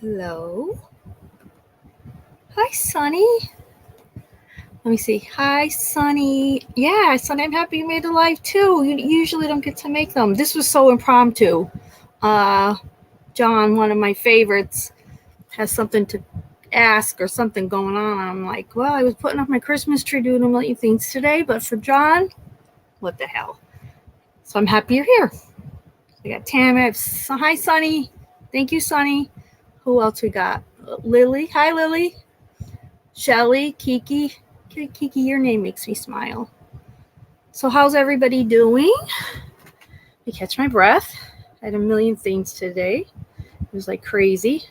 Hello. Hi, Sunny. Let me see. Hi, Sunny. Yeah, Sunny, I'm happy you made the live too. You usually don't get to make them. This was so impromptu. John, one of my favorites, has something to ask or something going on. I'm like, well, I was putting up my Christmas tree doing a million things today, but for John, what the hell? So I'm happy you're here. I got Tam. Hi, Sunny. Thank you, Sunny. Who else we got? Lily. Hi, Lily. Shelly, Kiki. Kiki, your name makes me smile. So how's everybody doing? I catch my breath. I had a million things today. It was like crazy.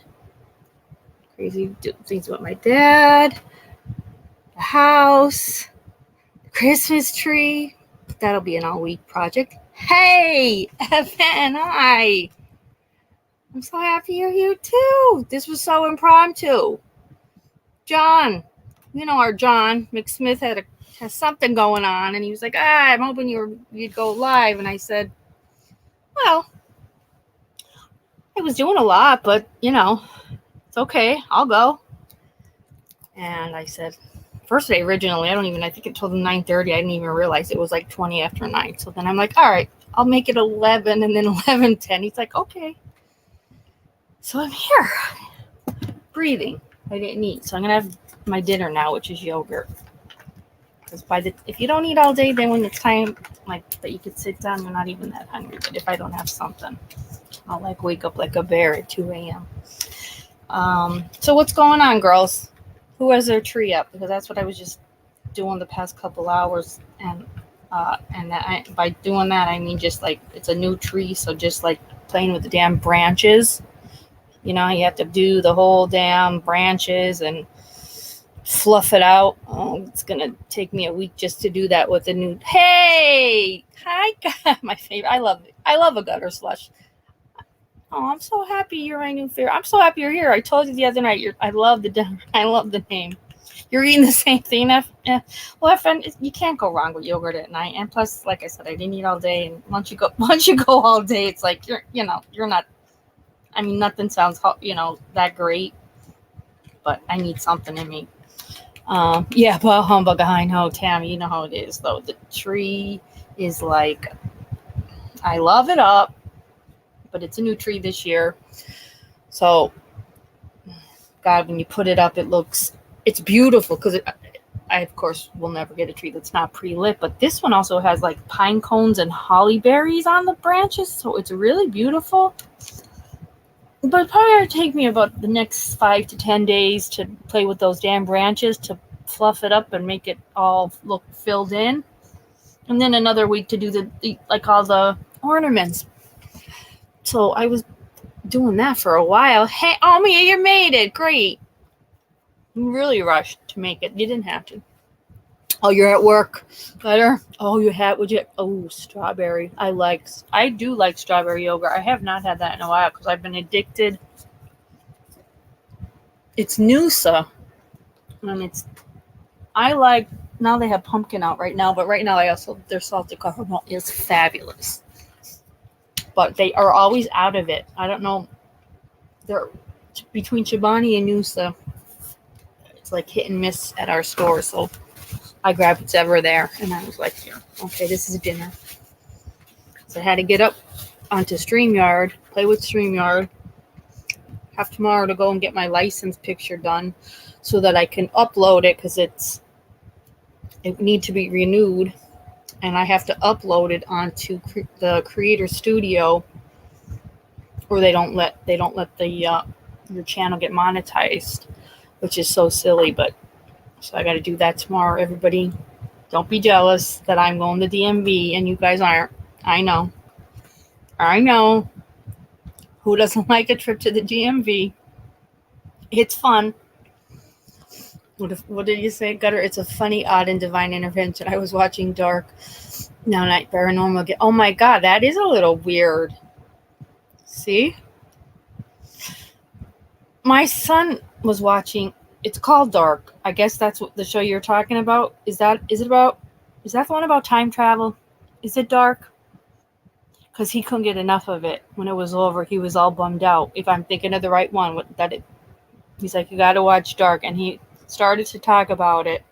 Crazy things with my dad, the house, the Christmas tree. That'll be an all-week project. Hey, Evan, hi. I'm so happy you're here too. This was so impromptu. John, you know our John McSmith has something going on, and he was like, I'm hoping you'd go live. And I said, well, I was doing a lot, but it's okay, I'll go. And I said, first day originally, I think it told him 9:30. I didn't even realize it was like 20 after 9. So then I'm like, all right, I'll make it 11, and then 11:10. He's like, okay. So I'm here, breathing. I didn't eat, so I'm gonna have my dinner now, which is yogurt. Because if you don't eat all day, then when it's time like that you could sit down, you're not even that hungry. But if I don't have something, I'll like wake up like a bear at 2 a.m. So what's going on, girls? Who has their tree up? Because that's what I was just doing the past couple hours, and by doing that I mean just like it's a new tree, so just like playing with the damn branches. You have to do the whole damn branches and fluff it out. Oh, it's gonna take me a week just to do that with the new. Hey, hi, God, my favorite. I love a gutter slush. Oh, I'm so happy you're my new favorite. I'm so happy you're here. I told you the other night. I love the name. You're eating the same thing. Well, you can't go wrong with yogurt at night. And plus, like I said, I didn't eat all day. And once you go all day, it's like you're not. I mean, nothing sounds that great, but I need something in me. Yeah, but humbug behind ho, Tammy, you know how it is though. The tree is like, I love it up, but it's a new tree this year. So, God, when you put it up, it's beautiful because I of course will never get a tree that's not pre-lit, but this one also has like pine cones and holly berries on the branches, so it's really beautiful. But it's probably going to take me about the next 5 to 10 days to play with those damn branches to fluff it up and make it all look filled in. And then another week to do all the ornaments. So I was doing that for a while. Hey, Mia, you made it. Great. You really rushed to make it. You didn't have to. Oh, you're at work. Better. Oh, strawberry. I do like strawberry yogurt. I have not had that in a while because I've been addicted. It's Noosa. And now they have pumpkin out right now, but right now their salted caramel is fabulous. But they are always out of it. I don't know. They're between Chobani and Noosa. It's like hit and miss at our store, so I grabbed what's ever there, and I was like, okay, this is dinner. So I had to get up onto StreamYard, play with StreamYard, have tomorrow to go and get my license picture done so that I can upload it because it needs to be renewed, and I have to upload it onto the Creator Studio, or they don't let your channel get monetized, which is so silly, but so I got to do that tomorrow. Everybody, don't be jealous that I'm going to DMV and you guys aren't. I know. Who doesn't like a trip to the DMV? It's fun. What did you say, Gutter? It's a funny, odd, and divine intervention. I was watching Dark Now Night Paranormal. Oh my God, that is a little weird. See? My son was watching. It's called Dark. I guess that's what the show you're talking about. Is that the one about time travel? Is it Dark? because he couldn't get enough of it. When it was over, he was all bummed out. If I'm thinking of the right one, he's like, you got to watch Dark. And he started to talk about it.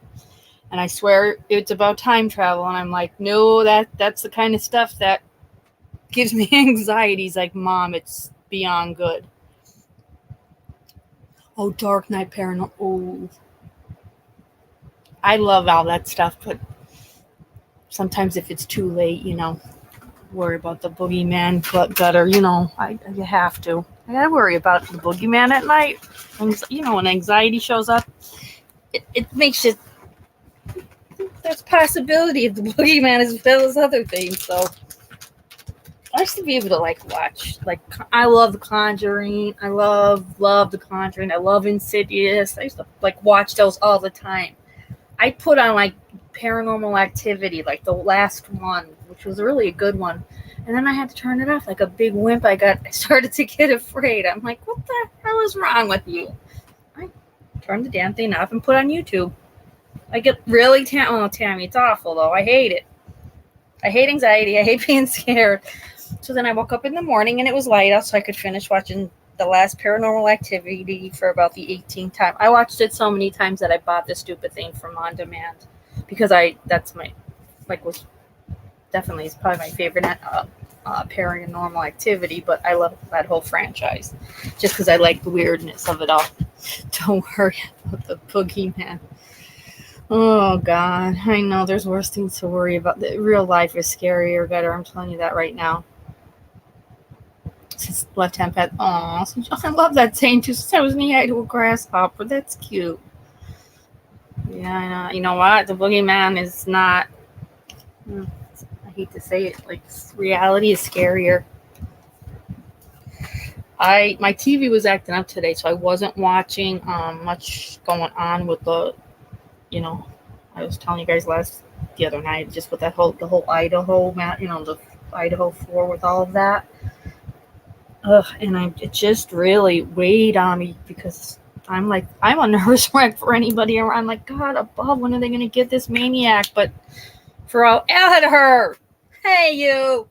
And I swear it's about time travel. And I'm like, no, that's the kind of stuff that gives me anxiety. He's like, Mom, it's beyond good. Oh, Dark Knight Paranormal. Oh, I love all that stuff, but sometimes if it's too late, worry about the boogeyman gutter, you have to. I gotta worry about the boogeyman at night. When anxiety shows up, it makes you, there's possibility of the boogeyman as well as other things. So I used to be able to watch, I love The Conjuring. I love The Conjuring. I love Insidious. I used to watch those all the time. I put on Paranormal Activity, the last one, which was really a good one. And then I had to turn it off like a big wimp. I started to get afraid. I'm like, what the hell is wrong with you? I turned the damn thing off and put on YouTube. I get really Tammy, it's awful though. I hate it. I hate anxiety. I hate being scared. So then I woke up in the morning and it was light out, so I could finish watching the last Paranormal Activity for about the 18th time. I watched it so many times that I bought the stupid thing from On Demand because that's my was definitely is probably my favorite Paranormal Activity, but I love that whole franchise just because I like the weirdness of it all. Don't worry about the boogeyman. Oh God, I know there's worse things to worry about. The real life is scarier, better. I'm telling you that right now. Since left-hand pet. Aw, I love that saying too. Since I was knee-high to a grasshopper. That's cute. Yeah, I know. You know what? The boogeyman is not. I hate to say it. Reality is scarier. My TV was acting up today, so I wasn't watching much going on with the. I was telling you guys the other night, just with the whole Idaho map. The Idaho 4 with all of that. And it just really weighed on me because I'm a nervous wreck for anybody around. I'm like, God above, when are they going to get this maniac? But for all at her, hey you,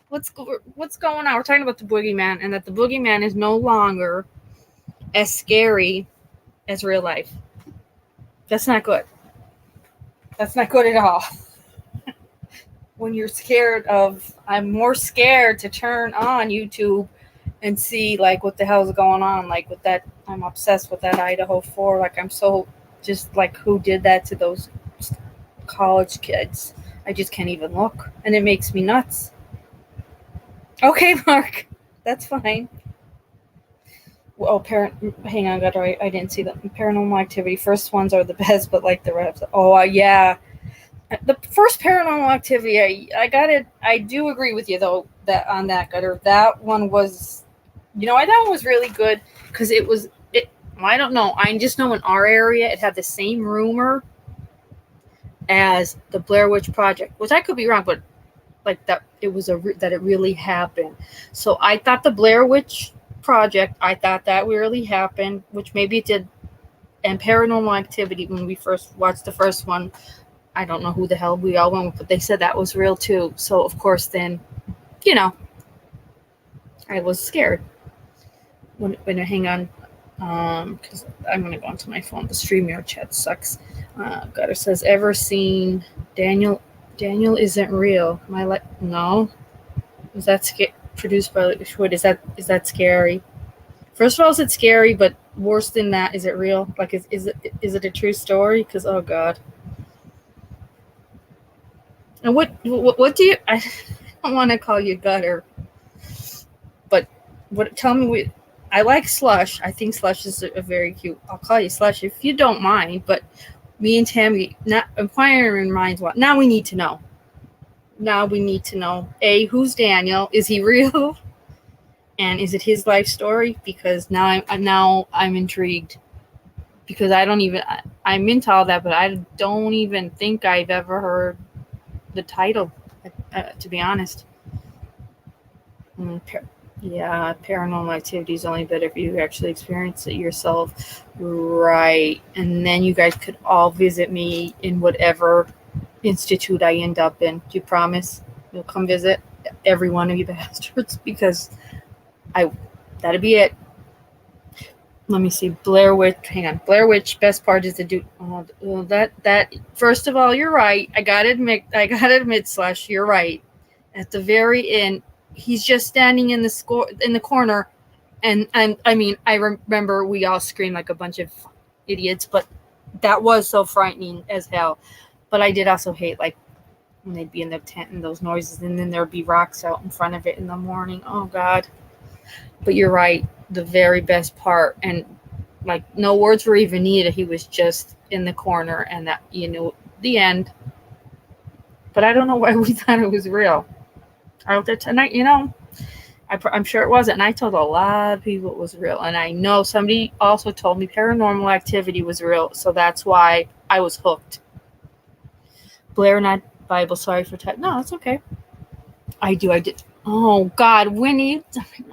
what's going on? We're talking about the boogeyman, and that the boogeyman is no longer as scary as real life. That's not good. That's not good at all. When you're scared I'm more scared to turn on YouTube and see what the hell's going on, with that. I'm obsessed with that Idaho 4. I'm so just who did that to those college kids. I just can't even look, and it makes me nuts. Okay, Mark, that's fine. Oh, hang on, I didn't see that. Paranormal Activity first ones are the best, but the rest. Oh yeah, the first Paranormal Activity, I got it. I do agree with you though that on that gutter. That one was, that one was really good because it. I don't know. I just know in our area it had the same rumor as the Blair Witch Project, which I could be wrong, but that it was that it really happened. So I thought the Blair Witch Project, I thought that really happened, which maybe it did. And Paranormal Activity, when we first watched the first one, I don't know who the hell we all went with, but they said that was real too. So of course then, I was scared. When hang on, because I'm gonna go onto my phone. The StreamYard chat sucks. Gutter says, ever seen Daniel? Daniel isn't real. No. Is that produced by Wood? Is that scary? First of all, is it scary? But worse than that, is it real? Is it a true story? Because oh God. And what do you? I don't want to call you Gutter, but tell me. I like Slush. I think Slush is a very cute. I'll call you Slush if you don't mind. But me and Tammy, not inquiring minds. What? Now we need to know. A, who's Daniel? Is he real? And is it his life story? Because now I'm intrigued. Because I'm into all that, but I don't even think I've ever heard the title, to be honest. Paranormal Activity is only better if you actually experience it yourself. Right. And then you guys could all visit me in whatever institute I end up in. Do you promise you'll come visit? every one of you bastards, because that'd be it. Let me see. Blair Witch. Hang on. Blair Witch. Best part is the dude. Oh, that. First of all, you're right. I gotta admit, Slush. You're right. At the very end, he's just standing in the corner, and I mean, I remember we all screamed like a bunch of idiots, but that was so frightening as hell. But I did also hate like when they'd be in the tent and those noises, and then there'd be rocks out in front of it in the morning. Oh God. But you're right. The very best part, and like no words were even needed. He was just in the corner, and that, the end. But I don't know why we thought it was real. Out there tonight, I'm sure it wasn't. And I told a lot of people it was real. And I know somebody also told me Paranormal Activity was real. So that's why I was hooked. Blair, not Bible. Sorry for no, it's okay. I did. Oh, God, Winnie,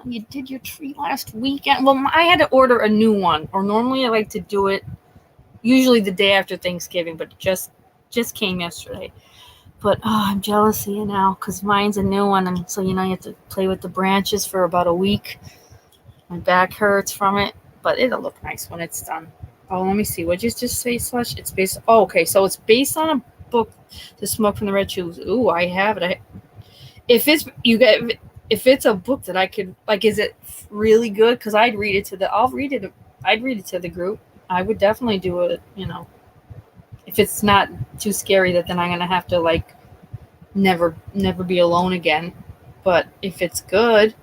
you did your tree last weekend. Well, I had to order a new one. Or normally I like to do it usually the day after Thanksgiving, but it just came yesterday. But I'm jealous of you now because mine's a new one. And so, you have to play with the branches for about a week. My back hurts from it, but it'll look nice when it's done. Oh, let me see. What'd you just say, Slush? It's based. Oh, okay. So it's based on a book, The Smoke from the Red Shoes. Ooh, I have it. If it's a book that I could, like, is it really good? Because I'd read it to the group. I would definitely do it, if it's not too scary that then I'm going to have to, like, never be alone again. But if it's good,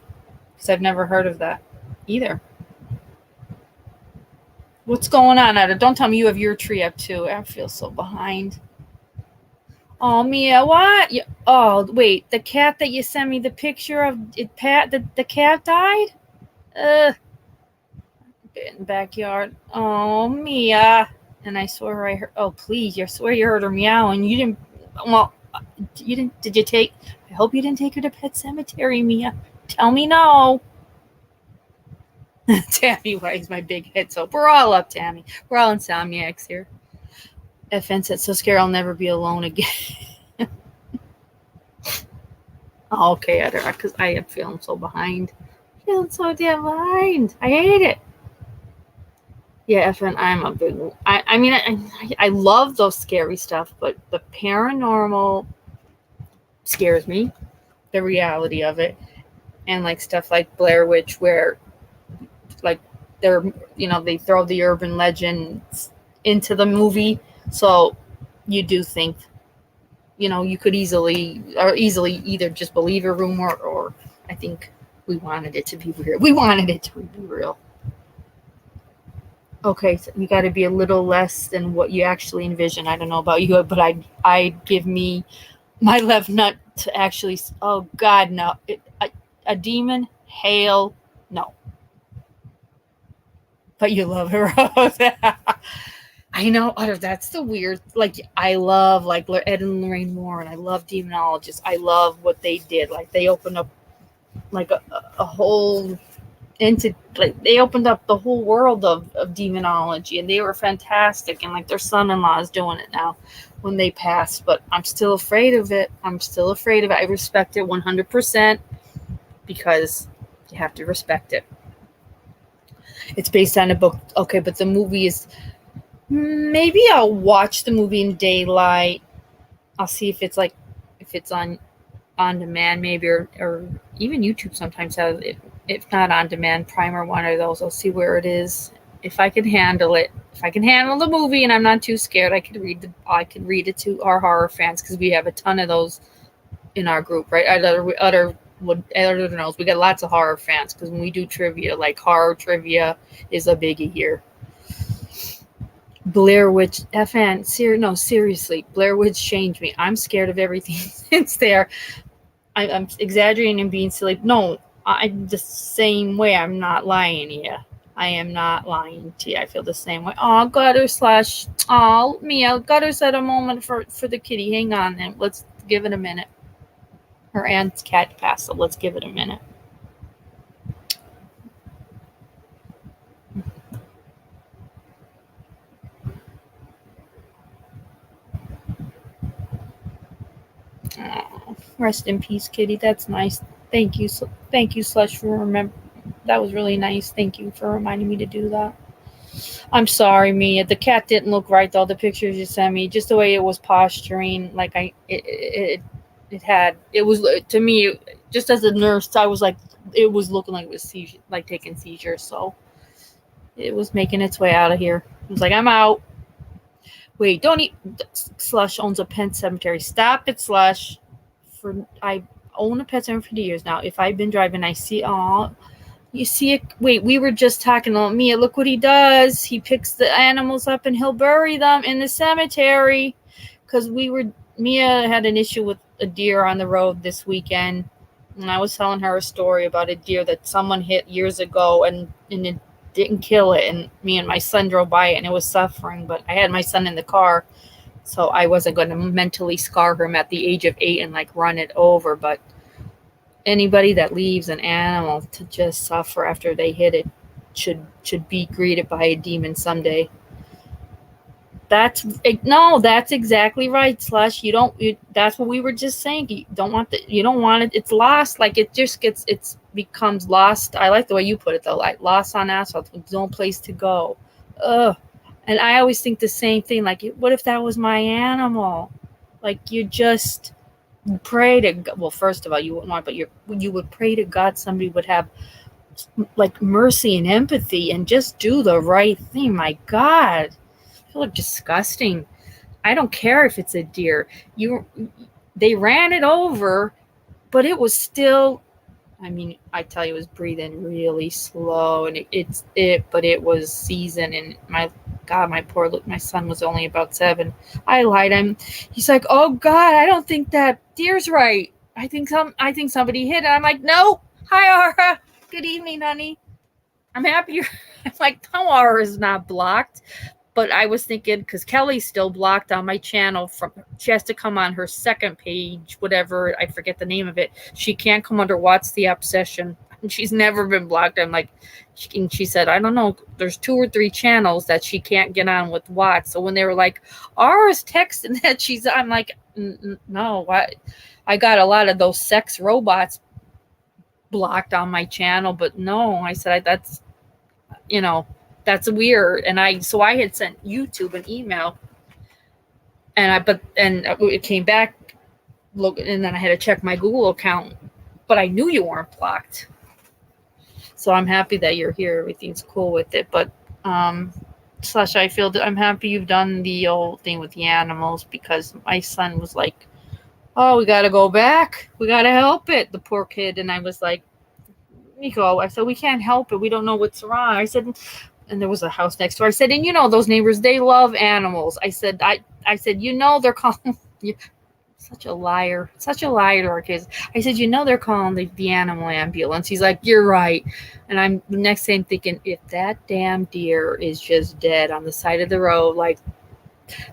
because I've never heard of that either. What's going on, Ada? Don't tell me you have your tree up, too. I feel so behind. Oh, Mia, what? Oh, wait, the cat that you sent me the picture of, the cat died? In the backyard. Oh, Mia. And I swear I heard, oh, please, I swear you heard her meow, and you didn't, did you take, I hope you didn't take her to Pet Cemetery, Mia. Tell me no. Tammy wags my big head, so we're all up, Tammy. We're all insomniacs here. FN said, so scared I'll never be alone again. Okay, because I am feeling so behind. Feeling so damn behind. I hate it. Yeah, FN, I'm a big one. I mean, I love those scary stuff, but the paranormal scares me. The reality of it. And like stuff like Blair Witch, where like they throw the urban legends into the movie. So you do think, you could easily either just believe a rumor, or I think we wanted it to be real. We wanted it to be real. Okay, so you got to be a little less than what you actually envision. I don't know about you, but I'd give me my left nut to actually. Oh God, no! A demon? Hail, no. But you love her. I know. That's the weird. Like, I love like Ed and Lorraine Warren. I love demonologists. I love what they did. Like, they opened up like a whole they opened up the whole world of demonology, and they were fantastic. And like their son-in-law is doing it now when they passed. But I'm still afraid of it. I respect it 100% because you have to respect it. It's based on a book. Okay, but the movie is. Maybe I'll watch the movie in daylight. I'll see if it's on demand, maybe, or even YouTube sometimes has it. If not on demand, Prime or one of those. I'll see where it is. If I can handle it, if I can handle the movie and I'm not too scared, I could read it to our horror fans, because we have a ton of those in our group, right? Other knows we got lots of horror fans, because when we do trivia, like horror trivia is a biggie here. Blair Witch, FN, seriously, Blair Witch changed me. I'm scared of everything since there. I'm exaggerating and being silly. No, I'm the same way. I'm not lying to you. I am not lying to you. I feel the same way. Oh, Gutter Slash. Oh, Mia. Gutter said a moment for the kitty. Hang on, then. Let's give it a minute. Her aunt's cat passed, so let's give it a minute. Oh. Rest in peace, kitty. That's nice. Thank you. Thank you, Slush, for remember. That was really nice. Thank you for reminding me to do that. I'm sorry, Mia. The cat didn't look right, though. The pictures you sent me, just the way it was posturing, like it was, to me, just as a nurse, I was like, it was looking like it was seizure, like taking seizures. So it was making its way out of here. It was like, I'm out. Wait, don't eat. Slush owns a pet cemetery. Stop it, Slush. I own a pet cemetery for years now. If I've been driving, I see. You see it. Wait, we were just talking about Mia. Look what he does. He picks the animals up and he'll bury them in the cemetery. Because Mia had an issue with a deer on the road this weekend, and I was telling her a story about a deer that someone hit years ago, and it didn't kill it, and me and my son drove by it and it was suffering, but I had my son in the car, so I wasn't going to mentally scar him at the age of 8 and like run it over. But anybody that leaves an animal to just suffer after they hit it should be greeted by a demon someday. That's exactly right, Slush. That's what we were just saying. You don't want it. It's lost. Like it becomes lost. I like the way you put it though. Like lost on asphalt. No place to go. Ugh. And I always think the same thing. Like, what if that was my animal? Like you just pray to God. Well, first of all, you wouldn't want, but you would pray to God somebody would have like mercy and empathy and just do the right thing. My God. They look disgusting. I don't care if it's a deer. They ran it over, but it was still. I mean, I tell you, it was breathing really slow, and but it was seasoned. And my son was only about 7. I lied. He's like, oh God, I don't think that deer's right. I think somebody hit it. I'm like, no. Hi, Aura. Good evening, honey. I'm happy. I'm like, no, Aura is not blocked. But I was thinking, because Kelly's still blocked on my channel, she has to come on her second page, whatever, I forget the name of it. She can't come under What's the Obsession. And she's never been blocked. I'm like, she said, I don't know, there's 2 or 3 channels that she can't get on with Watts. So when they were like, Aura's texting that I'm like, no, what? I got a lot of those sex robots blocked on my channel, but no, I said, that's weird. And I had sent YouTube an email, and it came back. Look, and then I had to check my Google account, but I knew you weren't blocked. So I'm happy that you're here. Everything's cool with it. But Slash, I feel that I'm happy you've done the old thing with the animals, because my son was like, "Oh, we got to go back. We got to help it." The poor kid. And I was like, Nico, I said, we can't help it. We don't know what's wrong. I said. And there was a house next door. I said, and those neighbors, they love animals. I said, they're calling you. Such a liar to our kids. I said, they're calling the animal ambulance. He's like, you're right. And I'm the next thing thinking, if that damn deer is just dead on the side of the road, like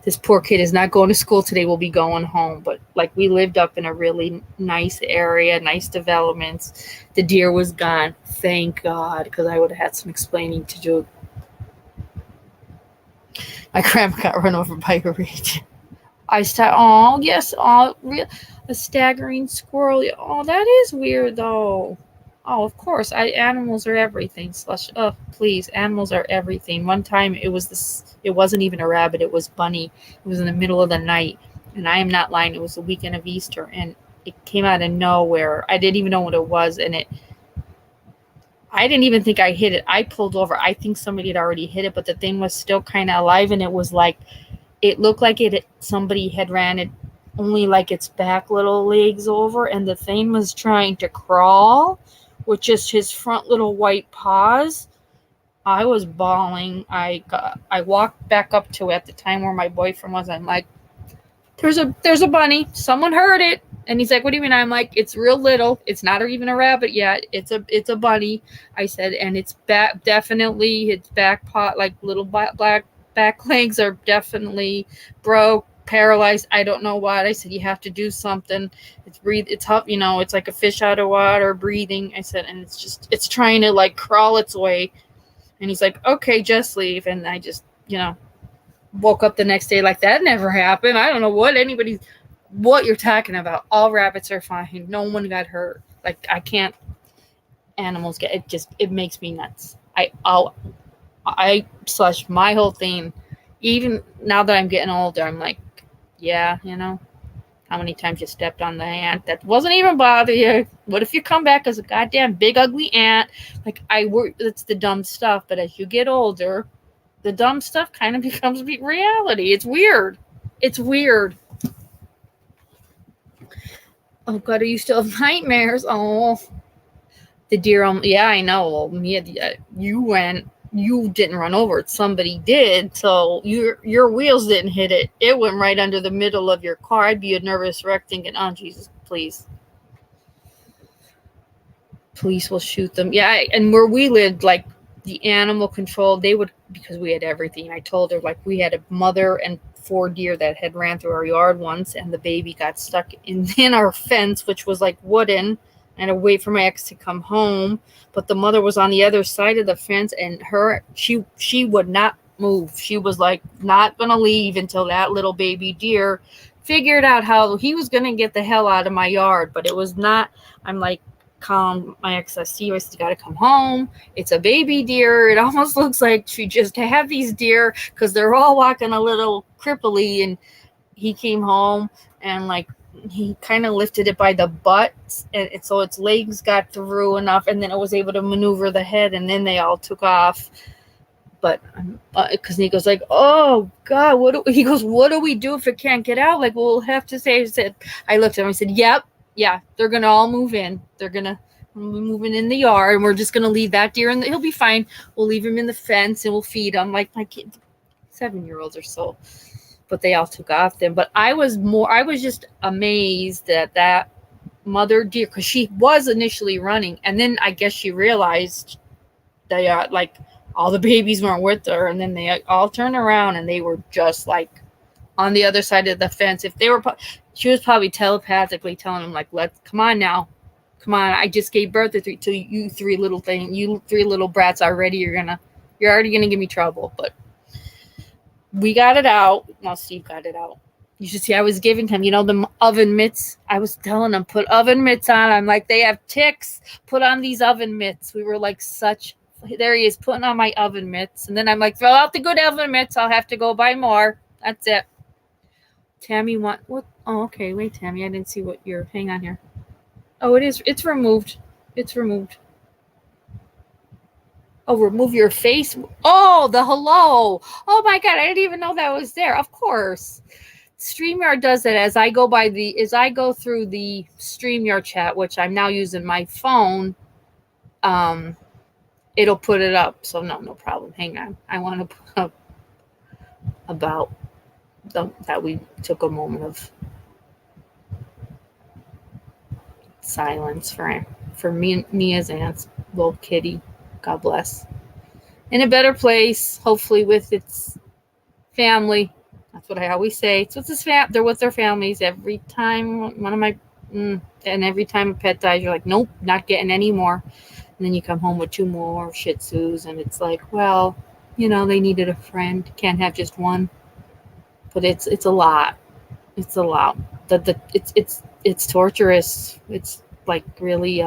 this poor kid is not going to school today, we'll be going home. But like, we lived up in a really nice area, nice developments. The deer was gone. Thank God, because I would have had some explaining to do. My grandma got run over by a rage. I said, oh, yes, a staggering squirrel. Oh, that is weird, though. Oh, of course. Animals are everything. Slush. Oh, please. Animals are everything. One time it wasn't even a rabbit. It was bunny. It was in the middle of the night. And I am not lying. It was the weekend of Easter. And it came out of nowhere. I didn't even know what it was. And I didn't even think I hit it. I pulled over. I think somebody had already hit it, but the thing was still kind of alive, and it was like, it looked like somebody had ran it only like its back little legs over, and the thing was trying to crawl with just his front little white paws. I was bawling. I walked back up to it at the time where my boyfriend was. I'm like, there's a bunny. Someone heard it. And he's like, what do you mean? I'm like, it's real little. It's not even a rabbit yet. It's a bunny. I said, and it's definitely its back paw, like little black back legs are definitely broke, paralyzed. I don't know what. I said, you have to do something. It's tough, it's like a fish out of water breathing. I said, and it's trying to like crawl its way. And he's like, okay, just leave. And I just, woke up the next day like that never happened. I don't know what anybody's. what you're talking about. All rabbits are fine. No one got hurt. Like, I can't. Animals get it. Just it makes me nuts. I slash my whole thing. Even now that I'm getting older, I'm like, yeah, how many times you stepped on the ant that wasn't even bother you? What if you come back as a goddamn big ugly ant? Like, I work. That's the dumb stuff. But as you get older, the dumb stuff kind of becomes reality. It's weird. It's weird. Oh God, you still have nightmares? Oh, the deer. Yeah, I know. Yeah, you went. You didn't run over it. Somebody did. So your wheels didn't hit it. It went right under the middle of your car. I'd be a nervous wreck thinking, oh Jesus, please. Police will shoot them. Yeah, and where we lived, like the animal control, they would, because we had everything. I told her, like, we had a mother and 4 deer that had ran through our yard once, and the baby got stuck in our fence, which was like wooden. I had to wait for my ex to come home, but the mother was on the other side of the fence, and she would not move. She was like not gonna leave until that little baby deer figured out how he was gonna get the hell out of my yard. But it was not. I'm like, calm my ex. I said, gotta come home. It's a baby deer. It almost looks like she just had these deer because they're all walking a little cripply. And he came home and like he kind of lifted it by the butt, and so its legs got through enough, and then it was able to maneuver the head, and then they all took off. But because he goes like, oh God, what do we do if it can't get out? Like, we'll have to say. I looked at him. I said, yep, yeah, they're gonna all move in. They're gonna be moving in the yard, and we're just gonna leave that deer, and he'll be fine. We'll leave him in the fence, and we'll feed him like my kid, 7-year-olds or so. But they all took off then. But I was just amazed that mother deer, because she was initially running, and then I guess she realized that like all the babies weren't with her, and then they all turned around and they were just like on the other side of the fence. She was probably telepathically telling them like, come on now, come on. I just gave birth to you 3 little brats already. You're already gonna give me trouble. But we got it out. Well, Steve got it out. You should see, I was giving him, the oven mitts. I was telling him, put oven mitts on. I'm like, they have ticks. Put on these oven mitts. We were like there he is putting on my oven mitts. And then I'm like, throw out the good oven mitts. I'll have to go buy more. That's it. Tammy, what? Oh, okay. Wait, Tammy, I didn't see what hang on here. Oh, it is. It's removed. It's removed. Oh, remove your face. Oh, the hello. Oh my God, I didn't even know that was there. Of course. StreamYard does it as I go through the StreamYard chat, which I'm now using my phone. It'll put it up. So no problem. Hang on. I want to put up about that we took a moment of silence for Mia's aunt's little kitty. God bless. In a better place, hopefully with its family. That's what I always say. It's with his they're with their families every time. And every time a pet dies, you're like, nope, not getting any more. And then you come home with 2 more Shih Tzus, and it's like, well, they needed a friend. Can't have just one. But it's a lot. It's a lot. It's torturous. It's like really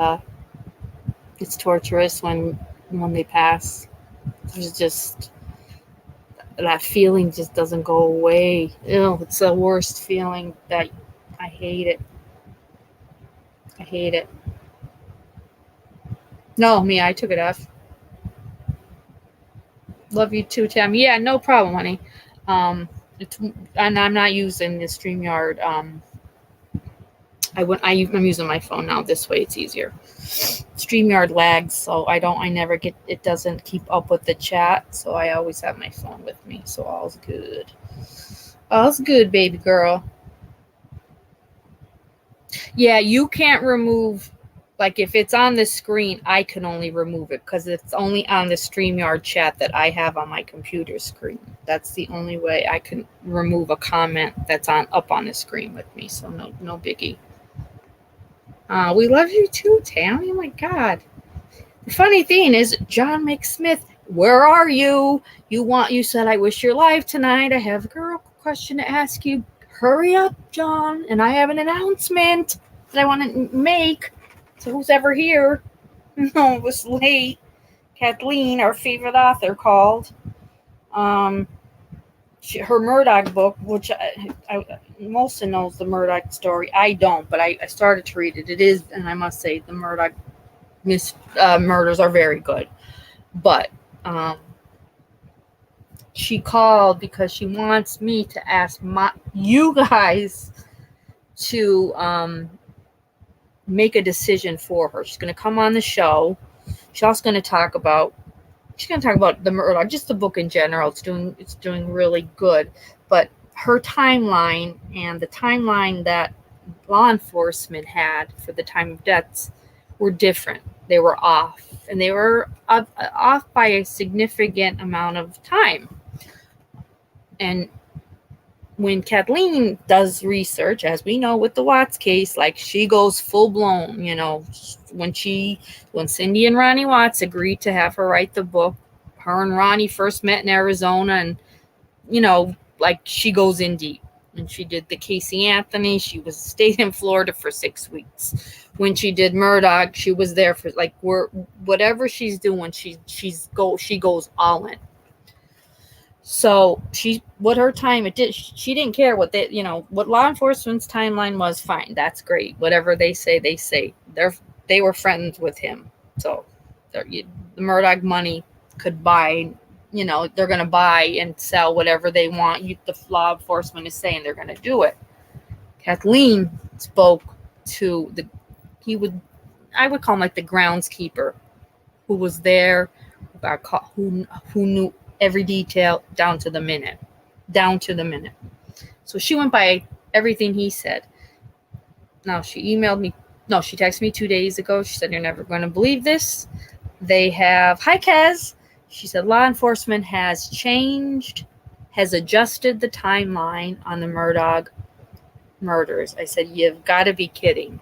it's torturous when they pass. There's just that feeling just doesn't go away. Ew, it's the worst feeling. That I hate it. I hate it. No, Mia, I took it off. Love you too, Tam. Yeah, no problem, honey. And I'm not using the StreamYard. I'm using my phone now. This way it's easier. StreamYard lags, so it doesn't keep up with the chat, so I always have my phone with me, so all's good. All's good, baby girl. Yeah, you can't remove, like if it's on the screen, I can only remove it because it's only on the StreamYard chat that I have on my computer screen. That's the only way I can remove a comment that's up on the screen with me, so no biggie. We love you too, Tammy. Oh my God. The funny thing is, John McSmith, where are you? You said, I wish you're live tonight. I have a girl question to ask you. hurry up, John. And I have an announcement that I want to make to who's ever here. No, it was late. Kathleen, our favorite author, called. Her Murdaugh book, which Molson knows the Murdaugh story. I don't, but I started to read it. It is, and I must say, the Murdaugh murders are very good. But she called because she wants me to ask you guys to make a decision for her. She's going to come on the show. She's also going to talk about the Murdaugh, just the book in general. It's doing really good, but her timeline and the timeline that law enforcement had for the time of deaths were different. They were off, and they were off by a significant amount of time. And when Kathleen does research, as we know with the Watts case, like she goes full blown, when Cindy and Ronnie Watts agreed to have her write the book, her and Ronnie first met in Arizona, and, like she goes in deep. When she did the Casey Anthony, she stayed in Florida for 6 weeks. When she did Murdaugh, she was there for whatever she's doing, she goes all in. So what her time it did, she didn't care what what law enforcement's timeline was. Fine, that's great. Whatever they say. They were friends with him, so the Murdaugh money could buy. They're going to buy and sell whatever they want. The law enforcement is saying they're going to do it. Kathleen spoke to I would call him like the groundskeeper, who was there, who knew every detail down to the minute. So she went by everything he said. Now she emailed me. No, she texted me 2 days ago. She said, "You're never going to believe this. They have, hi, Kaz." She said, "Law enforcement has adjusted the timeline on the Murdaugh murders." I said, "You've got to be kidding."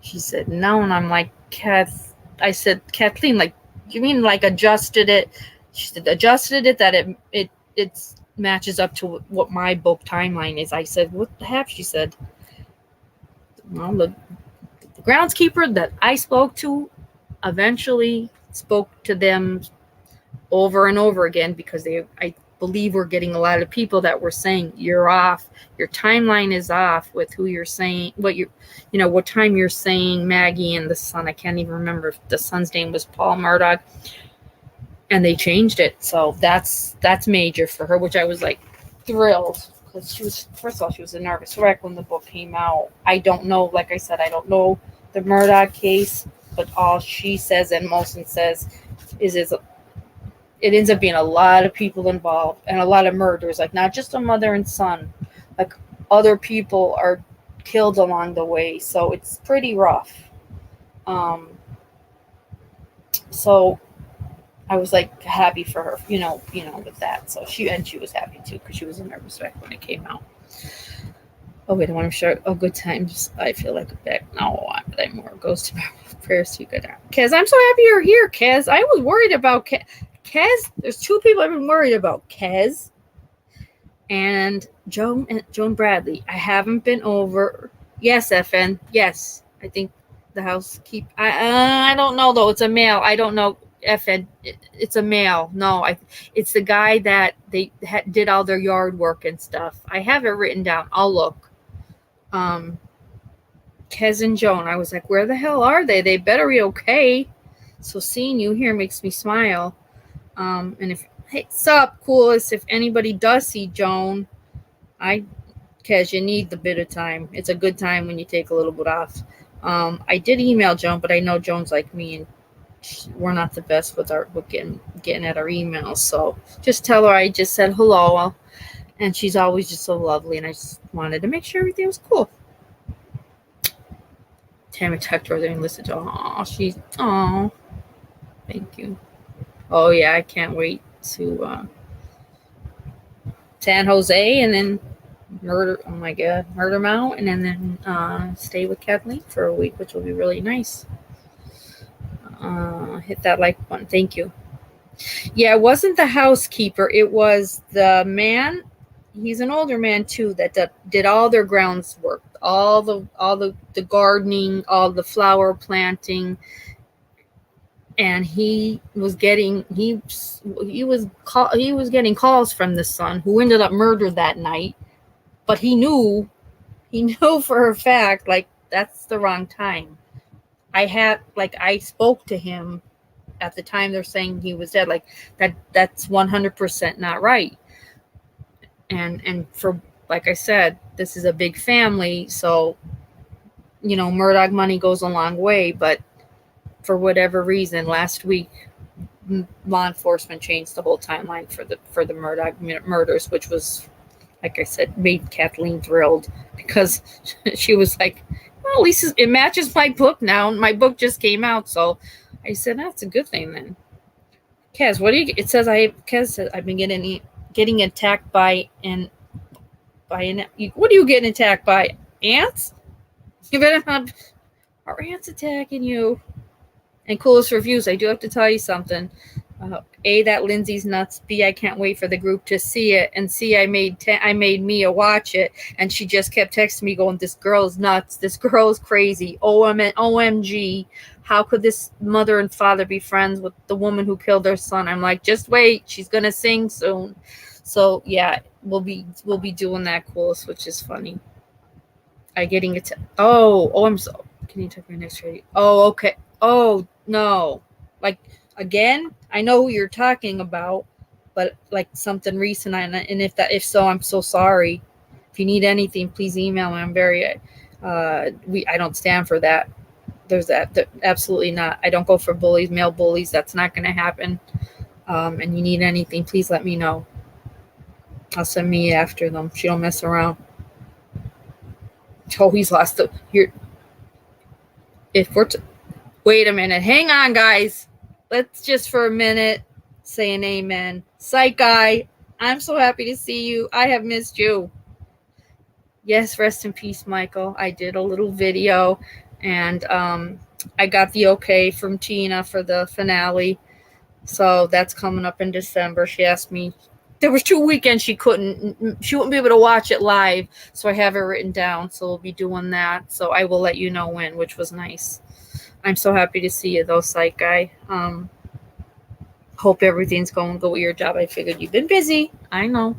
She said, "No." And I'm like, I said, "Kathleen, you mean adjusted it?" She said, "Adjusted it that it matches up to what my book timeline is." I said, "What the heck?" She said, "Well, the groundskeeper that I spoke to eventually spoke to them over and over again, because I believe we're getting a lot of people that were saying you're off, your timeline is off with who you're saying, what time you're saying Maggie and the son." I can't even remember if the son's name was Paul Murdaugh, and they changed it. So that's major for her, which I was thrilled, because first of all, she was a nervous wreck when the book came out. I don't know, like I said, I don't know the Murdaugh case, but all she says and Molson says is it ends up being a lot of people involved and a lot of murders, not just a mother and son, other people are killed along the way. So it's pretty rough. So I was happy for her, with that. So she was happy too, because she was a nervous wreck when it came out. Oh wait, I want to share. Oh, good times. I feel like a back. No, I'm more goes to prayers to you. Good. Kez, I'm so happy you're here, Kez. I was worried about Kez. There's two people I've been worried about, Kez and Joan Bradley. I haven't been over. Yes, FN. Yes, I think the housekeeper. I don't know though. It's a male. I don't know. FN. It's a male. No, it's the guy that they did all their yard work and stuff. I have it written down. I'll look. Kez and Joan. I was like, where the hell are they? They better be okay. So seeing you here makes me smile. And hey, sup, coolest, if anybody does see Joan, Kez, you need the bit of time. It's a good time when you take a little bit off. I did email Joan, but I know Joan's like me, and we're not the best with getting at our emails. So just tell her I just said hello, and she's always just so lovely, and I just wanted to make sure everything was cool. Tammy texted her and listened to her. Thank you. Oh yeah, I can't wait to San Jose, and then Murder Mountain, and then stay with Kathleen for a week, which will be really nice. Hit that like button. Thank you. Yeah, it wasn't the housekeeper. It was the man he's an older man too that did all their grounds work, all the gardening, all the flower planting, and he was getting calls from the son who ended up murdered that night, but he knew for a fact, like, that's the wrong time. I spoke to him at the time they're saying he was dead, like, that's 100% not right. And for, like I said, this is a big family, so Murdaugh money goes a long way, but for whatever reason last week law enforcement changed the whole timeline for the Murdaugh murders, which was, like I said, made Kathleen thrilled, because she was like, well, at least it matches my book now. My book just came out, so I said, that's a good thing then. Kaz, Kaz says I've been getting attacked by what are you getting attacked by? Ants? You better not. Are ants attacking you? And coolest reviews, I do have to tell you something. A, that Lindsay's nuts. B, I can't wait for the group to see it. And C, I made Mia watch it, and she just kept texting me going, this girl is nuts. This girl is crazy. OMG. How could this mother and father be friends with the woman who killed their son? I'm like, just wait. She's going to sing soon. So, yeah, we'll be doing that, coolest, which is funny. I'm getting it. I'm so. Can you take my next radio? Oh, okay. Oh, no. Like, again, I know who you're talking about, but like something recent. And if so, I'm so sorry. If you need anything, please email me. I'm very, I don't stand for that. There's that. Absolutely not. I don't go for bullies, male bullies. That's not going to happen. And you need anything, please let me know. I'll send me after them. She don't mess around. Oh, he's lost the here. Wait a minute. Hang on, guys. Let's just for a minute say an amen. Psych guy, I'm so happy to see you. I have missed you. Yes, rest in peace, Michael. I did a little video, and I got the okay from Tina for the finale. So that's coming up in December. She asked me. There was 2 weekends she wouldn't be able to watch it live, so I have it written down. So we'll be doing that. So I will let you know when, which was nice. I'm so happy to see you, though, Psych Guy. Hope everything's going good with your job. I figured you've been busy. I know.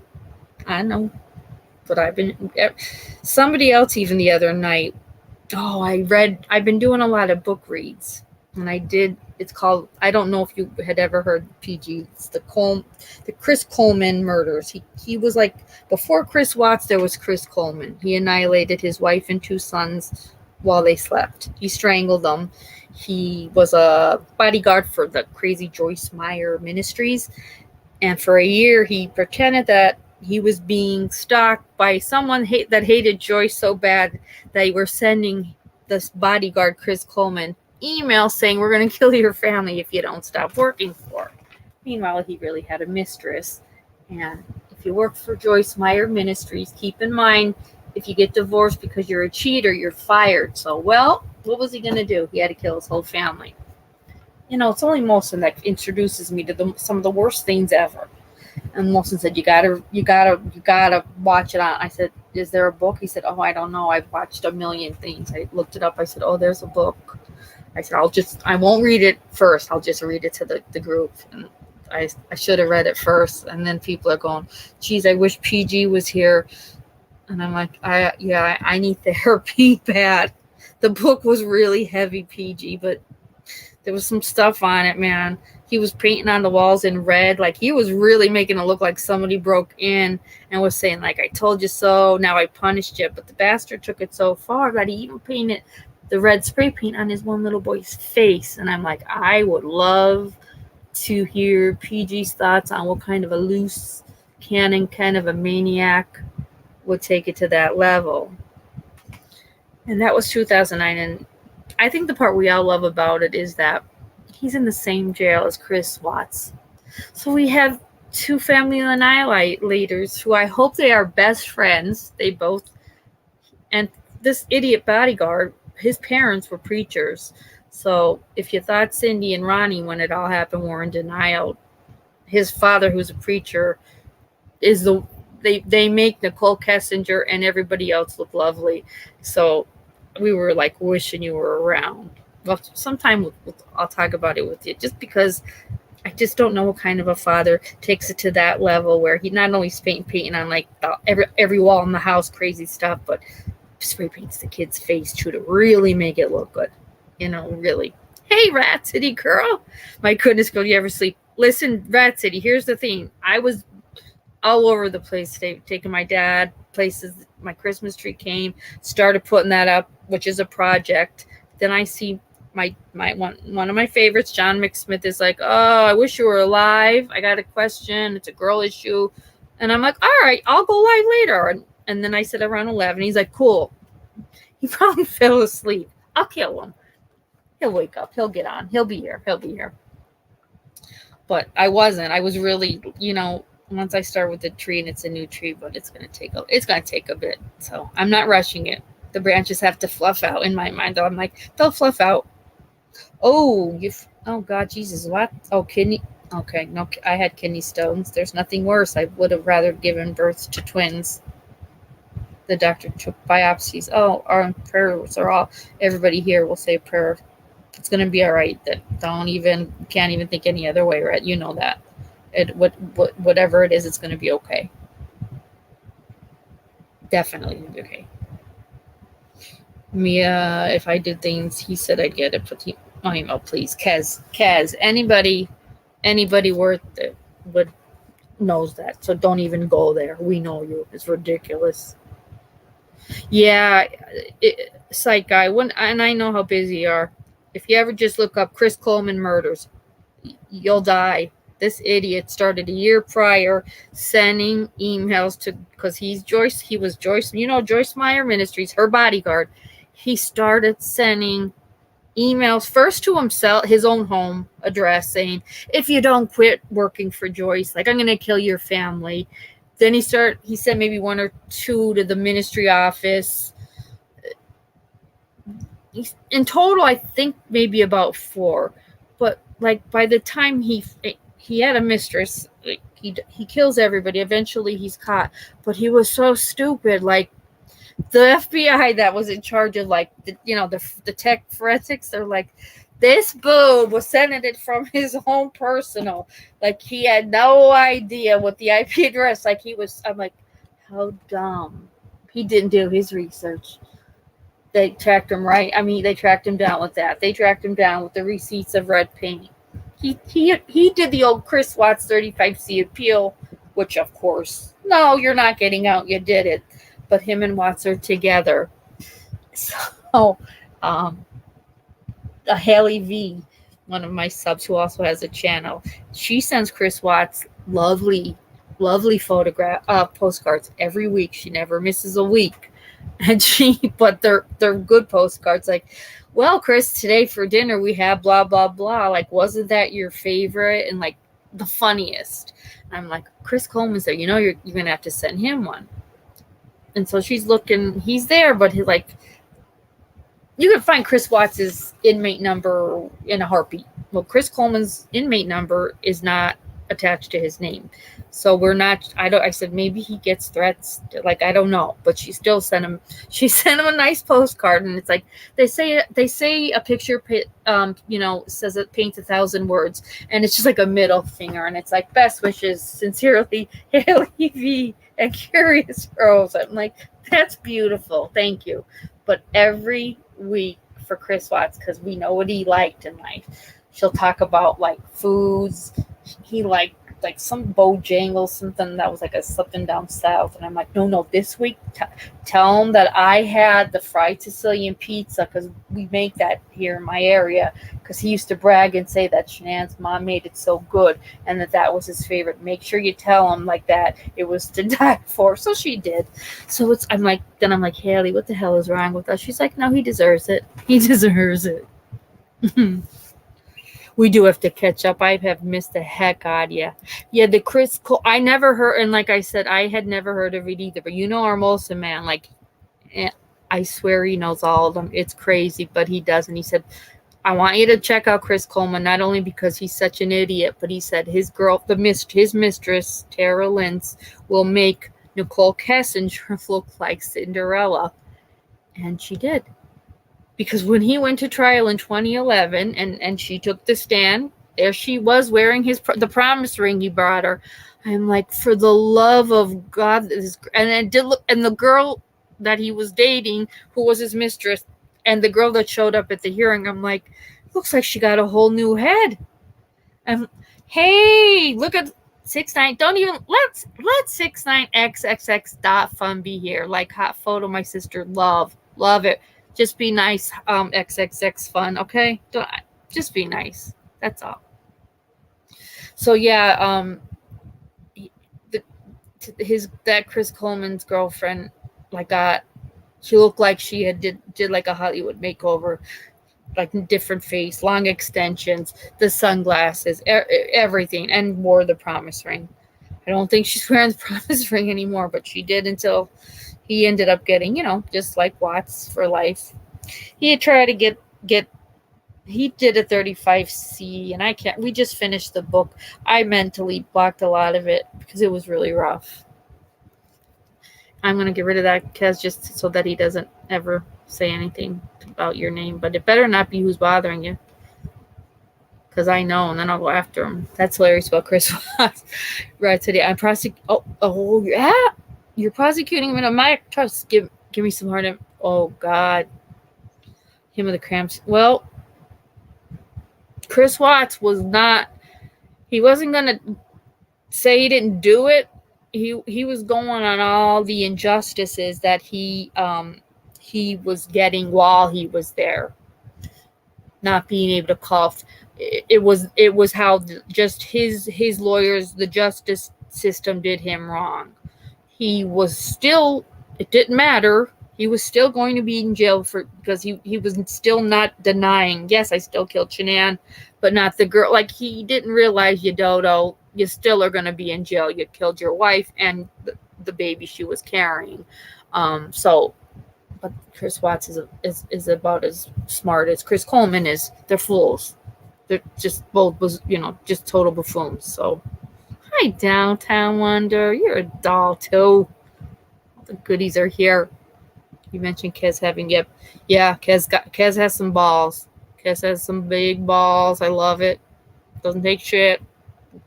But I've been... Somebody else even the other night. Oh, I've been doing a lot of book reads. And I did... It's called... I don't know if you had ever heard PG. It's the Chris Coleman murders. He was like... Before Chris Watts, there was Chris Coleman. He annihilated his wife and 2 sons while they slept. He strangled them. He was a bodyguard for the crazy Joyce Meyer Ministries. And for a year, he pretended that he was being stalked by someone that hated Joyce so bad that they were sending this bodyguard, Chris Coleman, emails saying, we're going to kill your family if you don't stop working for it. Meanwhile, he really had a mistress. And if you work for Joyce Meyer Ministries, keep in mind, if you get divorced because you're a cheater, you're fired. So, well, what was he going to do? He had to kill his whole family. It's only Molson that introduces me to some of the worst things ever. And Molson said, you gotta watch it on. I said, is there a book? He said, oh, I don't know. I've watched a million things. I looked it up. I said, oh, there's a book. I said, I won't read it first. I'll just read it to the group. And I should have read it first. And then people are going, geez, I wish PG was here. And I'm like, I need therapy bad. The book was really heavy PG, but there was some stuff on it, man. He was painting on the walls in red. Like, he was really making it look like somebody broke in and was saying, like, I told you so. Now I punished you. But the bastard took it so far that he even painted the red spray paint on his one little boy's face. And I'm like, I would love to hear PG's thoughts on what kind of a loose cannon, kind of a maniac would take it to that level. And that was 2009. And I think the part we all love about it is that he's in the same jail as Chris Watts. So we have 2 family annihilators who I hope they are best friends. They both... And this idiot bodyguard, his parents were preachers. So if you thought Cindy and Ronnie, when it all happened, were in denial, his father, who's a preacher, is they make Nicole Kessinger and everybody else look lovely. So we were like wishing you were around. Well, sometime I'll talk about it with you, just because I just don't know what kind of a father takes it to that level where he not only painting on like every wall in the house, crazy stuff, but spray paints the kid's face too to really make it look good. Really. Hey, Rat City girl. My goodness, go you ever sleep? Listen, Rat City, here's the thing. I was all over the place today, taking my dad places. My Christmas tree came, started putting that up, which is a project. Then I see my one of my favorites, John McSmith, is like, oh, I wish you were alive. I got a question. It's a girl issue. And I'm like, all right, I'll go live later. And then I said around 11. He's like, cool. He probably fell asleep. I'll kill him. He'll wake up. He'll get on. He'll be here. But I wasn't. I was really, once I start with the tree, and it's a new tree, but it's gonna take a bit. So I'm not rushing it. The branches have to fluff out in my mind. Though I'm like, they'll fluff out. Oh, oh God, Jesus, what? Oh, kidney. Okay, no, I had kidney stones. There's nothing worse. I would have rather given birth to twins. The doctor took biopsies. Oh, our prayers are all. Everybody here will say a prayer. It's gonna be all right. That can't even think any other way, right? You know that. Whatever it is, it's gonna be okay. Definitely gonna be okay. Mia, if I did things, he said I'd get it. But email, please. Kaz, anybody worth it knows that. So don't even go there. We know you. It's ridiculous. Yeah, psych guy. And I know how busy you are. If you ever just look up Chris Coleman murders, you'll die. This idiot started a year prior sending emails to, because he was Joyce, Joyce Meyer Ministries, her bodyguard. He started sending emails first to himself, his own home address, saying, if you don't quit working for Joyce, like I'm going to kill your family. Then he sent maybe one or two to the ministry office. In total, I think maybe about 4. But like by the time he had a mistress, he kills everybody. Eventually he's caught. But he was so stupid. Like the FBI that was in charge of like the tech forensics, they're like, this boob was sending it from his own personal. Like he had no idea what the IP address. I'm like, how dumb. He didn't do his research. They tracked him right. I mean, they tracked him down with that. They tracked him down with the receipts of red paint. He did the old Chris Watts 35C appeal, which of course, no, you're not getting out. You did it. But him and Watts are together. So, Haley V, one of my subs who also has a channel, she sends Chris Watts lovely postcards every week. She never misses a week. But they're good postcards. Like, well, Chris, today for dinner we have blah blah blah. Like, wasn't that your favorite? And like the funniest. And I'm like, Chris Coleman said, you're gonna have to send him one. And so she's looking. He's there, but he's like, you can find Chris Watts' inmate number in a heartbeat. Well, Chris Coleman's inmate number is not attached to his name. So we're not, I said, maybe he gets threats. Like, I don't know, but she still sent him a nice postcard. And it's like, they say a picture, says it paints 1,000 words, and it's just like a middle finger. And it's like, best wishes, sincerely, Haley V and Curious Rose. I'm like, that's beautiful. Thank you. But every week for Chris Watts, because we know what he liked in life, she'll talk about like foods. He liked like some Bojangles, something that was like a something down south. And I'm like, no, this week tell him that I had the fried Sicilian pizza, because we make that here in my area, because he used to brag and say that Shanann's mom made it so good and that was his favorite. Make sure you tell him like that. It was to die for. So she did. So I'm like, Haley, what the hell is wrong with us? She's like, no, he deserves it. He deserves it. We do have to catch up. I have missed the heck out of you. Yeah, the Chris Cole, I never heard, and like I said, I had never heard of it either. But our Molson Man, like, I swear he knows all of them. It's crazy, but he does. And he said, I want you to check out Chris Coleman, not only because he's such an idiot, but he said his mistress, Tara Lentz, will make Nicole Kessinger looked like Cinderella. And she did. Because when he went to trial in 2011 and she took the stand, there she was wearing the promise ring he brought her. I'm like, for the love of God. And the girl that he was dating, who was his mistress, and the girl that showed up at the hearing, I'm like, looks like she got a whole new head. And hey, look at 69. Don't even let 69xxx.fun be here. Like hot photo, my sister, love it. Just be nice, XXX fun, okay? Just be nice. That's all. So yeah, that Chris Coleman's girlfriend, she looked like she had did like a Hollywood makeover, like different face, long extensions, the sunglasses, everything, and wore the promise ring. I don't think she's wearing the promise ring anymore, but she did until he ended up getting, just like Watts for life. He had tried to get he did a 35C, and we just finished the book. I mentally blocked a lot of it because it was really rough. I'm going to get rid of that, Kez, just so that he doesn't ever say anything about your name, but it better not be who's bothering you, because I know, and then I'll go after him. That's hilarious about Chris Watts. Right today, I'm prosecuting. Oh, yeah, you're prosecuting him in my trust. Give me some hard. Oh God, him with the cramps. Well, Chris Watts was not. He wasn't gonna say he didn't do it. He was going on all the injustices that he was getting while he was there, not being able to call. It was how just his lawyers, the justice system, did him wrong. He was still. It didn't matter. He was still going to be in jail because he was still not denying. Yes, I still killed Shanann, but not the girl. Like, he didn't realize, you dodo, you still are going to be in jail. You killed your wife and the baby she was carrying. But Chris Watts is about as smart as Chris Coleman is. They're fools. They're just both, just total buffoons. So, hi, Downtown Wonder. You're a doll too. All the goodies are here. You mentioned Kez having, yeah, Kez has some balls. Kez has some big balls. I love it. Doesn't take shit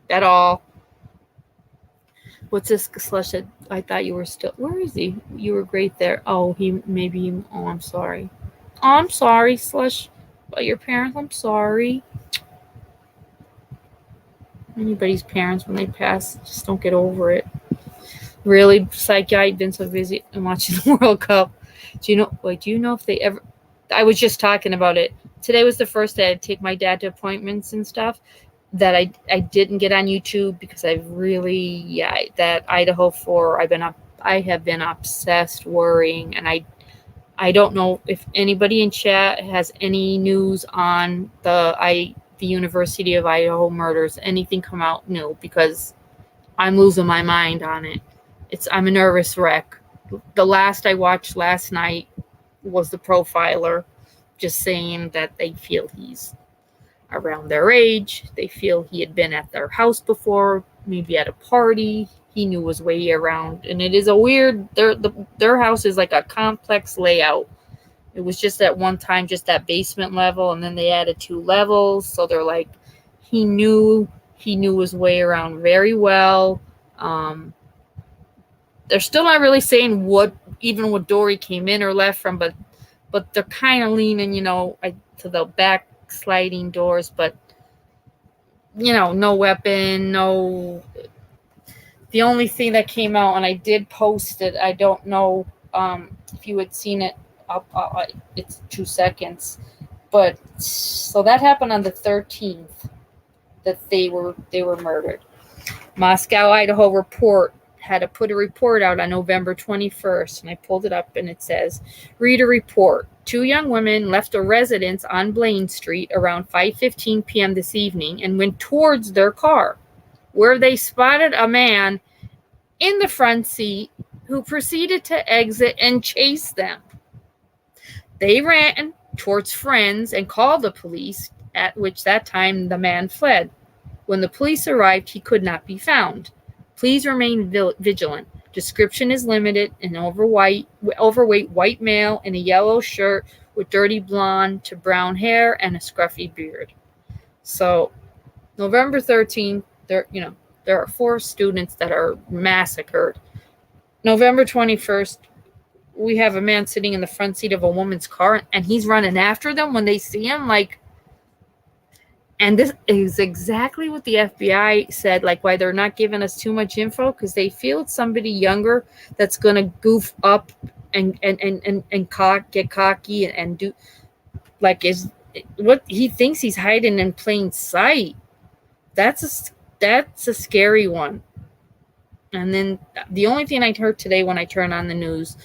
at all. What's this slush that I thought you were still, where is he? You were great there. Oh, I'm sorry. I'm sorry, slush, about your parents. I'm sorry. Anybody's parents, when they pass, just don't get over it. Really, psych, I've been so busy and watching the World Cup. Do you know if they ever, I was just talking about it. Today was the first day I'd take my dad to appointments and stuff that I didn't get on YouTube because that Idaho 4, I have been obsessed worrying, and I don't know if anybody in chat has any news on the University of Idaho murders, anything come out new, because I'm losing my mind on it. I'm a nervous wreck. The last I watched last night was the profiler just saying that they feel he's around their age. They feel he had been at their house before, maybe at a party he knew was way around. And it is a weird, their house is like a complex layout. It was just at one time just that basement level, and then they added 2 levels. So they're like, he knew his way around very well. They're still not really saying what Dory came in or left from, but they're kind of leaning, to the back sliding doors, but no weapon, no. The only thing that came out, and I did post it, I don't know if you had seen it. It's 2 seconds, but so that happened on the 13th that they were murdered. Moscow, Idaho report had to put a report out on November 21st, and I pulled it up, and it says, read a report. 2 young women left a residence on Blaine Street around 5:15 p.m. this evening and went towards their car, where they spotted a man in the front seat who proceeded to exit and chase them. They ran towards friends and called the police, at which that time the man fled. When the police arrived, he could not be found. Please remain vigilant. Description is limited. An overweight white male in a yellow shirt with dirty blonde to brown hair and a scruffy beard. So November 13th, there are 4 students that are massacred. November 21st, we have a man sitting in the front seat of a woman's car, and he's running after them when they see him, like. And this is exactly what the FBI said, like, why they're not giving us too much info, because they feel it's somebody younger that's going to goof up and get cocky and do, like, is what he thinks he's hiding in plain sight. That's a scary one. And then the only thing I heard today when I turned on the news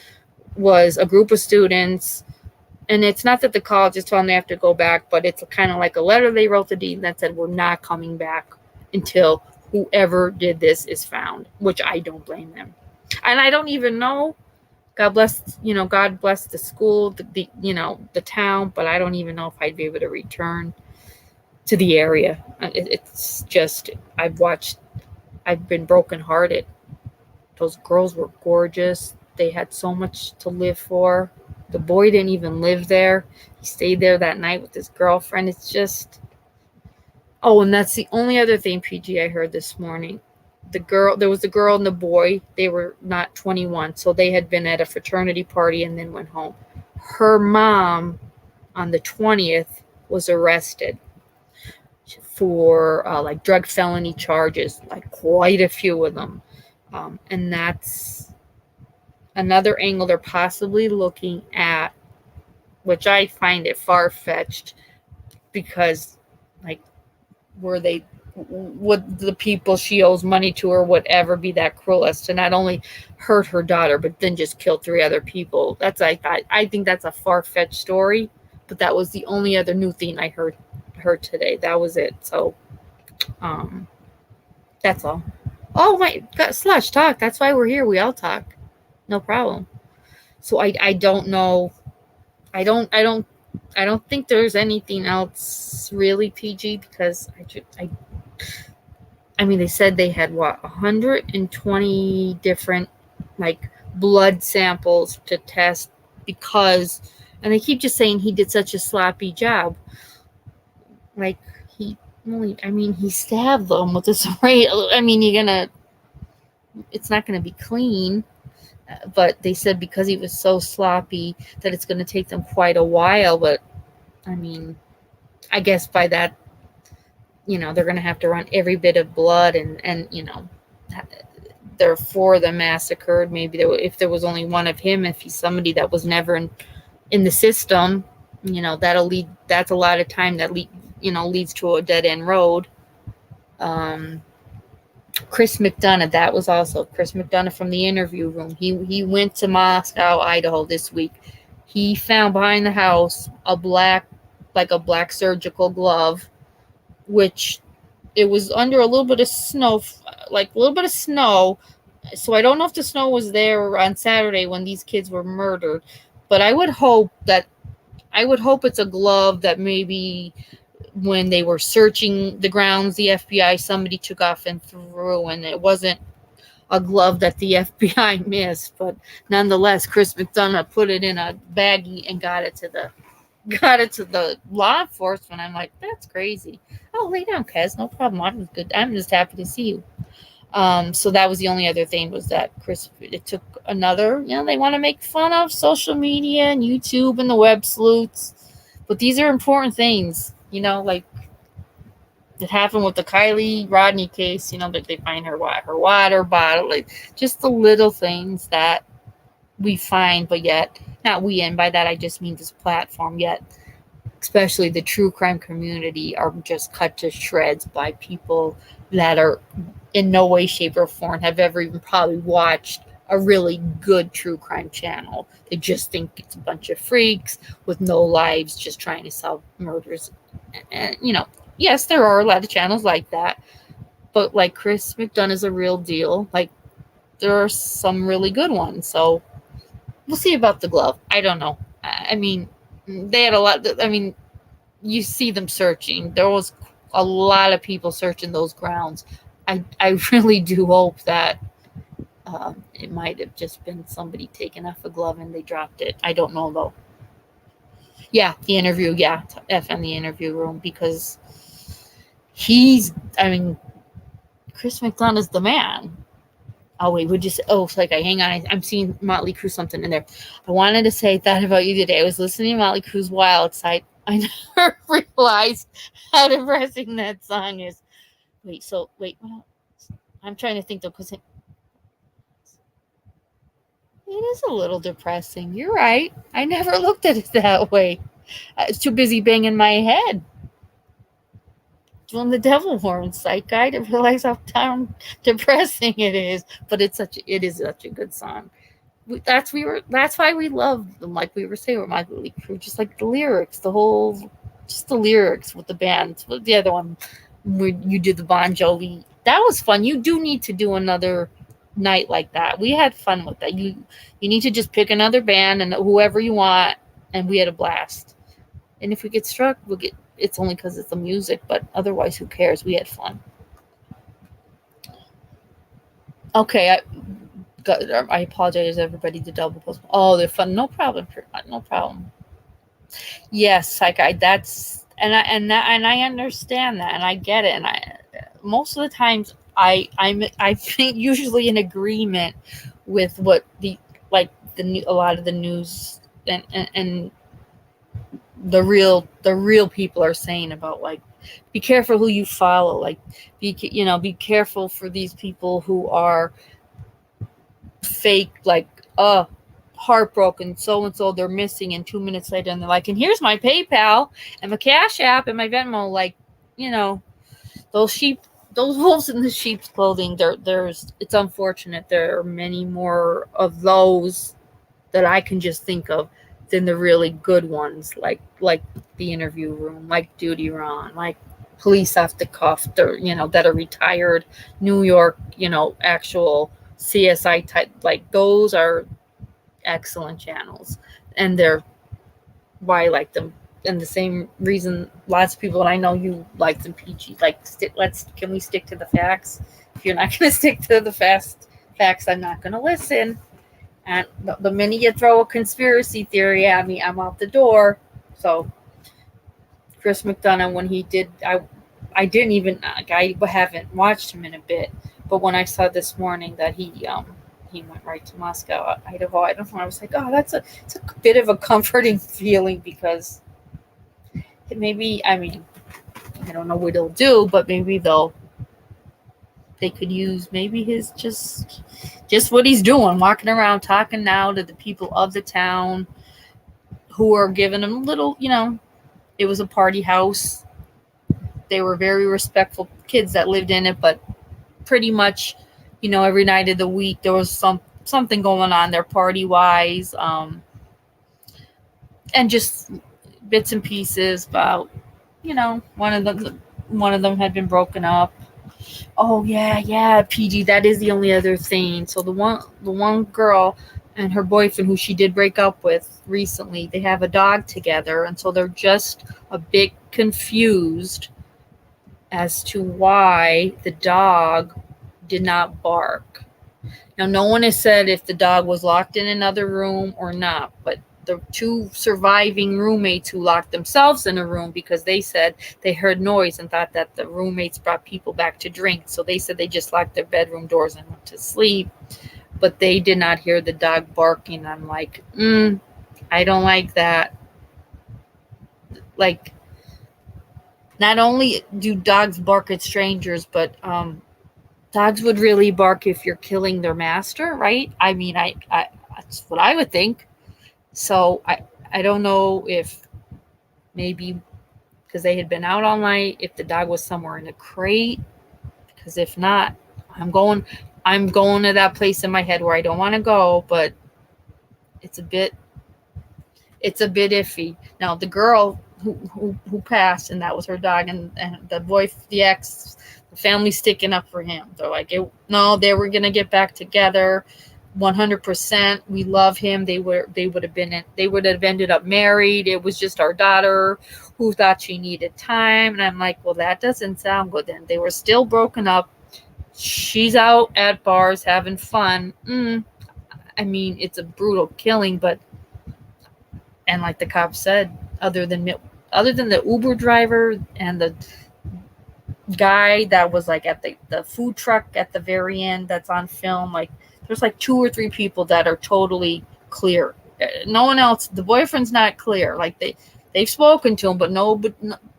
was a group of students. And it's not that the colleges told them they have to go back, but it's kind of like a letter they wrote to Dean that said, we're not coming back until whoever did this is found, which I don't blame them. And I don't even know. God bless the school, the town, but I don't even know if I'd be able to return to the area. It's just, I've been brokenhearted. Those girls were gorgeous. They had so much to live for. The boy didn't even live there. He stayed there that night with his girlfriend. It's just... Oh, and that's the only other thing, PG, I heard this morning. There was a girl and the boy. They were not 21, so they had been at a fraternity party and then went home. Her mom, on the 20th, was arrested for like drug felony charges, like quite a few of them. And that's another angle they're possibly looking at, which I find it far-fetched, because, like, would the people she owes money to or whatever be that cruel as to not only hurt her daughter but then just kill 3 other people? I think that's a far-fetched story, but that was the only other new thing I heard today. That was it. So that's all. Oh my God, Slush, talk. That's why we're here. We all talk. No problem. So I don't know. I don't think there's anything else really, PG, because I mean, they said they had 120 different, like, blood samples to test, because, and they keep just saying he did such a sloppy job. Like, he stabbed them with this ray. I mean, it's not gonna be clean. But they said because he was so sloppy that it's going to take them quite a while. But, I mean, I guess by that, they're going to have to run every bit of blood. And there are 4 of them massacred. Maybe if there was only one of him, if he's somebody that was never in the system, that's a lot of time that leads to a dead-end road. Chris McDonough, that was also Chris McDonough from the interview room. He went to Moscow, Idaho this week. He found behind the house a black surgical glove, which it was under a little bit of snow. So I don't know if the snow was there on Saturday when these kids were murdered, but I would hope it's a glove that maybe when they were searching the grounds, the FBI, somebody took off and threw, and it wasn't a glove that the FBI missed. But nonetheless, Chris McDonough put it in a baggie and got it to the law enforcement. I'm like, that's crazy. Oh, lay down, Kez, no problem. I'm good. I'm just happy to see you. So that was the only other thing, was that it took another, they want to make fun of social media and YouTube and the web sleuths, but these are important things. Like it happened with the Kylie Rodney case, that they find her water bottle, like just the little things that we find, but yet not we, and by that I just mean this platform, yet especially the true crime community are just cut to shreds by people that are in no way, shape, or form have ever even probably watched a really good true crime channel. They just think it's a bunch of freaks with no lives just trying to solve murders. And, yes, there are a lot of channels like that, but like Chris McDonough is a real deal. Like, there are some really good ones. So we'll see about the glove. I don't know. I mean, they had a lot. You see them searching. There was a lot of people searching those grounds. I really do hope that It might have just been somebody taking off a glove and they dropped it. I don't know though. Yeah, the interview. Yeah, F in the interview room because Chris McDonough's the man. Oh wait, would you say? Oh, it's like hang on. I'm seeing Motley Crue something in there. I wanted to say that about you today. I was listening to Motley Crue's Wild Side. I never realized how depressing that song is. Wait, well, I'm trying to think though, because it is a little depressing. You're right. I never looked at it that way. I was too busy banging my head doing the devil horn sight guy to realize how damn depressing it is. But it is such a good song. That's why we love them. Like we were saying with my Motley Crue, just like the lyrics, just the lyrics with the band. With the other one, where you did the Bon Jovi, that was fun. You do need to do another night like that. We had fun with that. You need to just pick another band and whoever you want, and we had a blast. And if we get struck, it's only because it's the music, but otherwise, who cares? We had fun. Okay, I apologize, everybody. The double post. Oh, they're fun. No problem. No problem. Yes, like that's and I understand that, and I get it, and I most of the times I think usually in agreement with what a lot of the news and the real people are saying about, like, be careful who you follow, like be careful for these people who are fake, like heartbroken, so and so they're missing, and 2 minutes later and they're like, and here's my PayPal and my Cash App and my Venmo. Like, those wolves in the sheep's clothing. It's unfortunate there are many more of those that I can just think of than the really good ones, like the interview room, like Duty Ron, like Police Off the Cuff, that are retired New York, actual CSI type. Like, those are excellent channels, and they're why I like them. And the same reason lots of people, and I know you like them, PG. Like, can we stick to the facts? If you're not going to stick to the facts, I'm not going to listen. And the minute you throw a conspiracy theory at me, I'm out the door. So Chris McDonough, when he did, I haven't watched him in a bit, but when I saw this morning that he went right to Moscow, Idaho, I don't know, I was like, oh, it's a bit of a comforting feeling, because maybe, I don't know what he'll do, but maybe they could use maybe his just what he's doing, walking around talking now to the people of the town who are giving him a little, it was a party house. They were very respectful kids that lived in it, but pretty much, every night of the week there was something going on there party wise, and just bits and pieces about, one of them had been broken up. Oh yeah, PG. That is the only other thing. So the one girl and her boyfriend, who she did break up with recently, they have a dog together, and so they're just a bit confused as to why the dog did not bark. Now, no one has said if the dog was locked in another room or not, but the two surviving roommates who locked themselves in a room, because they said they heard noise and thought that the roommates brought people back to drink. So they said they just locked their bedroom doors and went to sleep, but they did not hear the dog barking. I'm like, I don't like that. Like, not only do dogs bark at strangers, but dogs would really bark if you're killing their master, right? I that's what I would think. So I don't know if maybe because they had been out all night, if the dog was somewhere in a crate, because if not, I'm going to that place in my head where I don't want to go, but it's a bit iffy. Now, the girl who passed, and that was her dog, and the ex, the family's sticking up for him. They're like, no, they were going to get back together. 100%. We love him. They would have ended up married. It was just our daughter who thought she needed time. And I'm like, well, that doesn't sound good. Then they were still broken up. She's out at bars having fun. I mean, it's a brutal killing, but, and like the cop said, other than the Uber driver and the guy that was like at the food truck at the very end that's on film, like there's like 2 or 3 people that are totally clear. No one else. The boyfriend's not clear. Like they've spoken to him, but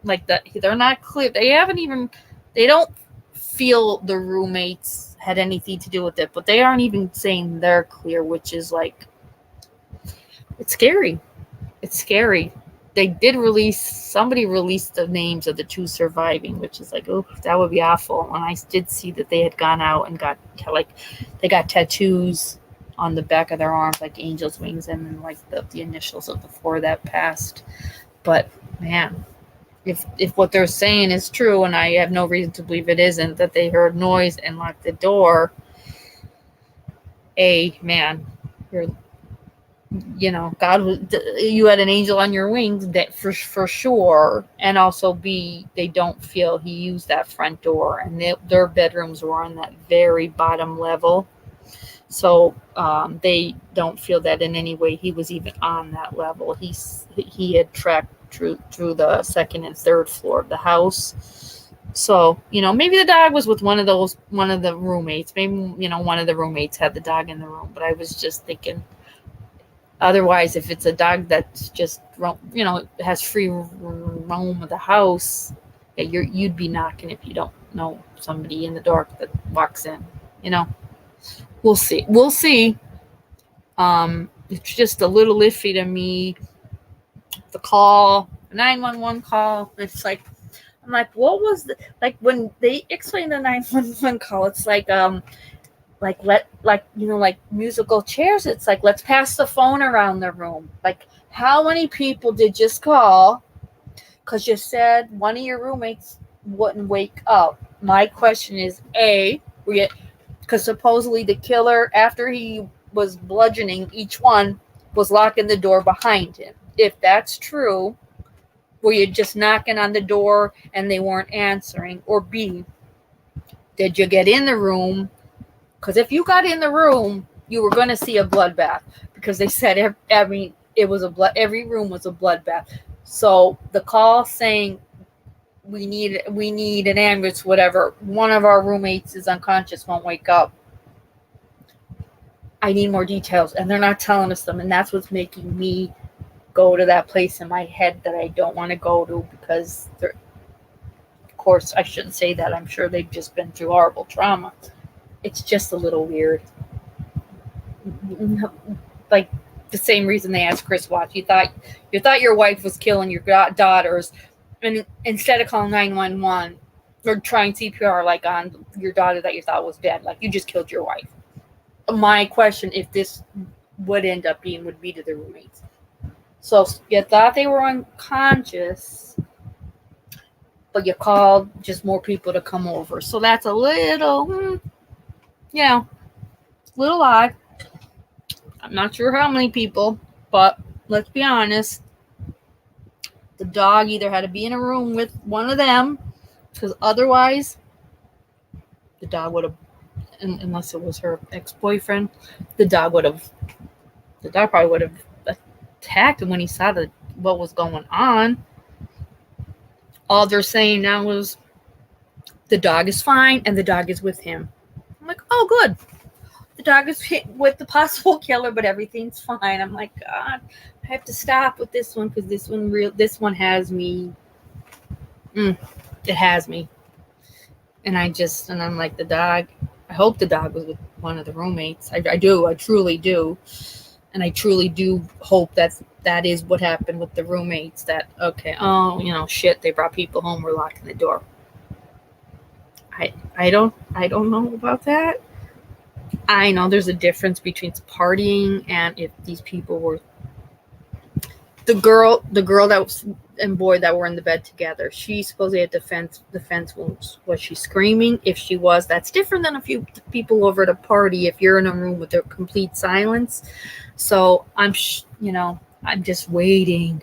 like that, they're not clear. They don't feel the roommates had anything to do with it, but they aren't even saying they're clear, which is like, it's scary. It's scary. Somebody released the names of the 2 surviving, which is like, oh, that would be awful. And I did see that they had gone out and got, like, they got tattoos on the back of their arms, like angels' wings, and then like the initials of the 4 that passed. But man, if what they're saying is true, and I have no reason to believe it isn't, that they heard noise and locked the door, man, God, you had an angel on your wings, that for sure. And also B, they don't feel he used that front door, and their bedrooms were on that very bottom level. So they don't feel that in any way he was even on that level. He had tracked through the 2nd and 3rd floor of the house. So, maybe the dog was with one of the roommates. Maybe, one of the roommates had the dog in the room. But I was just thinking, otherwise, if it's a dog that's just, has free roam of the house, you'd be knocking if you don't know somebody in the door that walks in. We'll see. It's just a little iffy to me. The call, 911 call. It's like, I'm like, what was like when they explain the 911 call? It's like like musical chairs. It's like, let's pass the phone around the room. Like, how many people did just call? Because you said one of your roommates wouldn't wake up. My question is, because supposedly the killer, after he was bludgeoning each one, was locking the door behind him. If that's true, were you just knocking on the door and they weren't answering? Or B, did you get in the room? Because if you got in the room, you were going to see a bloodbath, because they said every room was a bloodbath. So the call saying we need an ambulance, whatever, one of our roommates is unconscious, won't wake up. I need more details, and they're not telling us them, and that's what's making me go to that place in my head that I don't want to go to, because of course I shouldn't say that. I'm sure they've just been through horrible trauma. It's just a little weird. Like the same reason they asked Chris Watts. You thought your wife was killing your daughters, and instead of calling 911 or trying CPR like on your daughter that you thought was dead, like you just killed your wife. My question, if this would end up being, would be to the roommates. So you thought they were unconscious, but you called just more people to come over. So that's a little, little odd. I'm not sure how many people, but let's be honest. The dog either had to be in a room with one of them, because otherwise the dog would have, unless it was her ex-boyfriend, the dog probably would have attacked him when he saw what was going on. All they're saying now is the dog is fine and the dog is with him. I'm like, oh, good. The dog is with the possible killer, but everything's fine. I'm like, God, I have to stop with this one, because this one has me. It has me. And I'm like, the dog, I hope the dog was with one of the roommates. I truly do. And I truly do hope that is what happened with the roommates. That, okay, shit, they brought people home, we're locking the door. I don't know about that. I know there's a difference between partying and if these people were the girl that was, and boy that were in the bed together. She supposedly had defense wounds. Was she screaming? If she was, that's different than a few people over at a party. If you're in a room with a complete silence. So I'm just waiting.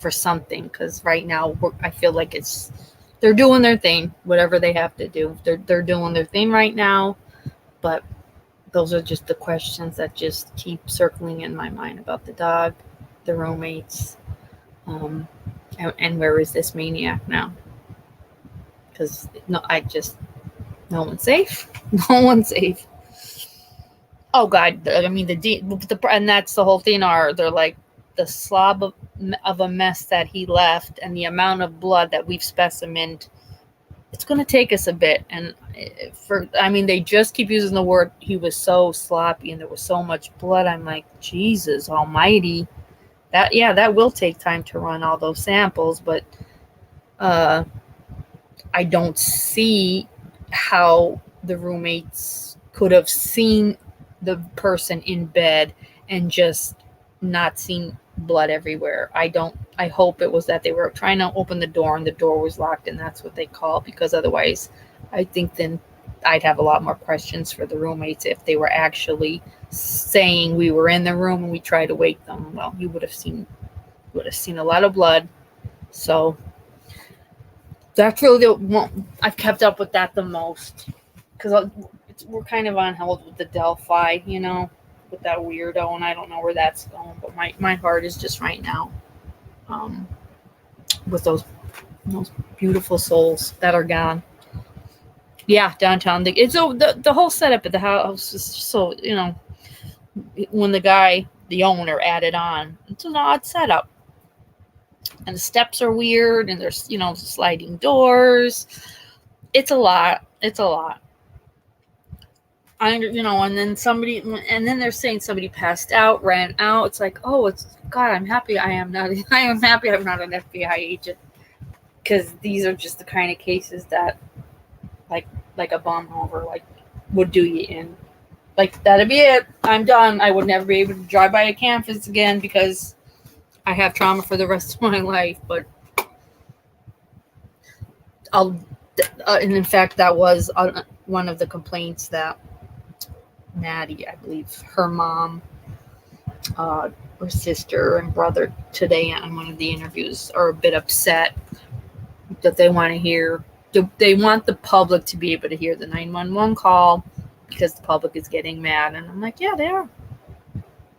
for something, because right now I feel like it's they're doing their thing, whatever they have to do. They're doing their thing right now, but those are just the questions that just keep circling in my mind about the dog, the roommates, and where is this maniac now? Because no one's safe. No one's safe. Oh God! I mean, and that's the whole thing. They're like the slob of a mess that he left, and the amount of blood that we've specimened. It's going to take us a bit, and they just keep using the word he was so sloppy and there was so much blood. I'm like, Jesus Almighty, that will take time to run all those samples, but I don't see how the roommates could have seen the person in bed and just not seen blood everywhere. I hope it was that they were trying to open the door and the door was locked, and that's what they called, because otherwise I think then I'd have a lot more questions for the roommates if they were actually saying we were in the room and we tried to wake them. Well, you would have seen a lot of blood. So that's really the one I've kept up with that the most, because we're kind of on hold with the Delphi, with that weirdo, and I don't know where that's going, but my heart is just right now with those beautiful souls that are gone. Yeah, downtown. The whole setup at the house is so, when the owner added on, it's an odd setup. And the steps are weird, and there's, sliding doors. It's a lot. And then they're saying somebody passed out, ran out. It's like, oh, God, I'm happy I am not an FBI agent, because these are just the kind of cases that, like a bomb hover, would do you in. Like, that'd be it. I'm done. I would never be able to drive by a campus again because I have trauma for the rest of my life. But and in fact, that was one of the complaints that Maddie, I believe, her mom, her sister and brother today on one of the interviews are a bit upset that they want to hear. They want the public to be able to hear the 911 call because the public is getting mad. And I'm like, yeah, they are.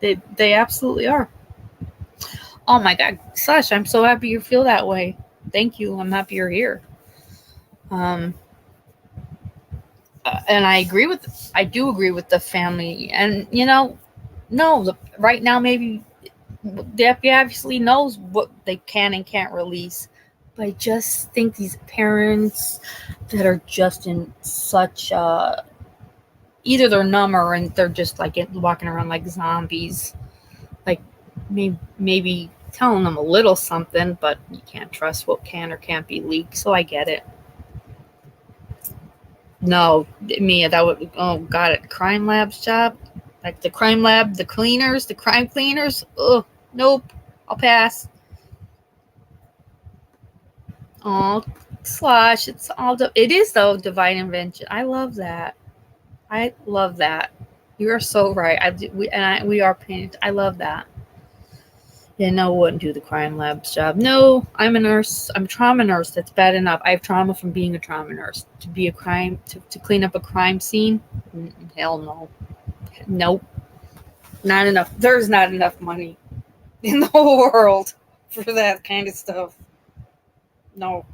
They absolutely are. Oh my God, Sash, I'm so happy you feel that way. Thank you. I'm happy you're here. And I do agree with the family. And, right now, maybe the FBI obviously knows what they can and can't release. But I just think these parents that are just in such either they're numb or they're just walking around like zombies. Like maybe telling them a little something, but you can't trust what can or can't be leaked. So I get it. No, Mia, that would, oh God, crime lab's job, like the crime lab, the crime cleaners. Oh, nope, I'll pass. Oh, Slosh, it is though, divine invention. I love that. You are so right. We are painted. I love that. Yeah, no, wouldn't do the crime lab's job. No, I'm a nurse. I'm a trauma nurse. That's bad enough. I have trauma from being a trauma nurse. To be a crime, to clean up a crime scene? Hell no. Nope. Not enough. There's not enough money in the whole world for that kind of stuff. No.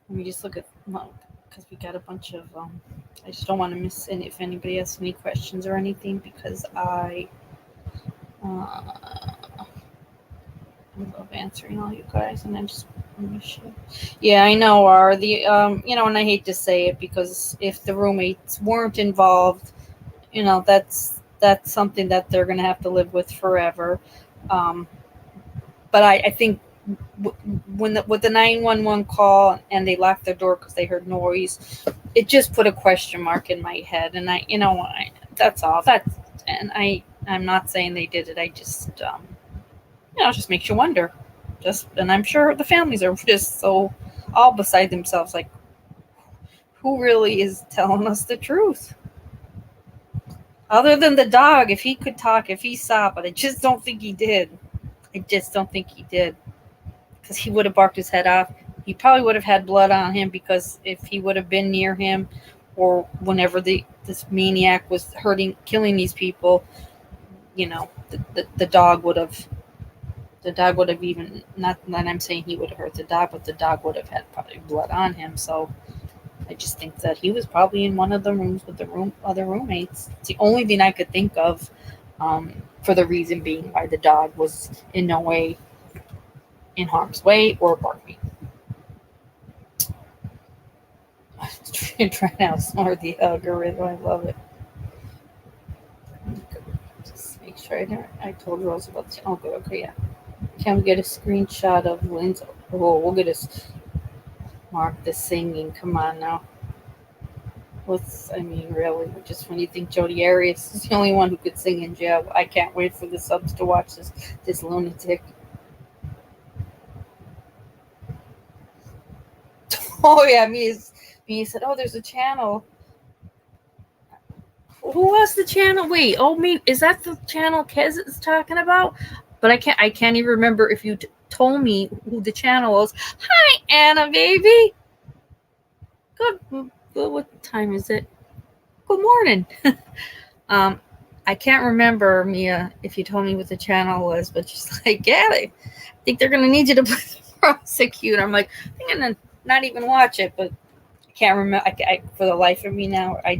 Let me just look at, because we got a bunch of, I just don't want to miss any, if anybody has any questions or anything, because I love answering all you guys, and I just, yeah, I know, and I hate to say it, because if the roommates weren't involved, that's something that they're going to have to live with forever. But I think with the 911 call and they locked their door because they heard noise, it just put a question mark in my head, and that's all. I'm not saying they did it. I just, it just makes you wonder. And I'm sure the families are just so all beside themselves. Like, who really is telling us the truth? Other than the dog, if he could talk, if he saw, but I just don't think he did. Because he would have barked his head off. he probably would have had blood on him, because if he would have been near him, or whenever this maniac was killing these people, the dog would have. The dog would have even, not that I'm saying he would have hurt the dog, but the dog would have had probably blood on him. So I just think that he was probably in one of the rooms with the other roommates. It's the only thing I could think of, for the reason being why the dog was in no way in harm's way or barking. I'm trying to outsmart the algorithm. I love it. Just make sure I told Rose about the. Oh, good. Okay, yeah. Can we get a screenshot of Lynn's? Oh, we'll get Mark the singing. Come on now. Really? Just when you think Jodi Arias is the only one who could sing in jail, I can't wait for the subs to watch this lunatic. Oh yeah, me said, oh, there's a channel. Who was the channel? Wait, me, is that the channel Kez is talking about? But I can't even remember if you told me who the channel was. Hi, Anna, baby. Good. What time is it? Good morning. I can't remember, Mia, if you told me what the channel was, but she's like, yeah, I think they're going to need you to prosecute. I'm like, I'm going to not even watch it, but I can't remember. I for the life of me now, I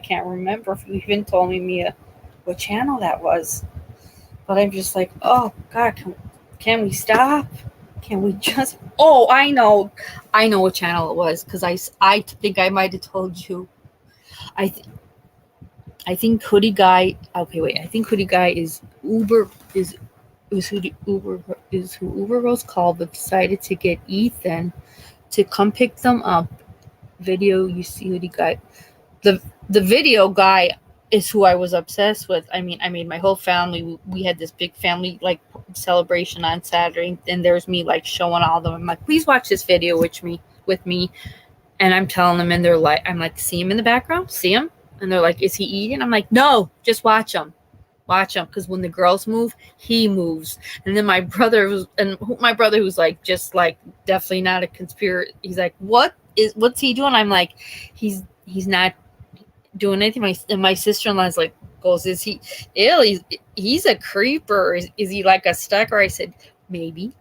can't remember if you even told me, Mia, what channel that was. But I'm just like, oh, God, can we stop? Can we just... Oh, I know what channel it was, because I think I might have told you. I think Hoodie Guy... Okay, wait. I think Hoodie Guy is Uber... Is who Uber was called, but decided to get Ethan to come pick them up. Video, you see Hoodie Guy. The video guy is who I was obsessed with. I made my whole family. We had this big family celebration on Saturday, and there's me showing all of them. I'm like, please watch this video with me. And I'm telling them, and they're like, I'm like, see him in the background? See him? And they're like, is he eating? I'm like, no, just watch him. Watch him, because when the girls move, he moves. And then my brother who's definitely not a conspiracy. He's like, what's he doing? I'm like, he's not doing anything. My sister-in-law's like, goes, is he ill? He's a creeper. Is he like a stalker? I said, maybe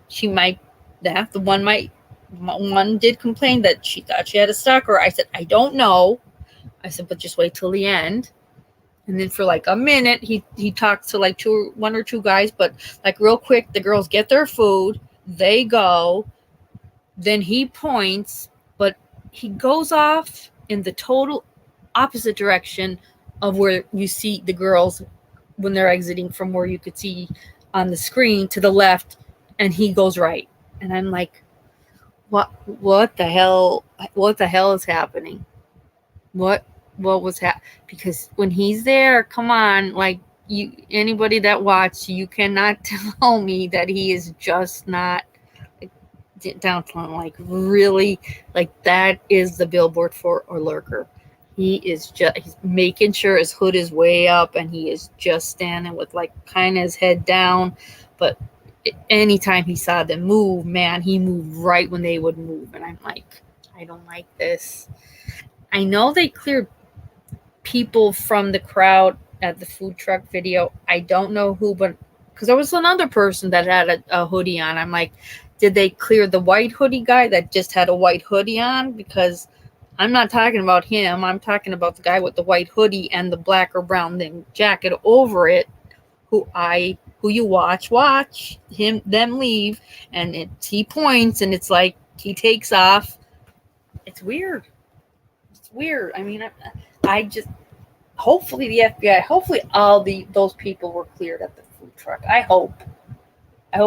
she might. That the one did complain that she thought she had a stalker. I said, I don't know. I said, but just wait till the end. And then for a minute, he talks to one or two guys, but real quick, the girls get their food, they go, then he points, but he goes off in the total opposite direction of where you see the girls when they're exiting from where you could see on the screen to the left, and he goes right. And I'm like, what the hell is happening? What was happening? Because when he's there, come on, anybody that watched, you cannot tell me that he is just not downtown, really, that is the billboard for a lurker. He's making sure his hood is way up, and he is just standing with kind of his head down. But anytime he saw them move, man, he moved right when they would move. And I'm like, I don't like this. I know they cleared people from the crowd at the food truck video. I don't know who, but because there was another person that had a hoodie on. I'm like, did they clear the white hoodie guy that just had a white hoodie on? Because I'm not talking about him. I'm talking about the guy with the white hoodie and the black or brown jacket over it, who you watch them leave, and he points, and it's like he takes off. It's weird. I just, hopefully the FBI, hopefully all those people were cleared at the food truck. I hope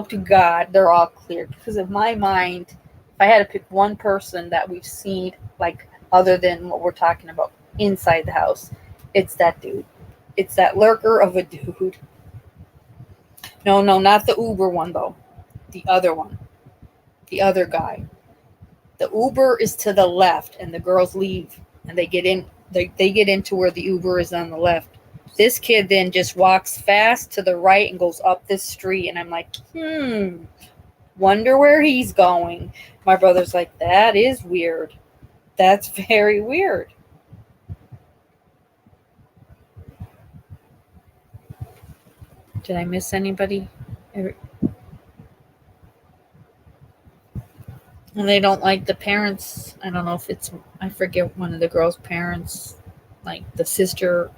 to God they're all cleared, because in my mind, if I had to pick one person that we've seen, other than what we're talking about inside the house, it's that dude. It's that lurker of a dude. No, not the Uber one, though. The other one. The other guy. The Uber is to the left, and the girls leave, and they get in. They get into where the Uber is on the left. This kid then just walks fast to the right and goes up this street, and I'm like, Wonder where he's going. My brother's like, that is weird. That's very weird. Did I miss anybody? And they don't like the parents. I don't know if it's, I forget one of the girls' parents, like the sister.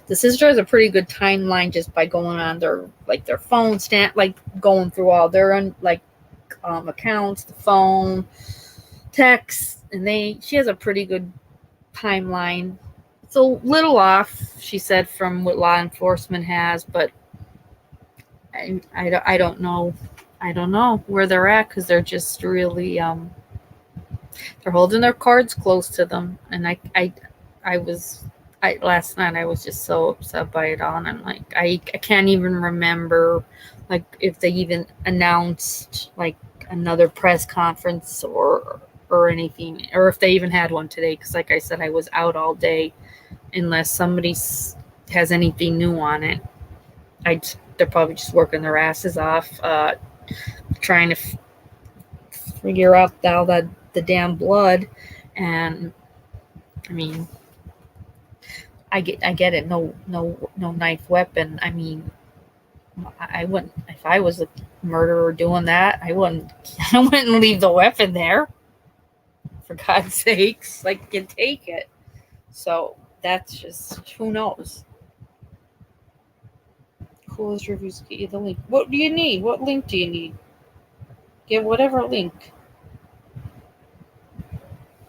The sister has a pretty good timeline just by going on their phone stand, like going through all their accounts, the phone, texts, and she has a pretty good timeline. It's a little off, she said, from what law enforcement has, but I don't know. I don't know where they're at because they're just really they're holding their cards close to them. And last night I was just so upset by it all, and I'm like, I can't even remember like if they even announced like another press conference or anything, or if they even had one today, because like I said, I was out all day. Unless somebody has anything new on it, they're probably just working their asses off, trying to figure out all the damn blood. And I mean, I get it. No knife weapon. I mean, I wouldn't, if I was a murderer doing that. I wouldn't leave the weapon there. For God's sakes, like, you take it. So that's just, who knows. Coolest reviews, get you the link. What do you need? What link do you need? Get whatever link.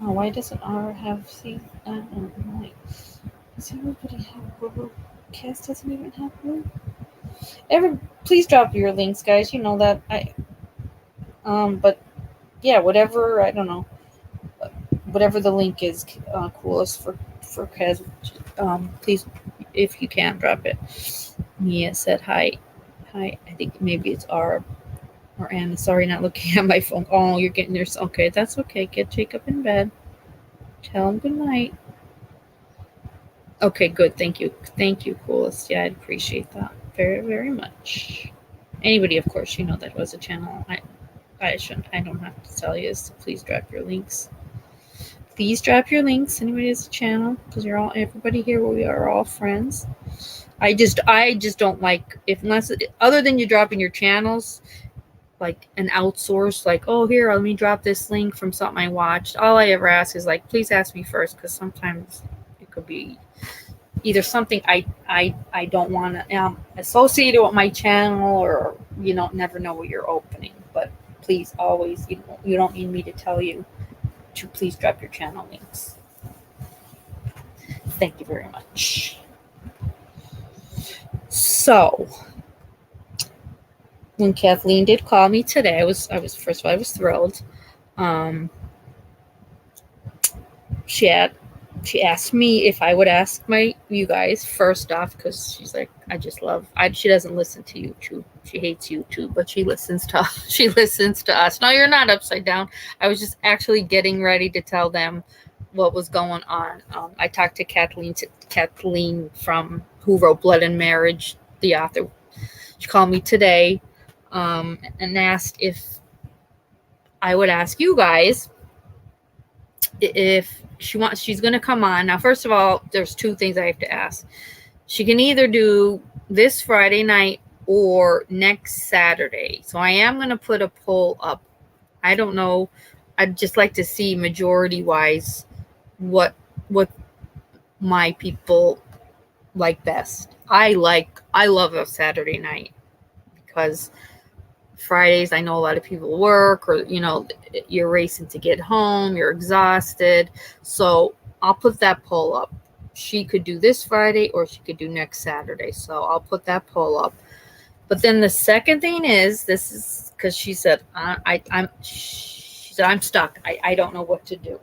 Oh, why doesn't R have, see? I don't know. Does everybody have Google? Cast doesn't even have one. Please drop your links, guys. You know that but yeah, whatever, I don't know. Whatever the link is, coolest for Kaz, please, if you can, drop it. Mia said hi. I think maybe it's R or Anna. Sorry, not looking at my phone. Oh, you're getting yours. Okay, that's okay. Get Jacob in bed. Tell him good night. Okay, good. Thank you, coolest. Yeah, I'd appreciate that very, very much. Anybody, of course, you know that was a channel. I don't have to tell you, so please drop your links. Please drop your links. Anybody has a channel, because everybody here, we are all friends. I just don't like, unless other than you dropping your channels, like an outsource, like, oh, here, let me drop this link from something I watched. All I ever ask is like, please ask me first, because sometimes it could be either something I don't want to associate it with my channel, or never know what you're opening. But please, always, you don't need me to tell you to please drop your channel links. Thank you very much. So, when Kathleen did call me today, I was first of all, I was thrilled. She asked me if I would ask you guys first off, because she's like, she doesn't listen to YouTube. She hates YouTube, but she listens to us. No, you're not upside down. I was just actually getting ready to tell them what was going on. I talked to Kathleen from Who Wrote Blood and Marriage, the author. She called me today and asked if I would ask you guys if she's going to come on. Now, first of all, there's two things I have to ask. She can either do this Friday night or next Saturday. So I am going to put a poll up. I don't know. I'd just like to see majority wise what my people like best. I love a Saturday night, because Fridays, I know a lot of people work, or you're racing to get home, you're exhausted. So I'll put that poll up. She could do this Friday, or she could do next Saturday. So I'll put that poll up. But then the second thing is, this is because she said I'm stuck. I don't know what to do.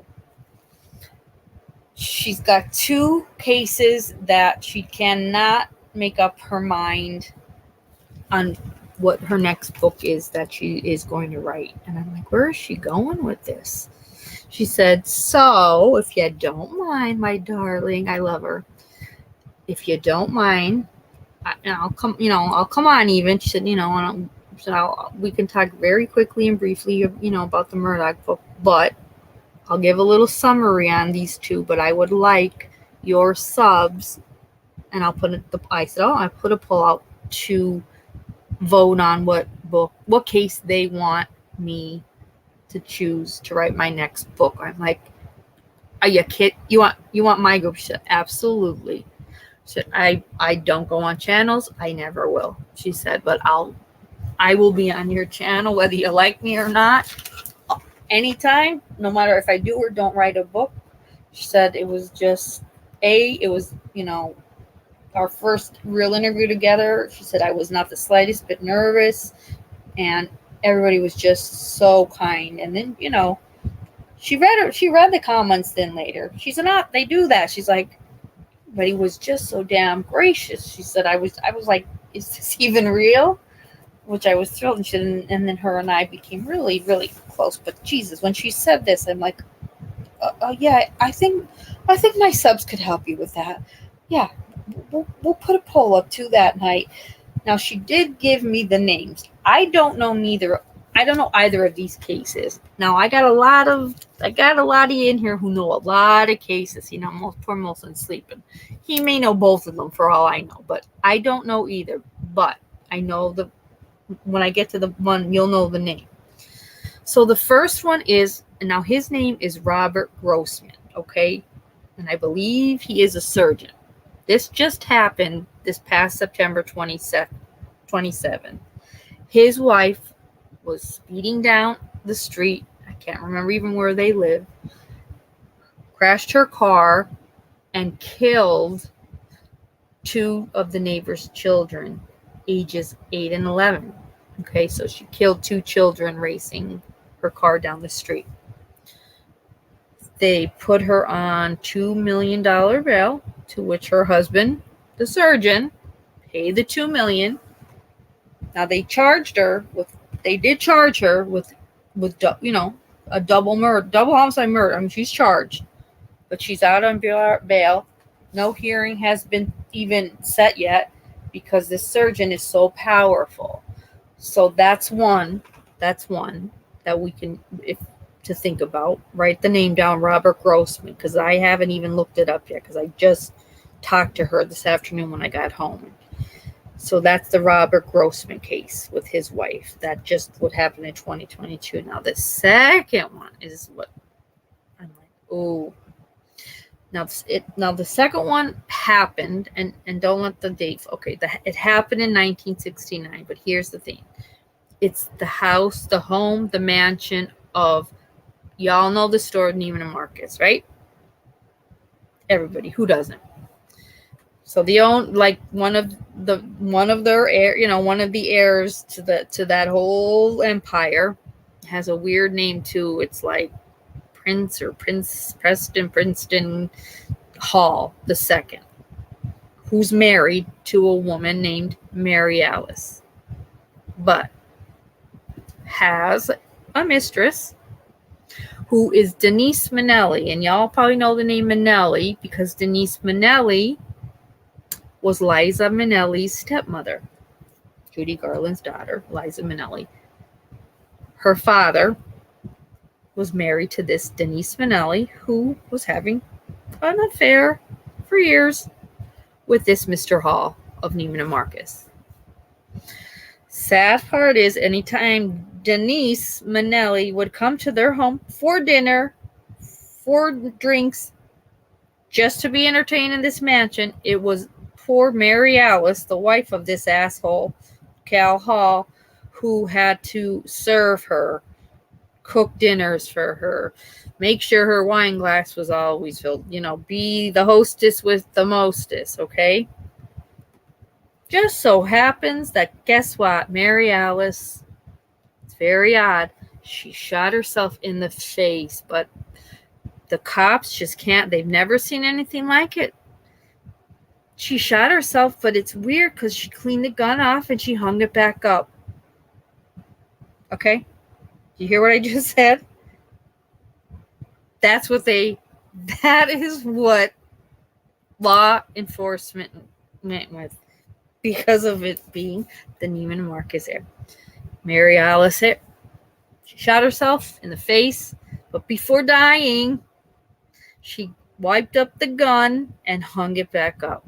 She's got 2 cases that she cannot make up her mind on what her next book is that she is going to write. And I'm like, where is she going with this? She said, so if you don't mind, my darling, I love her. If you don't mind, I'll come on even. She said, So we can talk very quickly and briefly, about the Murdaugh book, but I'll give a little summary on these two. But I would like your subs, and I put a poll out to vote on what case they want me to choose to write my next book. I'm like, are you kid? You want my group? She said, absolutely. She said, I don't go on channels. I never will. She said, but I will be on your channel whether you like me or not. Anytime, no matter if I do or don't write a book. She said it was just our first real interview together. She said I was not the slightest bit nervous, and everybody was just so kind. And then, she read the comments then later. She said, they do that. She's like, but he was just so damn gracious. She said, I was like, is this even real? Which I was thrilled. And then her and I became really, really close. But Jesus, when she said this, I'm like, yeah, I think my subs could help you with that. Yeah, we'll put a poll up to that night. Now, she did give me the names. I don't know either of these cases. Now, I got a lot of you in here who know a lot of cases. Poor Molson's sleeping. He may know both of them for all I know, but I don't know either. But I know when I get to the one, you'll know the name. So the first one is, now his name is Robert Grossman, okay? And I believe he is a surgeon. This just happened this past September 27. His wife was speeding down the street. I can't remember even where they live. Crashed her car and killed two of the neighbor's children, ages 8 and 11. Okay, so she killed two children racing her car down the street. They put her on $2 million bail, to which her husband, the surgeon, paid the $2 million. Now they did charge her with a double homicide murder. I mean, she's charged, but she's out on bail. No hearing has been even set yet because this surgeon is so powerful. So that's one that we can, if to think about. Write the name down, Robert Grossman, because I haven't even looked it up yet because I just talked to her this afternoon when I got home. So that's the Robert Grossman case with his wife. That just what happened in 2022. Now the second one is what I'm like, oh. Now the second one happened, and don't let the date. Okay, it happened in 1969. But here's the thing: it's the house, the home, the mansion of, y'all know the story of Neiman and Marcus, right? Everybody, who doesn't? So they own one of their heir, one of the heirs to that whole empire, has a weird name too. It's like Prince Princeton Hall II, who's married to a woman named Mary Alice, but has a mistress who is Denise Minnelli. And y'all probably know the name Minnelli because Denise Minnelli was Liza Minnelli's stepmother, Judy Garland's daughter, Liza Minnelli. Her father was married to this Denise Minnelli, who was having an affair for years with this Mr. Hall of Neiman and Marcus. Sad part is, anytime Denise Minnelli would come to their home for dinner, for drinks, just to be entertained in this mansion, it was poor Mary Alice, the wife of this asshole, Cal Hall, who had to serve her, cook dinners for her, make sure her wine glass was always filled, be the hostess with the mostest, okay? Just so happens that, guess what? Mary Alice, it's very odd, she shot herself in the face, but the cops just can't, they've never seen anything like it. She shot herself, but it's weird because she cleaned the gun off and she hung it back up. Okay? You hear what I just said? That is what law enforcement meant with, because of it being the Neiman Marcus era. Mary Alice hit. She shot herself in the face, but before dying, she wiped up the gun and hung it back up.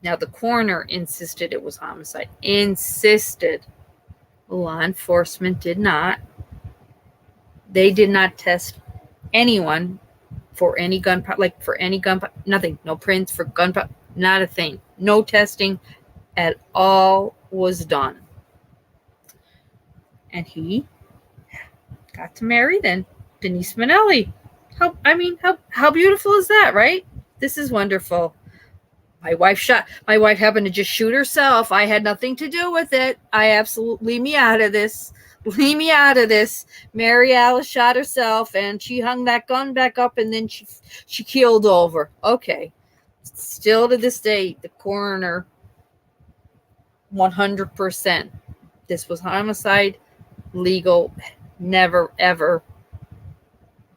Now, the coroner insisted it was homicide. Insisted. Law enforcement did not. They did not test anyone for any gun, nothing. No prints for gun, not a thing. No testing at all was done. And he got to marry then Denise Minnelli. How beautiful is that, right? This is wonderful. My wife happened to just shoot herself. I had nothing to do with it. Leave me out of this. Leave me out of this. Mary Alice shot herself and she hung that gun back up and then she keeled over. Okay. Still to this day, the coroner 100%. This was homicide, legal, never ever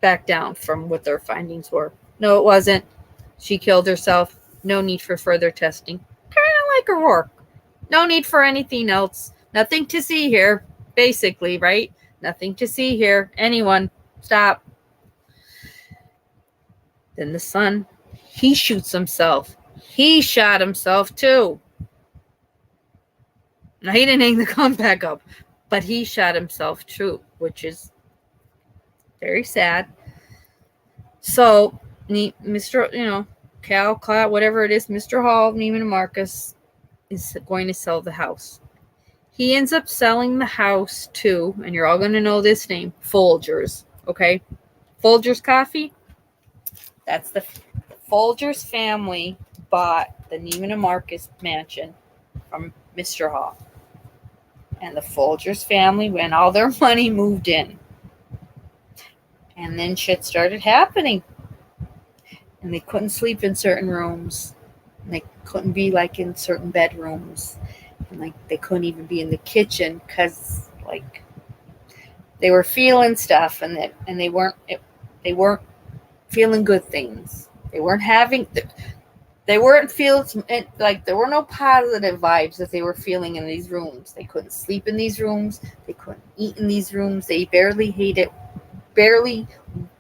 back down from what their findings were. No, it wasn't. She killed herself. No need for further testing. Kind of like O'Rourke. No need for anything else. Nothing to see here, basically, right? Nothing to see here. Anyone, stop. Then the son, he shoots himself. He shot himself too. Now, he didn't hang the gun back up, but he shot himself too, which very sad. So, Mr., Cal, whatever it is, Mr. Hall, Neiman Marcus is going to sell the house. He ends up selling the house to, and you're all going to know this name, Folgers, okay? Folgers Coffee. That's the Folgers family bought the Neiman Marcus mansion from Mr. Hall. And the Folgers family, when all their money moved in. And then shit started happening. And they couldn't sleep in certain rooms. And they couldn't be like in certain bedrooms. And like they couldn't even be in the kitchen because like they were feeling stuff and they weren't feeling good things. They weren't feeling like there were no positive vibes that they were feeling in these rooms. They couldn't sleep in these rooms. They couldn't eat in these rooms. They barely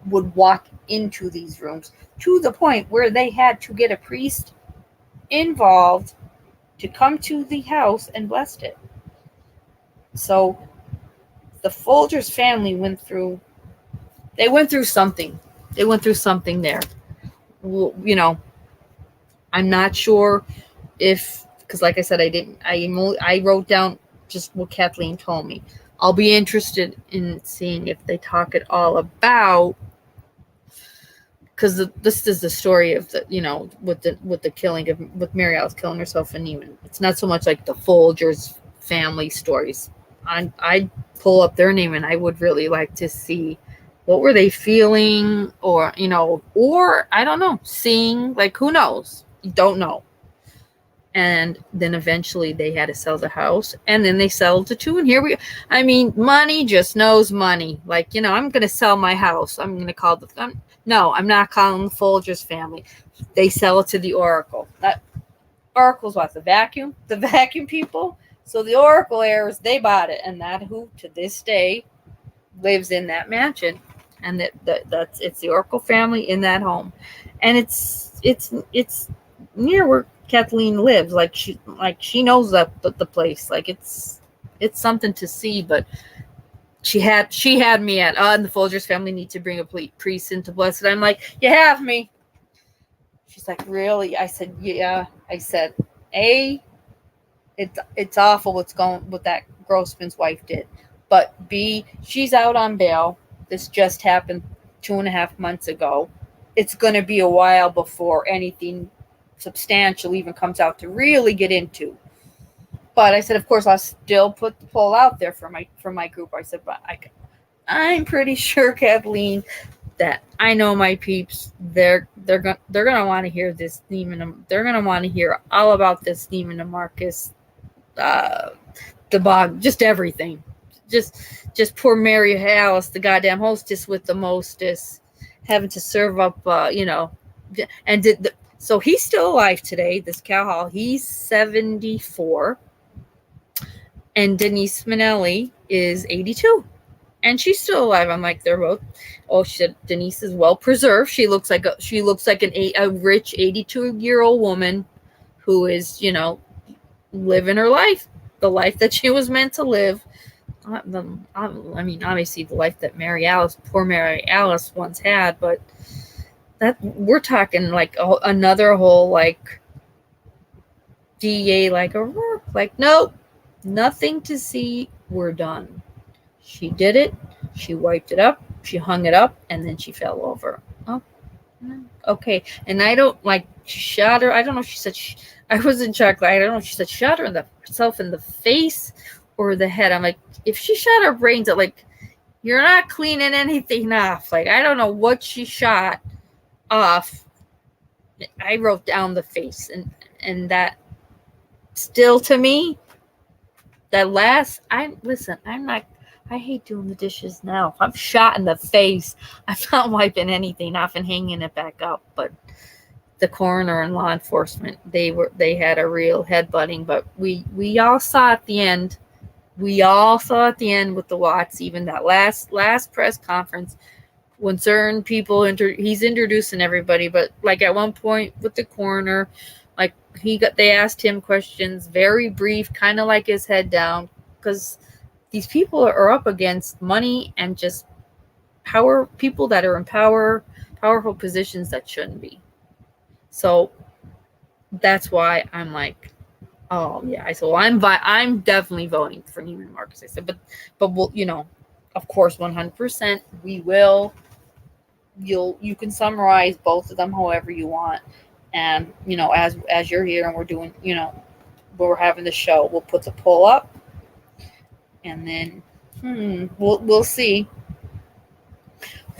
would walk into these rooms to the point where they had to get a priest involved to come to the house and bless it. So the Folgers family went through something. They went through something there. I'm not sure because like I said, I wrote down just what Kathleen told me. I'll be interested in seeing if they talk at all about, because this is the story of with the killing with Mary Alice killing herself in Neiman. It's not so much like the Folgers family stories. I'd pull up their name and I would really like to see what were they feeling, or I don't know, seeing, like, who knows? You don't know. And then eventually they had to sell the house, and then they settled to two. And money just knows money. Like, I'm going to sell my house. I'm going to call no, I'm not calling the Folgers family. They sell it to the Oracle. That Oracle's what? The vacuum people. So the Oracle heirs, they bought it, and that who to this day lives in that mansion, and it's the Oracle family in that home, and it's near where Kathleen lives. Like she knows the place. Like it's something to see. But she had me at and the Folgers family need to bring a priest in to bless it. I'm like, you have me. She's like, really? I said, yeah. I said, it's awful what that Grossman's wife did. But B, she's out on bail. This just happened 2.5 months ago. It's going to be a while before anything substantial even comes out to really get into. But I said, of course, I'll still put the poll out there for my group. I said, but I'm pretty sure, Kathleen, that I know my peeps. They're gonna want to hear this Neiman. They're gonna want to hear all about this Neiman and Marcus, the bog, just everything. Just poor Mary Alice, the goddamn hostess with the mostest, having to serve up, and so he's still alive today, this Cal Hall. He's 74. And Denise Minnelli is 82. And she's still alive. I'm like, they're both. Oh, she said Denise is well preserved. She looks like a rich 82-year-old woman who is, living her life, the life that she was meant to live. I mean, obviously the life that poor Mary Alice once had, but that we're talking like another whole like DEA like nope, nothing to see. We're done. She did it. She wiped it up. She hung it up, and then she fell over. Oh, okay. And I don't she shot her. I don't know if she said I was in shock. I don't know if she said shot herself in the face or the head. I'm like, if she shot her brains out, you're not cleaning anything off. I don't know what she shot off. I wrote down the face, and that still to me, that last. I hate doing the dishes now. If I'm shot in the face, I'm not wiping anything off and hanging it back up. But the coroner and law enforcement, they had a real headbutting. But we all saw at the end. We all saw at the end with the Watts, even that last press conference, when certain people he's introducing everybody. But at one point with the coroner, they asked him questions, very brief, kind of like his head down, because these people are up against money and just people that are in powerful positions that shouldn't be. So that's why I'm like, oh yeah. I said, well, I'm definitely voting for Neiman Marcus. I said, but we'll, of course, 100%, we will. You can summarize both of them however you want, and as you're here and we're doing, we're having the show, we'll put the poll up. And then we'll see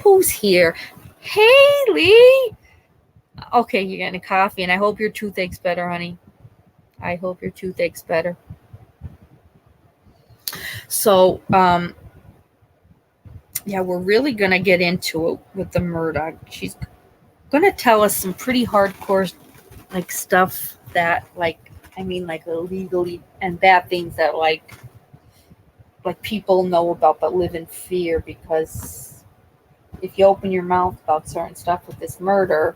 who's here. Haley. Okay, you're getting a coffee, and I hope your toothache's better, honey. I hope your toothache's better. So, yeah, we're really gonna get into it with the Murdaugh. She's gonna tell us some pretty hardcore stuff that illegally and bad things that people know about but live in fear, because if you open your mouth about certain stuff with this murder,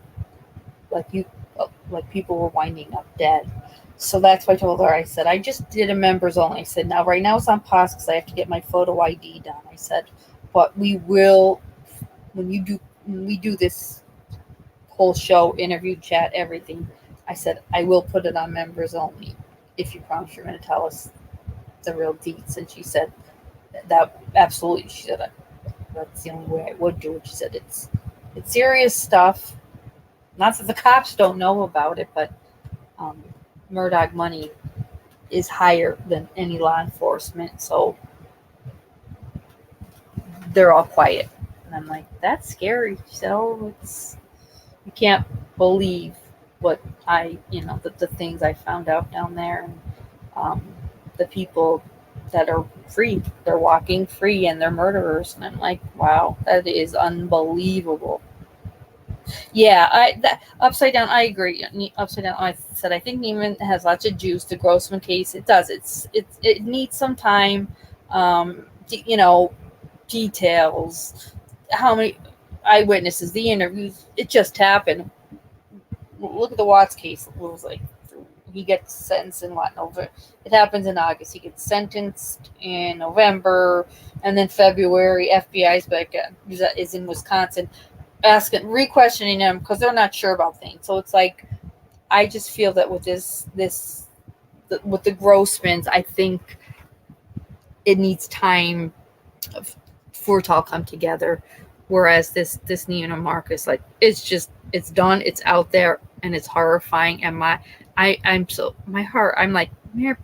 people were winding up dead. So that's why I told her, I said, I just did a members only. I said, now right now it's on pause because I have to get my photo ID done. I said, but we will, when we do this whole show, interview, chat, everything, I said, I will put it on members only if you promise you're going to tell us the real deeds. And she said that absolutely. She said that's the only way I would do it. She said it's serious stuff. Not that the cops don't know about it, but Murdaugh money is higher than any law enforcement, so they're all quiet. And I'm like, that's scary. She said, oh, you can't believe what the things I found out down there, and the people that are free, they're walking free, and they're murderers. And I'm like, wow, that is unbelievable. Yeah, upside down, I agree. Upside down, I said, I think Neiman has lots of juice. The Grossman case, it does. It needs some time. Details, how many eyewitnesses, the interviews. It just happened. Look at the Watts case. It was he gets sentenced in November. It happens in August. He gets sentenced in November, and then February, FBI's back is in Wisconsin, re-questioning him because they're not sure about things. So it's I just feel that with with the Grossmans, I think it needs time for it to all come together. Whereas this Neiman Marcus, it's done, it's out there, and it's horrifying. And my heart, I'm like,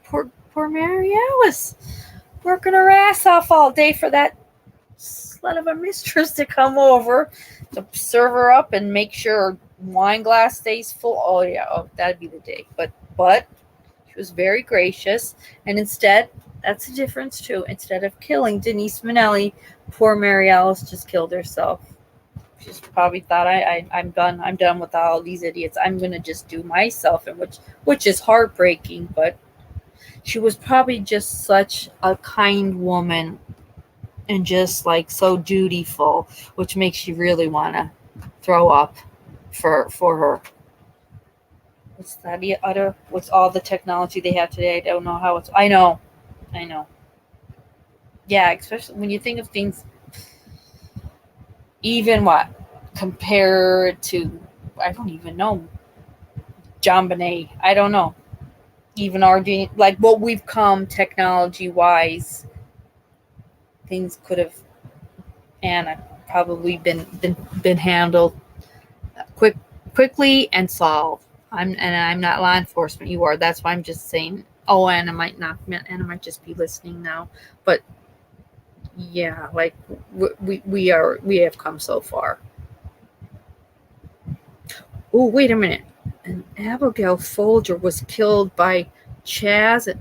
poor Mary Alice, working her ass off all day for that slut of a mistress to come over to serve her up and make sure wine glass stays full. Oh yeah, that'd be the day. But she was very gracious, and instead, that's the difference too. Instead of killing Denise Minnelli, poor Mary Alice just killed herself. She's probably thought, I'm done with all these idiots. I'm gonna just do myself, and which is heartbreaking. But She was probably just such a kind woman and just like so dutiful, which makes you really want to throw up for her. What's that? The other? What's all the technology they have today? I don't know how it's. I know. Yeah, especially when you think of things, even what compared to, I don't even know, John Bonet. I don't know. Even our like what we've come technology wise, things could have and probably been handled quickly and solved. I'm not law enforcement. You are. That's why I'm just saying. Oh, Anna might not. Anna might just be listening now. But yeah, like we have come so far. Oh, wait a minute. And Abigail Folger was killed by Chaz.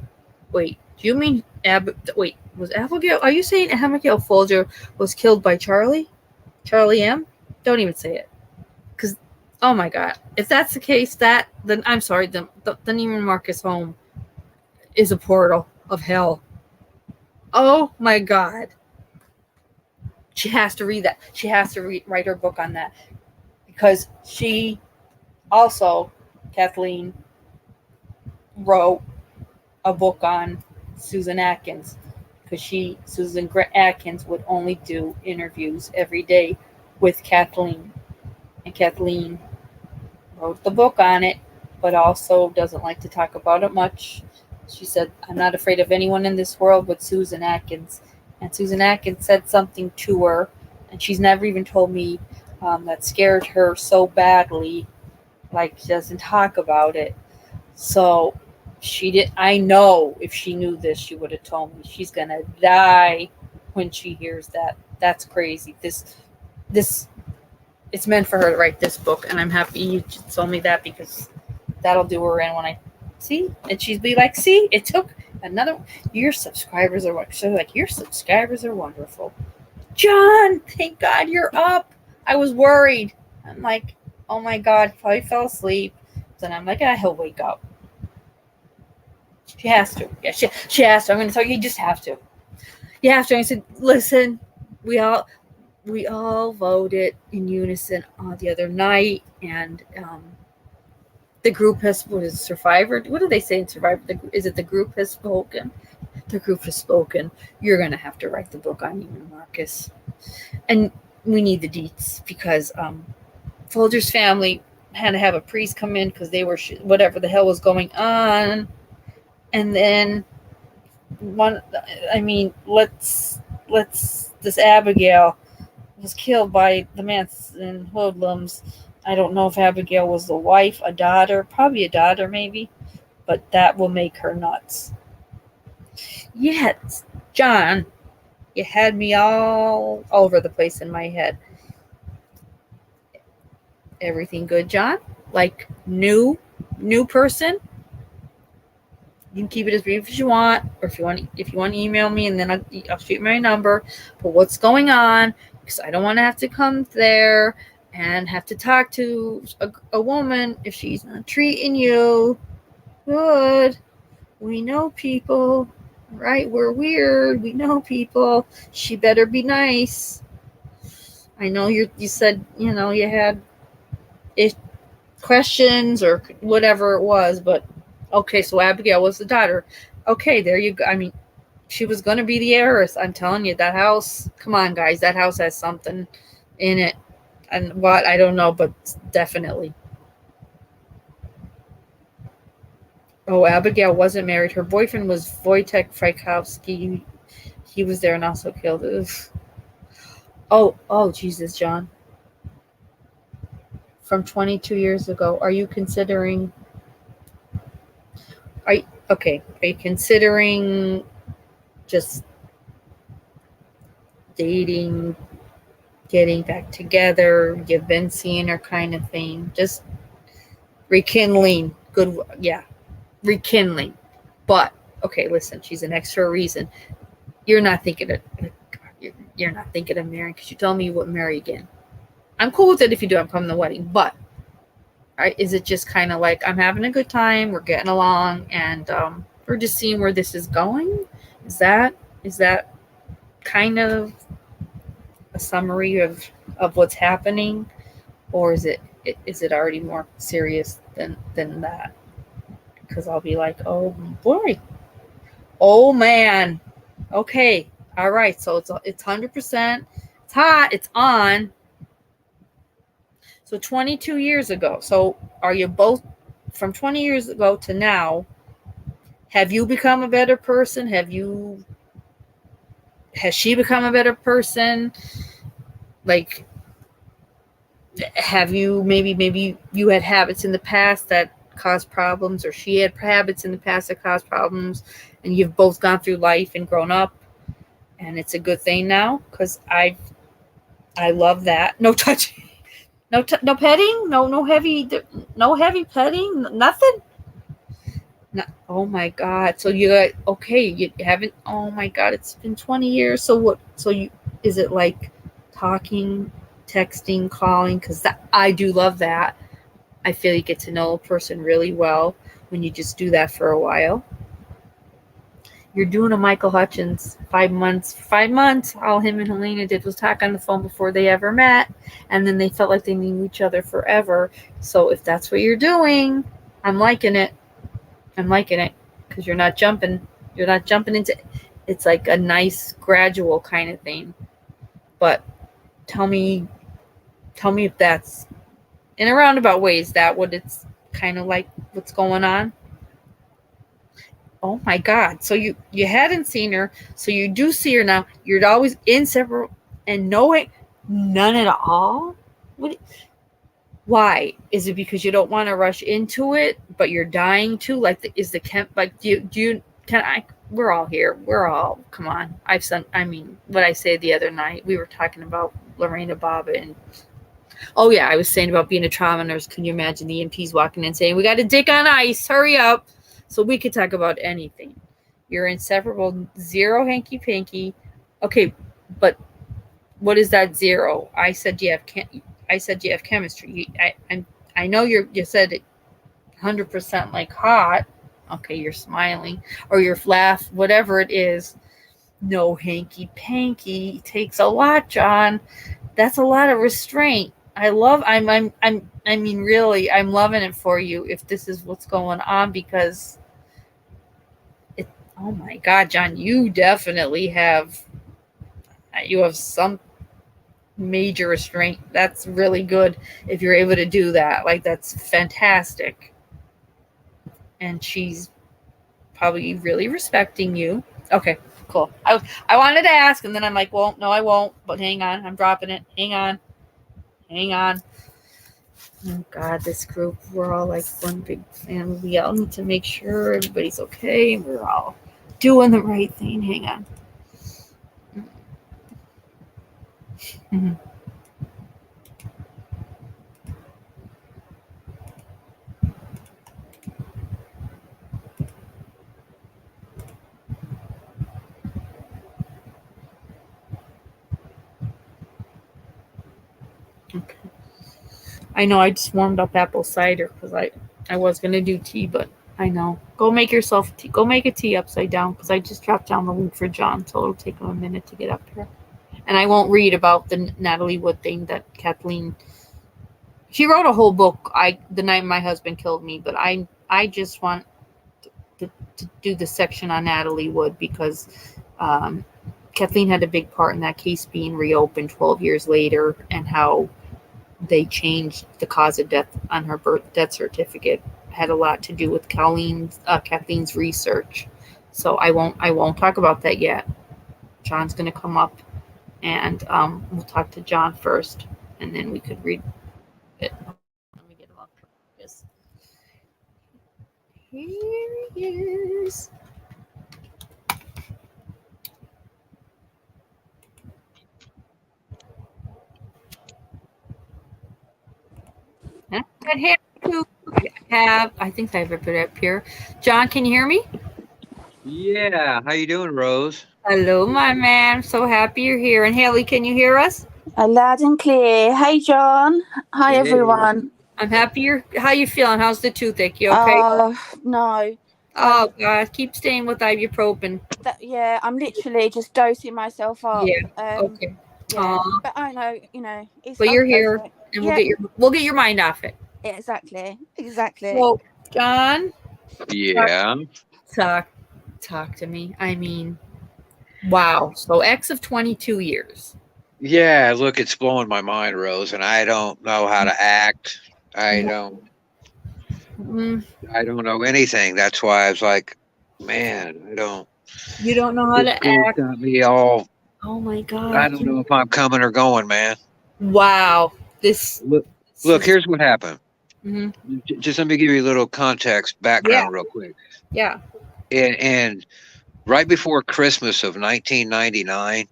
Wait, do you mean Wait, was Abigail? Are you saying Abigail Folger was killed by Charlie? Charlie M? Don't even say it. Because, oh my God. If that's the case, then I'm sorry. Then even Marcus home is a portal of hell. Oh my God. She has to read that. She has to write her book on that. Because she also, Kathleen, wrote a book on Susan Atkins. Because Susan Atkins would only do interviews every day with Kathleen. And Kathleen wrote the book on it, but also doesn't like to talk about it much. She said, I'm not afraid of anyone in this world but Susan Atkins. And Susan Atkins said something to her, and she's never even told me that scared her so badly, like she doesn't talk about it. So she did. I know if she knew this, she would have told me. She's gonna die when she hears that. That's crazy. This it's meant for her to write this book, and I'm happy you told me that because that'll do her in when I see. And she'd be like, see, it took another. Your subscribers are your subscribers are wonderful. John, thank God you're up. I was worried. I'm like, oh my God, he probably fell asleep. Then I'm like, he'll wake up. She has to. Yeah, she has to. I'm going to tell you, you just have to. You have to. And I said, listen, we all voted in unison the other night, and the group has Survivor. What do they say in Survivor? Is it the group has spoken? The group has spoken. You're going to have to write the book on you and Marcus, and we need the deets because Folger's family had to have a priest come in because they were whatever the hell was going on, and then this Abigail was killed by the Manson hoodlums. I don't know if Abigail was the wife, a daughter, probably a daughter maybe, but that will make her nuts. Yes, John, you had me all over the place in my head. Everything good, John? Like new person? You can keep it as brief as you want, or if you want to email me, and then I'll shoot my number. But what's going on? Because I don't want to have to come there and have to talk to a woman if she's not treating you good. We know people, right? We're weird. We know people. She better be nice. I know you said you had questions or whatever it was, but okay, so Abigail was the daughter. Okay, there you go. I mean, she was going to be the heiress. I'm telling you, that house, come on, guys, that house has something in it. And what, I don't know, but definitely. Oh, Abigail wasn't married. Her boyfriend was Wojtek Frykowski. He was there and also killed. Oh, Jesus, John. From 22 years ago, are you considering just dating, getting back together, you've been seeing her kind of thing, just rekindling, good, yeah, rekindling. But, okay, listen, she's an ex for a reason. You're not thinking of marrying because you told me you wouldn't marry again. I'm cool with it if you do. I'm coming to the wedding, but is it just kind of like I'm having a good time, we're getting along, and We're just seeing where this is going. Is that kind of a summary of what's happening, or is it already more serious than that? Because I'll be like, oh boy, oh man, okay, all right, so it's 100%, it's hot, it's on. So 22 years ago. So are you both, from 20 years ago to now, have you become a better person? Has she become a better person? Like, have you, maybe you had habits in the past that caused problems, or she had habits in the past that caused problems, and you've both gone through life and grown up, and it's a good thing now? Because I love that. No touching. No petting, no heavy petting, nothing. No, oh my God! So you got, okay? You haven't. Oh my God! It's been 20 years. So what? So you, is it like talking, texting, calling? Because I do love that. I feel you get to know a person really well when you just do that for a while. You're doing a Michael Hutchins 5 months. 5 months, all him and Helena did was talk on the phone before they ever met. And then they felt like they knew each other forever. So if that's what you're doing, I'm liking it. I'm liking it. Because you're not jumping into, it's like a nice gradual kind of thing. But tell me if that's, in a roundabout way, is that what it's kind of like, what's going on? Oh my God. So you hadn't seen her. So you do see her now. You're always inseparable and knowing none at all. Why? Is it because you don't want to rush into it, but you're dying to? Like, we're all here. Come on. What I say the other night, we were talking about Lorena Baba, and oh yeah, I was saying about being a trauma nurse. Can you imagine the EMTs walking in saying, we got a dick on ice, hurry up. So we could talk about anything. You're inseparable, zero hanky-panky. Okay, but what is that zero? I said you have chemistry. I know you said it 100% like hot. Okay, you're smiling or you're laugh, whatever it is. No hanky-panky. It takes a lot, John. That's a lot of restraint. Really, I'm loving it for you if this is what's going on, because oh my God, John, you definitely have some major restraint. That's really good if you're able to do that. Like, that's fantastic. And she's probably really respecting you. Okay, cool. I wanted to ask, and then I'm like, well, no, I won't. But hang on, I'm dropping it. Hang on. Oh God, this group, we're all like one big family. We all need to make sure everybody's okay. We're all doing the right thing. Hang on. Mm-hmm. Okay. I know I just warmed up apple cider because I was going to do tea, but I know. Go make yourself tea. Go make a tea upside down, because I just dropped down the link for John, so it'll take him a minute to get up here. And I won't read about the Natalie Wood thing that Kathleen, she wrote a whole book, The Night My Husband Killed Me, but I just want to do the section on Natalie Wood, because Kathleen had a big part in that case being reopened 12 years later, and how they changed the cause of death on her death certificate. Had a lot to do with Kathleen's research. So I won't talk about that yet. John's going to come up, and we'll talk to John first, and then we could read it. Let me get him up. Yes. Here he is. I think I have it up here. John, can you hear me? Yeah. How you doing, Rose? Hello, my man. I'm so happy you're here. And Haley, can you hear us? Loud and clear. Hey, John. Hi, Hey. everyone. I'm happy how you feeling? How's the toothache? You okay? No. Oh God, keep staying with ibuprofen. Yeah, I'm literally just dosing myself up. Yeah. Okay. Yeah, Aw. but I know, it's. But I'll you're go here, for it. and Yeah, we'll get your mind off it. yeah, exactly. So, John, Yeah. talk to me. I mean, wow. So, ex of 22 years. Yeah, look, it's blowing my mind, Rose, and I don't know how to act. I don't Mm, I don't know anything. That's why I was like, man, you don't know how this to girl's act. got me all, Oh my I God. don't know if I'm coming or going, man. Wow. This Look, is. here's what happened. Mhm. Just let me give you a little context, Yeah. background real quick. Yeah. And right before Christmas of 1999,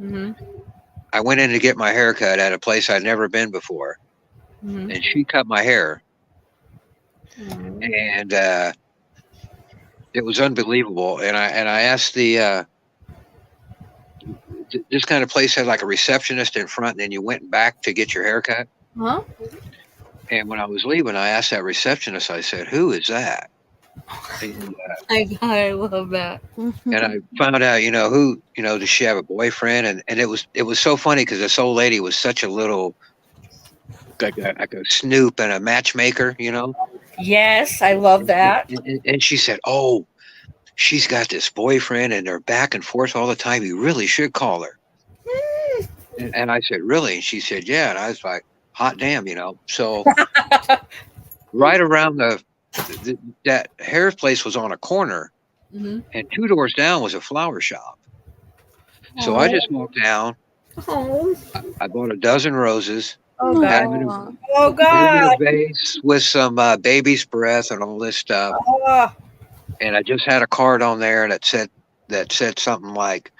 Mhm. I went in to get my hair cut at a place I'd never been before, Mhm. and she cut my hair, Mhm. and it was unbelievable. And I asked this kind of place had like a receptionist in front, and then you went back to get your hair cut. Huh? And when I was leaving, I asked that receptionist, I said, "Who is that?" And, I love that. and I found out, does she have a boyfriend? And it was so funny because this old lady was such a little like a snoop and a matchmaker, Yes, I love that. And she said, "Oh, she's got this boyfriend, and they're back and forth all the time. You really should call her." And I said, "Really?" And she said, "Yeah." And I was like, "Hot damn," So right around that hair place was on a corner, Mhm. and 2 doors down was a flower shop. So I just walked down. Oh. I bought a dozen roses. Oh Had God. them in a, Oh put 'em in a God. vase with some baby's breath and all this stuff. Oh. And I just had a card on there that said something like,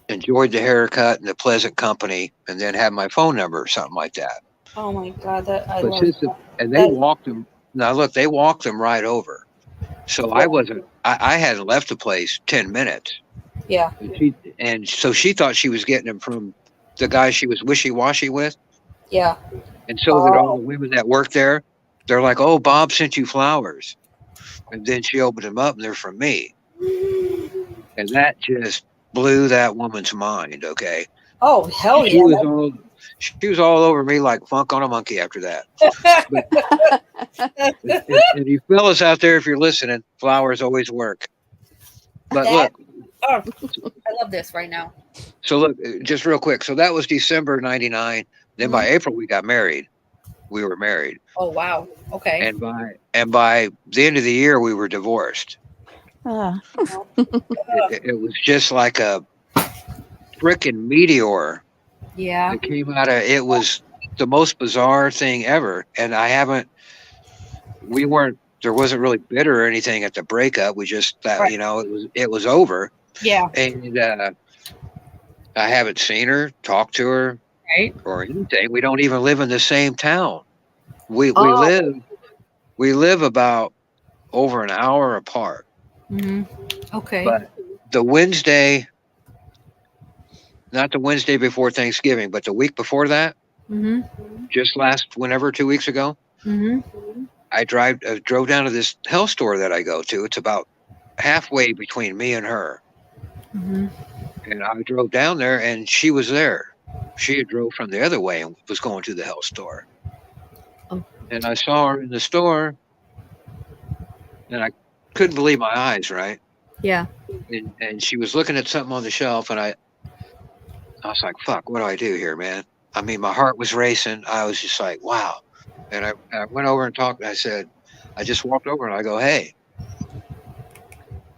"Enjoyed the haircut and the pleasant company," and then had my phone number or something like that. Oh my God. I But love since that. and they walked them. Now look, they walked them right over. So I wasn't. I hadn't left the place 10 minutes. Yeah. And so she thought she was getting them from the guy she was wishy-washy with. Yeah. And so did all the women that worked there. They're like, "Oh, Bob sent you flowers." And then she opened them up and they're from me. And that just blew that woman's mind, okay? Oh hell She yeah. was all over me like funk on a monkey after that. And you fellas out there, if you're listening, flowers always work. But look, I love this right now. so look, just real quick. So that was December 99. Then by April we got married. We were married. Oh wow. Okay. And by the end of the year we were divorced. Ah. It was just like a freaking meteor Yeah. that came out of it. Was the most bizarre thing ever. And there wasn't really bitter or anything at the breakup. We just thought, Right. it was over. Yeah. And I haven't seen her, talked to her, Right. or anything. We don't even live in the same town. We Oh. live about over an hour apart. Mhm. Okay. But not the Wednesday before Thanksgiving, but the week before that, Mhm. just whenever 2 weeks ago, Mhm. I drove down to this health store that I go to. It's about halfway between me and her. Mhm. And I drove down there and she was there. She had drove from the other way and was going to the health store. Oh. And I saw her in the store and I couldn't believe my eyes, right? Yeah. And she was looking at something on the shelf and I was like, fuck, what do I do here, man? I mean, my heart was racing. I was just like, wow. And I went over and talked. And I just walked over and I go, "Hey."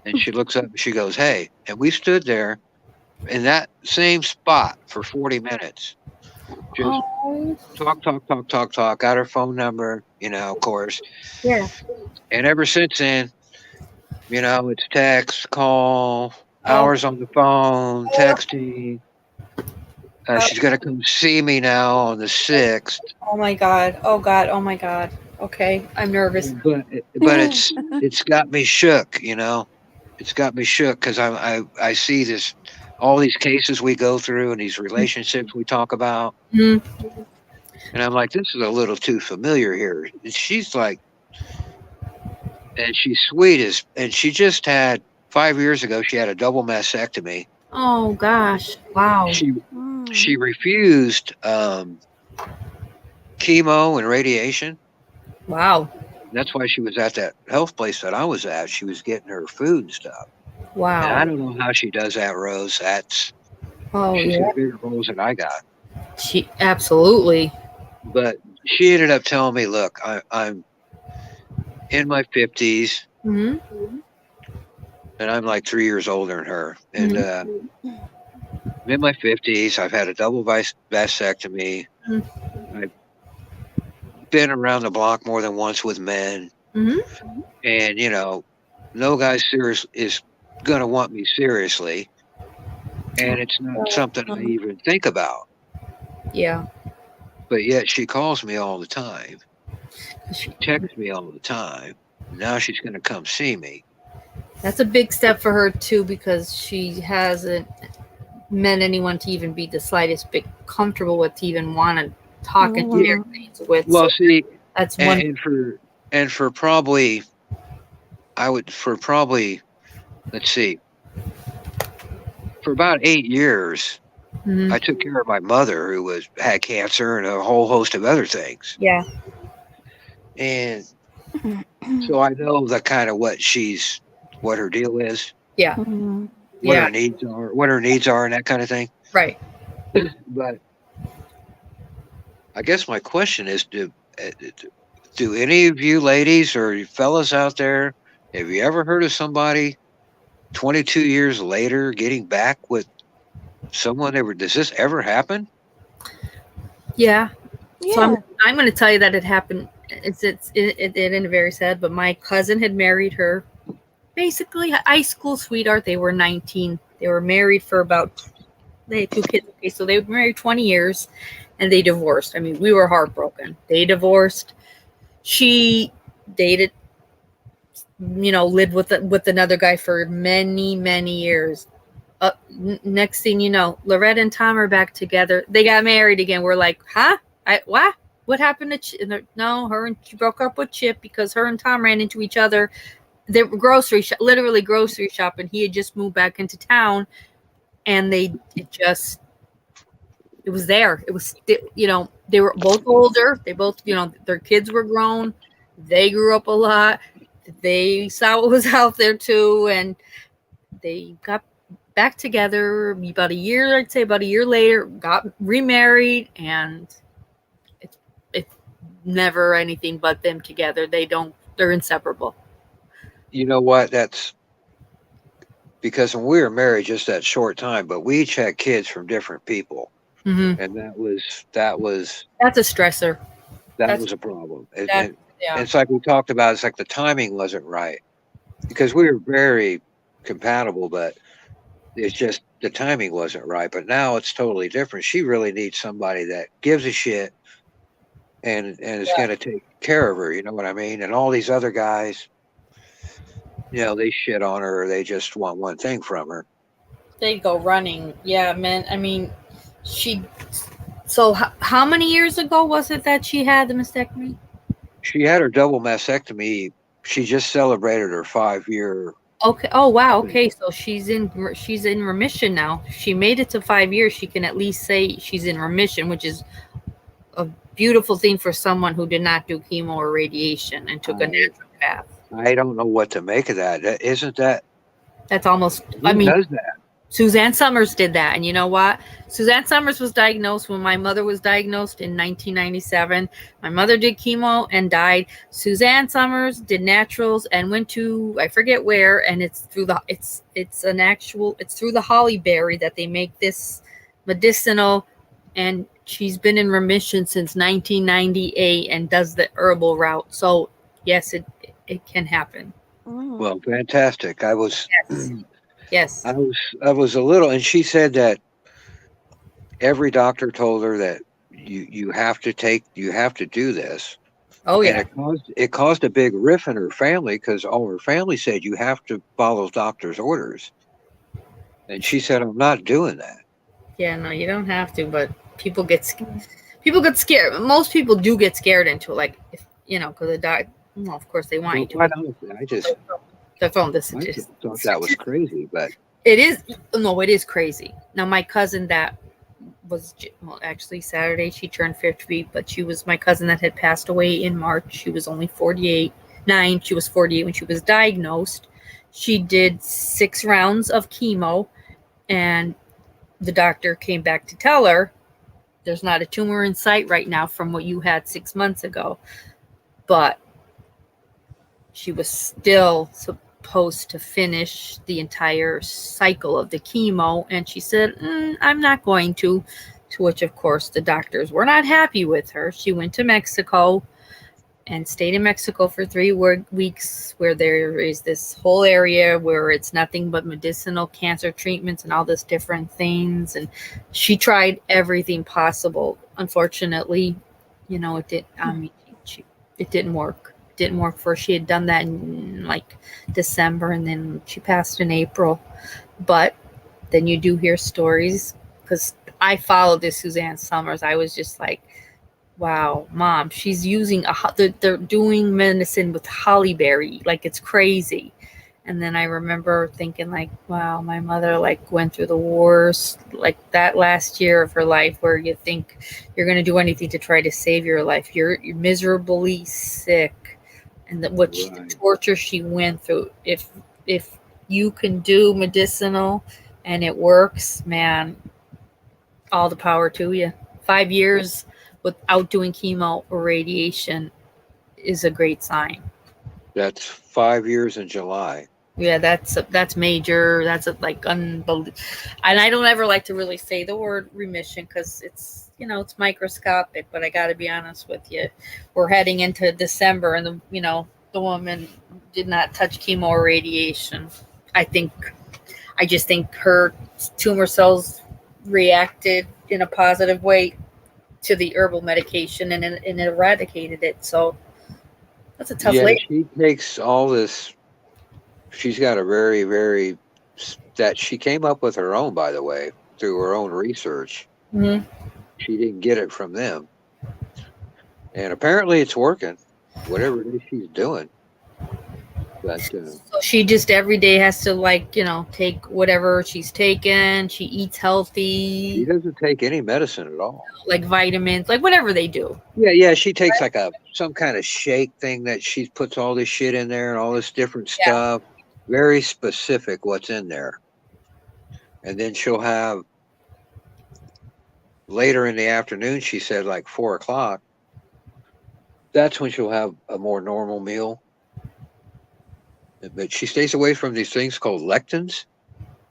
And she looks up and she goes, "Hey." And we stood there in that same spot for 40 minutes. Just talk, got her phone number, of course. Yeah. And ever since then, it's text, call, hours on the phone, texting. She's going to come see me now on the 6th. Oh my God. Oh God. Oh my God. Okay. I'm nervous. But it's got me shook, It's got me shook because I see all these cases we go through and these relationships we talk about. Mhm. And I'm like, this is a little too familiar here. And she's like, and she's sweet as, and she just had 5 years ago. She had a double mastectomy. Oh gosh. Wow. She Mm. refused chemo and radiation. Wow. That's why she was at that health place that I was at. She was getting her food and stuff. And I Wow. don't know how she does that, Rose. That's Oh she's yeah. got bigger goals than I got. She absolutely. But she ended up telling me, "Look, I'm in my 50s, Hmm. and I'm like 3 years older than her. And I'm in my 50s. I've had a double vasectomy. I've been around the block more than once with men, Hmm. and no guy serious is gonna want me seriously, and it's not something I even think about. Yeah. But yet she calls me all the time. She- Texts me all the time. Now she's going to come see me. That's a big step for her too, because she hasn't met anyone to even be the slightest bit comfortable with, to even want to talk and share things with. Well, So see, that's one. and for probably, let's see, for about 8 years, Mhm. I took care of my mother who had cancer and a whole host of other things. Yeah. And so I know the kind of what her deal is, Yeah. Mm. what Yeah. her needs are and that kind of thing. Right. But I guess my question is, do any of you ladies or you fellas out there, have you ever heard of somebody 22 years later getting back with someone does this ever happen? Yeah. Yeah. So I'm going to tell you that it happened. It ended very sad, but my cousin had married her, basically high school sweetheart. They were 19. They were married for they had 2 kids. Okay, so they were married 20 years, and they divorced. I mean, we were heartbroken. They divorced. She dated, lived with another guy for many, many years. Next thing you know, Loretta and Tom are back together. They got married again. We're like, huh? What? What happened to Chip? No, she broke up with Chip because her and Tom ran into each other. They were literally grocery shopping. He had just moved back into town, and it was there. It was, they were both older. They both, their kids were grown. They grew up a lot. They saw what was out there too, and they got back together about a year later, got remarried, and it's never anything but them together. They're inseparable. You know what? That's because when we were married just that short time, but we each had kids from different people. Mm-hmm. And that was that's a stressor. That was a problem. Yeah. It's like we talked about, it's like the timing wasn't right because we were very compatible, but it's just the timing wasn't right. But now it's totally different. She really needs somebody that gives a shit and is going to take care of her. You know what I mean? And all these other guys, they shit on her, or they just want one thing from her. They go running. Yeah, man. I mean, so how many years ago was it that she had the mastectomy? She had her double mastectomy. She just celebrated her 5-year. Okay. Oh wow. Okay. So she's in remission now. She made it to 5 years. She can at least say she's in remission, which is a beautiful thing for someone who did not do chemo or radiation and took a natural path. I don't know what to make of that. Isn't that? That's almost. Who does that? Suzanne Summers did that. And you know what? Suzanne Summers was diagnosed when my mother was diagnosed in 1997. My mother did chemo and died. Suzanne Summers did naturals and went to, I forget where, and it's through the holly berry that they make this medicinal, and she's been in remission since 1998 and does the herbal route. So yes, it can happen. Well, fantastic. I was Yes. I was a little, and she said that every doctor told her that you have to do this. Oh yeah. And it caused a big rift in her family because all her family said you have to follow doctor's orders. And she said, I'm not doing that. Yeah, no, you don't have to, but people get scared. Most people do get scared into it, like, because Well, of course they want you to. Quite honestly, I just I found the I statistics. thought that was crazy, but It is. No, it is crazy. Now, my cousin that was, well, actually Saturday, she turned 50, but she was my cousin that had passed away in March. She was only 48. She was 48 when she was diagnosed. She did 6 rounds of chemo, and the doctor came back to tell her there's not a tumor in sight right now from what you had 6 months ago. But she was still supposed to finish the entire cycle of the chemo, and she said, I'm not going to which, of course, the doctors were not happy with her. She went to Mexico and stayed in Mexico for 3 weeks, where there is this whole area where it's nothing but medicinal cancer treatments and all this different things. And she tried everything possible. Unfortunately, it didn't. It didn't work. It didn't work for her. She had done that in like December, and then she passed in April. But then you do hear stories, because I followed this Suzanne Summers. I was just like, wow, Mom, she's using they're doing medicine with holly berry, like it's crazy. And then I remember thinking, like, wow, my mother went through the worst, like that last year of her life, where you think you're going to do anything to try to save your life. You're miserably sick, and the torture she went through. If you can do medicinal and it works, man, all the power to you. 5 years without doing chemo or radiation is a great sign. That's 5 years in July. Yeah, that's major. That's unbelievable. And I don't ever like to really say the word remission, because it's it's microscopic. But I got to be honest with you, we're heading into December, and the woman did not touch chemo or radiation. I just think her tumor cells reacted in a positive way to the herbal medication, and eradicated it. So that's a tough lady. She takes all this. She's got a very, very, that she came up with her own, by the way, through her own research. Mm-hmm. She didn't get it from them. And apparently it's working, whatever it is she's doing. But so she just every day has to take whatever she's taking. She eats healthy. She doesn't take any medicine at all. Like vitamins, like whatever they do. Yeah. She takes some kind of shake thing that she puts all this shit in there and all this different stuff. Very specific what's in there. And then she'll have later in the afternoon, she said 4:00. That's when she'll have a more normal meal. But she stays away from these things called lectins.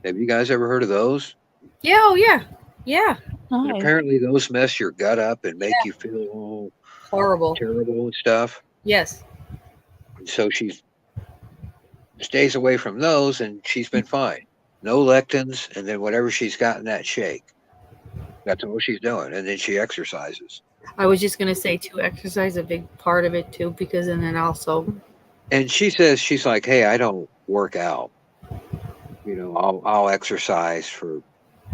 Have you guys ever heard of those? Yeah, oh yeah. No. And apparently those mess your gut up and make you feel horrible, terrible and stuff. Yes. And so she stays away from those, and she's been fine. No lectins, and then whatever she's got in that shake. That's all she's doing. And then she exercises. I was just going to say, too, exercise is a big part of it, too, because, and then also. And she says, she's like, hey, I don't work out. I'll exercise for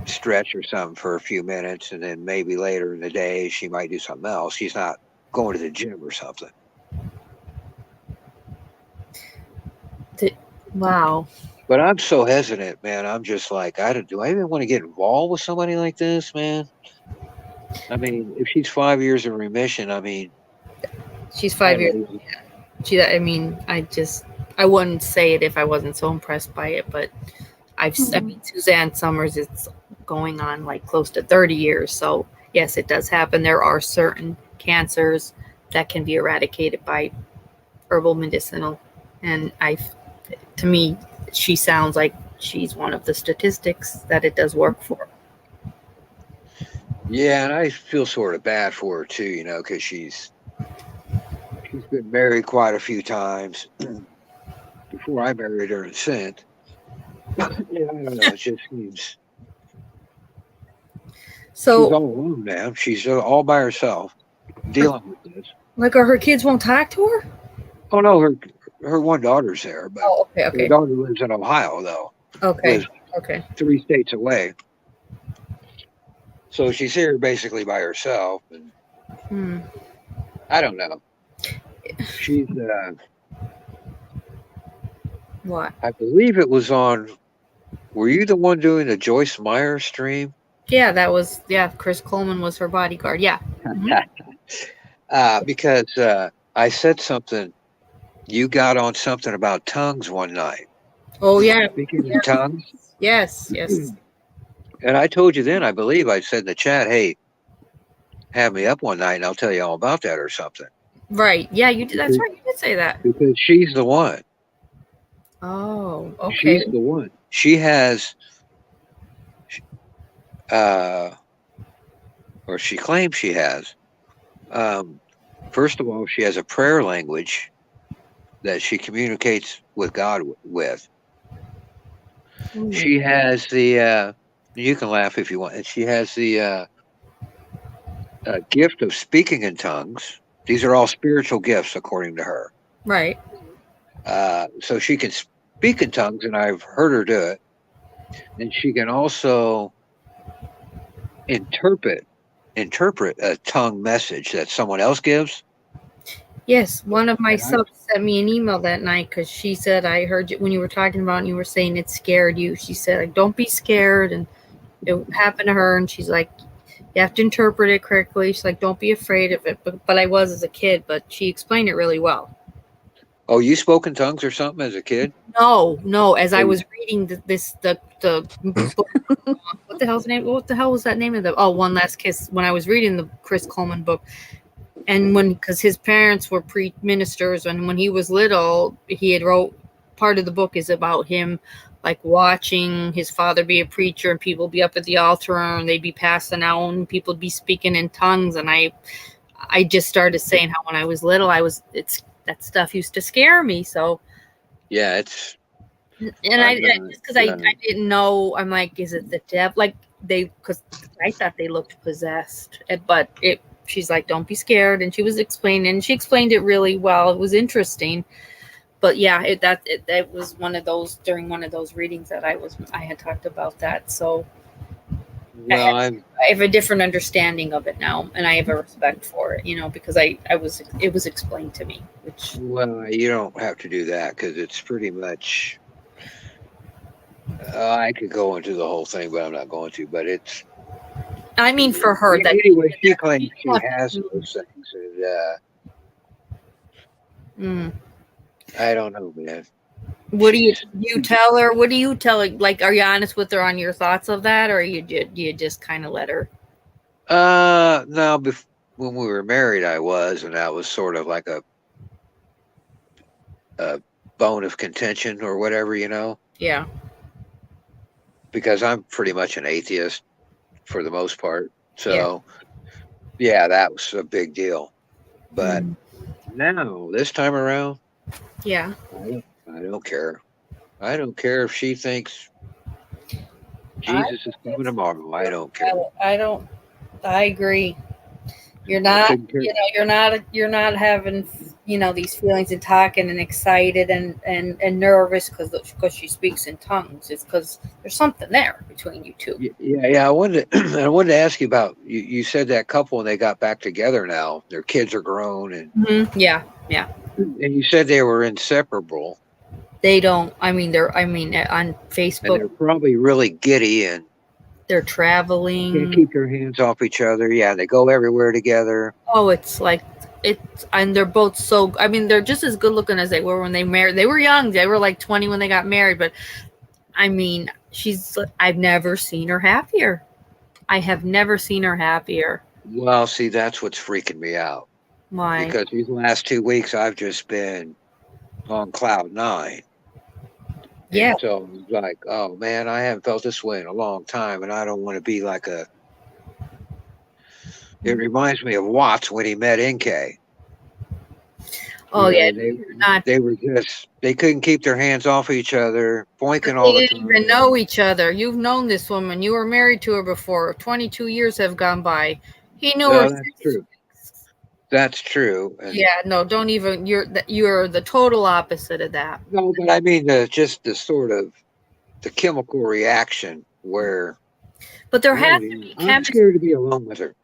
stretch or something for a few minutes, and then maybe later in the day she might do something else. She's not going to the gym or something. Wow. But I'm so hesitant, man. I'm just like, do I even want to get involved with somebody like this, man? I mean, if she's 5 years in remission, I mean, she's 5 years. I wouldn't say it if I wasn't so impressed by it, but I mean, Suzanne Summers, it's going on close to 30 years. So yes, it does happen. There are certain cancers that can be eradicated by herbal medicinal. And to me, she sounds like she's one of the statistics that it does work for. Yeah, and I feel sort of bad for her too, because she's been married quite a few times before I married her and since. I don't know. It just seems so. She's all alone now. She's all by herself dealing with this. Her kids won't talk to her? Oh no, her one daughter's there, but okay. her daughter lives in Ohio though. Okay. 3 states away. So she's here basically by herself, and I don't know. She's, What? I believe it was on. Were you the one doing the Joyce Meyer stream? Yeah, that was, Chris Coleman was her bodyguard. Yeah. Because I said something. You got on something about tongues one night. Oh, yeah. Speaking in tongues. Yes. And I told you then, I believe I said in the chat, hey, have me up one night and I'll tell you all about that or something. Right. Yeah, you did. That's right. You did say that. Because she's the one. Oh, okay. She's the one. She has, or she claims she has. First of all, she has a prayer language that she communicates with God with. Ooh. She has the, you can laugh if you want, she has the gift of speaking in tongues. These are all spiritual gifts, according to her. Right. So she can speak in tongues, and I've heard her do it. And she can also interpret a tongue message that someone else gives. Yes, one of my subs sent me an email that night because she said, I heard you when you were talking about it and you were saying it scared you. She said, like, don't be scared. And it happened to her. And she's like, you have to interpret it correctly. She's like, don't be afraid of it. But I was as a kid, but she explained it really well. Oh, you spoke in tongues or something as a kid? No. As I was reading the book, what the hell's the name? What the hell was that name of the? Oh, One Last Kiss. When I was reading the Chris Coleman book, and because his parents were ministers, and when he was little, he had wrote part of the book is about him, like watching his father be a preacher, and people be up at the altar, and they'd be passing out, and people be speaking in tongues, and I just started saying how when I was little, that stuff used to scare me. So yeah, it's. And I didn't know. I'm like, is it the devil? Like because I thought they looked possessed, but she's like, don't be scared, and she was explaining. And she explained it really well. It was interesting, but yeah, that was one of those during one of those readings that I had talked about that. So Well, I have a different understanding of it now, and I have a respect for it, because it was explained to me. Well, you don't have to do that because it's pretty much. I could go into the whole thing, but I'm not going to. But it's. I mean, for her, anyway, she claims she has those things, and I don't know, man. What do you tell her? What do you tell her? Like, are you honest with her on your thoughts of that, or you just kind of let her? No. When we were married, I was, and that was sort of like a bone of contention or whatever, Yeah. Because I'm pretty much an atheist for the most part, so yeah, that was a big deal. But now, this time around, yeah, I don't care. I don't care if she thinks Jesus is coming tomorrow. I don't care. I agree. You're not, you're not having, these feelings and talking and excited and nervous because she speaks in tongues. It's because there's something there between you two. Yeah. I wanted to ask you about, you said that couple and they got back together now. Their kids are grown and yeah. And you said they were inseparable. They don't. They're on Facebook. And they're probably really giddy and they're traveling. Can't keep their hands off each other. Yeah, they go everywhere together. Oh, and they're both so. They're just as good looking as they were when they married. They were young. They were like 20 when they got married. But I've never seen her happier. I have never seen her happier. Well, see, that's what's freaking me out. Why? Because these last 2 weeks, I've just been on cloud 9. Yeah. And so it's like, oh man, I haven't felt this way in a long time, and I don't want to be like It reminds me of Watts when he met Inke. Oh yeah, they couldn't keep their hands off each other, boinking all the time. They didn't even know each other. You've known this woman. You were married to her before. 22 years have gone by. He knew her. That's true. That's true. And no, don't even. You're the total opposite of that. No, but I mean, just the sort of the chemical reaction where But there has I'm to be chemistry. scared to be alone with her.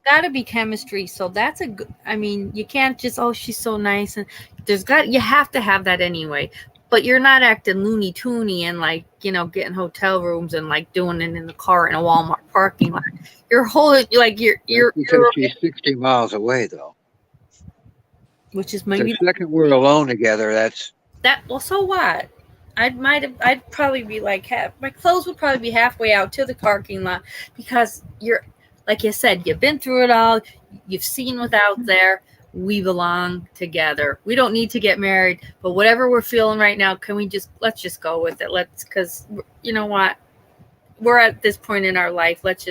Got to be chemistry. So that's a good. I mean, you can't just she's so nice, and you have to have that anyway. But you're not acting loony toony and like getting hotel rooms and like doing it in the car in a Walmart parking lot. You're holding like you're because she's 60 miles away though. Which is The maybe second we're alone together, that's that. Well, so what? I'd probably be like my clothes would probably be halfway out to the parking lot because you're like you said, you've been through it all. You've seen what's out there. We belong together. We don't need to get married, but whatever we're feeling right now, let's just go with it. Because you know what? We're at this point in our life. Let's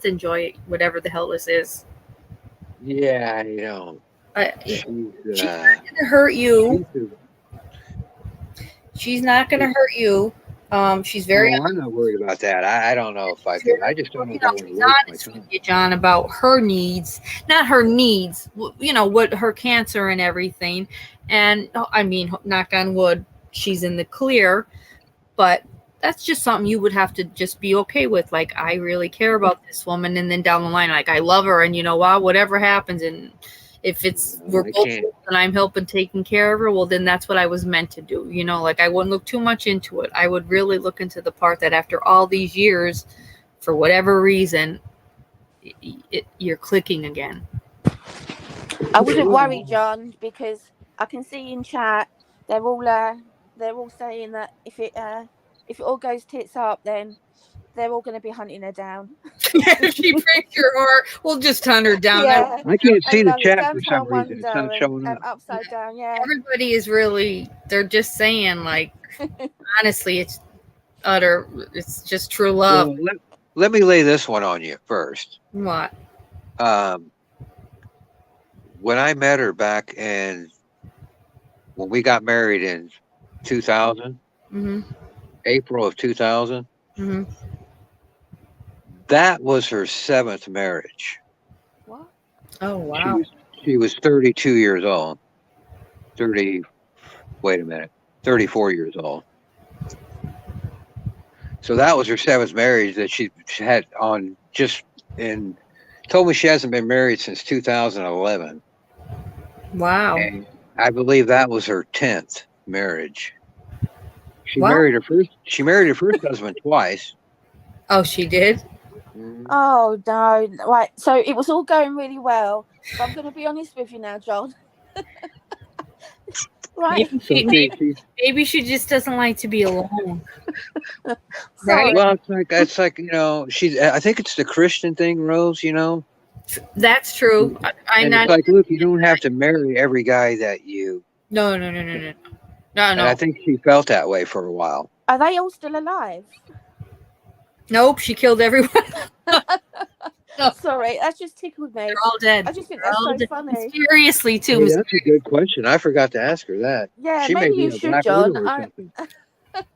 enjoy it, whatever the hell this is. yeah, she's not going to hurt you. She's not going to hurt you. She's very. I'm not worried about that. I don't know if I could. I just don't know if I would She's honest with you, John, about her needs, not her needs. What her cancer and everything. And I mean, knock on wood, she's in the clear. But that's just something you would have to just be okay with. Like, I really care about this woman, and then down the line, like, I love her, and whatever happens, and if we're both and I'm helping taking care of her, well, then that's what I was meant to do. Like I wouldn't look too much into it. I would really look into the part that after all these years, for whatever reason, you're clicking again. I wouldn't worry, John, because I can see in chat they're all saying that if it all goes tits up, then they're all going to be hunting her down. If she breaks your heart, we'll just hunt her down. Yeah. I can't see the chat for some reason. It's not showing up. Upside down, yeah. Everybody is they're just saying, like, honestly, it's just true love. Well, let me lay this one on you first. What? When I met her back when we got married in 2000, April of 2000, that was her 7th marriage. What? Oh, wow. She was 32 years old. 34 years old. So that was her 7th marriage that she had on told me she hasn't been married since 2011. Wow. And I believe that was her 10th marriage. She Wow. married her first husband twice. Oh, she did? Oh, no. Right. So it was all going really well. But I'm going to be honest with you now, John. Right. Maybe she just doesn't like to be alone. Right. Well, it's like I think it's the Christian thing, Rose. That's true. It's like, look, you don't have to marry every guy that you. No. And I think she felt that way for a while. Are they all still alive? Nope, she killed everyone. No. Sorry, that's just tickled me. They're all dead. I just think that's so funny. Seriously, too. Hey, that's a good question. I forgot to ask her that. Yeah, she maybe may you be a should, Black John. Widow or something.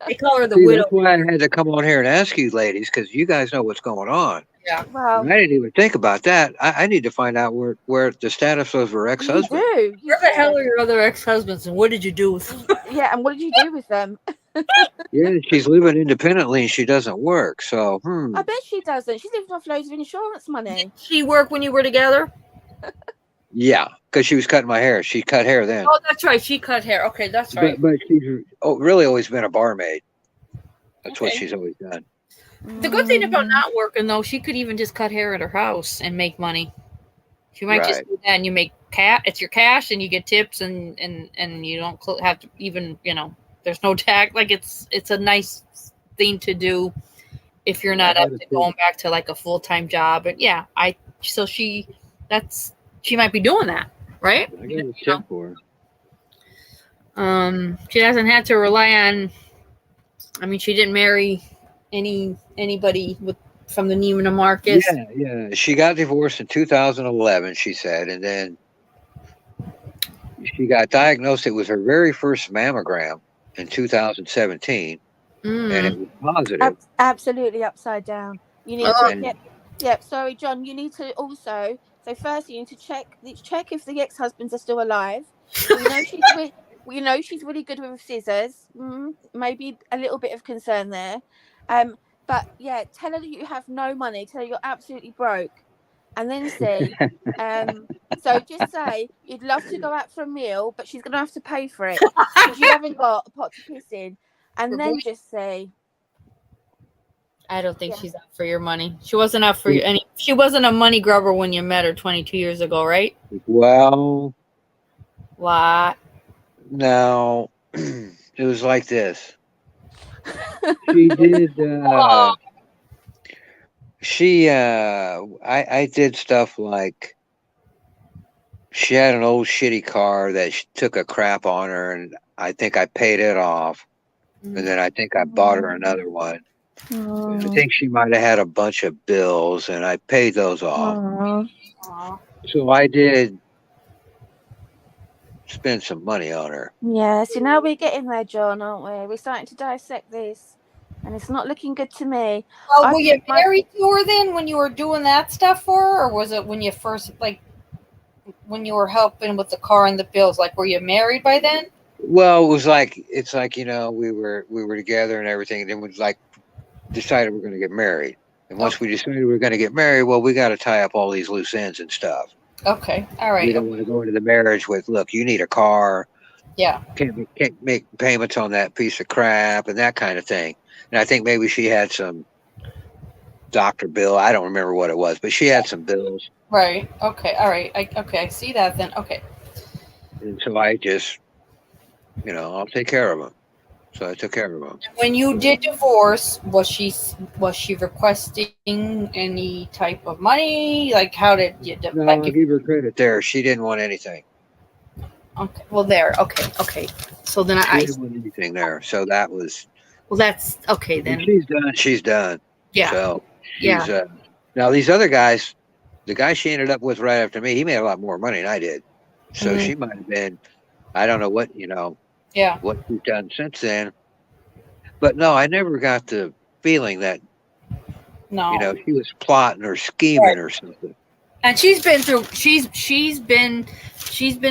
They call her the See, widow. that's why I had to come on here and ask you ladies, because you guys know what's going on. Yeah. Wow. And I didn't even think about that. I need to find out where the status of her ex-husband. You do. Where the hell are your other ex-husbands, and what did you do with them? Yeah, and what did you do with them? Yeah, she's living independently and she doesn't work. So, I bet she doesn't. She's living off loads of insurance money. Did she work when you were together? Yeah, because she was cutting my hair. She cut hair then. Oh, that's right. She cut hair. Okay, that's right. But she's really always been a barmaid. That's what Okay. she's always done. The good thing about not working, though, she could even just cut hair at her house and make money. She might just do that, and you make it's your cash, and you get tips, and you don't have to even, there's no tax. Like it's a nice thing to do if you're not up to going back to like a full-time job. But yeah, she might be doing that, right? I got a check for her. She hasn't had to rely on. I mean, she didn't marry anybody from the Neiman Marcus. Yeah. She got divorced in 2011, she said, and then she got diagnosed. It was her very first mammogram in 2017, and it was positive. Absolutely upside down. You need to sorry, John. You need to also. So first, you need to check if the ex-husbands are still alive. We know she's really good with scissors. Maybe a little bit of concern there. But yeah, tell her that you have no money. Tell her you're absolutely broke, and then see. So just say you'd love to go out for a meal, but she's gonna have to pay for it because you haven't got a pot to piss in. And then just say, I don't think Yeah. she's out for your money. She wasn't out for any. She wasn't a money grubber when you met her 22 years ago, right? Well, What? now it was like this. She did. I did stuff like she had an old shitty car that took a crap on her, and I think I paid it off, and then I think I bought her another one. I think she might have had a bunch of bills, and I paid those off. Aw. So I did spend some money on her. yeah. So now we're getting there, John, aren't we? We're starting to dissect this, and it's not looking good to me. Well, I were you think my- married to her then when you were doing that stuff for her, or was it when you first when you were helping with the car and the bills? Like, were you married by then? Well, it's like we were together and everything, and then we decided we're going to get married. And once we decided we were going to get married, well, we got to tie up all these loose ends and stuff. Okay, all right. We don't want to go into the marriage with, look, you need a car. Yeah. Can't make payments on that piece of crap and that kind of thing. And I think maybe she had some doctor bill. I don't remember what it was, but she had some bills. Right. Okay. All right. I see that then. Okay. And so I just, I'll take care of them. So I took care of them. When you did divorce, was she requesting any type of money? Like, how did you? No, I'll give her credit there. She didn't want anything. Okay. Well, there. Okay. So then She didn't want anything there. So that was. Well, that's okay then. When she's done. Yeah. So now these other guys, the guy she ended up with right after me, he made a lot more money than I did. So she might have been, I don't know what, what she's done since then. But no, I never got the feeling that, she was plotting or scheming or something. And she's been through, she's been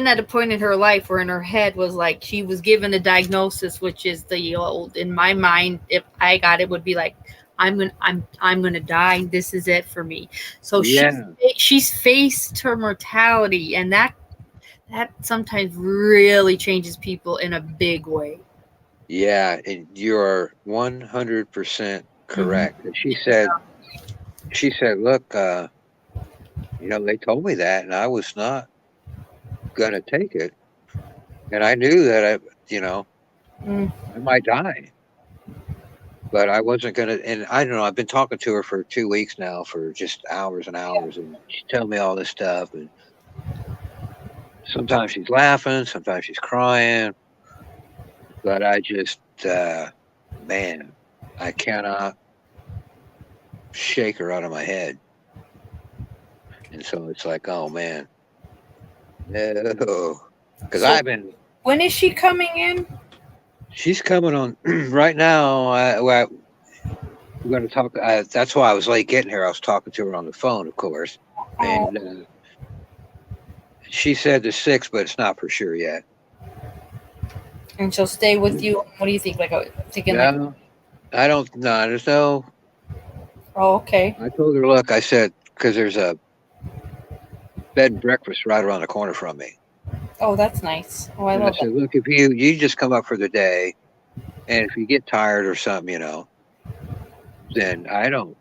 at a point in her life where in her head was like, she was given a diagnosis, which is the old, in my mind, if I got it, would be like, I'm gonna die. This is it for me. So she's faced her mortality, and that sometimes really changes people in a big way. Yeah, and you're 100% correct. And she said, look, they told me that, and I was not gonna take it, and I knew that I might die. But I wasn't going to, and I don't know, I've been talking to her for 2 weeks now for just hours and hours, and she's telling me all this stuff, and sometimes she's laughing, sometimes she's crying, but I just, man, I cannot shake her out of my head. And so it's like, oh man, no, because When is she coming in? She's coming on right now. We're going to talk. That's why I was late getting here. I was talking to her on the phone, of course. And she said the 6th, but it's not for sure yet. And she'll stay with you. What do you think? I don't know. There's no. Oh, okay. I told her, look, I said, because there's a bed and breakfast right around the corner from me. Oh, that's nice. Oh, I love that. Look, if you just come up for the day, and if you get tired or something, then don't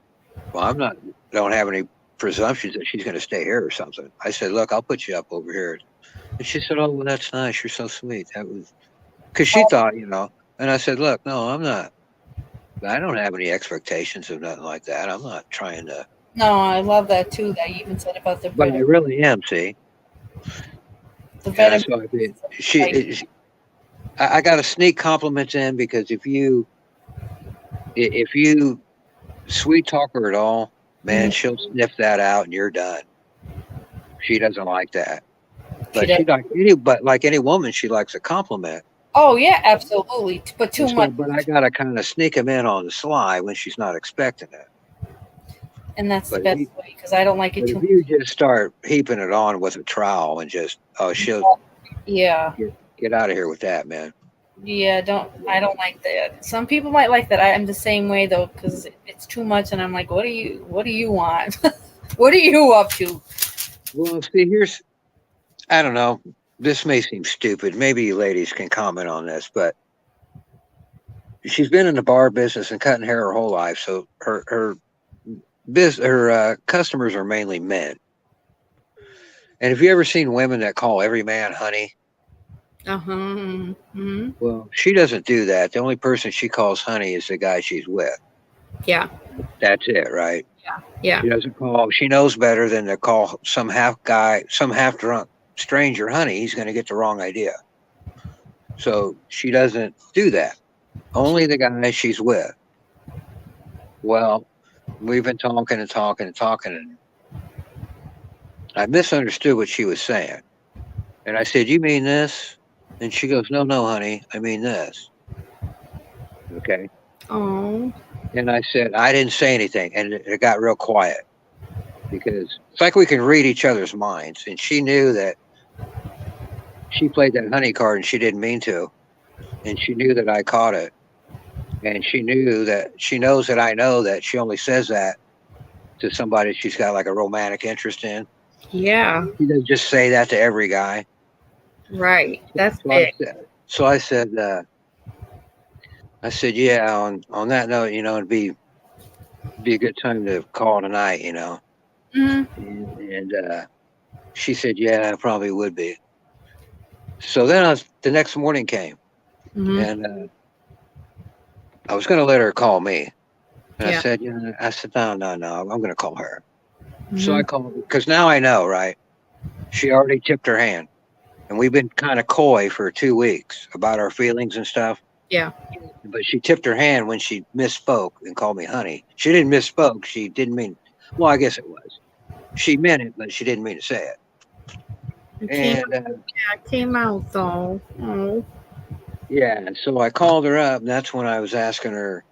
have any presumptions that she's going to stay here or something. I said, look, I'll put you up over here. And she said, oh, well, that's nice. You're so sweet. That was, because she thought, and I said, look, no, I'm not. I don't have any expectations of nothing like that. I'm not trying to. No, I love that too. That you even said about the. But I really am, see. I got to sneak compliments in, because if you sweet talk her at all, man, she'll sniff that out and you're done. She doesn't like that. But like any woman, she likes a compliment. Oh yeah, absolutely. But too much. But I got to kind of sneak them in on the sly when she's not expecting it. And that's the best way, because I don't like it too much. If you just start heaping it on with a trowel and just, she'll get out of here with that, man. Yeah, I don't like that. Some people might like that. I'm the same way though, because it's too much, and I'm like, what do you want? What are you up to? Well, see, I don't know. This may seem stupid. Maybe you ladies can comment on this, but she's been in the bar business and cutting hair her whole life. So her customers are mainly men. And have you ever seen women that call every man honey? Mm-hmm. Well, she doesn't do that. The only person she calls honey is the guy she's with. Yeah. That's it, right? Yeah. She doesn't call. She knows better than to call some half drunk stranger honey. He's going to get the wrong idea. So she doesn't do that. Only the guy she's with. Well, we've been talking and talking and talking, and I misunderstood what she was saying. And I said, "You mean this?" And she goes, "No, no, honey, I mean this." Okay. Oh. And I said, I didn't say anything, and it got real quiet because it's like we can read each other's minds. And she knew that she played that honey card, and she didn't mean to. And she knew that I caught it. And she knows that I know that she only says that to somebody she's got like a romantic interest in. Yeah. She doesn't just say that to every guy. Right. That's So big. I said, yeah. On that note, it'd be a good time to call tonight. Mm-hmm. And she said, yeah, it probably would be. So then the next morning came, Mm-hmm. and I was going to let her call me. And Yeah. I said, no, I'm going to call her. Mm-hmm. So I called because now I know, right? She already tipped her hand. And we've been kind of coy for 2 weeks about our feelings and stuff. Yeah. But she tipped her hand when she misspoke and called me honey. She didn't misspoke. She didn't mean, well, I guess it was. She meant it, but she didn't mean to say it. It came out though. Oh. Yeah, so I called her up, and that's when I was asking her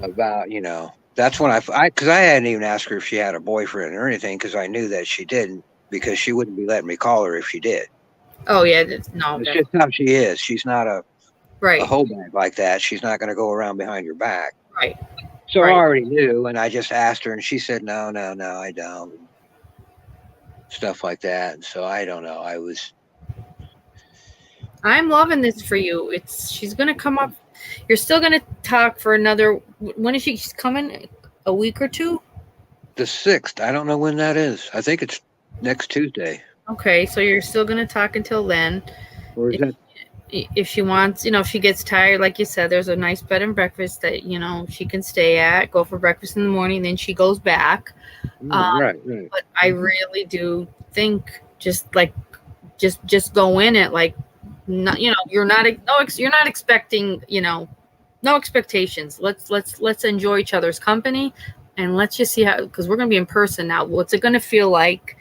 about, that's when because I hadn't even asked her if she had a boyfriend or anything, because I knew that she didn't, because she wouldn't be letting me call her if she did. Oh yeah, no. It's just how she is. She's not a Right. hoe bag like that. She's not going to go around behind your back. Right. So Right. I already knew, and I just asked her, and she said, no, I don't. Stuff like that. And so I don't know. I'm loving this for you. She's gonna come up. You're still gonna talk for another. When is she's coming? A week or two? The 6th. I don't know when that is. I think it's next Tuesday. Okay, so you're still gonna talk until then. Or is that? If she wants, if she gets tired, like you said, there's a nice bed and breakfast that she can stay at. Go for breakfast in the morning, then she goes back. Right. But I really do think just go in it like. Not, you're not expecting, no expectations. Let's enjoy each other's company, and let's just see how, because we're going to be in person now. What's it going to feel like?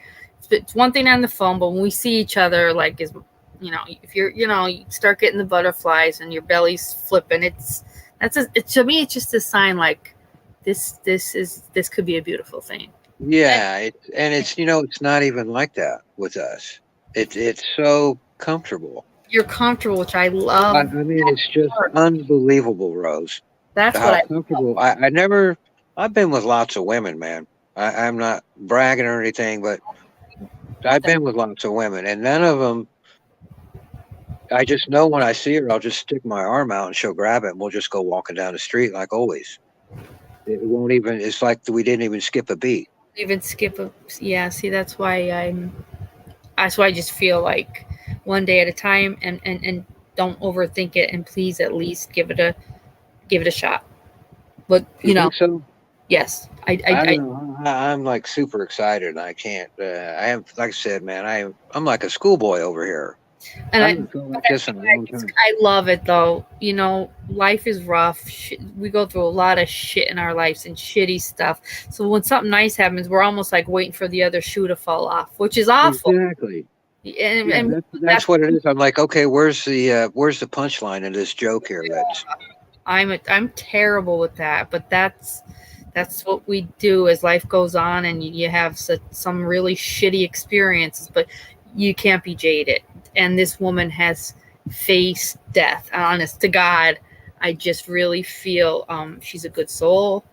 It's one thing on the phone, but when we see each other, like, if you're, you start getting the butterflies and your belly's flipping, to me, it's just a sign like this could be a beautiful thing. Yeah. It's not even like that with us. It's so comfortable. You're comfortable, which I love. I mean, it's just unbelievable, Rose. That's how what comfortable. I've been with lots of women, man. I'm not bragging or anything, but I've been with lots of women, and none of them, I just know when I see her, I'll just stick my arm out and she'll grab it, and we'll just go walking down the street like always. It won't even, it's like we didn't even skip a beat. Yeah, see, that's why I just feel like one day at a time, and don't overthink it, and please at least give it a shot. But You think so? yes, I don't know. I'm like super excited, and I can't. I am, like I said, man. I'm like a schoolboy over here. And I haven't felt like this in a long time. I love it though. Life is rough. We go through a lot of shit in our lives and shitty stuff. So when something nice happens, we're almost like waiting for the other shoe to fall off, which is awful. Exactly. And that's what it is. I'm like, okay, where's the punchline in this joke here? I'm terrible with that, but that's what we do as life goes on, and you have some really shitty experiences, but you can't be jaded. and this woman has faced death. Honest to God, I just really feel she's a good soul.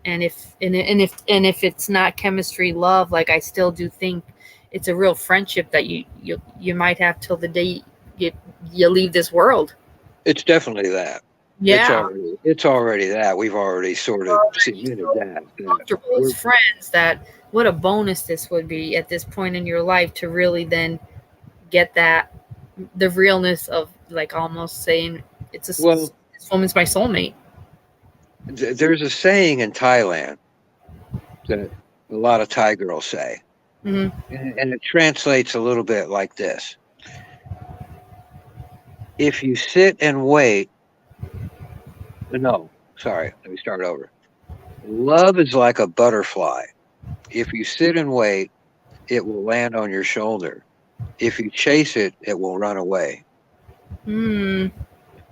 And if it's not chemistry, love, like I still do think it's a real friendship that you might have till the day you leave this world. It's definitely that. Yeah, It's already that. We've already sort of cemented that. comfortable as friends. That what a bonus this would be at this point in your life to really then get that the realness of like almost saying this woman's my soulmate. There's a saying in Thailand that a lot of Thai girls say, and it translates a little bit like this: if you sit and wait, no, sorry, let me start over. Love is like a butterfly. If you sit and wait, it will land on your shoulder. If you chase it, it will run away.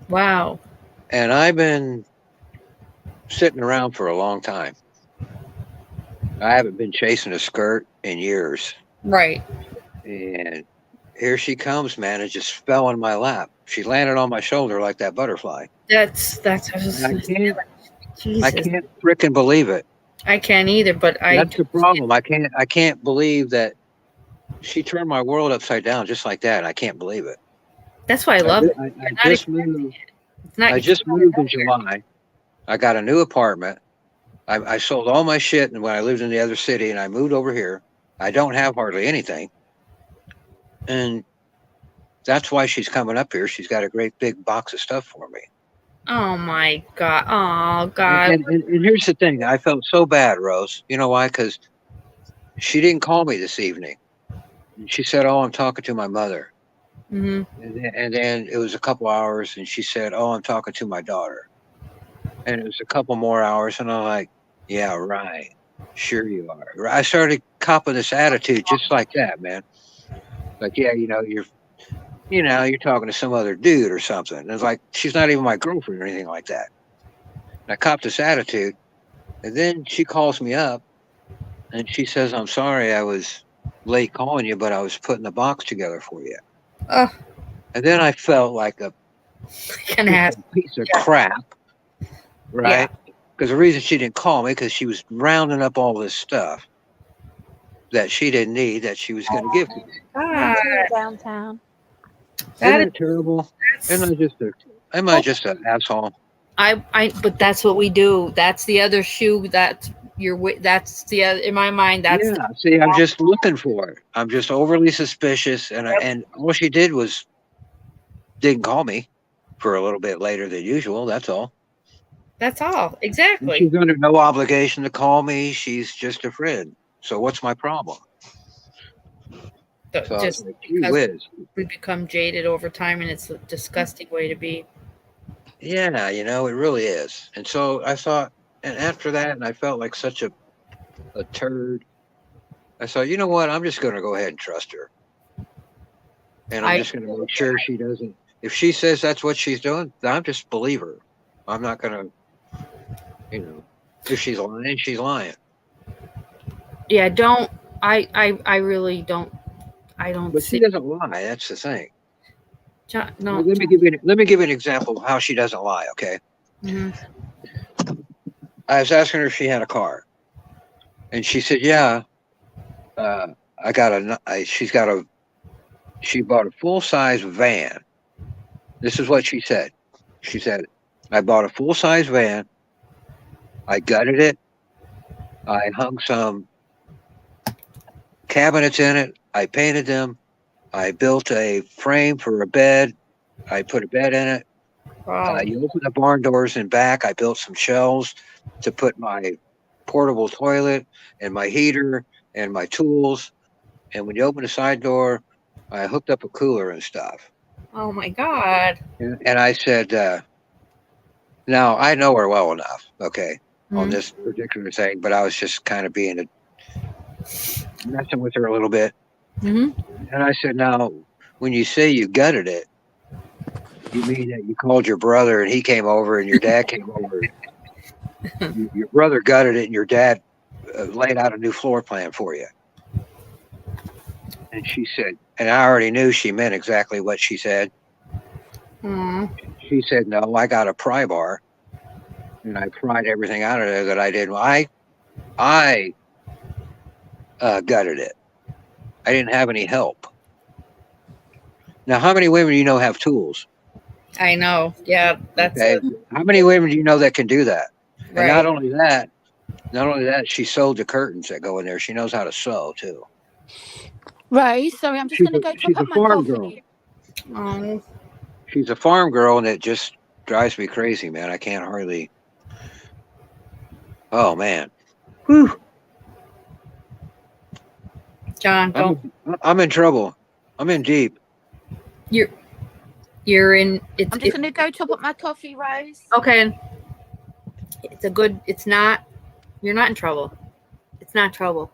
Wow. And I've been sitting around for a long time. I haven't been chasing a skirt in years. Right. And here she comes, man, and just fell in my lap. She landed on my shoulder like that butterfly. That's I can't freaking believe it. I can't either, but that's the problem. I can't believe that she turned my world upside down just like that. I can't believe it. That's why I love it. I just moved in July. I got a new apartment. I sold all my shit and when I lived in the other city and I moved over here. I don't have hardly anything. And that's why she's coming up here. She's got a great big box of stuff for me. Oh my God. Oh God. And here's the thing. I felt so bad, Rose. You know why? Because she didn't call me this evening. She said, "Oh, I'm talking to my mother." And then it was a couple hours and she said, "Oh, I'm talking to my daughter." And it was a couple more hours and I'm like, "Yeah, right. Sure you are." I started copping this attitude just like that, man. Like, yeah, you're talking to some other dude or something. And it's like, she's not even my girlfriend or anything like that. And I copped this attitude. And then she calls me up and she says, "I'm sorry I was late calling you, but I was putting the box together for you." And then I felt like a piece of crap, right? Because the reason she didn't call me, because she was rounding up all this stuff that she didn't need that she was going to give to me. Downtown. Isn't that terrible? Am I just an asshole? But that's what we do. That's the other shoe that that's the other, in my mind. That's see, I'm just looking for it. I'm just overly suspicious, and all she did was didn't call me for a little bit later than usual. That's all. That's all. Exactly. And she's under no obligation to call me. She's just a friend. So what's my problem? So just because we become jaded over time, and it's a disgusting way to be. Yeah, it really is. And so I thought, and after that, and I felt like such a turd. I thought, you know what? I'm just going to go ahead and trust her. And I'm just going to make sure she doesn't. If she says that's what she's doing, I'm just believe her. I'm not going to, if she's lying, she's lying. Yeah, I really don't. I don't. But she doesn't lie. That's the thing. John, no. Let me give you an example of how she doesn't lie. Okay. I was asking her if she had a car, and she said, "Yeah, she bought a full-size van." This is what she said. She said, "I bought a full-size van. I gutted it. I hung some cabinets in it. I painted them. I built a frame for a bed. I put a bed in it. Wow. You open the barn doors in back. I built some shelves to put my portable toilet and my heater and my tools. And when you open the side door, I hooked up a cooler and stuff." Oh my God. And I said, now I know her well enough, okay, on this particular thing, but I was just kind of messing with her a little bit. And I said, "Now, when you say you gutted it, you mean that you called your brother and he came over and your dad came over? Your brother gutted it and your dad laid out a new floor plan for you?" And she said, and I already knew she meant exactly what she said. Mm. She said, "No, I got a pry bar, and I pried everything out of there that I didn't. I gutted it. I didn't have any help." Now, how many women do you know have tools? I know. Yeah, that's Okay, how many women do you know that can do that? And right. not only that, she sewed the curtains that go in there. She knows how to sew too. Right. Sorry, I'm just going to go top She's a up my farm girl. coffee. She's a farm girl, and it just drives me crazy, man. I can't hardly. Oh man, whew. John, don't. I'm in trouble. I'm in deep. You're in. I'm just going to go top up my coffee, Rose. Okay. It's not. You're not in trouble. It's not trouble.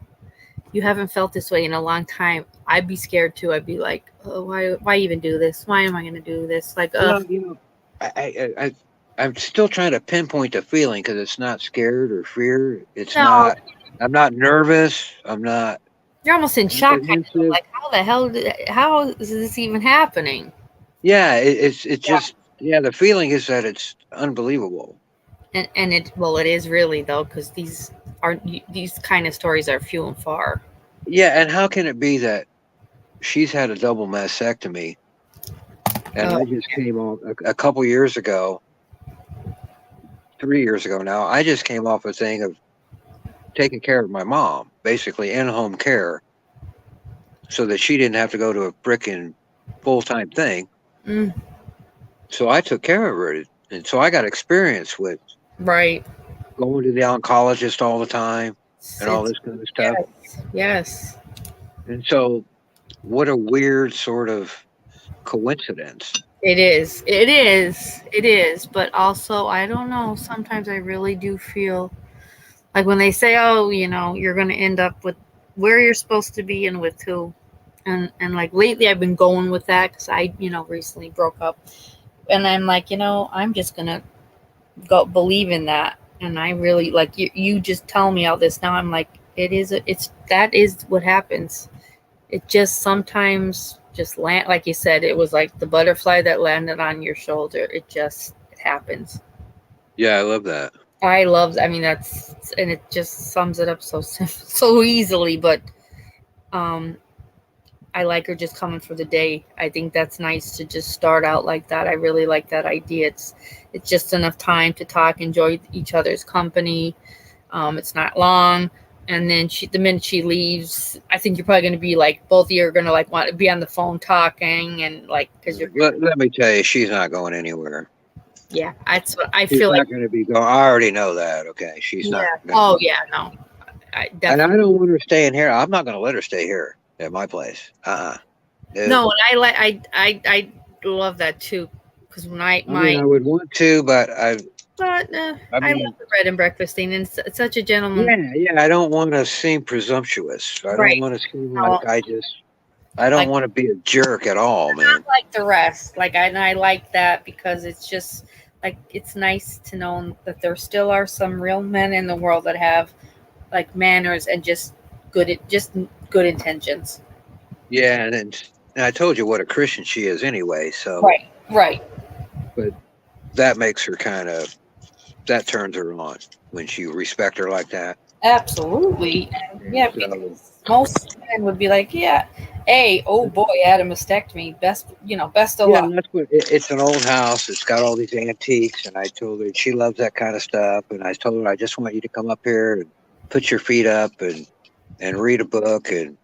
You haven't felt this way in a long time. I'd be scared too. I'd be like, oh, why even do this? Why am I going to do this? Like, Well, I'm still trying to pinpoint the feeling because it's not scared or fear. It's No. not. I'm not nervous. I'm not. You're almost in shock. apprehensive. Like, how the hell? How is this even happening? Yeah, it's just the feeling is that it's unbelievable. And it is really though, because these kind of stories are few and far. Yeah, and how can it be that she's had a double mastectomy, and I just came off a couple years ago, 3 years ago now. I just came off a thing of taking care of my mom, basically in-home care, so that she didn't have to go to a frickin' full-time thing. Mm. So I took care of her, and so I got experience with Right. going to the oncologist all the time and all this kind of stuff. Yes. And so what a weird sort of coincidence. It is. But also, I don't know. Sometimes I really do feel like when they say, oh, you're going to end up with where you're supposed to be and with who. And like lately I've been going with that because I, recently broke up. And I'm like, I'm just going to go believe in that. And I really like you just tell me all this now. I'm like, that is what happens. It just sometimes just land, like you said, it was like the butterfly that landed on your shoulder. It happens. Yeah, I love that. And it just sums it up so easily. But I like her just coming for the day. I think that's nice to just start out like that. I really like that idea. It's just enough time to talk, enjoy each other's company. It's not long. And then the minute she leaves, I think you're probably going to be like, both of you are going to like want to be on the phone talking and like, because you're. Let me tell you, she's not going anywhere. Yeah, that's what I She's feel not like. going to be going. I already know that. Okay, she's not. Oh yeah, no. And I don't want her staying here. I'm not going to let her stay here at my place. No, and I love that too, because when I would want to, but I love the bread and breakfast thing, and it's such a gentleman. Yeah. I don't want to seem presumptuous. I don't want to seem like I don't want to be a jerk at all, man. Not like the rest. I like that because it's just like it's nice to know that there still are some real men in the world that have like manners and just good intentions. Yeah, and I told you what a Christian she is anyway. So right. But that makes her that turns her on when you respect her like that. Absolutely. Yeah. So, most men would be like, yeah, hey, oh boy, I had a mastectomy. Best of luck. That's what it's an old house. It's got all these antiques, and I told her she loves that kind of stuff. And I told her I just want you to come up here and put your feet up and read a book and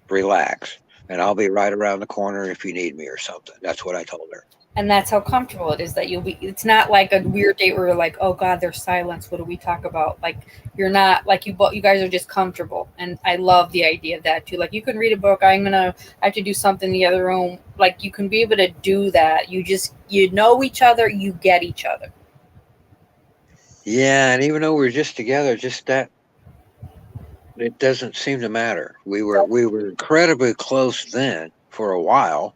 relax. And I'll be right around the corner if you need me or something. That's what I told her. And that's how comfortable it is that it's not like a weird date where you're like, oh God, there's silence. What do we talk about? Like, you're not like you guys are just comfortable. And I love the idea of that too. Like, you can read a book. I have to do something in the other room. Like, you can be able to do that. You know each other, you get each other. Yeah. And even though we're just together, just that, it doesn't seem to matter. We were incredibly close then for a while.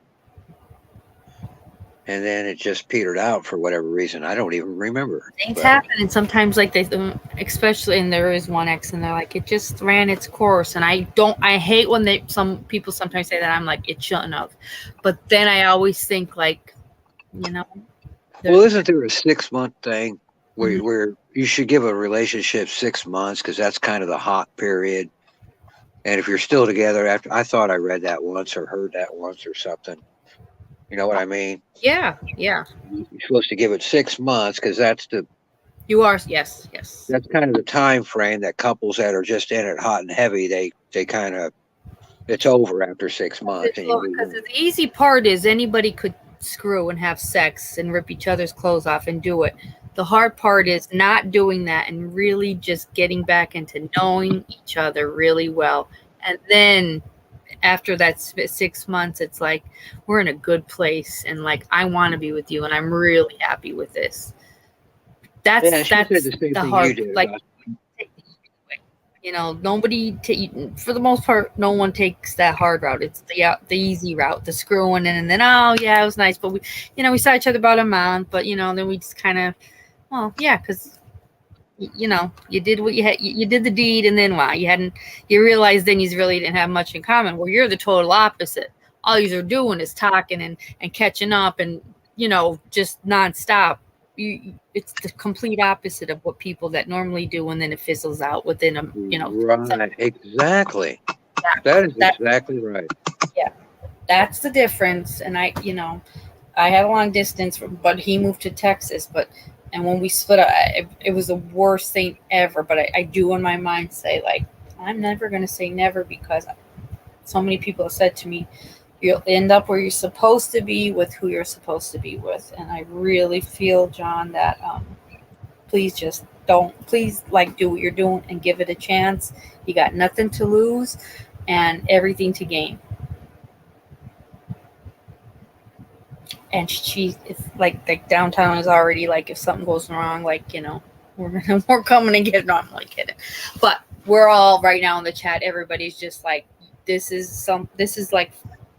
and then it just petered out for whatever reason. I don't even remember. Things But happen, and sometimes like they, especially, and there is one ex, and they're like, it just ran its course, and I hate when some people sometimes say that. I'm like, it shouldn't have, but then I always think like, you know, well, isn't there a 6-month thing where Mhm. where you should give a relationship 6 months because that's kind of the hot period, and if you're still together after, I thought I read that once or heard that once or something. You know what I mean? yeah, You're supposed to give it 6 months because you are, yes, that's kind of the time frame that couples that are just in it hot and heavy, they kind of, it's over after 6 months and you move Because on. the easy part is anybody could screw and have sex and rip each other's clothes off and do it. The hard part is not doing that and really just getting back into knowing each other really well. And then after that 6 months, it's like we're in a good place, and like I want to be with you, and I'm really happy with this. Yeah, she said That's the same the thing you hard, did like, about, nobody for the most part, no one takes that hard route. It's the easy route, the screwing in, and then, oh yeah, it was nice, but we saw each other about a month, but then we just kind of, well, yeah, because you did what you had, you did the deed, and then wow, you realized then you really didn't have much in common. Well, you're the total opposite. All you're doing is talking and catching up, and just nonstop. It's the complete opposite of what people that normally do, and then it fizzles out within a right, exactly. That is that exactly right. yeah, that's the difference. And I had a long distance, but he moved to Texas. And when we split up, it was the worst thing ever. But I do in my mind say, like, I'm never going to say never, because so many people have said to me, you'll end up where you're supposed to be with who you're supposed to be with. And I really feel, John, that please just please do what you're doing and give it a chance. You got nothing to lose and everything to gain. And it's like downtown is already like, if something goes wrong, we're coming and getting on. I'm like, kidding. But we're all right now in the chat, everybody's just like, this is like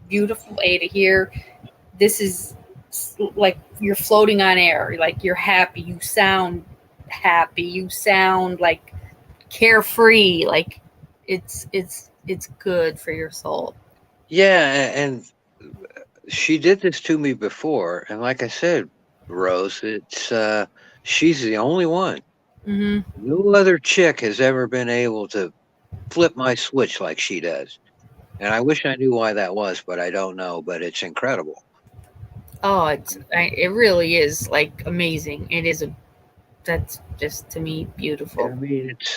beautiful Ada here. This is like you're floating on air, like you're happy, you sound like carefree, like it's good for your soul. Yeah, and she did this to me before, and like I said, Rose, it's she's the only one. Mm-hmm. No other chick has ever been able to flip my switch like she does. And I wish I knew why that was, but I don't know. But it's incredible. Oh, it really is, like, amazing. That's just, to me, beautiful. I mean, it's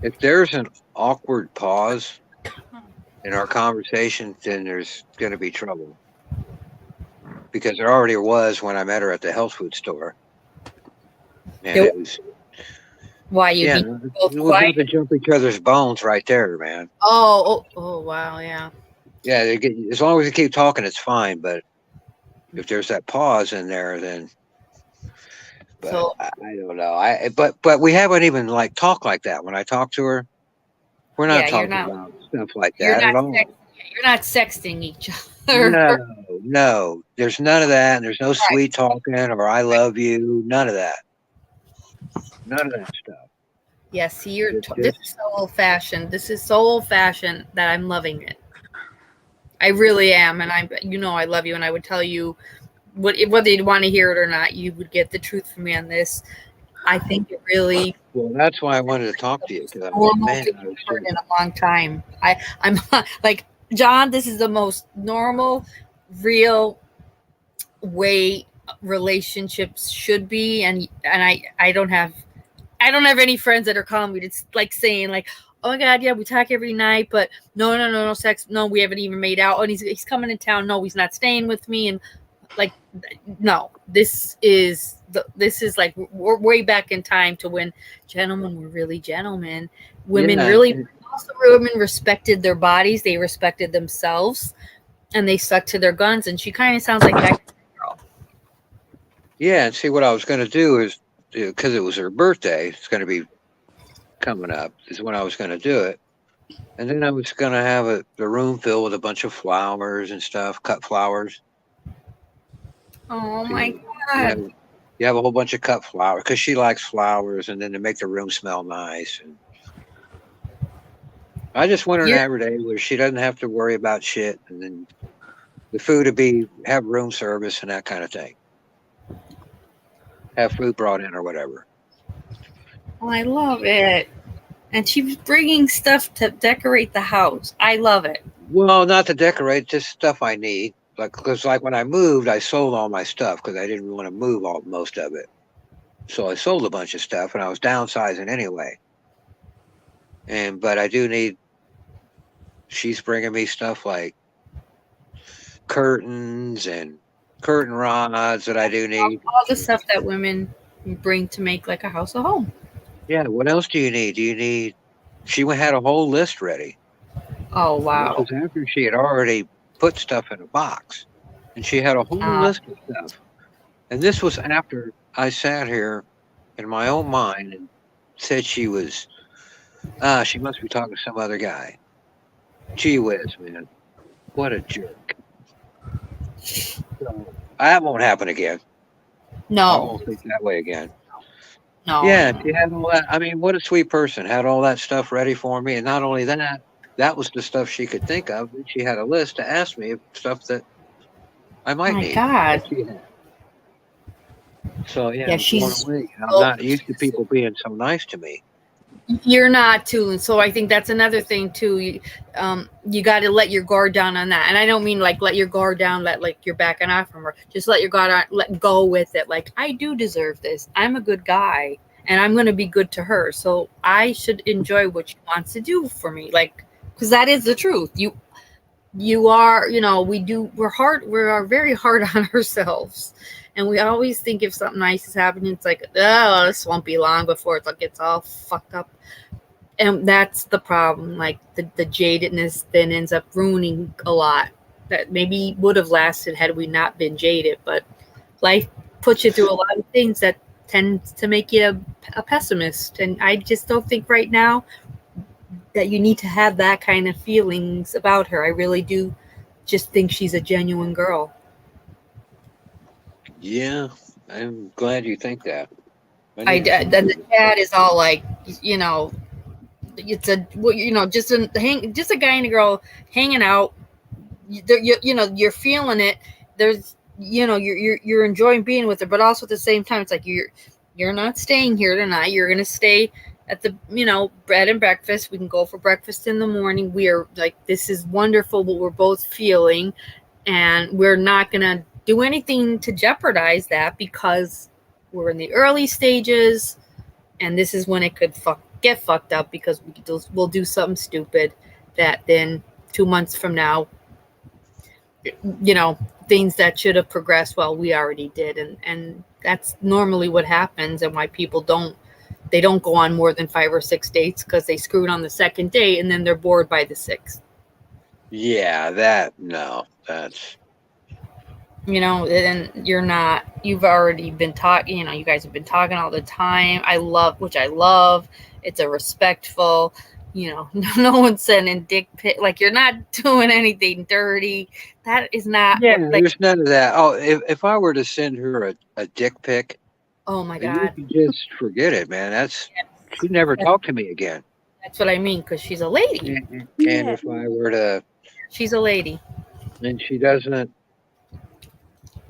if there's an awkward pause in our conversation, then there's going to be trouble. Because there already was when I met her at the health food store. And it was, why you yeah, both we're quiet? about to jump each other's bones right there, man. Oh, wow, yeah. Yeah, as long as you keep talking, it's fine. But if there's that pause in there, then. But So I don't know. But we haven't even talked like that. When I talk to her, we're not talking about stuff like that at all. You're not sexting each other. No. There's none of that. And there's no sweet talking or I love you. None of that. None of that stuff. Yeah, see, this is so old fashioned. This is so old fashioned that I'm loving it. I really am, and I love you, and I would tell you whether you'd want to hear it or not, you would get the truth from me on this. I think it really. Well, that's why I wanted to talk to you, because I'm like, man, I've heard in a long time. I'm like, John, this is the most normal, real way relationships should be, and I don't have any friends that are calling me. It's like saying like, oh my God, yeah, we talk every night, but no sex. No, we haven't even made out. And he's coming in town. No, he's not staying with me. And like, no, this is like we're way back in time to when gentlemen were really gentlemen. Women women respected their bodies. They respected themselves, and they stuck to their guns. And she kind of sounds like that girl. Yeah, and see, what I was going to do is, because it was her birthday, it's going to be coming up, is when I was going to do it. And then I was going to have the room filled with a bunch of flowers and stuff, cut flowers. Oh So my you God. have, you have a whole bunch of cut flowers because she likes flowers, and then to make the room smell nice. And I just want her to You're have her day where she doesn't have to worry about shit, and then the food to be have room service and that kind of thing. Have food brought in or whatever. Oh, I love it. And she's bringing stuff to decorate the house. I love it. Well, not to decorate, just stuff I need. Like, because like when I moved, I sold all my stuff because I didn't want to move most of it. So I sold a bunch of stuff, and I was downsizing anyway. But I do need. She's bringing me stuff like curtains and curtain rods that I do need. All the stuff that women bring to make like a house a home. Yeah. What else do you need? Do you need? She had a whole list ready. Oh This wow. was after she had already put stuff in a box, and she had a whole list of stuff. And this was after I sat here in my own mind and said she was, she must be talking to some other guy. Gee whiz, man. What a jerk. So, that won't happen again. I No. won't think that way again. No. Yeah, she had all that. I mean, what a sweet person. Had all that stuff ready for me. And not only that, that was the stuff she could think of. She had a list to ask me of stuff that I might My need. God. That she had. So, yeah, Yeah, I'm blown she's. away. I'm Oh, not used to people being so nice to me. You're not too, and so I think that's another thing too. You got to let your guard down on that, and I don't mean like let your guard down, let like you're backing off from her. Just let your guard on, let go with it. Like I do deserve this. I'm a good guy, and I'm going to be good to her. So I should enjoy what she wants to do for me, like because that is the truth. You are, we're hard. We are very hard on ourselves. And we always think if something nice is happening, it's like, oh, this won't be long before it gets all fucked up. And that's the problem. Like the jadedness then ends up ruining a lot that maybe would have lasted had we not been jaded. But life puts you through a lot of things that tend to make you a pessimist. And I just don't think right now that you need to have that kind of feelings about her. I really do just think she's a genuine girl. Yeah, I'm glad you think that. Then the chat is all like, it's just a guy and a girl hanging out. You're feeling it. There's, you're enjoying being with her, but also at the same time, it's like you're not staying here tonight. You're gonna stay at the bed and breakfast. We can go for breakfast in the morning. We are like, this is wonderful what we're both feeling, and we're not gonna do anything to jeopardize that because we're in the early stages, and this is when it could get fucked up because we'll do something stupid that then 2 months from now, things that should have progressed well, we already did, and that's normally what happens, and why people don't go on more than 5 or 6 dates because they screwed on the second date and then they're bored by the 6th. Yeah, that's and you've already been talking, you guys have been talking all the time. I love. It's a respectful, no one's sending dick pic. Like, you're not doing anything dirty. That is not. yeah. There's none of that. Oh, if I were to send her a dick pic, oh my you God, can just forget it, man. She'd never talk to me again. That's what I mean, because she's a lady. And if I were to, she's a lady, and she doesn't.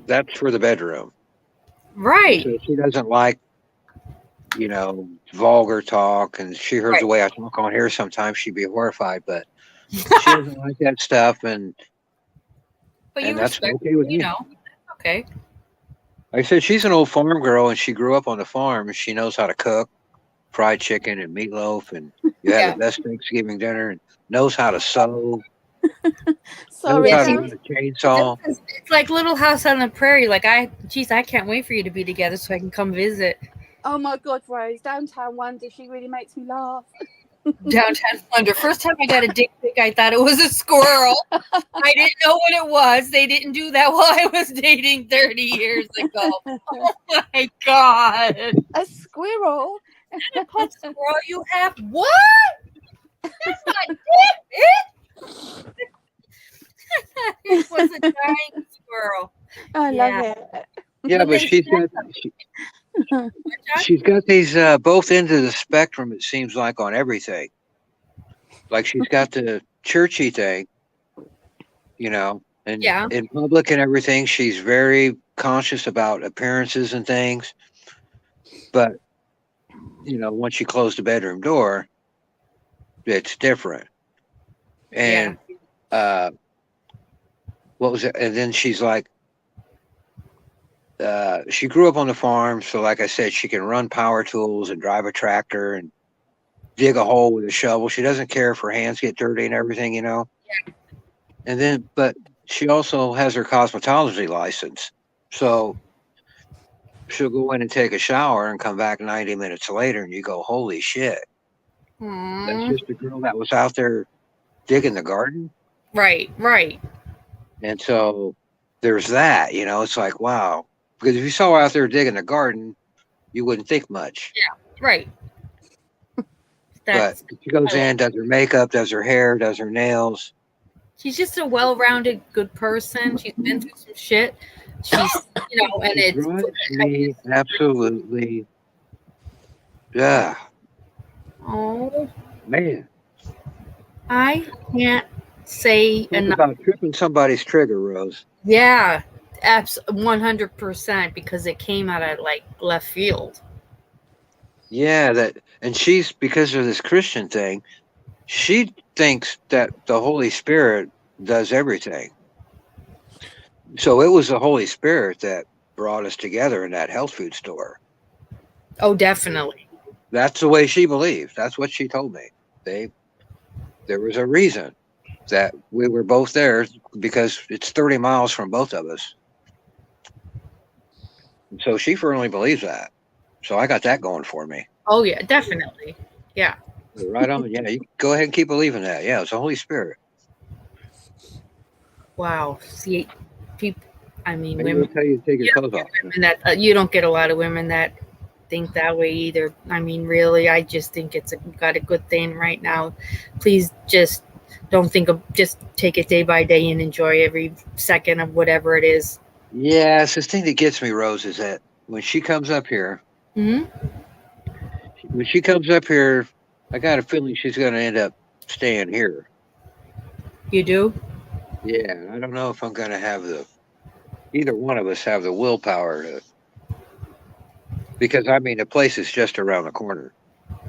That's for the bedroom, right? So she doesn't like, vulgar talk, and she heard the way I talk on here. Sometimes she'd be horrified, but she doesn't like that stuff, and that's okay with me. Okay. Like I said, she's an old farm girl, and she grew up on the farm, and she knows how to cook fried chicken and meatloaf, and you have the best Thanksgiving dinner, and knows how to sew. Sorry, knows how to run a chainsaw. It's like Little House on the Prairie. Like, I can't wait for you to be together so I can come visit. Oh my God, Rose, Downtown Wonder, she really makes me laugh. Downtown Wonder. First time I got a dick pic, I thought it was a squirrel. I didn't know what it was. They didn't do that while I was dating 30 years ago. Oh my God. A squirrel? A squirrel you have? What? That's not dick, bitch. It was a dying squirrel. I love it. Yeah, but she's got these both ends of the spectrum. It seems like on everything. Like she's got the churchy thing, and Yeah. in public and everything, she's very conscious about appearances and things. But once you close the bedroom door, it's different. And what was it? And then she's like, she grew up on the farm, so like I said, she can run power tools and drive a tractor and dig a hole with a shovel. She doesn't care if her hands get dirty and everything, Yeah. And then, but she also has her cosmetology license, so she'll go in and take a shower and come back 90 minutes later, and you go, "Holy shit!" That's just the girl that was out there digging the garden. Right. And so there's that, it's like, wow. Because if you saw her out there digging the garden, you wouldn't think much. Yeah, right. But she goes in, does her makeup, does her hair, does her nails. She's just a well-rounded, good person. She's been through some shit. She's, and It it's drives me absolutely. Yeah. Oh, Man. I can't say Talk enough. about tripping somebody's trigger, Rose. Yeah, 100%, because it came out of like left field. Yeah, and she's, because of this Christian thing, she thinks that the Holy Spirit does everything. So it was the Holy Spirit that brought us together in that health food store. Oh, definitely. That's the way she believes. That's what she told me. There was a reason that we were both there, because it's 30 miles from both of us. And so she firmly believes that. So I got that going for me. Oh, yeah, definitely. Yeah. Right on. Yeah, you go ahead and keep believing that. Yeah, it's the Holy Spirit. Wow. See, people, Women women. tell you to take your clothes off. Women that you don't get a lot of women that think that way either. Really, I just think got a good thing right now. Please just don't just take it day by day and enjoy every second of whatever it is. Yeah, it's this thing that gets me, Rose, is that when she comes up here, I got a feeling she's going to end up staying here. You do? Yeah, I don't know if I'm going to have either one of us have the willpower to, because the place is just around the corner.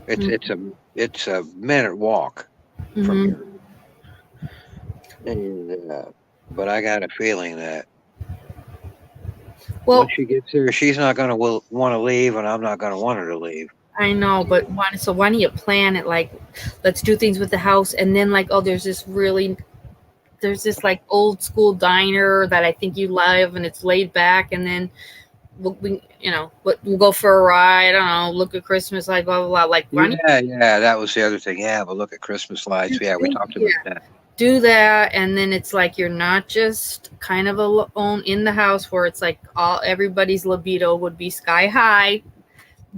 It's a minute walk from here. And, but I got a feeling that once she gets there, she's not going to want to leave, and I'm not going to want her to leave. I know, but why don't you plan it like, let's do things with the house, and then like, there's this like old school diner that I think you love, and it's laid back, and then we'll go for a ride. I don't know, look at Christmas lights, blah blah blah. Like, yeah, that was the other thing. Yeah, but look at Christmas lights. Yeah, we talked about that. Do that, and then it's like you're not just kind of alone in the house where it's like everybody's libido would be sky high.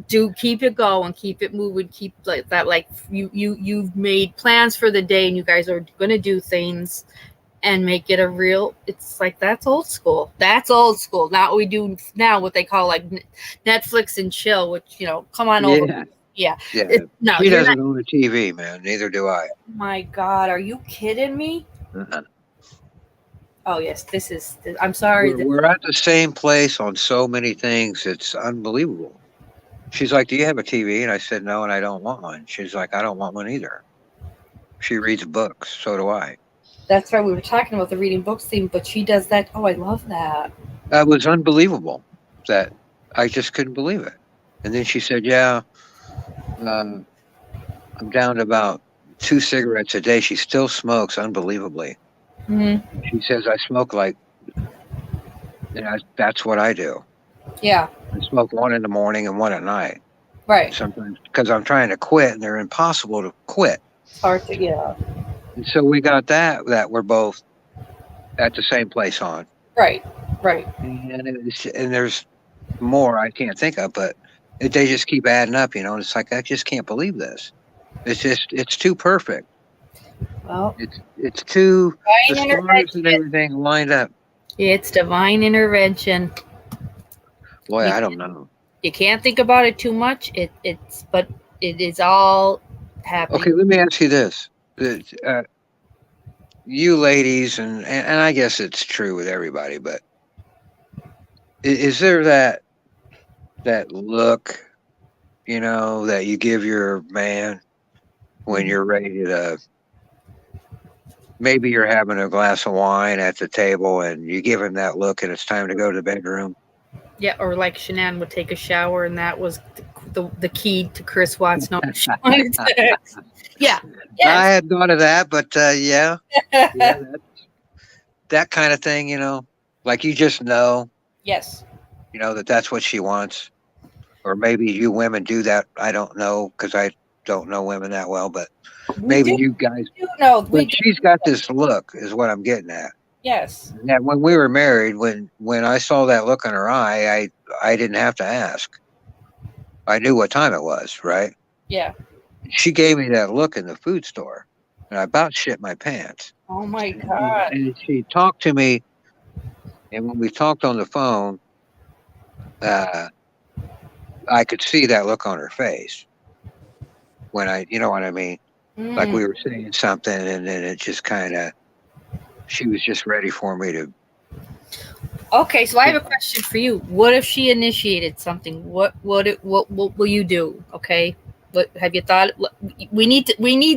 Keep it going, keep it moving, keep like that. Like you've made plans for the day, and you guys are gonna do things and make it a real. It's like that's old school. That's old school. Not what we do now. What they call like Netflix and chill. Which come on over. Yeah. No, she doesn't own a TV, man. Neither do I. My God, are you kidding me? Oh yes, this is. I'm sorry. We're at the same place on so many things. It's unbelievable. She's like, "Do you have a TV?" And I said, "No, and I don't want one." She's like, "I don't want one either." She reads books. So do I. That's right. We were talking about the reading books thing, but she does that. Oh, I love that. That was unbelievable. That I just couldn't believe it. And then she said, "Yeah, I'm down to about 2 cigarettes a day." She still smokes unbelievably. She says, "I smoke like, that's what I do." Yeah. I smoke 1 in the morning and 1 at night. Right. Sometimes because I'm trying to quit, and they're impossible to quit. It's hard to get out. And so we got that we're both at the same place on. Right. And there's more I can't think of, but they just keep adding up, and it's like, I just can't believe this. It's too perfect. Well, it's too, the divine stars and everything lined up. It's divine intervention. Boy, You I don't know. You can't think about it too much. But it is all happening. Okay, let me ask you this. You ladies, and I guess it's true with everybody, but is there that look, that you give your man when you're ready to, maybe you're having a glass of wine at the table and you give him that look and it's time to go to the bedroom? Yeah, or like Shanann would take a shower, and that was the key to Chris Watts knowing she wanted sex. Yeah, I yes. had thought of that, but yeah, that kind of thing, like you just know, Yes. that's what she wants. Or maybe you women do that. I don't know, because I don't know women that well, but maybe you guys. No, But she's got this look, is what I'm getting at. Yes. And when we were married, when I saw that look in her eye, I didn't have to ask. I knew what time it was, right? Yeah. She gave me that look in the food store, and I about shit my pants. Oh my God. And she talked to me, and when we talked on the phone, I could see that look on her face. When you know what I mean? Like we were saying something, and then it just kind of, she was just ready for me to. Okay, so I have a question for you. What if she initiated something? What will you do? Okay, what have you thought? We need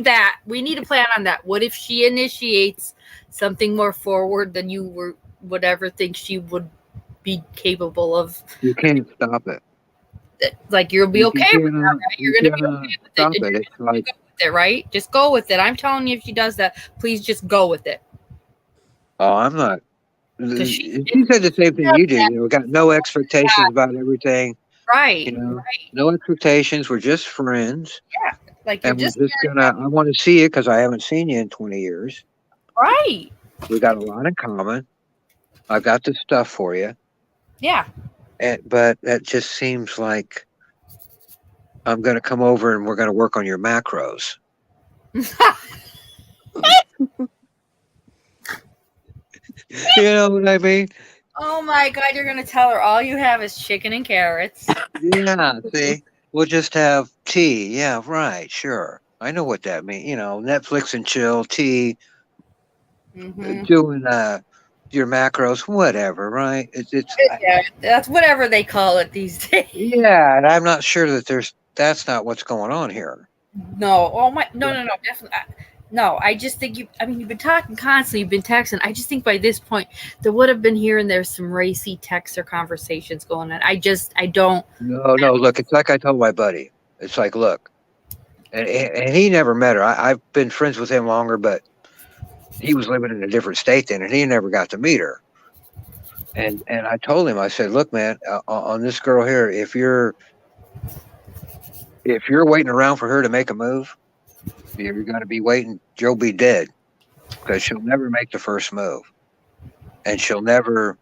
that. We need to plan on that. What if she initiates something more forward than you would ever think she would be capable of? You can't stop it. Like you'll be okay with that, right? You're gonna be okay with stop it. it. It's like, go with it, right? Just go with it. I'm telling you, if she does that, please just go with it. oh, I'm not. She said the same thing you do. We got no expectations about everything. Right. Right. Right. No expectations. We're just friends. Yeah. Like you're And just I want to see you because I haven't seen you in 20 years. right. We got a lot in common. I've got this stuff for you. Yeah. But that just seems like I'm going to come over and we're going to work on your macros. You know what I mean? Oh my God, you're going to tell her all you have is chicken and carrots. Yeah, see? We'll just have tea. Yeah, right, sure. I know what that means. Netflix and chill, tea, doing your macros, whatever, right? Yeah, that's whatever they call it these days. Yeah, and I'm not sure that that's not what's going on here. No, oh my, no, definitely. No, I just think you've been talking constantly, you've been texting. I just think by this point, there would have been here and there some racy texts or conversations going on. I don't. No, look, it's like I told my buddy. It's like, look, and he never met her. I've been friends with him longer, but he was living in a different state then, and he never got to meet her. And I told him, I said, look, man, on this girl here, if you're waiting around for her to make a move, you're going to be waiting. You'll be dead, because she'll never make the first move, and she'll never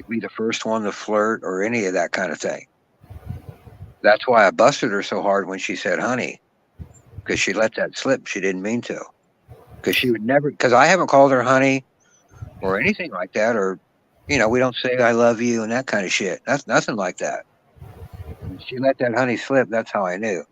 be the first one to flirt or any of that kind of thing. That's why I busted her so hard when she said honey, because she let that slip. She didn't mean to, because she would never, because I haven't called her honey or anything like that, or we don't say I love you and that kind of shit. That's nothing like that. When she let that honey slip, that's how I knew.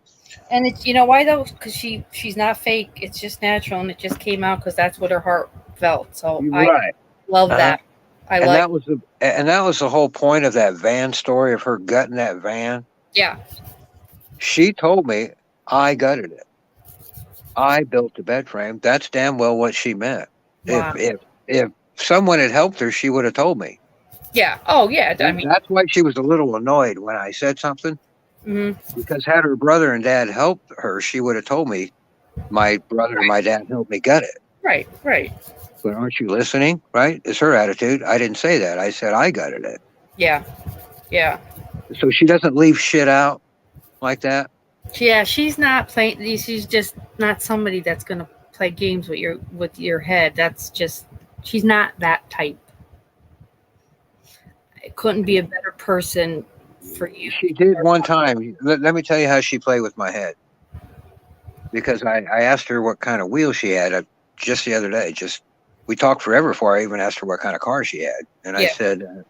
And it's, why though? Because she's not fake. It's just natural, and it just came out because that's what her heart felt. So Right. I love that. That was the whole point of that van story, of her gutting that van. Yeah. She told me I gutted it. I built the bed frame. That's damn well what she meant. Wow. If someone had helped her, she would have told me. Yeah. Oh yeah. That's why she was a little annoyed when I said something. Mm-hmm. Because had her brother and dad helped her, she would have told me, my brother and my dad helped me gut it. Right. But aren't you listening? Right? It's her attitude. I didn't say that. I said I gutted it. Yeah. So she doesn't leave shit out like that. Yeah, she's not playing. She's just not somebody that's going to play games with your head. That's just, she's not that type. It couldn't be a better person for you. She did one time. Let me tell you how she played with my head. Because I asked her what kind of wheel she had just the other day. We talked forever before I even asked her what kind of car she had. And I said,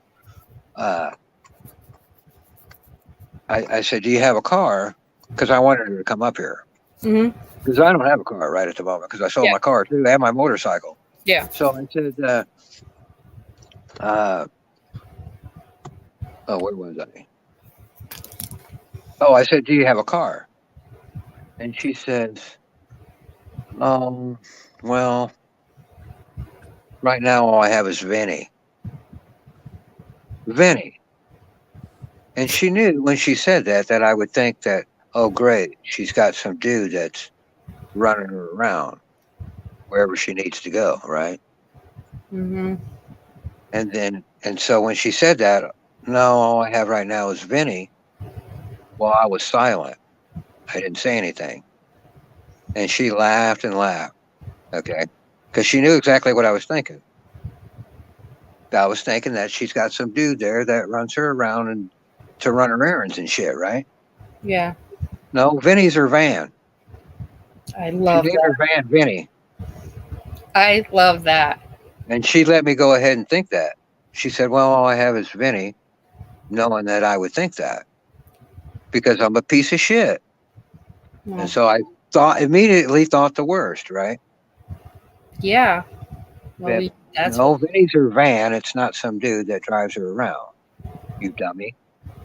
I said, do you have a car? Because I wanted her to come up here. Mm-hmm. Because I don't have a car right at the moment because I sold my car too. I have my motorcycle. Yeah. So I said, where was I? Oh, I said, do you have a car? And she says, well, right now all I have is Vinny. And she knew when she said that I would think that, oh, great, she's got some dude that's running her around wherever she needs to go, right? Mm-hmm. And so when she said that, no, all I have right now is Vinny, well, I was silent. I didn't say anything. And she laughed and laughed, okay? Because she knew exactly what I was thinking. I was thinking that she's got some dude there that runs her around and to run her errands and shit, right? Yeah. No, Vinny's her van. I love She named her van Vinny. I love that. And she let me go ahead and think that. She said, well, all I have is Vinny, knowing that I would think that because I'm a piece of shit. Well, And so I immediately thought the worst, right? yeah. Well, that's no, Vinny's her van. It's not some dude that drives her around. You dummy.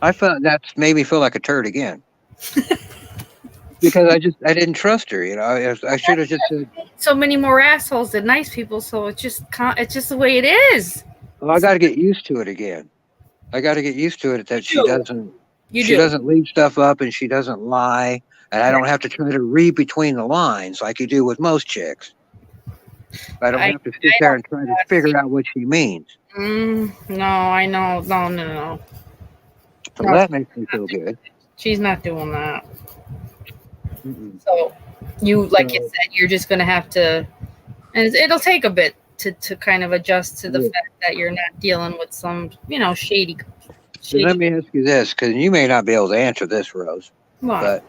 I felt that made me feel like a turd again. Because I didn't trust her, you know. I should have just said, so many more assholes than nice people, so it's just the way it is. well, I got to get used to it again. I got to get used to it that she doesn't leave stuff up and she doesn't lie, and I don't have to try to read between the lines like you do with most chicks. I don't have to sit there and try to figure out what she means. No, I know. No. So that makes me feel good. She's not doing that. Mm-mm. So you said, you're just gonna have to, and it'll take a bit to kind of adjust to the fact that you're not dealing with some, shady. Let me ask you this, because you may not be able to answer this, Rose. Why?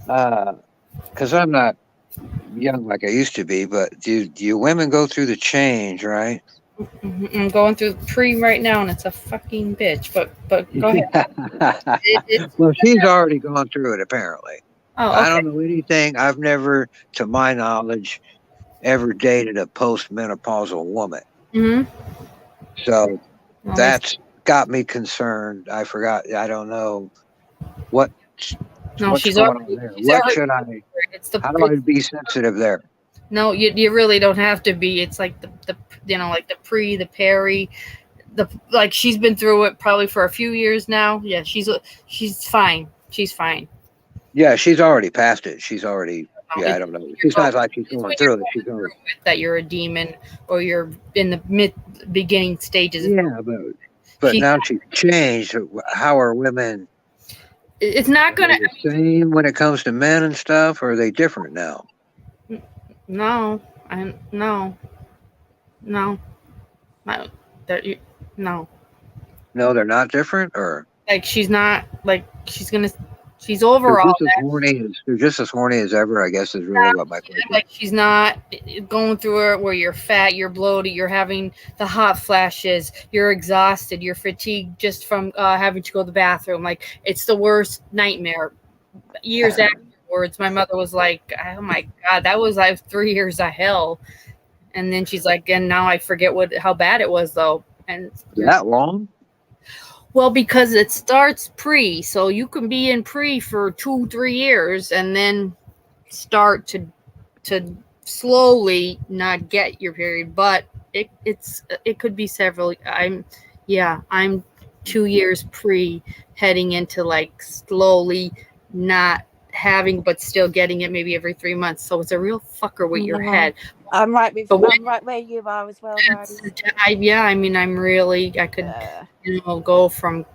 But because I'm not young like I used to be, but do you women go through the change, right? I'm going through pre right now, and it's a fucking bitch. But go ahead. Well, she's already gone through it, apparently. Oh, okay. I don't know anything. I've never, to my knowledge, ever dated a postmenopausal woman. Mm-hmm. So that's got me concerned. I forgot. I don't know what's she's going already, on there. She's What already, should I? How do I be sensitive there? No, you really don't have to be. It's like the like the pre, the peri, she's been through it probably for a few years now. Yeah, she's fine. She's fine. Yeah, she's already past it. She's already. Yeah, I don't know. She's not like she's going through it. She's going that you're a demon or you're in the beginning stages. Yeah, but now she's changed. How are women? It's not going to the same when it comes to men and stuff. Or are they different now? No. No, they're not different, or she's not she's overall. They're just as horny as ever, I guess, is really what my question. She's not going through it where you're fat, you're bloated, you're having the hot flashes, you're exhausted, you're fatigued just from having to go to the bathroom. It's the worst nightmare. Years afterwards, my mother was like, "Oh my God, that was 3 years of hell." And then she's like, and now I forget how bad it was though. And that long? Well, because it starts pre, so you can be in pre for 2-3 years and then start to slowly not get your period. But it could be several. I'm 2 years pre, heading into slowly not having but still getting it maybe every 3 months. So it's a real fucker with your head. I'm right where you are as well, guys. I could go from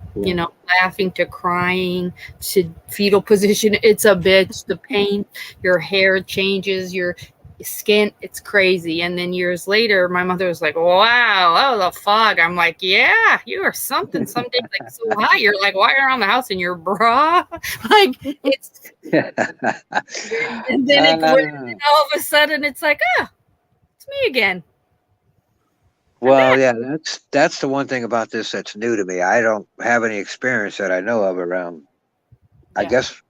laughing to crying to fetal position. It's a bitch. The pain, your hair changes, your skin, it's crazy. And then years later, my mother was like, wow, that was a fog. I'm like, yeah, you are something. Some days so hot, you're walking around the house in your bra. It's and then all of a sudden it's it's me again. Well, yeah, that's the one thing about this that's new to me. I don't have any experience that I know of around. I Yeah. guess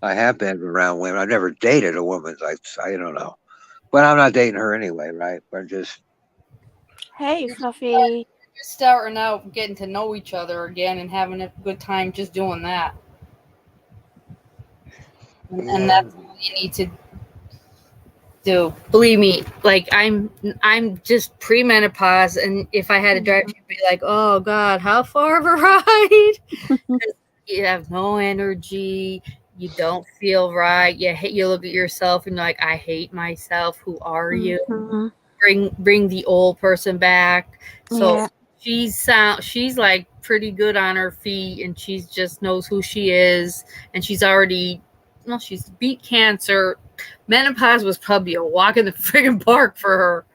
I have been around women. I've never dated a woman. I don't know, but I'm not dating her anyway, right? We're just Hey, Fluffy. Just starting out, getting to know each other again, and having a good time just doing that. And yeah. that's all you need to do. Believe me, like I'm just premenopause, and if I had to drive, you'd be like, oh God, how far of a ride? 'Cause you have no energy. You don't feel right. You look at yourself and you're like, I hate myself. Who are you? Mhm. Bring the old person back. So Yeah. she's like pretty good on her feet, and she just knows who she is, and she's already she's beat cancer. Menopause was probably a walk in the friggin' park for her.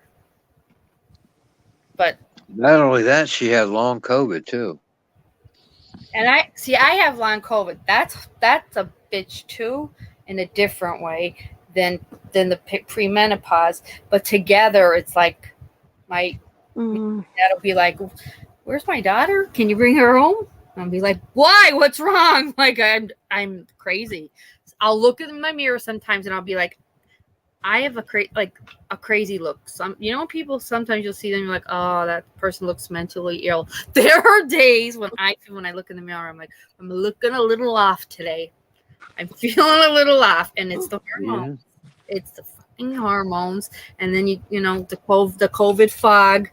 But Not only that, she had long COVID too. and I have long COVID. That's a bitch too, in a different way than the premenopause. But together, it's like my dad'll be like, "Where's my daughter? Can you bring her home?" I'll be like, "Why? What's wrong?" Like I'm crazy. I'll look in my mirror sometimes and I'll be like, I have a crazy look. People sometimes you'll see them, you're like, oh, that person looks mentally ill. There are days when I look in the mirror, I'm like, I'm looking a little off today. I'm feeling a little off, and it's the hormones. Yeah. It's the fucking hormones, and then the COVID fog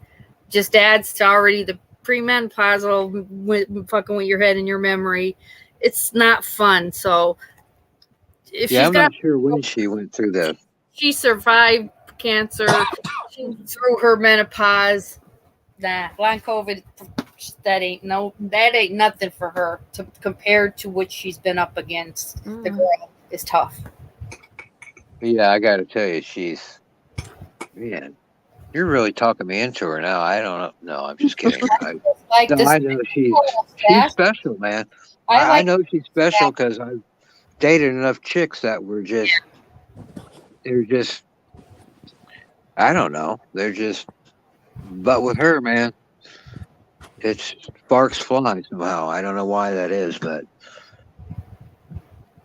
just adds to already the premenopausal fucking with your head and your memory. It's not fun. So if Yeah, she's I'm got, not sure when she went through the. she survived cancer through her menopause. Nah, long COVID, that ain't nothing for her compared to what she's been up against. The girl is tough. Yeah, I got to tell you, man. You're really talking me into her now. I don't know. No, I'm just kidding. I know she's special, man. I know she's special because I've dated enough chicks that were they're just, I don't know. But with her, man, it's sparks fly somehow. I don't know why that is, but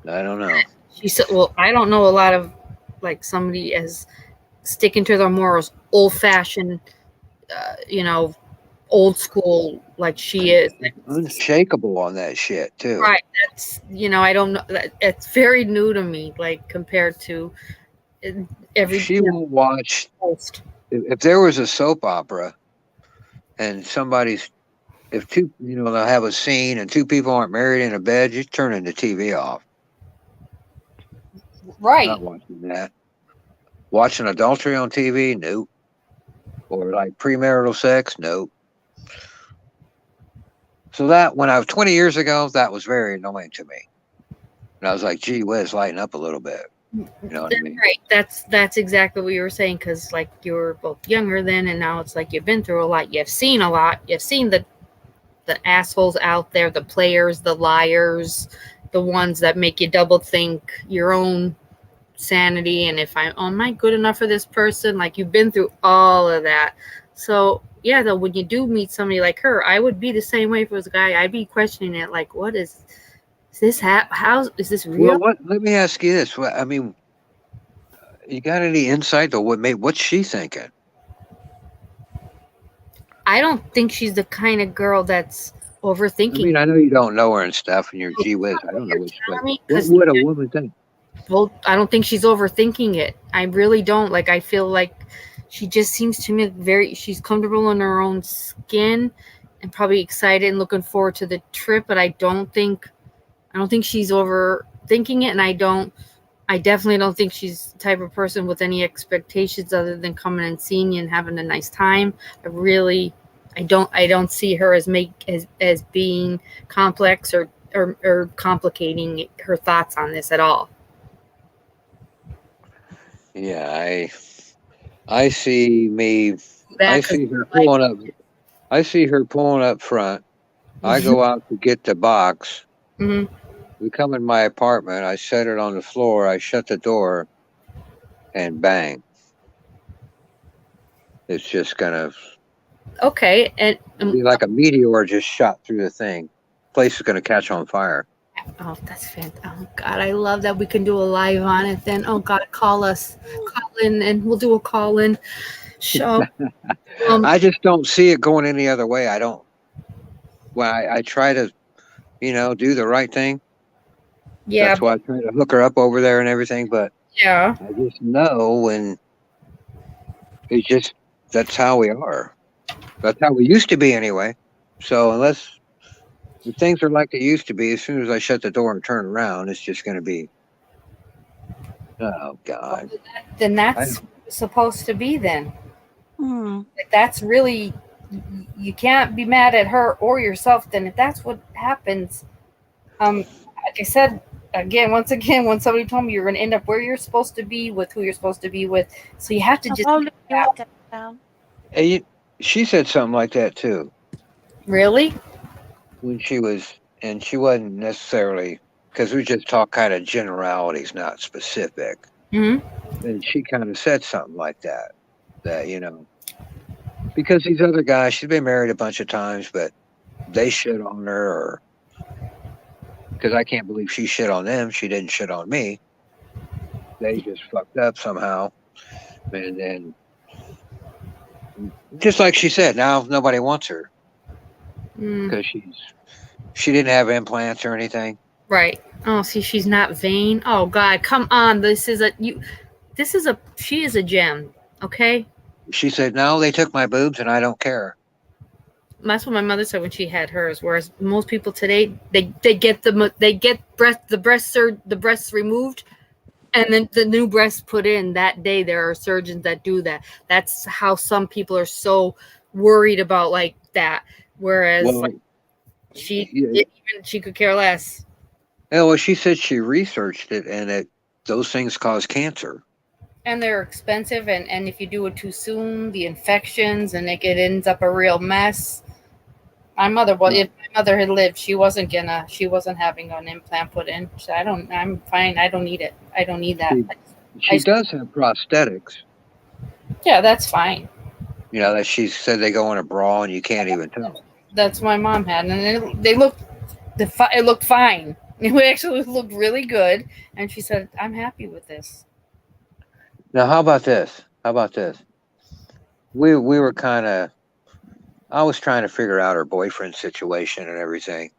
I don't know. She said, well, I don't know a lot of like somebody as sticking to their morals, old fashioned, old school like she is. Unshakable on that shit too. Right. That's I don't know. It's very new to me, like compared to every. She won't watch. If there was a soap opera, and if two, they'll have a scene and two people aren't married in a bed, just turning the TV off. Right. Not watching that. Watching adultery on TV, nope. Or like premarital sex, nope. So that when I was 20 years ago, that was very annoying to me. And I was like, gee whiz, lighten up a little bit. You know what I mean? Right. That's exactly what you were saying, because like you were both younger then, and now it's like you've been through a lot. You've seen a lot. You've seen the assholes out there, the players, the liars, the ones that make you double think your own sanity. And if am I good enough for this person? Like you've been through all of that. So yeah, though when you do meet somebody like her, I would be the same way if it was a guy. I'd be questioning it, like, what is this? How is this real? Well, let me ask you this. I mean, you got any insight to what's she thinking? I don't think she's the kind of girl that's overthinking. I mean, I know you don't know her and stuff, and you're gee whiz. I don't know what would a woman think? Well, I don't think she's overthinking it. I really don't. Like, I feel like she just seems to me she's comfortable in her own skin and probably excited and looking forward to the trip. But I don't think she's overthinking it. And I definitely don't think she's the type of person with any expectations other than coming and seeing you and having a nice time. I don't see her as being complex or complicating her thoughts on this at all. Yeah, I see her pulling up. I see her pulling up front. I go out to get the box. Mm-hmm. We come in my apartment. I set it on the floor. I shut the door, and bang! It's just gonna Okay, and It'd be like a meteor just shot through the thing. Place is going to catch on fire. oh, that's fantastic. Oh God, I love that we can do a live on it. Then, oh God, call in, and we'll do a call in show. I just don't see it going any other way. I don't. Well, I try to, do the right thing. Yeah, That's why I try to hook her up over there and everything. But yeah. I just know when it's just that's how we are. That's how we used to be anyway. So unless if things are like they used to be, as soon as I shut the door and turn around, it's just going to be, oh God. Then that's supposed to be then. Hmm. That's really, you can't be mad at her or yourself. Then if that's what happens, like I said once again, when somebody told me you're going to end up where you're supposed to be with who you're supposed to be with, so you have to just I'll look your update down. Hey, she said something like that too really. when she wasn't necessarily because we just talk kind of generalities, not specific. Mm-hmm. And she kind of said something like that because these other guys, she's been married a bunch of times, but they shit on her, or because I can't believe she shit on them. She didn't shit on me. They just fucked up somehow. And then, just like she said, now nobody wants her because she didn't have implants or anything. Right. Oh, see, she's not vain. Oh God, come on. She is a gem. Okay. She said, no, they took my boobs and I don't care. That's what my mother said when she had hers. Whereas most people today, they get the breasts removed, and then the new breasts put in that day. There are surgeons that do that. That's how some people are so worried about like that. Whereas she could care less. Yeah, well, she said she researched it and those things cause cancer. And they're expensive, and if you do it too soon, the infections, and it ends up a real mess. My mother, if my mother had lived, she wasn't having an implant put in. So I'm fine. I don't need it. I don't need that. She does have prosthetics. Yeah, that's fine. That she said they go in a bra and you can't even tell. That's what my mom had, and it looked fine. It actually looked really good, and she said, "I'm happy with this." Now, how about this? We were I was trying to figure out her boyfriend situation and everything,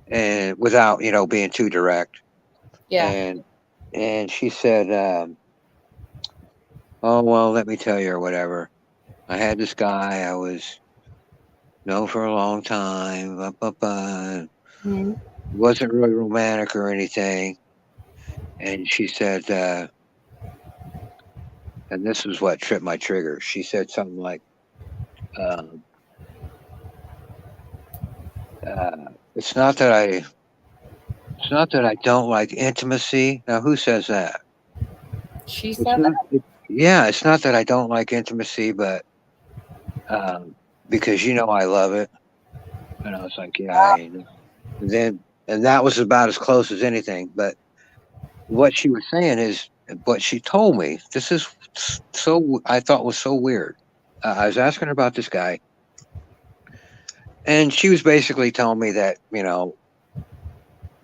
and without being too direct. Yeah. And she said, "Oh well, let me tell you or whatever. I had this guy I was known for a long time. Mm-hmm. Wasn't really romantic or anything." And she said, and this was what tripped my trigger. She said something like, it's not that I don't like intimacy. Now, who says that? She said that? It's not that I don't like intimacy, but because I love it. And I was like, yeah. And that was about as close as anything. But what she was saying is, what she told me, this is I thought was so weird. I was asking her about this guy, and she was basically telling me that,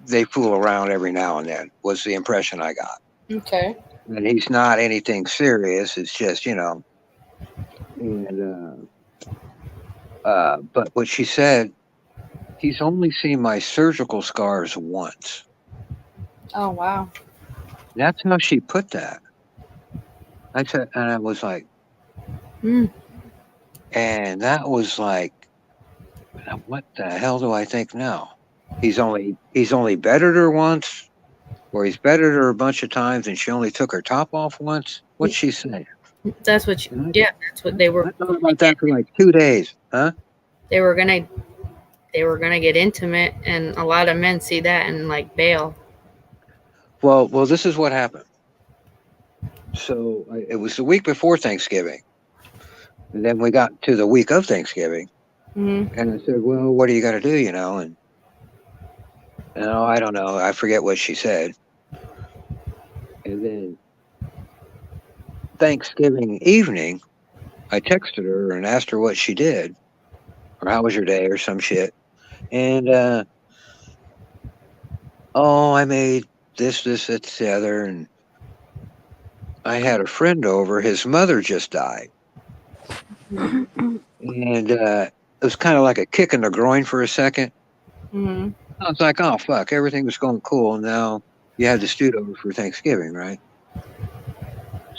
they fool around every now and then, was the impression I got. Okay. And he's not anything serious. It's just, but what she said, he's only seen my surgical scars once. Oh, wow. That's how she put that. I said, and I was like, and that was like, what the hell do I think now? He's only bettered her once, or he's bettered her a bunch of times, and she only took her top off once. What'd she say? That's what that's what they were. I thought about that for like 2 days, huh? They were gonna get intimate, and a lot of men see that and like bail. Well, this is what happened. So it was the week before Thanksgiving, and then we got to the week of Thanksgiving, and I said, "Well, what are you gonna do?" And I don't know. I forget what she said. And then Thanksgiving evening, I texted her and asked her what she did, or how was your day, or some shit. And I made this, that, the other, and I had a friend over. His mother just died, and it was kind of like a kick in the groin for a second. Mm-hmm. I was like, oh fuck, everything was going cool. Now you have the dude over for Thanksgiving, right?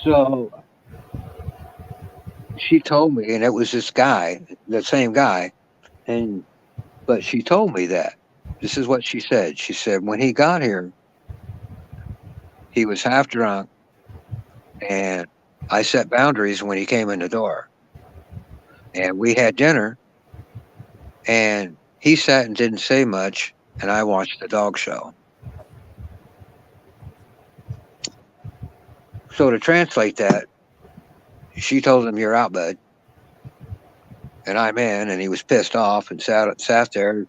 So she told me, and it was this guy, the same guy, but she told me that. This is what she said. She said when he got here, he was half drunk, and I set boundaries when he came in the door. And we had dinner, and he sat and didn't say much, and I watched the dog show. So to translate that, she told him, "You're out, bud." And I'm in, and he was pissed off and sat there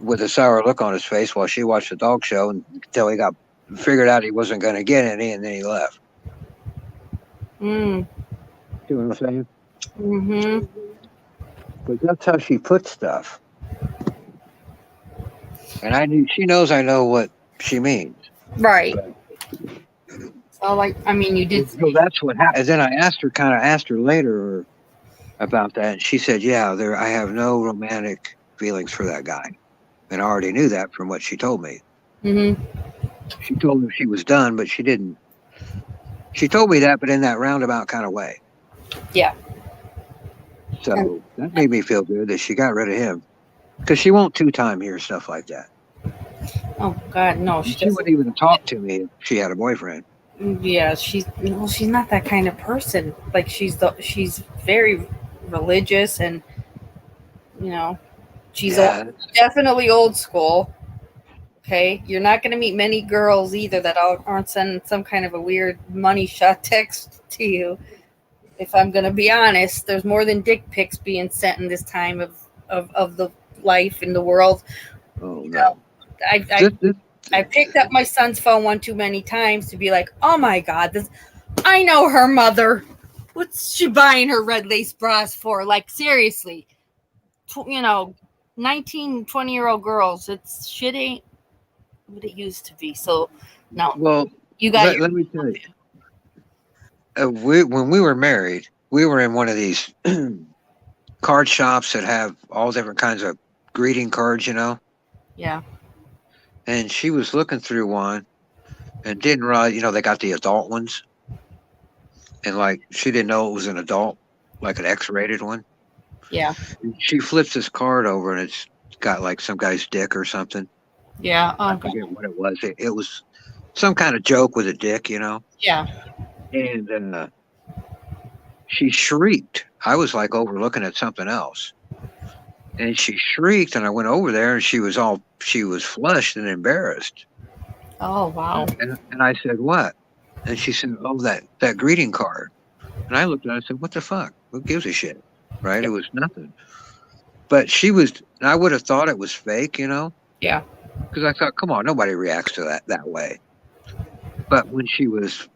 with a sour look on his face while she watched the dog show until he figured out he wasn't going to get any, and then he left. Mm. See what I'm saying? Mm-hmm. But that's how she puts stuff. And she knows I know what she means. Right. So, like, I mean, you did. So that's what happened. And then I asked her later about that. And she said, yeah, I have no romantic feelings for that guy. And I already knew that from what she told me. Mm-hmm. She told me she was done, but she didn't. She told me that, but in that roundabout kind of way. Yeah. So that made me feel good that she got rid of him. Because she won't two-time hear stuff like that. Oh, God, no. She wouldn't even talk to me if she had a boyfriend. Yeah, she's not that kind of person. Like, she's very religious, and, you know, she's definitely old school. Okay, you're not going to meet many girls either that aren't sending some kind of a weird money shot text to you. If I'm going to be honest, there's more than dick pics being sent in this time of the life in the world. Oh, no. I picked up my son's phone one too many times to be like, oh my God, I know her mother. What's she buying her red lace bras for? Like, seriously, 19, 20-year-old girls, shit ain't what it used to be. So, no. Well, you got let me tell you. When we were married, we were in one of these card shops that have all different kinds of greeting cards, Yeah. And she was looking through one and didn't realize, they got the adult ones. And she didn't know it was an adult, like an X-rated one. Yeah. And she flips this card over and it's got some guy's dick or something. Yeah. I forget what it was. It was some kind of joke with a dick, Yeah. And then she shrieked. I was overlooking at something else. And she shrieked, and I went over there, and she was flushed and embarrassed. Oh, wow. And I said, what? And she said, oh, that greeting card. And I looked at it and said, what the fuck? Who gives a shit? Right? It was nothing. But I would have thought it was fake, Yeah. Because I thought, come on, nobody reacts to that way. But when she was,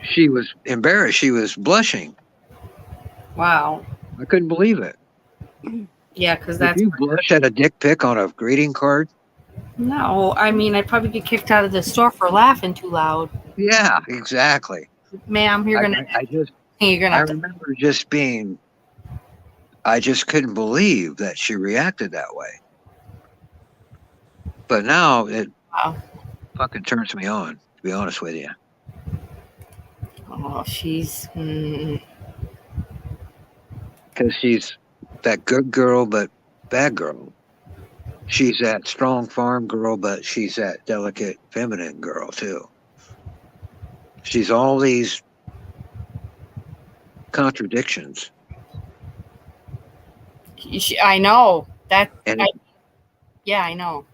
she was embarrassed. She was blushing. Wow. I couldn't believe it. Yeah, because that's... If you blush at a dick pic on a greeting card? No, I mean, I'd probably get kicked out of the store for laughing too loud. Yeah, exactly. Ma'am, you're gonna... I remember just being... I just couldn't believe that she reacted that way. But now it fucking turns me on, to be honest with you. Oh, she's... Because she's that good girl, but bad girl. She's that strong farm girl, but she's that delicate feminine girl, too. She's all these contradictions. I know. Yeah, I know.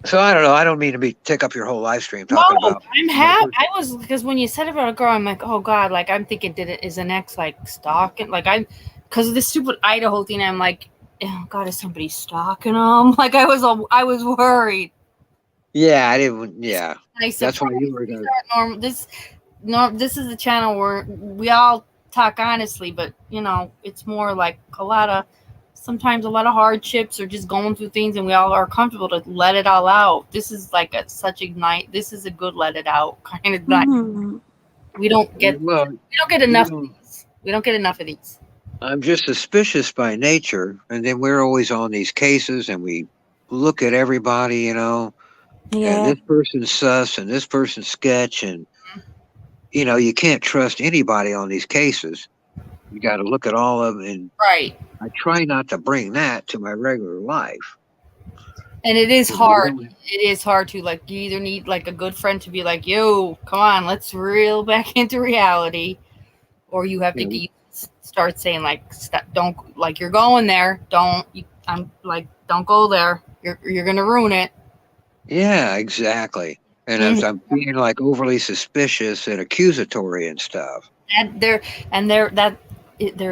So I don't know. I don't mean to take up your whole live stream talking about. I'm happy. I was, because when you said about a girl, I'm like, oh God, I'm thinking, is an ex stalking? Because of this stupid Idaho thing, I'm like, oh God, is somebody stalking them? I was worried. Yeah, I didn't. Yeah, I said, that's why you were going. no, this is a channel where we all talk honestly, but you know, it's more like sometimes a lot of hardships or just going through things, and we all are comfortable to let it all out. This is like this is a good let it out kind of night. Mhm. We don't get enough of know, these. We don't get enough of these. I'm just suspicious by nature, and then we're always on these cases, and we look at everybody, and Yeah. this person's sus, and this person's sketch, and you can't trust anybody on these cases. You got to look at all of them, and Right. I try not to bring that to my regular life. And it is You hard. know, It is hard to, like, you either need like a good friend to be like, yo, come on, let's reel back into reality. Or you have to start saying like, don't, like, you're going there. I'm like, don't go there. You're going to ruin it. Yeah, exactly. And if I'm being like overly suspicious and accusatory and stuff. There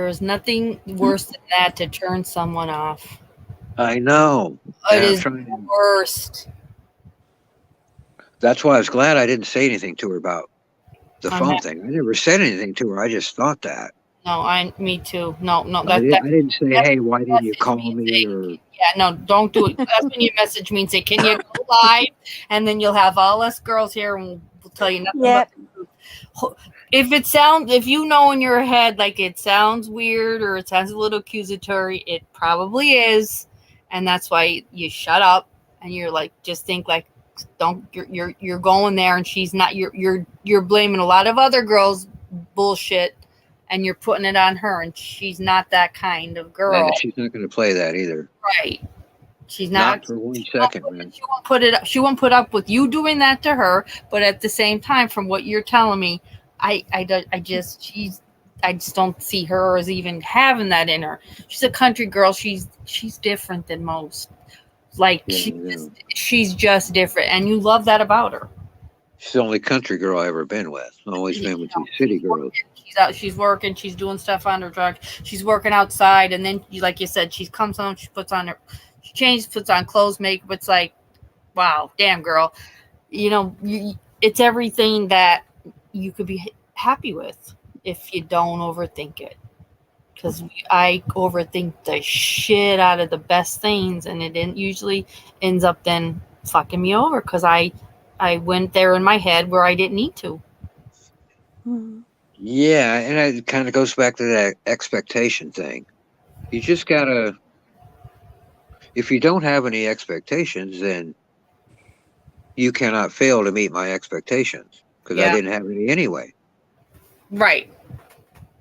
is nothing worse than that to turn someone off. I know. It is the worst. That's why I was glad I didn't say anything to her about the phone thing. I never said anything to her. I just thought that. No, me too. No. I didn't say, hey, why didn't you call me? Or yeah, no, don't do it. That's when you message me and say, can you go live? And then you'll have all us girls here and we'll tell you nothing. Yep. If you know in your head like it sounds weird or it sounds a little accusatory, it probably is. And that's why you shut up and you're like, just think like, you're going there and she's not, you're blaming a lot of other girls bullshit and you're putting it on her and she's not that kind of girl. Yeah, she's not going to play that either. Right. She's not for 1 second, man. She won't put up with you doing that to her, but at the same time, from what you're telling me, I just don't see her as even having that in her. She's a country girl. She's different than most. Like she's just different, and you love that about her. She's the only country girl I've ever been with. I've always been with these city girls. She's working. She's doing stuff on her truck. She's working outside, and then, like you said, she comes home. She changes, puts on clothes, makeup. It's like, wow, damn girl. It's everything that you could be happy with if you don't overthink it. Because I overthink the shit out of the best things, and it usually ends up then fucking me over because I went there in my head where I didn't need to. Yeah, and it kind of goes back to that expectation thing. You just gotta, if you don't have any expectations, then you cannot fail to meet my expectations because I didn't have any anyway. Right.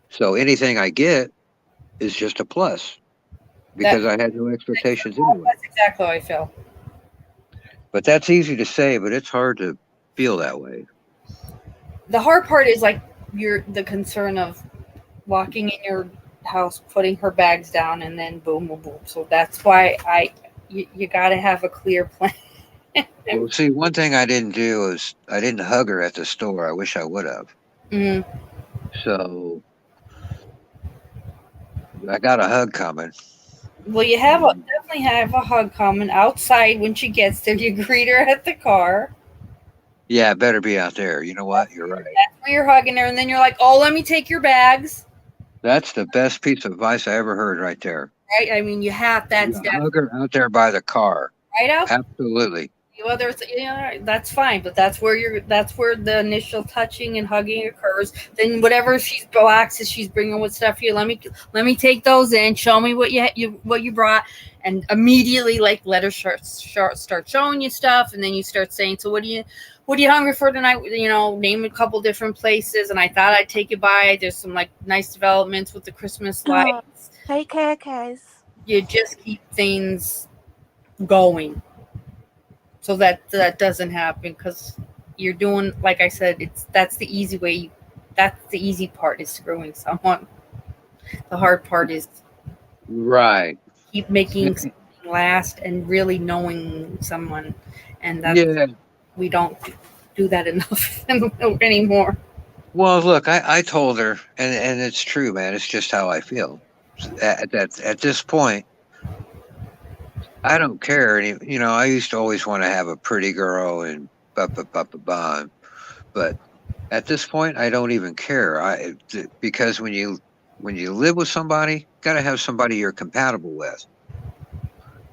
So anything I get is just a plus because I had no expectations anyway. That's exactly how I feel. But that's easy to say, but it's hard to feel that way. The hard part is like the concern of walking in your house, putting her bags down, and then boom, boom, boom. So that's why you got to have a clear plan. Well, see, one thing I didn't do is I didn't hug her at the store. I wish I would have. Mm-hmm. So I got a hug coming. Well, you definitely have a hug coming outside when she gets there. You greet her at the car. Yeah, it better be out there. You know what? You're right. That's where you're hugging her, and then you're like, "Oh, let me take your bags." That's the best piece of advice I ever heard right there. Right? I mean, you have that's hug her out there by the car. Right out. Absolutely. Whether it's that's fine, but that's where the initial touching and hugging occurs. Then whatever she's boxes she's bringing with stuff here, let me take those in. Show me what you brought, and immediately like let her start showing you stuff, and then you start saying, so what are you hungry for tonight? Name a couple different places, and I thought I'd take you by. There's some like nice developments with the Christmas lights. Take care, guys. You just keep things going. So that doesn't happen because you're doing, like I said, that's the easy way. That's the easy part is screwing someone. The hard part is keep making something last and really knowing someone, and we don't do that enough anymore. Well, look, I told her, and it's true, man. It's just how I feel. At this point, I don't care. I used to always want to have a pretty girl and but at this point, I don't even care. Because when you live with somebody, got to have somebody you're compatible with.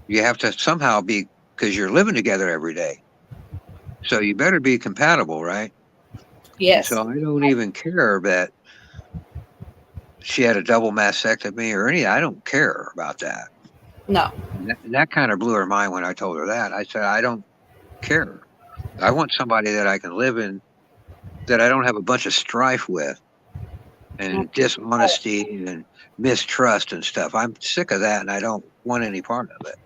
You have to somehow be, because you're living together every day. So you better be compatible, right? Yes. So I don't even care that she had a double mastectomy or any. I don't care about that. No. And that kind of blew her mind when I told her that. I said, I don't care. I want somebody that I can live in, that I don't have a bunch of strife with, and dishonesty and mistrust and stuff. I'm sick of that, and I don't want any part of it.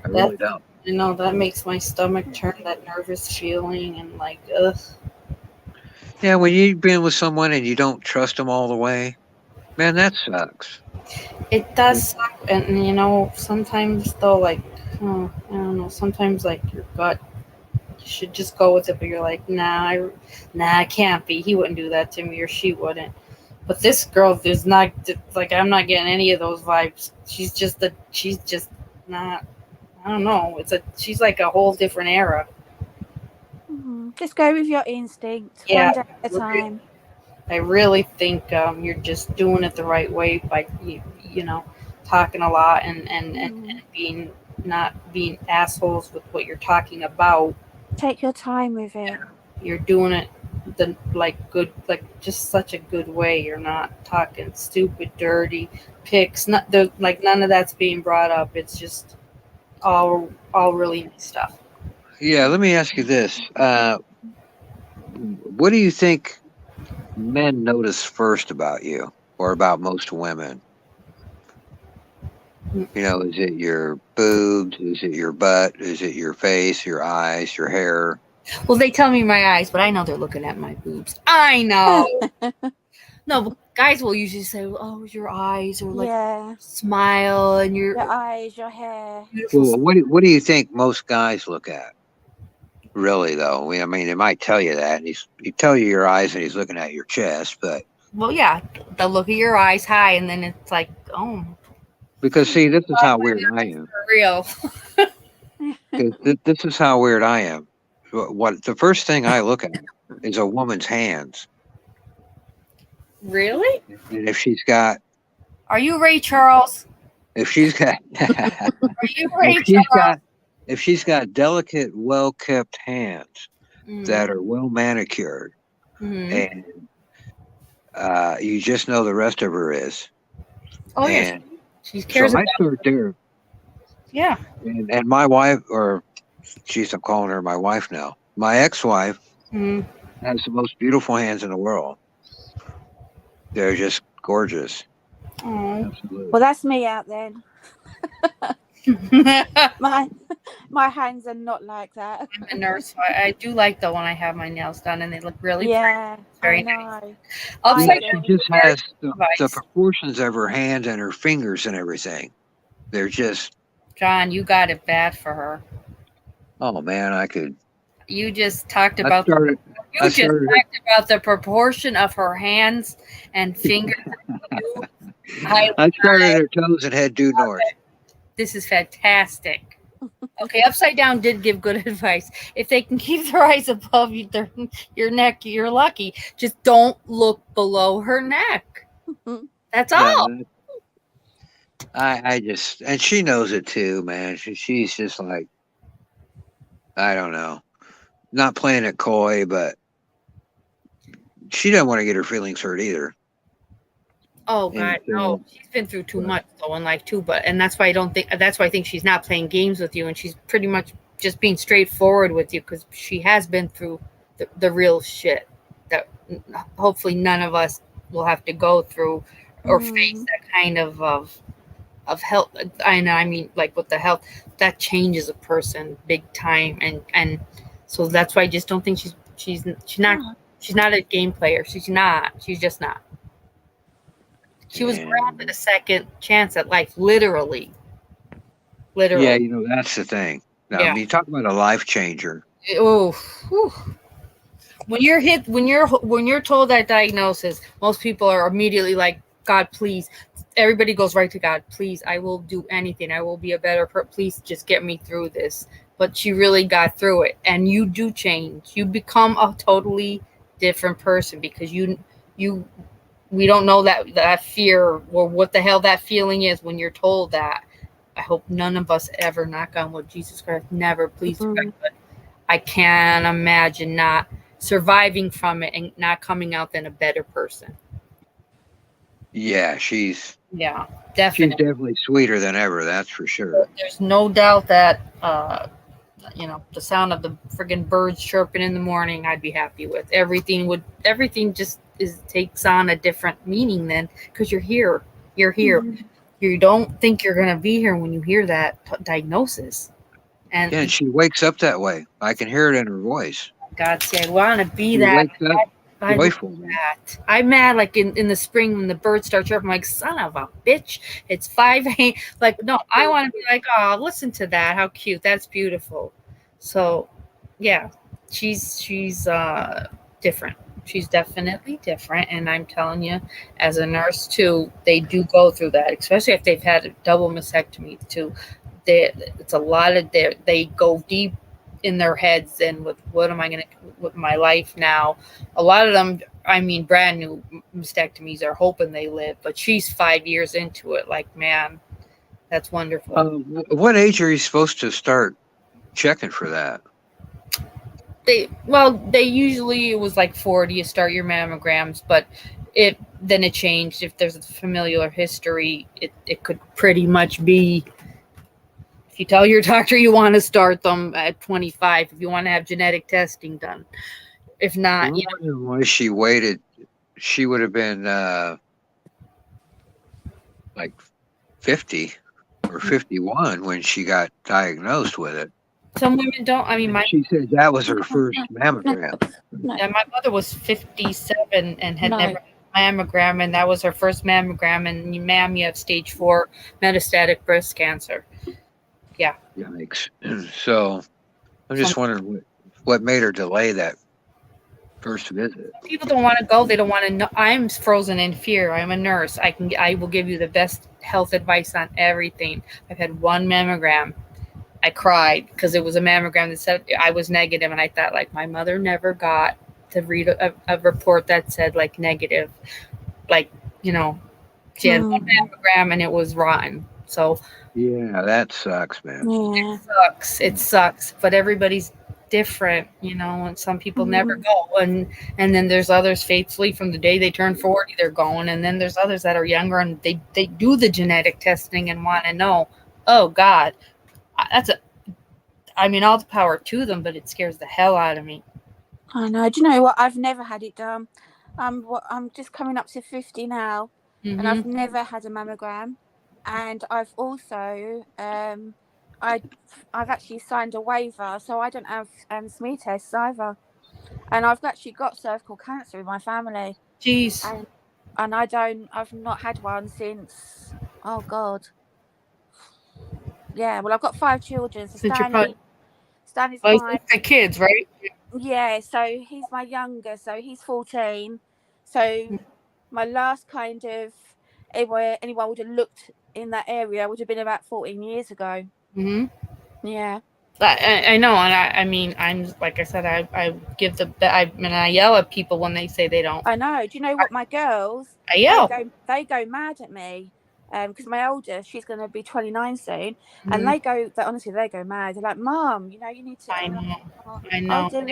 I really don't. You know, that makes my stomach turn, that nervous feeling, and like, ugh. Yeah, when you've been with someone and you don't trust them all the way, man, that sucks. It does suck, and you know, sometimes though, like, I don't know, sometimes like your gut, you should just go with it, but you're like, nah, I can't be. He wouldn't do that to me, or she wouldn't. But this girl, there's not, like, I'm not getting any of those vibes. She's just not. I don't know. She's like a whole different era. Just go with your instinct. Yeah, One day at a time. I really think you're just doing it the right way by you know, talking a lot and being not being assholes with what you're talking about. Take your time with it. You're doing it good, like just such a good way. You're not talking stupid, dirty pics. None of that's being brought up. It's just all really nice stuff. Yeah, let me ask you this. What do you think men notice first about you, or about most women? You know, is it your boobs? Is it your butt? Is it your face, your eyes, your hair? Well, they tell me my eyes, but I know they're looking at my boobs. I know. No, but guys will usually say, "Oh, your eyes," or like smile, and your eyes, your hair. Well, what do you think most guys look at? Really, though, I mean, they might tell you that, and he tell you your eyes, and he's looking at your chest, but well, yeah, they'll look at your eyes high, and then it's like, oh, because see, this is how weird I am. for real. This is how weird I am. What the first thing I look at is a woman's hands. Really? And if she's got, Are you Ray Charles? if she's got, Are you Ray Charles? if she's got delicate, well-kept hands that are well manicured, and you just know the rest of her is. Oh yeah, she cares so about. I start there. Yeah. And my wife, or geez, I'm calling her my wife now. My ex-wife has the most beautiful hands in the world. They're just gorgeous. Absolutely. Well, that's me out then. my hands are not like that. I'm a nurse. So I do like though when I have my nails done and they look really pretty. Very nice. She just has the proportions of her hands and her fingers and everything. They're just. John, you got it bad for her. Oh man, I could. You just talked about. Talked about the proportion of her hands and fingers. I started at her toes and head due north. This is fantastic. Okay, Upside Down did give good advice. If they can keep their eyes above your neck, you're lucky. Just don't look below her neck. That's all. I just, and she knows it too, man. She's just like, I don't know, not playing it coy, but she doesn't want to get her feelings hurt either. Oh God, no! She's been through too much though in life too, and that's why I think she's not playing games with you, and she's pretty much just being straightforward with you because she has been through the real shit that hopefully none of us will have to go through or face that kind of health. I know, I mean, like with the health, that changes a person big time, and so that's why I just don't think she's not a game player. She's just not. She was granted a second chance at life, literally. Yeah, you know, that's the thing. Now, I mean, you talk about a life changer. Oh, when you're told that diagnosis, most people are immediately like, God, please. Everybody goes right to God. Please, I will do anything. I will be a better person. Please, just get me through this. But she really got through it, and you do change. You become a totally different person because we don't know that fear or what the hell that feeling is when you're told that. I hope none of us ever, knock on wood, Jesus Christ, never, please. But I can't imagine not surviving from it and not coming out then a better person. Yeah, she's definitely sweeter than ever. That's for sure. There's no doubt that the sound of the friggin' birds chirping in the morning, I'd be happy with. Everything just takes on a different meaning then because you're here. You don't think you're gonna be here when you hear that diagnosis. And she wakes up that way. I can hear it in her voice. God say, I want to be She that. wakes up joyful. I'm mad, like in the spring when the birds start chirping. I'm like, son of a bitch, it's 5 a.m. Like, no, I want to be like, oh, listen to that. How cute. That's beautiful. So, yeah, she's different. She's definitely different. And I'm telling you, as a nurse, too, they do go through that, especially if they've had a double mastectomy, too. It's a lot of they go deep in their heads and with what am I going to do with my life now. A lot of them, I mean, brand new mastectomies are hoping they live, but she's 5 years into it. Like, man, that's wonderful. What age are you supposed to start checking for that? They usually, it was like 40 you start your mammograms, but then it changed. If there's a familial history, it could pretty much be, if you tell your doctor you want to start them at 25, if you want to have genetic testing done. If not, When she waited, she would have been like 50 or 51 when she got diagnosed with it. Some women don't. I mean, she said that was her first mammogram. Yeah, my mother was 57 and had never had a mammogram, and that was her first mammogram. And ma'am, you have stage 4 metastatic breast cancer. Yeah. Yikes. So I'm just wondering what made her delay that first visit. People don't want to go. They don't want to know. I'm frozen in fear. I'm a nurse. I will give you the best health advice on everything. I've had one mammogram. I cried because it was a mammogram that said I was negative, and I thought, like, my mother never got to read a report that said, like, negative. Like, she had one mammogram and it was rotten. So yeah, that sucks, man. Yeah. It sucks. But everybody's different, and some people never go. And then there's others faithfully from the day they turn 40, they're going. And then there's others that are younger and they do the genetic testing and want to know, oh God, all the power to them, but it scares the hell out of me. I know. Do you know what? I've never had it done. I'm just coming up to 50 now, and I've never had a mammogram. And I've also, I've actually signed a waiver, so I don't have smear tests either. And I've actually got cervical cancer in my family. Jeez. And I've not had one since, oh God. Yeah, well, I've got 5 children. So Stanley's the kids, right? Yeah, so he's my younger, so he's 14. So my last kind of anyone would have looked in that area would have been about 14 years ago. Yeah. I know, and I'm like I said, I give I yell at people when they say they don't. I know. Do you know what? My girls, I yell. They go mad at me. Because my oldest, she's going to be 29 soon, and they go mad. They're like, Mom, you need to. I know. I'll do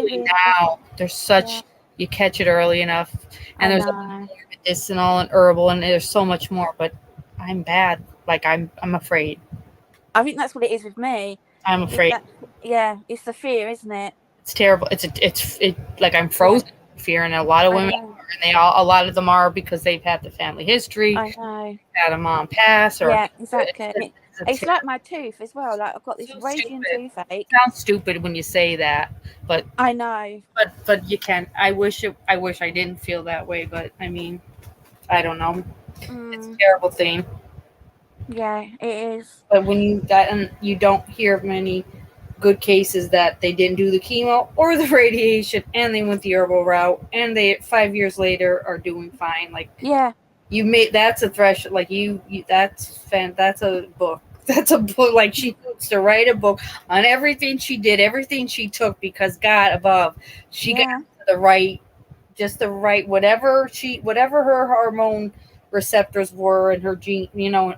it. Now there's such you catch it early enough, and there's medicinal and herbal, and there's so much more. But I'm bad. Like I'm afraid. I think that's what it is with me. I'm afraid. It's the fear, isn't it? It's terrible. It's like I'm frozen in fear, and a lot of women. And a lot of them are because they've had the family history. I know. Had a mom pass. Exactly. It's like my tooth as well. Like I've got this raging toothache. It sounds stupid when you say that, but I know. But you can. I wish I didn't feel that way, but I mean, I don't know. It's a terrible thing. Yeah, it is. But when you don't hear many good cases that they didn't do the chemo or the radiation and they went the herbal route and they 5 years later are doing fine. Like, you made, that's a threshold. Like that's a book. That's a book. Like she needs to write a book on everything she did, everything she took, because God above, she got to the right just the right whatever her hormone receptors were and her gene,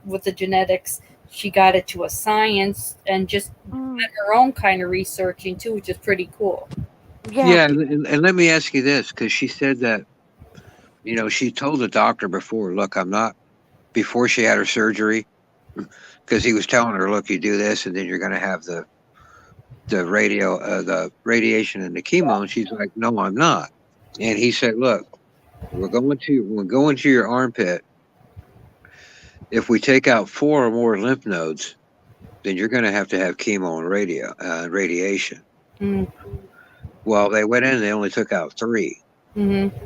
with the genetics, she got it to a science and just had her own kind of researching too, which is pretty cool. Yeah, and let me ask you this, because she said that, she told the doctor before, look, I'm not, before she had her surgery, because he was telling her, look, you do this, and then you're going to have the radiation and the chemo, and she's like, no, I'm not. And he said, look, we're going to your armpit. If we take out 4 or more lymph nodes, then you're going to have chemo and radiation. Mm. Well, they went in, they only took out 3. Mm-hmm.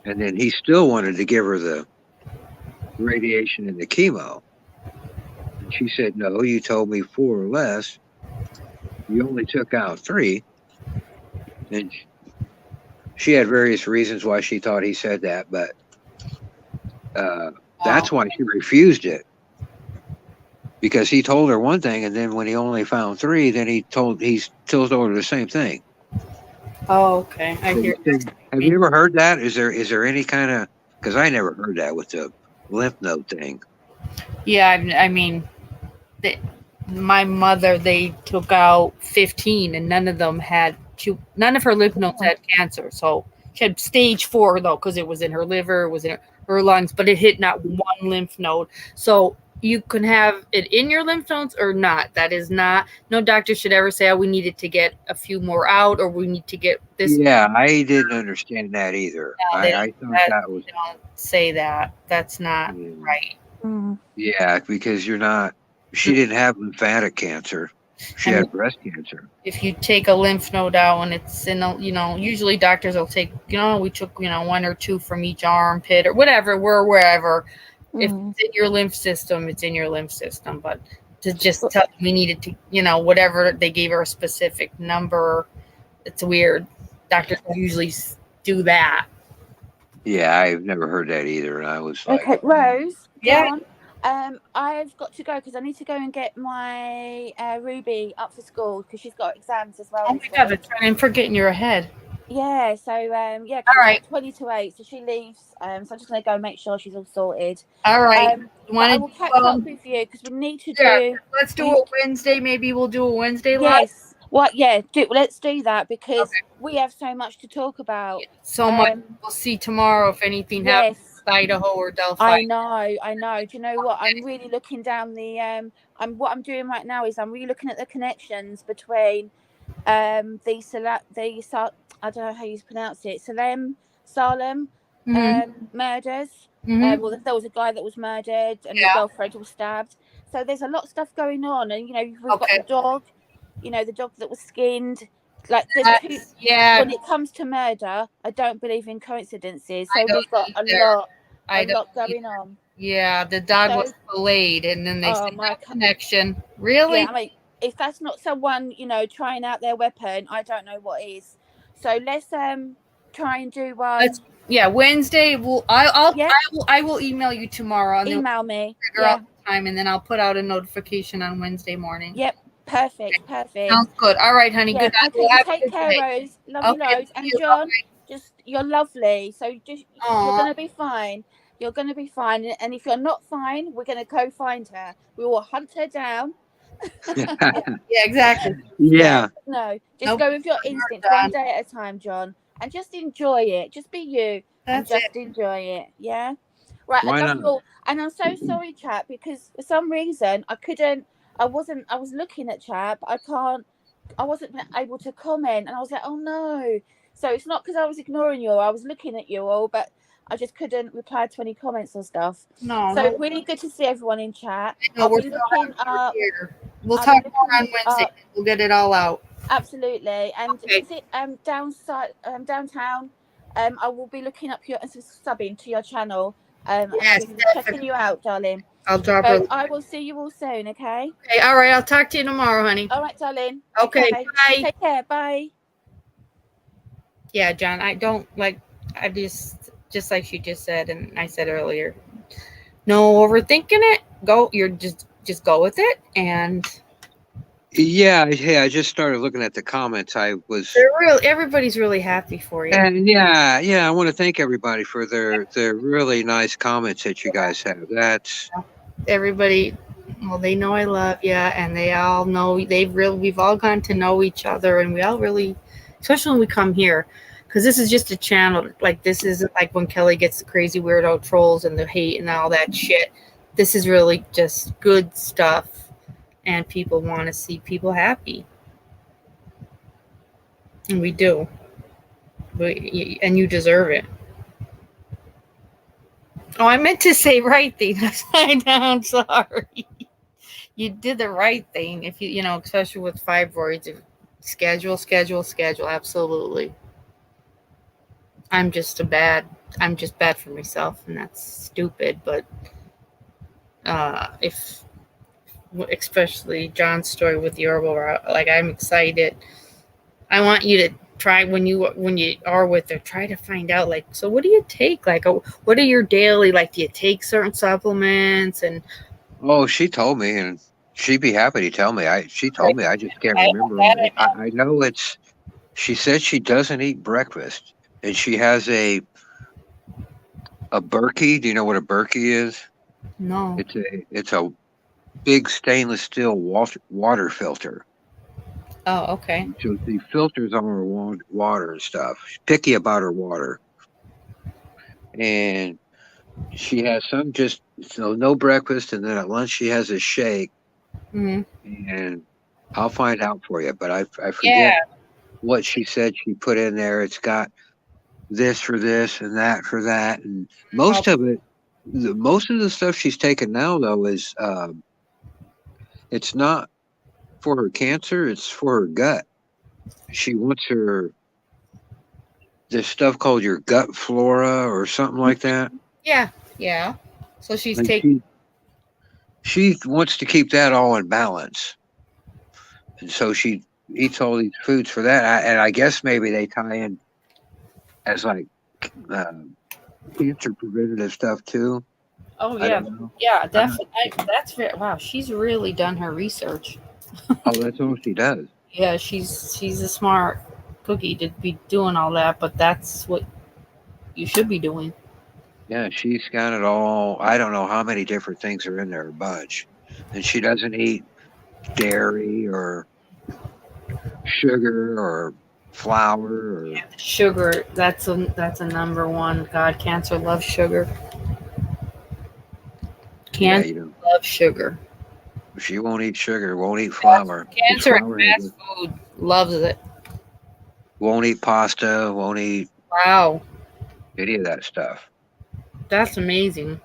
And then he still wanted to give her the radiation and the chemo. And she said, no, you told me 4 or less. You only took out 3. And she had various reasons why she thought he said that, but that's why she refused it. Because he told her one thing, and then when he only found 3, then he still told her the same thing. Oh, okay. I hear. Have you ever heard that? Is there any kind of? Because I never heard that with the lymph node thing. Yeah, I mean, my mother, they took out 15, and none of her lymph nodes had cancer. So she had stage 4 though, because it was in her liver, it was in her lungs, but it hit not one lymph node. So you can have it in your lymph nodes or not. That is not, no doctor should ever say, oh, we needed to get a few more out, or we need to get this. Yeah, I didn't understand that either. No, I thought that was. They don't say that. That's not right. Yeah, because she didn't have lymphatic cancer. She had breast cancer. If you take a lymph node out and it's in usually doctors will take, we took, 1 or 2 from each armpit or whatever, wherever. If it's in your lymph system, it's in your lymph system. But to just tell we needed to, whatever, they gave her a specific number. It's weird. Doctors usually do that. Yeah, I've never heard that either. And I was like, okay, Rose. Yeah. I've got to go because I need to go and get my Ruby up for school because she's got exams as well. Oh my God, I'm forgetting you're ahead. Yeah, so all right, 20 to 8, so she leaves. So I'm just gonna go and make sure she's all sorted. All right, I will catch up with you because we need to do. Let's do a Wednesday. Maybe we'll do a Wednesday live. Yes. Let's do that because we have so much to talk about. So much. We'll see tomorrow if anything happens. Idaho or Delphi. I know. Do you know what? I'm really looking down the what I'm doing right now is I'm really looking at the connections between I don't know how you pronounce it. Salem murders. Well, there was a guy that was murdered and his girlfriend was stabbed. So there's a lot of stuff going on, and we've got the dog. The dog that was skinned. Like when it comes to murder, I don't believe in coincidences. So we've got a lot going on. Yeah, the dog was filleted, and then they said no connection. Really? Yeah, I mean, if that's not someone trying out their weapon, I don't know what is. So let's try and do one. Wednesday. I will email you tomorrow. Email me. Figure out the time, and then I'll put out a notification on Wednesday morning. Yep. Perfect. Sounds good. All right, honey. Yeah, good. Okay, take care, Rose. Love you loads. And John, you're lovely. So you're gonna be fine. You're gonna be fine. And if you're not fine, we're gonna go find her. We will hunt her down. Yeah, exactly. Yeah. No, just go with your instinct, one day at a time, John, and just enjoy it. Just be you. Enjoy it. Yeah. Right. And I'm so sorry, chat, because for some reason I was looking at chat, but I wasn't able to comment, and I was like, oh no. So it's not because I was ignoring you, I was looking at you all, but I just couldn't reply to any comments or stuff. Really good to see everyone in chat. We'll talk more on Wednesday. We'll get it all out. Absolutely. And is it downtown? I will be looking up your subbing to your channel. Checking you out, darling. I'll drop it. I will see you all soon, okay? Okay, all right. I'll talk to you tomorrow, honey. All right, darling. Okay, bye. Take care. Bye. Yeah, John, I just like she just said, and I said earlier, no overthinking it. You're just go with it, and Yeah, I just started looking at the comments. I was, Everybody's really happy for you. and I want to thank everybody for their really nice comments that you guys have. That's Everybody, well, they know I love you, and they all know we've all gotten to know each other, and we all really, especially when we come here, because this is just a channel. Like, this isn't like when Kelly gets the crazy weirdo trolls and the hate and all that shit. This is really just good stuff, and people want to see people happy, and we do. And you deserve it. Oh, I meant to say right thing upside down. Sorry. You did the right thing. If you especially with fibroids, schedule. Absolutely. I'm just bad for myself, and that's stupid. But if, especially John's story with the herbal, like, I'm excited. I want you to try when you are with her, try to find out, like, so what do you take? Like, what are your daily, like, do you take certain supplements? And she told me, and she'd be happy to tell me. She told me, I just can't remember. I know she said she doesn't eat breakfast, and she has a Berkey. Do you know what a Berkey is? No. It's a big stainless steel water filter. Oh, okay. So the filters on her water and stuff. She's picky about her water. And she has some no breakfast, and then at lunch she has a shake. Mm-hmm. And I'll find out for you, but I forget what she said she put in there. It's got this for this and that for that. And most of the stuff she's taking now, though, is it's not for her cancer, it's for her gut. She wants this stuff called your gut flora or something like that. Yeah. So she's And taking. She wants to keep that all in balance, and so she eats all these foods for that. And I guess maybe they tie in as like cancer preventative stuff too. Oh yeah, definitely. That's very, wow. She's really done her research. Oh, that's all she does. Yeah, she's a smart cookie to be doing all that, but that's what you should be doing. Yeah, she's got it all. I don't know how many different things are in there, a bunch. And she doesn't eat dairy or sugar or flour or sugar. That's a number one. God, cancer loves sugar. Cancer loves sugar. She won't eat sugar, won't eat flour. Cancer and fast food loves it. Won't eat pasta, won't eat any of that stuff. That's amazing.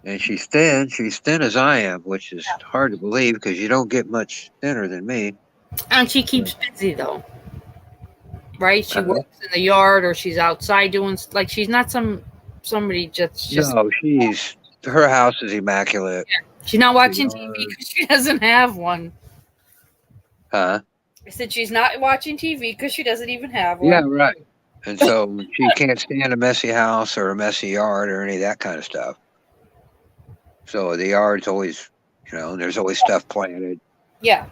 And she's thin as I am, which is hard to believe because you don't get much thinner than me. And she keeps busy though. Right? She works in the yard or she's outside doing, like, she's not somebody just no, her house is immaculate. Yeah. She's not watching TV because she doesn't have one. Huh? I said she's not watching TV because she doesn't even have one. Yeah, right. And so she can't stand a messy house or a messy yard or any of that kind of stuff. So the yard's always, there's always stuff planted. Yeah.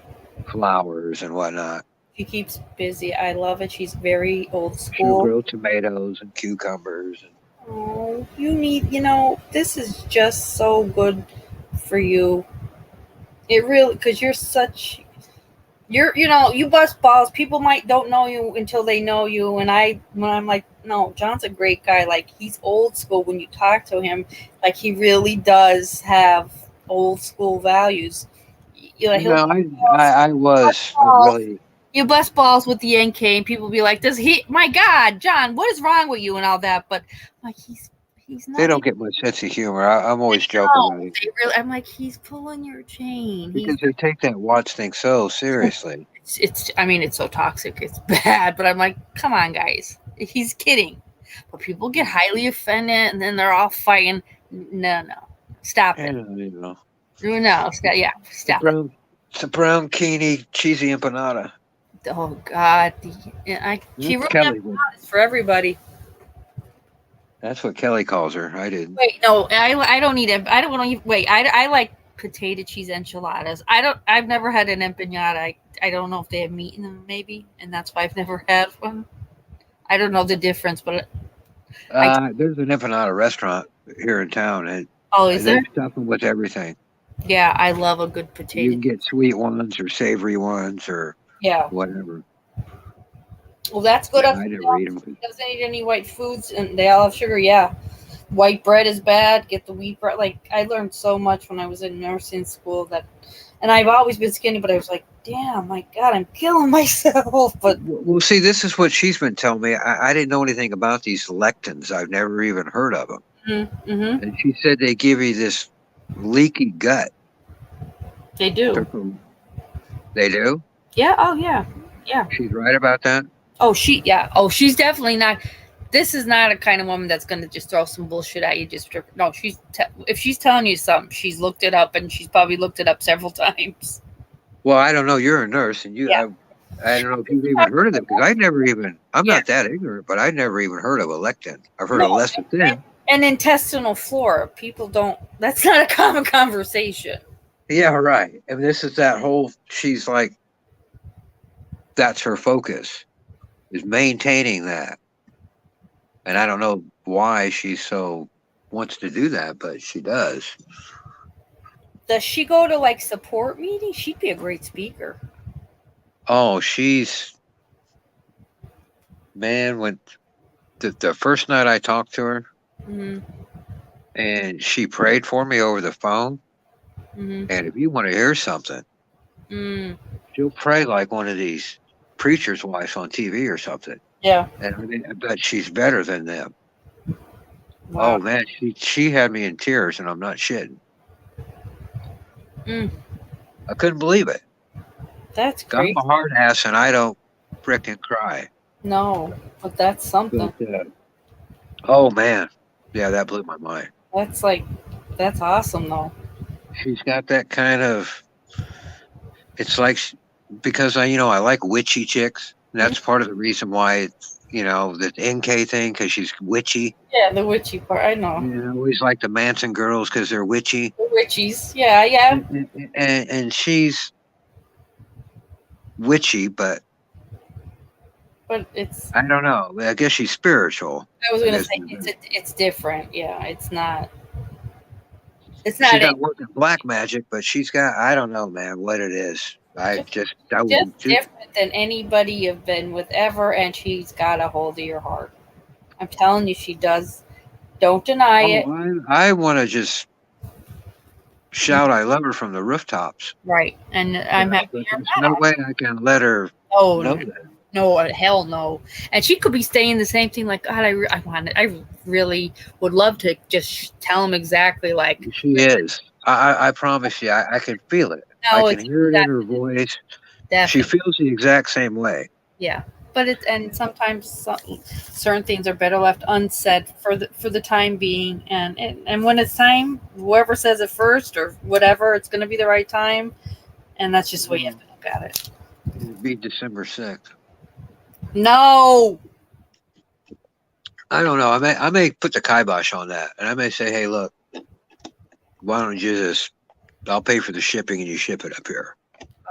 Flowers and whatnot. She keeps busy. I love it. She's very old school. She'll grow tomatoes and cucumbers. Oh, you need, this is just so good for you. It really, because you bust balls. People don't know you until they know you. And when I'm like, no, John's a great guy. Like, he's old school. When you talk to him, like, he really does have old school values. I was really. You bust balls with the NK, and people be like, my God, John, what is wrong with you and all that? But like, he's not. They don't get much sense of humor. I'm always joking. I'm like, he's pulling your chain. Because they take that watch thing so seriously. It's so toxic. It's bad. But I'm like, come on, guys. He's kidding. But people get highly offended, and then they're all fighting. No. Stop it. No, stop it. It's a brown Keeney cheesy empanada. Oh God! She wrote empanadas for everybody. That's what Kelly calls her. I didn't. Wait, no, I don't need it. I don't want to. Wait, I like potato cheese enchiladas. I've never had an empanada. I don't know if they have meat in them, maybe, and that's why I've never had one. I don't know the difference, but There's an empanada restaurant here in town, and is they there? stuff them with everything. Yeah, I love a good You potato. can get sweet ones or savory ones or Yeah. whatever. Well, that's good. Yeah, I never eat them. Doesn't eat any white foods, and they all have sugar. Yeah, white bread is bad. Get the wheat bread. Like, I learned so much when I was in nursing school and I've always been skinny, but I was like, damn, my God, I'm killing myself. But Well, see, this is what she's been telling me. I didn't know anything about these lectins. I've never even heard of them. mm-hmm. And she said they give you this leaky gut. They do. They do? Yeah. Oh, yeah. Yeah. She's right about that? Oh, she's definitely not. This is not a kind of woman that's going to just throw some bullshit at you. No, if she's telling you something, she's looked it up, and she's probably looked it up several times. Well, I don't know. You're a nurse, and Yeah. I don't know if you've even heard of them, because I'm not that ignorant, but I never even heard of a lectin. I've heard of lecithin. And intestinal flora. People don't, that's not a common conversation. Yeah, right. And this is that whole, she's like, that's her focus, is maintaining that. And I don't know why she wants to do that, but she does. Does she go to like support meetings? She'd be a great speaker. Oh, when the first night I talked to her, Mm-hmm. and she prayed for me over the phone. Mm-hmm. And if you want to hear something, she'll pray like one of these preachers' wives on TV or something. Yeah. And but she's better than them. Wow. Oh man, she had me in tears, and I'm not shitting. I couldn't believe it. That's great. I'm a hard ass, and I don't frickin' cry. No, but that's something. But, oh man, yeah, that blew my mind. That's awesome though. She's got that kind of. It's like because I like witchy chicks. And that's part of the reason why it's the NK thing, because she's witchy. Yeah, the witchy part. I know. Always like the Manson girls because they're witchy. The witchies. Yeah, yeah. And she's witchy, but it's. I don't know. I guess she's spiritual. I was gonna say it's different. Yeah, it's not. It's She don't work in black magic, but she's got. I don't know, man, what it is. Just different than anybody you've been with ever, and she's got a hold of your heart. I'm telling you, she does. Don't deny it. I want to just shout "I love her" from the rooftops. Right, and I'm happy. There's no way I can let her know that. No, hell no. And she could be saying the same thing. Like, God, I really would love to just tell him exactly like she is. I promise you, I can feel it. No, I can hear it in her voice. Definitely. She feels the exact same way. Yeah, but sometimes certain things are better left unsaid for the time being, and when it's time, whoever says it first or whatever, it's going to be the right time, and that's just the way you have to look at it. It'll be December 6th. No. I don't know. I may put the kibosh on that, and I may say, "Hey, look, why don't you I'll pay for the shipping and you ship it up here."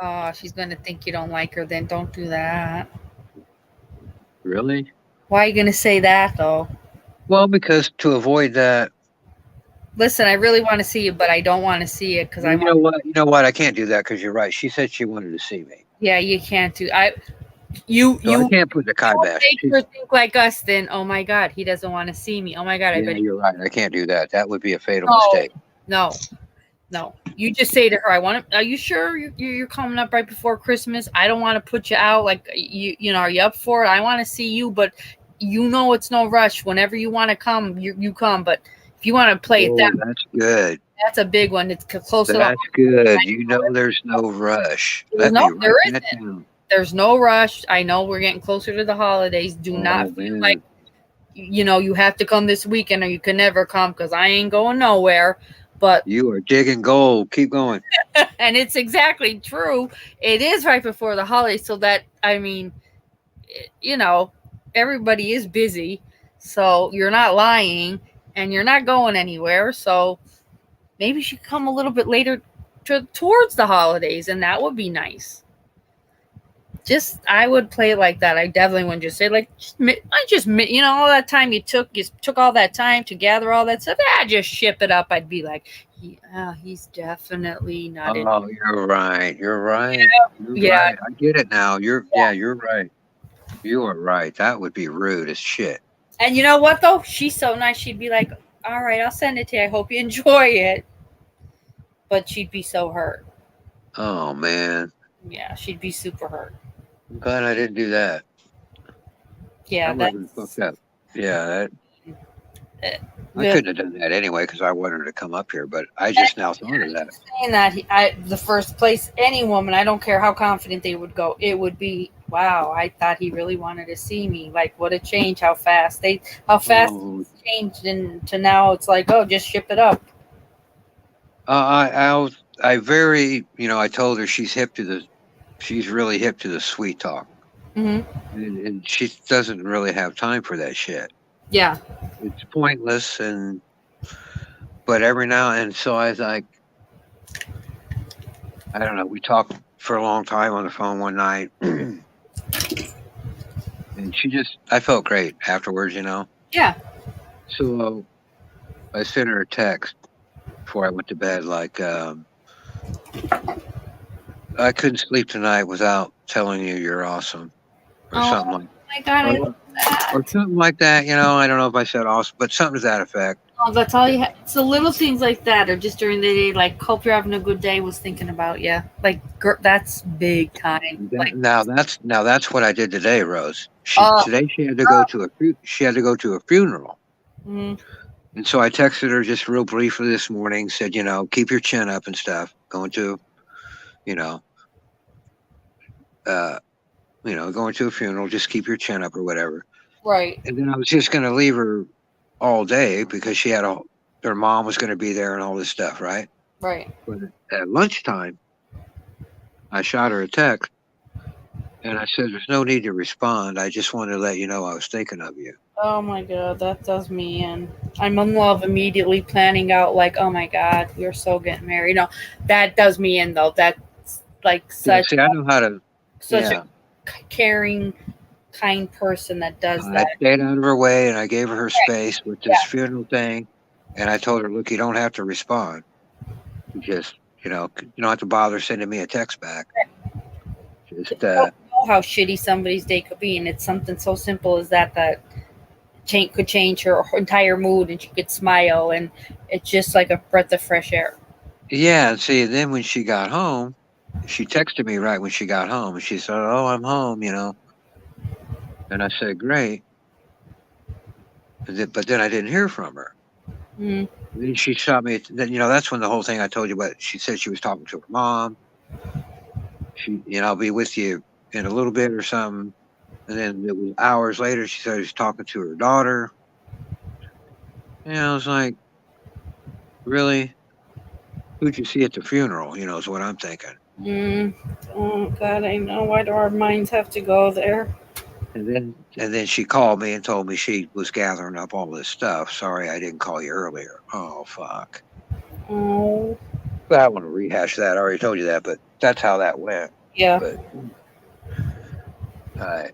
Oh, she's going to think you don't like her. Then don't do that. Really? Why are you going to say that, though? Well, because to avoid that. Listen, I really want to see you, but I don't want to see it because You know what? I can't do that because you're right. She said she wanted to see me. Yeah, you can't do. I can't put the kibosh. Make her think like us. Then, oh my God, he doesn't want to see me. Oh my God, you're right. I can't do that. That would be a fatal mistake. No. You just say to her, are you sure you're coming up right before Christmas? I don't want to put you out. Like, are you up for it? I want to see you, but it's no rush. Whenever you want to come, you come. But if you want to play it that's good. That's a big one. It's close enough. That's good. There's no rush. There isn't. There's no rush. I know we're getting closer to the holidays. Do not feel like, you have to come this weekend or you can never come because I ain't going nowhere. But you are digging gold. Keep going. And it's exactly true. It is right before the holidays. So that, everybody is busy. So you're not lying and you're not going anywhere. So maybe you should come a little bit later towards the holidays, and that would be nice. Just I would play it like that. I definitely wouldn't just say like all that time you took all that time to gather all that stuff. Just ship it up. I'd be like, he's definitely not. Oh, you're right. You're right. You're Yeah. right. I get it now. You're right. You are right. That would be rude as shit. And you know what though? She's so nice. She'd be like, "All right, I'll send it to you. I hope you enjoy it." But she'd be so hurt. Oh man. Yeah, she'd be super hurt. I'm glad I didn't do that. Yeah, that was fucked up. Yeah, I couldn't have done that anyway because I wanted her to come up here, but I just now thought of that. Saying that, the first place any woman, I don't care how confident they would go, it would be, wow, I thought he really wanted to see me. Like, what a change! How fast it's changed, and to now it's like, oh, just ship it up. I told her she's really hip to the sweet talk. Mm-hmm. And she doesn't really have time for that shit. Yeah. It's pointless, but every now and so I was like, I don't know, we talked for a long time on the phone one night. And I felt great afterwards, Yeah. So I sent her a text before I went to bed, like, I couldn't sleep tonight without telling you you're awesome. Or something like that. Oh my God, I love that. Or something like that, I don't know if I said awesome, but something to that effect. Oh, that's all you have. It's the little things like that, or just during the day, like, hope you're having a good day, was thinking about you. Like, that's big time. Now that's what I did today, Rose. Today she had to go to a funeral. Mm-hmm. And so I texted her just real briefly this morning, said, keep your chin up and stuff. Going to a funeral, just keep your chin up or whatever. Right. And then I was just going to leave her all day because she had her mom was going to be there and all this stuff, right? Right. But at lunchtime, I shot her a text and I said, there's no need to respond. I just wanted to let you know I was thinking of you. Oh my God, that does me in. I'm in love immediately, planning out like, oh my God, we're so getting married. No, that does me in though. That's like such. See, I know how to. Such a caring, kind person that does that. I stayed out of her way and I gave her space with this funeral thing. And I told her, look, you don't have to respond. You just, you don't have to bother sending me a text back. Just, you don't know how shitty somebody's day could be. And it's something so simple as that could change her entire mood and she could smile. And it's just like a breath of fresh air. Yeah. And see, then when she got home, she texted me right when she got home and she said, oh, I'm home, And I said, great. But then I didn't hear from her. Mm. Then she shot me. Then, that's when the whole thing I told you about, she said she was talking to her mom. I'll be with you in a little bit or something. And then it was hours later, she said she was talking to her daughter. And I was like, really? Who'd you see at the funeral? Is what I'm thinking. Oh God, I know. Why do our minds have to go there? And then she called me and told me she was gathering up all this stuff. Sorry, I didn't call you earlier. Oh fuck. Oh. But I don't want to rehash that. I already told you that, but that's how that went. Yeah. But, all right.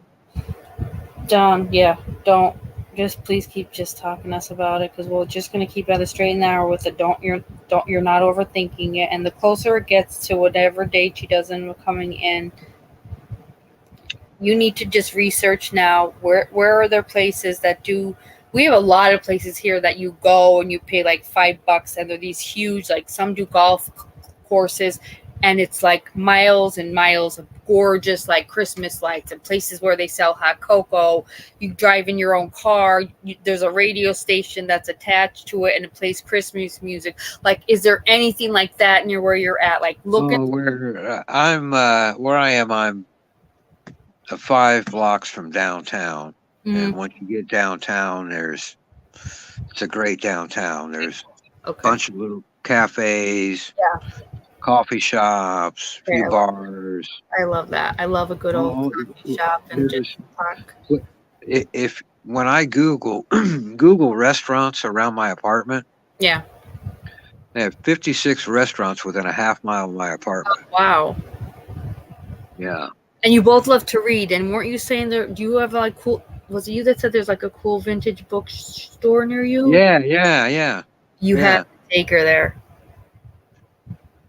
John, yeah, don't. Just please keep just talking to us about it, because we're just gonna keep at a straight and narrow with it. You're not overthinking it, and the closer it gets to whatever date she does end up coming in, you need to just research now. Where are there places that do? We have a lot of places here that you go and you pay like $5, and they're these huge, like some do golf courses, and it's like miles and miles of gorgeous like Christmas lights and places where they sell hot cocoa. You drive in your own car. There's a radio station that's attached to it and it plays Christmas music. Like, is there anything like that near where you're at? Like, look at where I am. I'm 5 blocks from downtown. Mm-hmm. And once you get downtown, it's a great downtown. There's a bunch of little cafes. Yeah. Coffee shops, few bars. I love that. I love a good old coffee shop and just park. When I Google restaurants around my apartment, yeah, They have 56 restaurants within a half-mile of my apartment. Wow. Yeah. And you both love to read. And weren't you saying there? Do you have like cool? Was it you that said there's like a cool vintage bookstore near you? Yeah. You Yeah. have to take her there.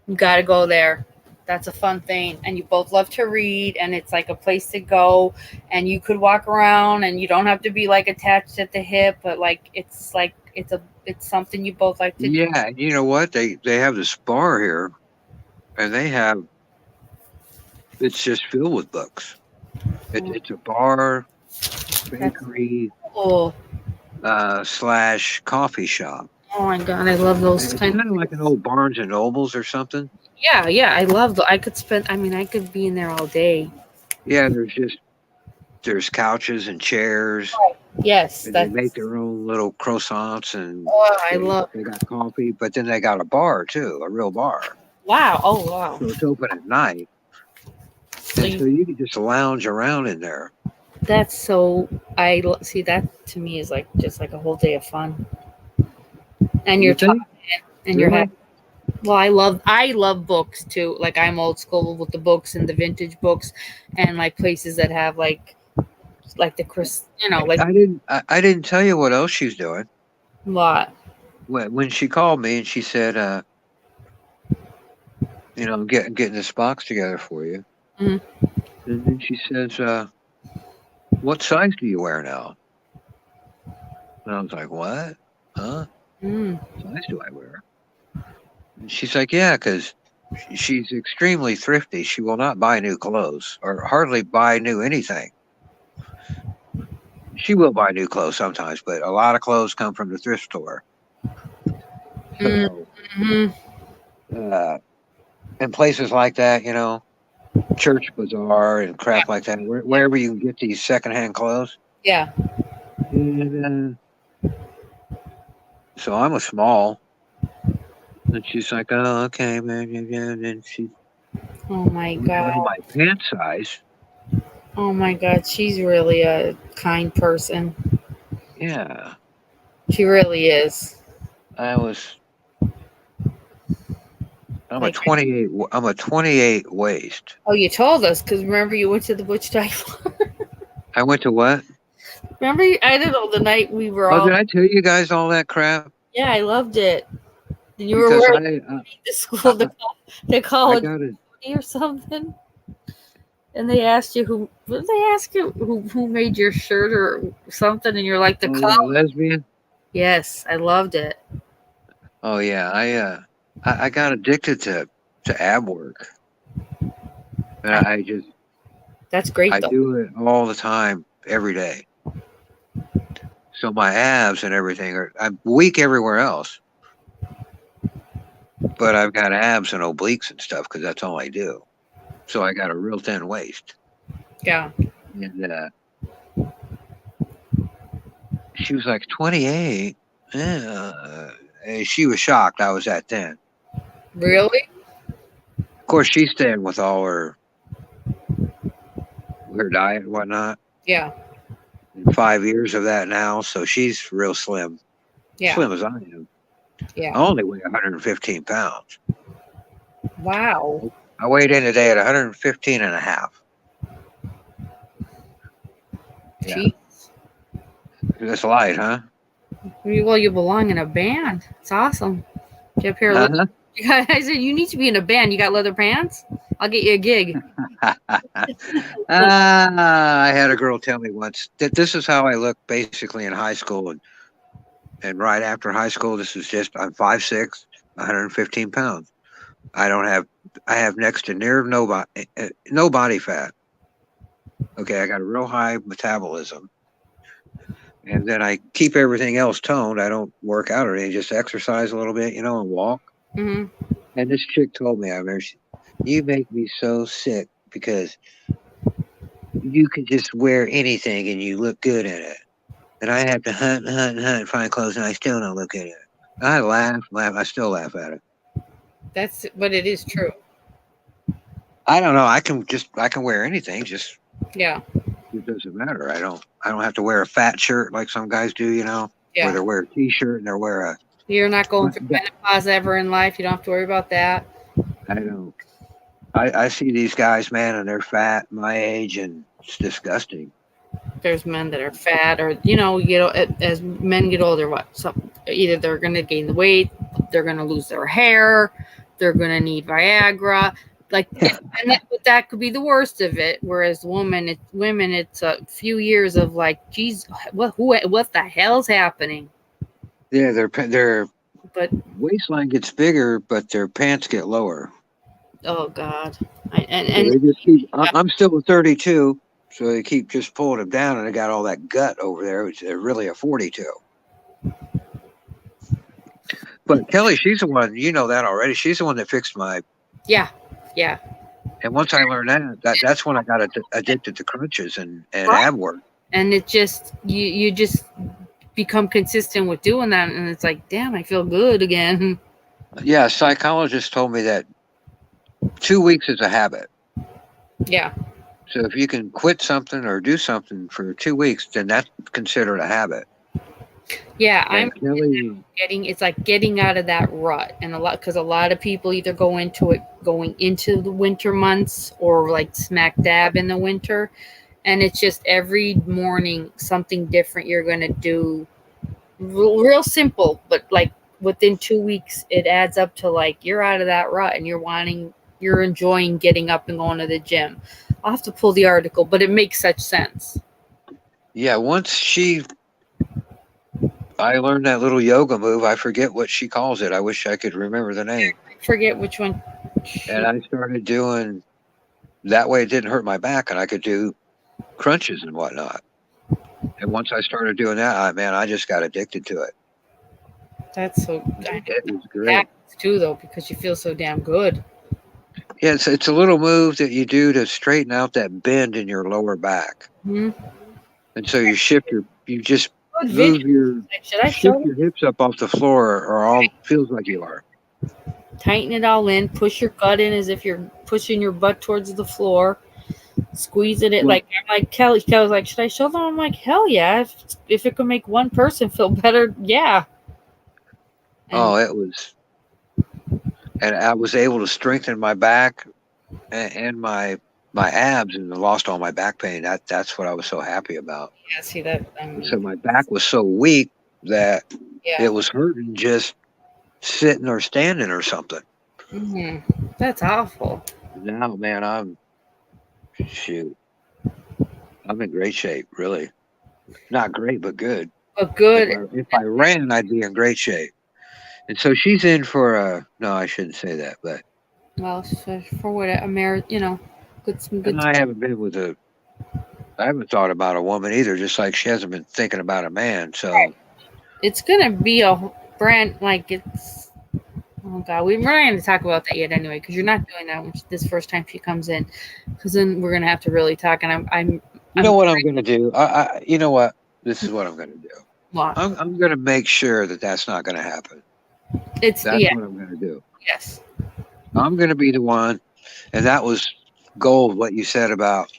You got to go there. That's a fun thing. And you both love to read, and it's like a place to go, and you could walk around, and you don't have to be like attached at the hip, but like it's something you both like to do. Yeah. You know what? They have this bar here, and it's just filled with books. It's a bar, bakery, Oh, / coffee shop. oh my God, I love those It's kind kind of like an old Barnes and Nobles or something. Yeah, I love the. I could be in there all day. Yeah, there's couches and chairs. Yes, And they that's. make their own little croissants and Oh, they got coffee, but then they got a bar too, a real bar. Wow. Oh, wow. So it's open at night. So And so you can just lounge around in there. that's so. See that to me is like just like a whole day of fun. And you're You think? talking, and you're Really? having. Well, I love books too. Like I'm old school with the books and the vintage books, and like places that have like the Chris, like I didn't tell you what else she's doing. what? When she called me and she said, I'm getting this box together for you. Mhm. And then she says, what size do you wear now? And I was like, what? Huh? Mm. What size do I wear? And she's like, yeah, because she's extremely thrifty. She will not buy new clothes or hardly buy new anything. She will buy new clothes sometimes, but a lot of clothes come from the thrift store. So, Mm-hmm. and places like that, Church Bazaar and crap like that, wherever you can get these secondhand clothes. Yeah. And so I'm a small. And she's like, oh, okay, man. And then she Oh my know God. my pant size. Oh my God. She's really a kind person. Yeah. She really is. I'm Like- a 28. I'm a 28 waist. Oh, you told us because remember you went to the Butch Dive. I went to what? Remember, I don't know the night we were Oh, all. did I tell you guys all that crap? Yeah, I loved it. And you were Because wearing the school, the college I got it. or something. And they asked you who. What did they ask you? Who made your shirt or something? And you're like the college. Lesbian. Yes, I loved it. Oh yeah, I got addicted to ab work, and That's great I though. do it all the time, every day. So my abs and everything I'm weak everywhere else, but I've got abs and obliques and stuff because that's all I do. So I got a real thin waist. Yeah. And she was like 28. Yeah. And she was shocked I was that thin. Really? Of course, she's thin with all her diet and whatnot. Yeah. 5 years of that now, so she's real slim. Yeah. Slim as I am. Yeah. I only weigh 115 pounds. Wow. I weighed in today at 115 and a half. Yeah. Jeez. That's light, huh? Well, you belong in a band. It's awesome. You have a pair of leather- I said, you need to be in a band. You got leather pants? I'll get you a gig. I had a girl tell me once that this is how I look basically in high school and right after high school. This is just, I'm 5'6", 115 pounds. I have next to near no body fat. Okay, I got a real high metabolism. And then I keep everything else toned. I don't work out or anything, just exercise a little bit, and walk. Mm-hmm. And this chick told me, you make me so sick because you can just wear anything and you look good in it. And I have to hunt and find clothes and I still don't look good in it. I laugh. I still laugh at it. But it is true. I don't know. I can wear anything. Just, Yeah. it doesn't matter. I don't have to wear a fat shirt like some guys do, Yeah. where they wear a t-shirt and they wear You're not going through But menopause ever in life. You don't have to worry about that. I don't. I see these guys, man, and they're fat, my age, and it's disgusting. There's men that are fat, or you know, as men get older, either they're going to gain the weight, they're going to lose their hair, they're going to need Viagra, but that could be the worst of it. Whereas women, it's a few years of like, geez, what the hell's happening? Yeah, their But waistline gets bigger, but their pants get lower. oh God, So they just keep, I'm still at 32. So they keep just pulling them down, and they got all that gut over there, which they're really a 42. But Kelly, she's the one, you know that already. She's the one that fixed my. yeah. And once I learned that's when I got addicted to crunches and ab work. And it just you just become consistent with doing that, and it's like, damn, I feel good again. Yeah, a psychologist told me that 2 weeks is a habit. Yeah. So if you can quit something or do something for 2 weeks, then that's considered a habit. Yeah, And Kelly, it's like getting out of that rut, and because a lot of people either going into the winter months or like smack dab in the winter, and it's just every morning something different you're going to do, real simple, but like within 2 weeks it adds up to like you're out of that rut and you're enjoying getting up and going to the gym. I'll have to pull the article, but it makes such sense. Yeah, I learned that little yoga move. I forget what she calls it. I wish I could remember the name. I forget which one. And I started doing that way. It didn't hurt my back, and I could do crunches and whatnot. And once I started doing that, I just got addicted to it. That's so. It was great too, though, because you feel so damn good. Yeah, it's a little move that you do to straighten out that bend in your lower back. Mm-hmm. And so you just move your hips up off the floor, or all feels like you are. Tighten it all in. Push your gut in as if you're pushing your butt towards the floor. Squeezing it I'm like Kelly. Kelly's like, should I show them? I'm like, hell yeah! If it could make one person feel better, yeah. And it was, and I was able to strengthen my back and my abs, and lost all my back pain. That's what I was so happy about. Yeah, see that. So my back was so weak that it was hurting just sitting or standing or something. Mm-hmm. That's awful. Now, man, I'm in great shape. Really, not great, but good. But good. If I ran, I'd be in great shape. And so she's in for no, I shouldn't say that, but for what good. And I haven't been I haven't thought about a woman either, just like she hasn't been thinking about a man. So it's gonna be a brand like it's. Oh God, we're not going to talk about that yet anyway, because you're not doing that this first time she comes in, because then we're going to have to really talk. And I'm you know what I'm going to do? You know what? This is what I'm going to do. What? I'm going to make sure that's not going to happen. That's what I'm going to do. Yes. I'm going to be the one, and that was gold. What you said about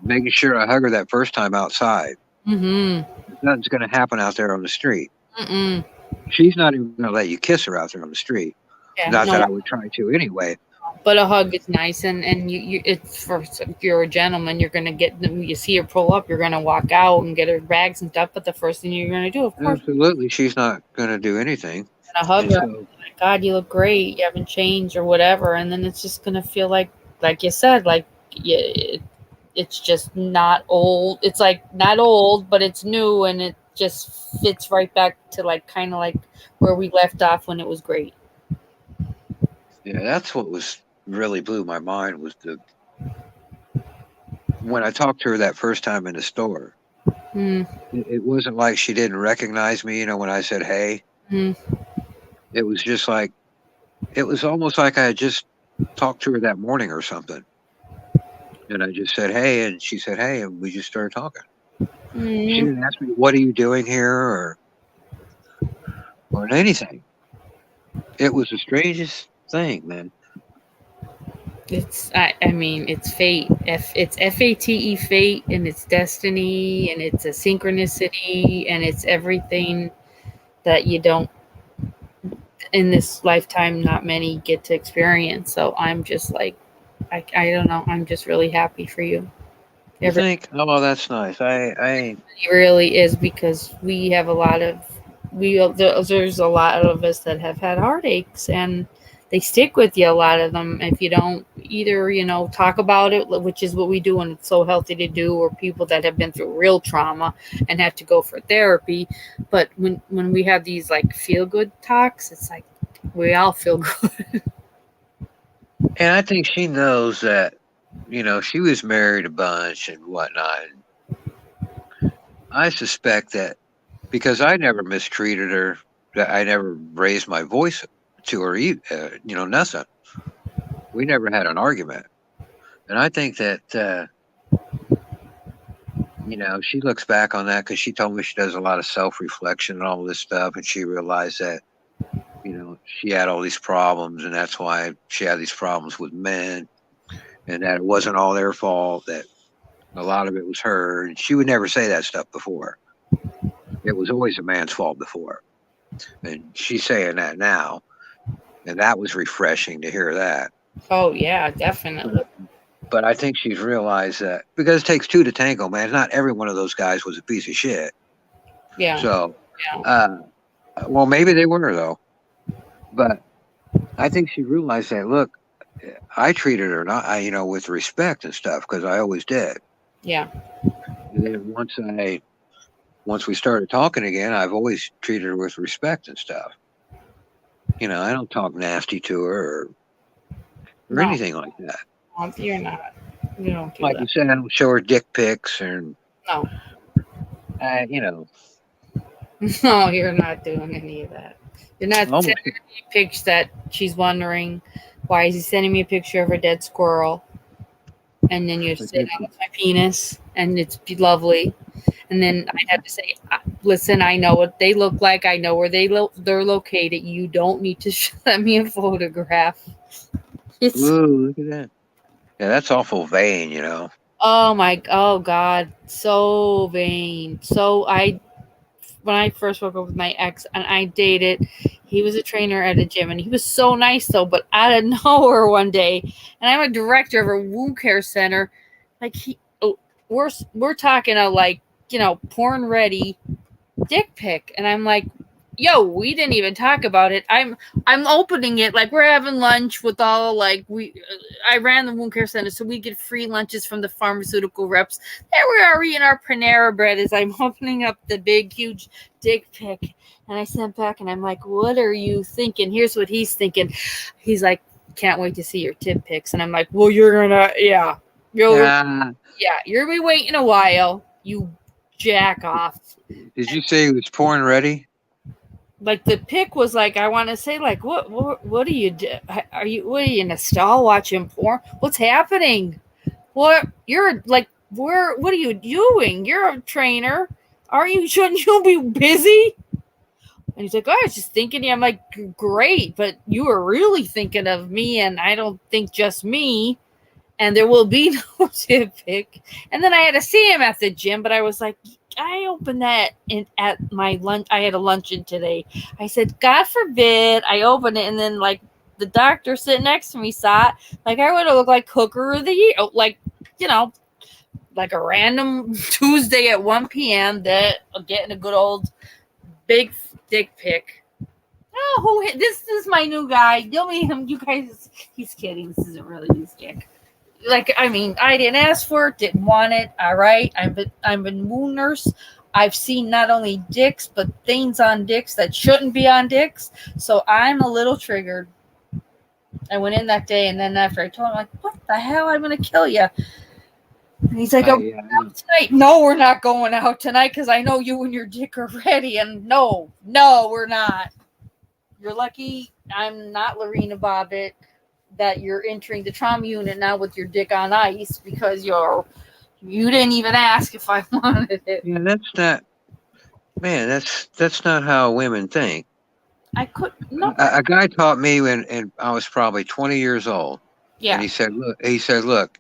making sure I hug her that first time outside. Mm-hmm. Nothing's going to happen out there on the street. Mm-mm. She's not even going to let you kiss her out there on the street. Yeah, not that I would try to anyway. But a hug is nice, and it's if you're a gentleman, you're gonna get them. You see her pull up, you're gonna walk out and get her bags and stuff. But the first thing you're gonna do, of course, absolutely, she's not gonna do anything. And a hug her. Oh my God, you look great. You haven't changed or whatever, and then it's just gonna feel like you said, it's just not old. It's like not old, but it's new, and it just fits right back to kind of like where we left off when it was great. Yeah, that's what really blew my mind was when I talked to her that first time in the store. It wasn't like she didn't recognize me, when I said hey. It was just like, it was almost like I had just talked to her that morning or something. And I just said hey, and she said hey, and we just started talking. She didn't ask me, what are you doing here, or anything. It was the strangest thing, man. It's it's fate. It's FATE, fate, and it's destiny, and it's a synchronicity, and it's everything that you don't, in this lifetime, not many get to experience. So I'm just like, I don't know. I'm just really happy for you. You think? Oh, that's nice. It really is, because we have a lot of there's a lot of us that have had heartaches, and they stick with you, a lot of them, if you don't either talk about it, which is what we do, and it's so healthy to do, or people that have been through real trauma and have to go for therapy. But when we have these like feel good talks, it's like we all feel good. And I think she knows that, she was married a bunch and whatnot. I suspect that because I never mistreated her, that I never raised my voice to her, nothing. We never had an argument. And I think that, she looks back on that because she told me she does a lot of self-reflection and all this stuff. And she realized that, she had all these problems, and that's why she had these problems with men, and that it wasn't all their fault, that a lot of it was her. And she would never say that stuff before. It was always a man's fault before. And she's saying that now. And that was refreshing to hear that. Oh, yeah, definitely. But I think she's realized that, because it takes two to tango, man. Not every one of those guys was a piece of shit. Yeah. So, well, maybe they were, though. But I think she realized that, look, I treated her with respect and stuff, because I always did. Yeah. And then once we started talking again, I've always treated her with respect and stuff. I don't talk nasty to her or anything like that. You're not. You don't do like that. you said, I don't show her dick pics or, No. No, you're not doing any of that. You're not sending me pics that she's wondering, why is he sending me a picture of a dead squirrel? And then you're sitting with my penis, and it's lovely. And then I'd have to say, listen, I know what they look like. I know where they're located. You don't need to send me a photograph. Ooh, look at that. Yeah, that's awful vain, Oh God, so vain. So when I first woke up with my ex and I dated, he was a trainer at a gym, and he was so nice though, but out of nowhere one day, and I'm a director of a wound care center, like we're talking a porn ready dick pic, and I'm like, yo, we didn't even talk about it. I'm opening it like we're having lunch with all I ran the wound care center, so we get free lunches from the pharmaceutical reps. There we are eating our Panera bread as I'm opening up the big huge dick pic, and I sent back and I'm like, what are you thinking? Here's what he's thinking. He's like, can't wait to see your tit pics, and I'm like, well, you're gonna you're gonna be waiting a while, you jack off. Did you say it was porn ready? Like the pic was like, I want to say like, what are you what are you in a stall watching porn? What's happening? What you're like, what are you doing? You're a trainer. Shouldn't you be busy? And he's like, oh, I was just thinking. I'm like, great, but you were really thinking of me, and I don't think just me. And there will be no tip pic. And then I had to see him at the gym, but I was like, I opened that at my lunch. I had a luncheon today. I said, God forbid I opened it, and then like the doctor sitting next to me saw it. Like I would have looked like hooker of the year, like a random Tuesday at 1 p.m. that getting a good old big dick pic. Oh, this is my new guy. You'll meet him. You guys, he's kidding. This isn't really his dick. I didn't ask for it, didn't want it. All right. I'm a wound nurse. I've seen not only dicks, but things on dicks that shouldn't be on dicks. So I'm a little triggered. I went in that day, and then after I told him, I'm like, what the hell? I'm going to kill you. And he's like, out tonight. No, we're not going out tonight because I know you and your dick are ready. And no, we're not. You're lucky I'm not Lorena Bobbitt, that you're entering the trauma unit now with your dick on ice, because you didn't even ask if I wanted it. Yeah, that's not how women think. I could no. A guy taught me when I was probably 20 years old. Yeah. And he said, look,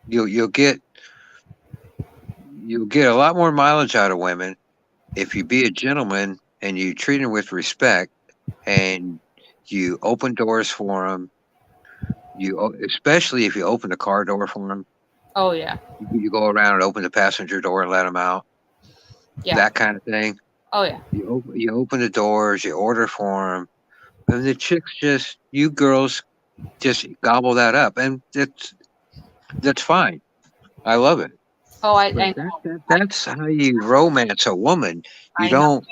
you'll get a lot more mileage out of women if you be a gentleman and you treat them with respect, and you open doors for them. Especially if you open the car door for them. Oh yeah. You go around and open the passenger door and let them out. Yeah. That kind of thing. Oh yeah. You open the doors, you order for them, and the chicks you girls just gobble that up, and that's fine. I love it. Oh, I But know. that's how you romance a woman. You I know. don't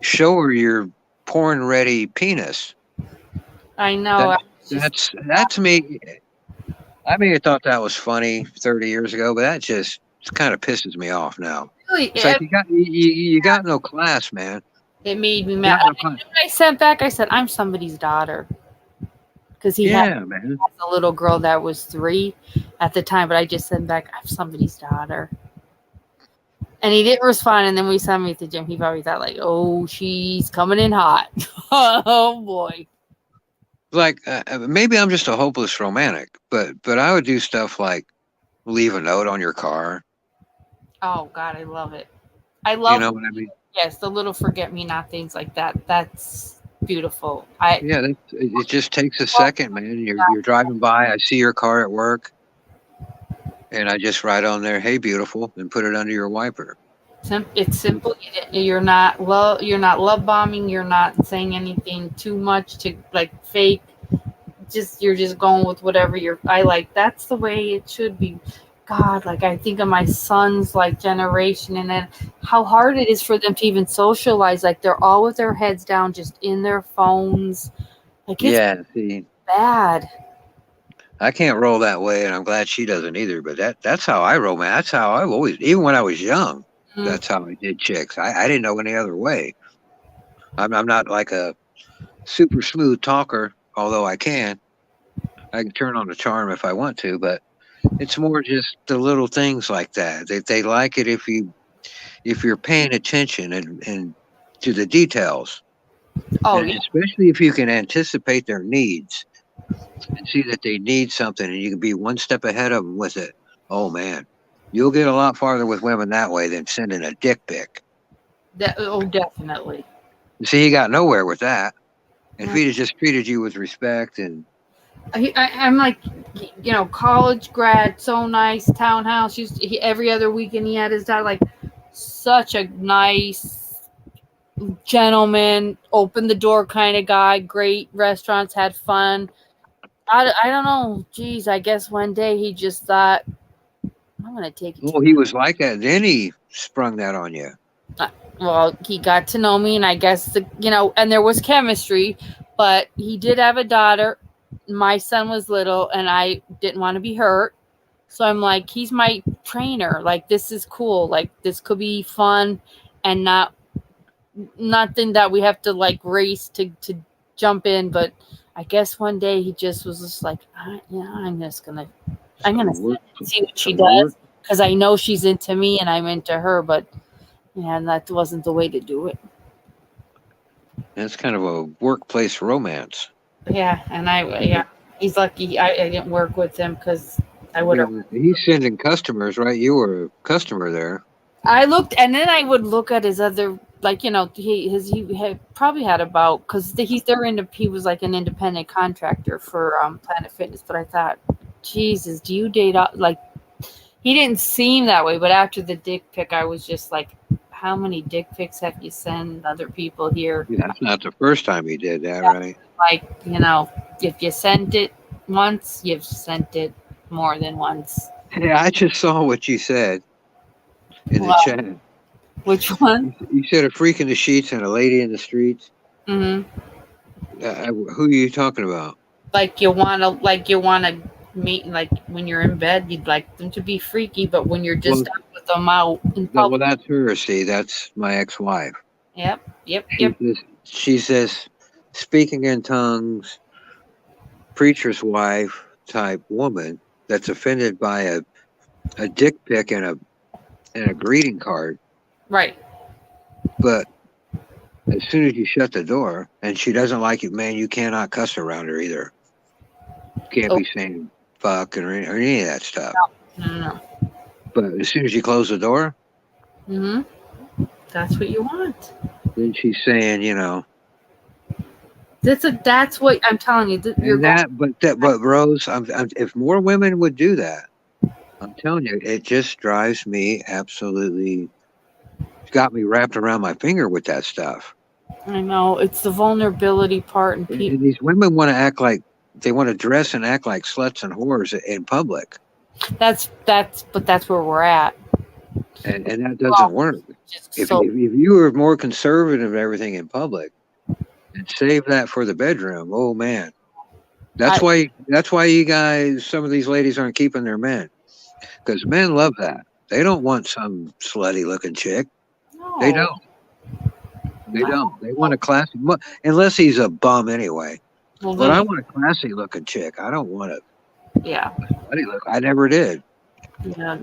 show her your porn-ready penis. I know. That's me. I may have thought that was funny 30 years ago, but that just kind of pisses me off now. Really, It's like you got no class, man. it made me You mad. got no class. I sent back. I said, "I'm somebody's daughter," because he had Man. a little girl that was 3 at the time. But I just sent back, "I'm somebody's daughter," and he didn't respond. And then we saw me at the gym. He probably thought like, "Oh, she's coming in hot." Oh boy. Like maybe I'm just a hopeless romantic, but I would do stuff like leave a note on your car. Oh God, I love it. I love. You know what I mean? Yes, the little forget-me-not things like that. That's beautiful. It just takes a second, man. You're driving by. I see your car at work, and I just write on there, "Hey, beautiful," and put it under your wiper. It's simple. You're not love bombing. You're not saying anything too much to like fake. You're just going with whatever I like. That's the way it should be. God, like I think of my son's like generation, and then how hard it is for them to even socialize. Like they're all with their heads down, just in their phones. Like it's See, bad. I can't roll that way, and I'm glad she doesn't either. But that's how I roll, man. That's how I've always, even when I was young. That's how I did chicks. I didn't know any other way. I'm not like a super smooth talker, although I can turn on the charm if I want to, but it's more just the little things like that. They like it if you're paying attention and to the details. Oh, and especially if you can anticipate their needs and see that they need something, and you can be one step ahead of them with it. Oh man. You'll get a lot farther with women that way than sending a dick pic. Definitely. You see, he got nowhere with that. And if he'd have just treated you with respect and... I'm like, college grad, so nice, townhouse. Every other weekend he had his dad, like, such a nice gentleman, open the door kind of guy, great restaurants, had fun. I don't know. Geez, I guess one day he just thought, I'm going to take it. Well, he was like that. Then he sprung that on you. Well, he got to know me, and I guess, and there was chemistry, but he did have a daughter. My son was little, and I didn't want to be hurt. So I'm like, he's my trainer. Like, this is cool. Like, this could be fun and nothing that we have to, like, race to jump in. But I guess one day he just was just like, I'm going to see what she does, because I know she's into me and I'm into her, but that wasn't the way to do it. That's kind of a workplace romance. Yeah, and he's lucky I didn't work with him, because I would have. He's sending customers, right? You were a customer there. I looked, and then I would look at his other, like, he had probably had about, because he was like an independent contractor for Planet Fitness, but I thought, Jesus, do you date like, he didn't seem that way, but after the dick pic, I was just like, how many dick pics have you sent other people here? Yeah, that's not the first time he did that, right? Like, if you sent it once, you've sent it more than once. Yeah, I just saw what you said in the chat. Which one? You said a freak in the sheets and a lady in the streets. Mm-hmm. Who are you talking about? Like you wanna meet, like when you're in bed, you'd like them to be freaky, but when you're just out with them out in public. Well, that's her. See, that's my ex-wife. Yep. She says, speaking in tongues, preacher's wife type woman that's offended by a dick pic and a greeting card. Right. But as soon as you shut the door and she doesn't like you, man, you cannot cuss around her either. You can't be saying fuck or any of that stuff. No. But as soon as you close the door, that's what you want. then she's saying, That's what I'm telling you. but Rose, if more women would do that, I'm telling you, it just drives me absolutely. It's got me wrapped around my finger with that stuff. I know it's the vulnerability part, and people. And these women want to act like they want to dress and act like sluts and whores in public. That's where we're at. And that doesn't work. If you were more conservative and everything in public, and save that for the bedroom, oh man, that's why you guys, some of these ladies aren't keeping their men, because men love that. They don't want some slutty looking chick. No. They don't. They want a classy, unless he's a bum anyway. Well, but I want a classy looking chick. I don't want a slutty look. I never did. Yeah.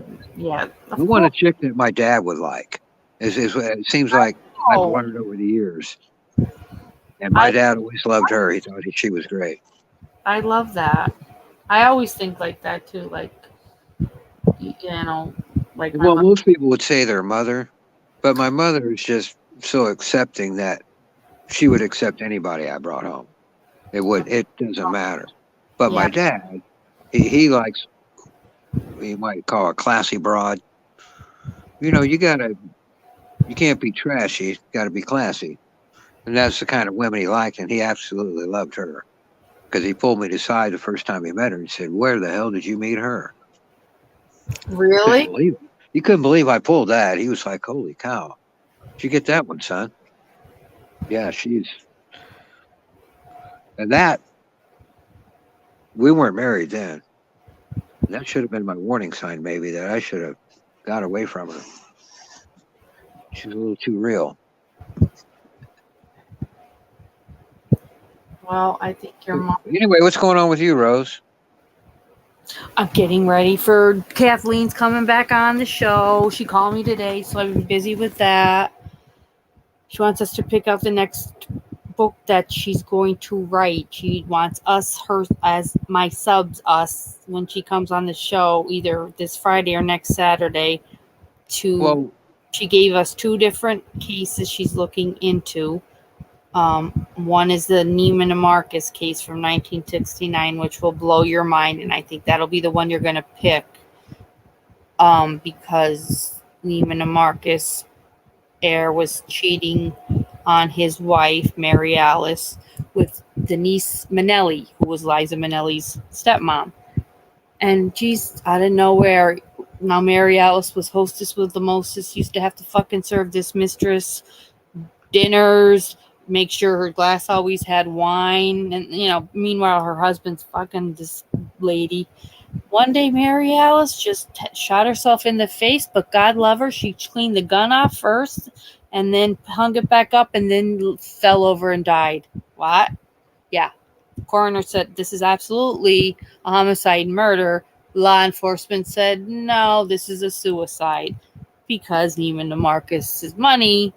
I want a chick that my dad would like. It seems like I've learned over the years. And my dad always loved her. He thought she was great. I love that. I always think like that too. Like, like. Well, most people would say their mother, but my mother is just so accepting that she would accept anybody I brought home. It doesn't matter. But my dad, he likes, you might call a classy broad. You can't be trashy. You got to be classy. And that's the kind of women he liked, and he absolutely loved her. Because he pulled me aside the first time he met her and said, "Where the hell did you meet her?" Really? You couldn't believe I pulled that. He was like, "Holy cow. Did you get that one, son?" Yeah, and that, we weren't married then. That should have been my warning sign, maybe, that I should have got away from her. She's a little too real. Well, I think your mom. Anyway, what's going on with you, Rose? I'm getting ready for Kathleen's coming back on the show. She called me today, so I've been busy with that. She wants us to pick out the next book that she's going to write. She wants her as my subs, us, when she comes on the show, either this Friday or next Saturday. She gave us 2 different cases she's looking into. One is the Neiman Marcus case from 1969, which will blow your mind, and I think that'll be the one you're going to pick, because Neiman Marcus was cheating on his wife, Mary Alice, with Denise Minnelli, who was Liza Minnelli's stepmom. And geez, out of nowhere, now Mary Alice was hostess with the mostest, used to have to fucking serve this mistress dinners, make sure her glass always had wine, and meanwhile her husband's fucking this lady. One day Mary Alice just shot herself in the face, but God love her, she cleaned the gun off first and then hung it back up and then fell over and died. What? Yeah. The coroner said this is absolutely a homicide murder. Law enforcement said no, this is a suicide, because Neiman Marcus's money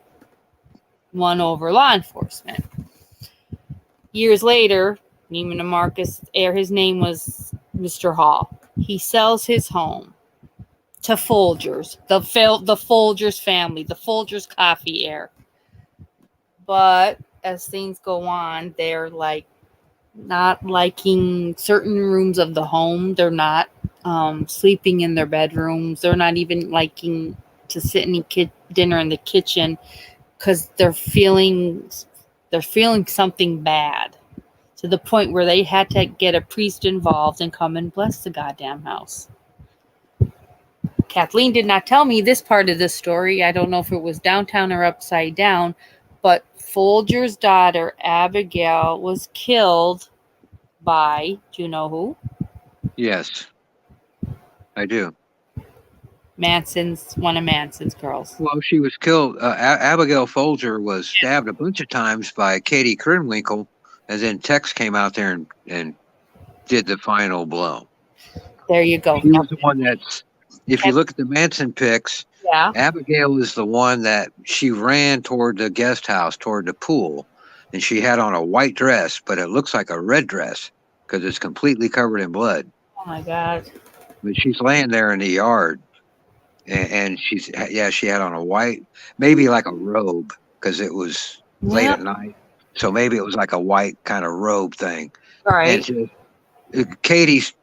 won over law enforcement. Years later, Neiman Marcus, his name was Mr. Hall. He sells his home to Folgers, the Folgers family, the Folgers coffee heir. But as things go on, they're like not liking certain rooms of the home. They're not sleeping in their bedrooms. They're not even liking to sit and eat dinner in the kitchen, because they're feeling something bad, to the point where they had to get a priest involved and come and bless the goddamn house. Kathleen did not tell me this part of the story. I don't know if it was downtown or upside down, but Folger's daughter, Abigail, was killed by, do you know who? Yes, I do. One of Manson's girls. Well, she was killed. Abigail Folger was stabbed a bunch of times by Katie Krenwinkel, and then Tex came out there and did the final blow. There you go. She was the one that's, if you look at the Manson pics, Abigail is the one that she ran toward the guest house, toward the pool, and she had on a white dress, but it looks like a red dress because it's completely covered in blood. Oh my God. But she's laying there in the yard. And she had on a white, maybe like a robe, because it was late at night. So maybe it was like a white kind of robe thing. Right. And Katie's,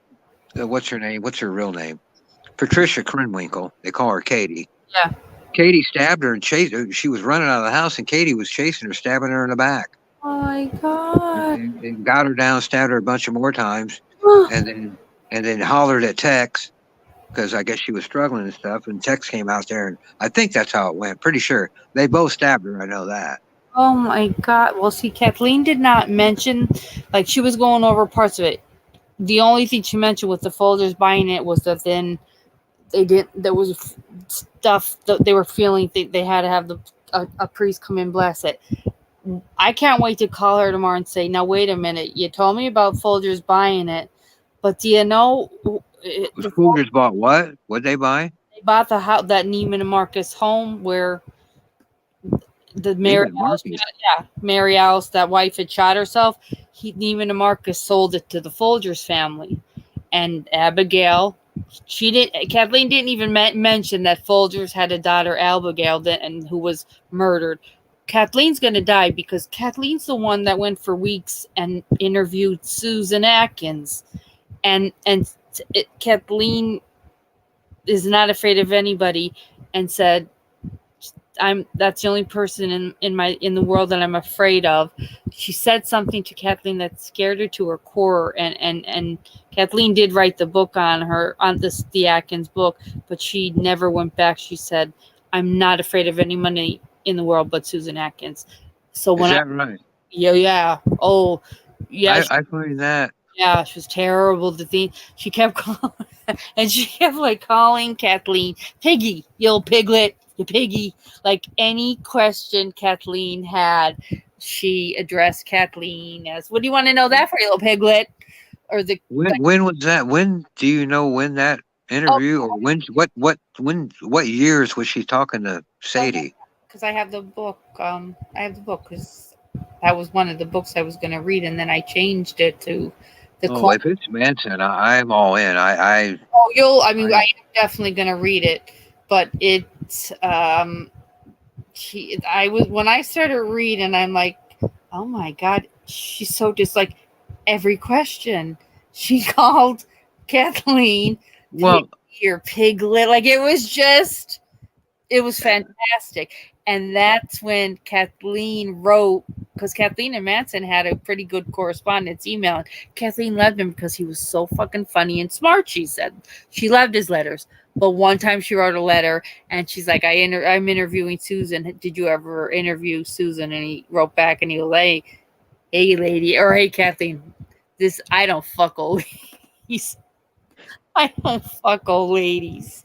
what's her name? What's her real name? Patricia Krenwinkel. They call her Katie. Yeah. Katie stabbed her and chased her. She was running out of the house, and Katie was chasing her, stabbing her in the back. Oh my God. And got her down, stabbed her a bunch of more times, and then hollered at Tex because I guess she was struggling and stuff. And Tex came out there, and I think that's how it went. Pretty sure they both stabbed her. I know that. Oh my God. Well, see, Kathleen did not mention, like, she was going over parts of it. The only thing she mentioned with the folders buying it was that then there was stuff that they were feeling they had to have a priest come and bless it. I can't wait to call her tomorrow and say, now, wait a minute. You told me about Folgers buying it, but do you know? The Folgers bought what? What'd they buy? They bought the house, that Neiman and Marcus home where the Mary Alice, that wife had shot herself. Neiman and Marcus sold it to the Folgers family. And Abigail, Kathleen didn't even mention that Folgers had a daughter, Abigail, who was murdered. Kathleen's going to die because Kathleen's the one that went for weeks and interviewed Susan Atkins. And Kathleen is not afraid of anybody and said, that's the only person in the world that I'm afraid of. She said something to Kathleen that scared her to her core, and Kathleen did write the book on the Atkins book, but she never went back. She said, I'm not afraid of anybody in the world but Susan Atkins. So when Is that right? Yeah. Oh, yeah. I find that. Yeah, she was terrible to think. She kept calling, and she kept calling Kathleen, Piggy, you old piglet, you piggy. Like any question Kathleen had, she addressed Kathleen as, what do you want to know that for, you little piglet? Or when was that? When do you know when that interview or what years was she talking to Sadie? Because I have the book. Because that was one of the books I was going to read, and then I changed it to the. If it's Manson, I'm all in. I'm definitely going to read it, but it's when I started reading, I'm like, oh my God, she's so just like every question she called Kathleen. Well, your piglet, like it was fantastic. And that's when Kathleen wrote, because Kathleen and Manson had a pretty good correspondence email. Kathleen loved him because he was so fucking funny and smart, she said. She loved his letters. But one time she wrote a letter and she's like, I'm interviewing Susan. Did you ever interview Susan? And he wrote back and he was like, hey, lady, or hey, Kathleen, I don't fuck old ladies. I don't fuck old ladies.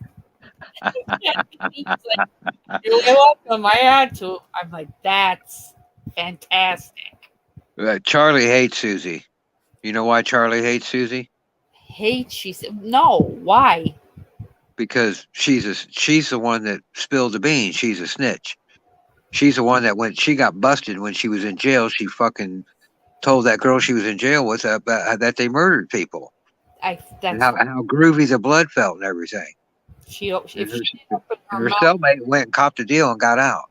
You're welcome. I had to. I'm like, that's fantastic. Charlie hates Susie. You know why Charlie hates Susie? She said, no. Why? Because she's the one that spilled the beans. She's a snitch. She's the one that when she got busted when she was in jail, she fucking told that girl she was in jail with that they murdered people. And how groovy the blood felt and everything. Her cellmate went and copped a deal and got out.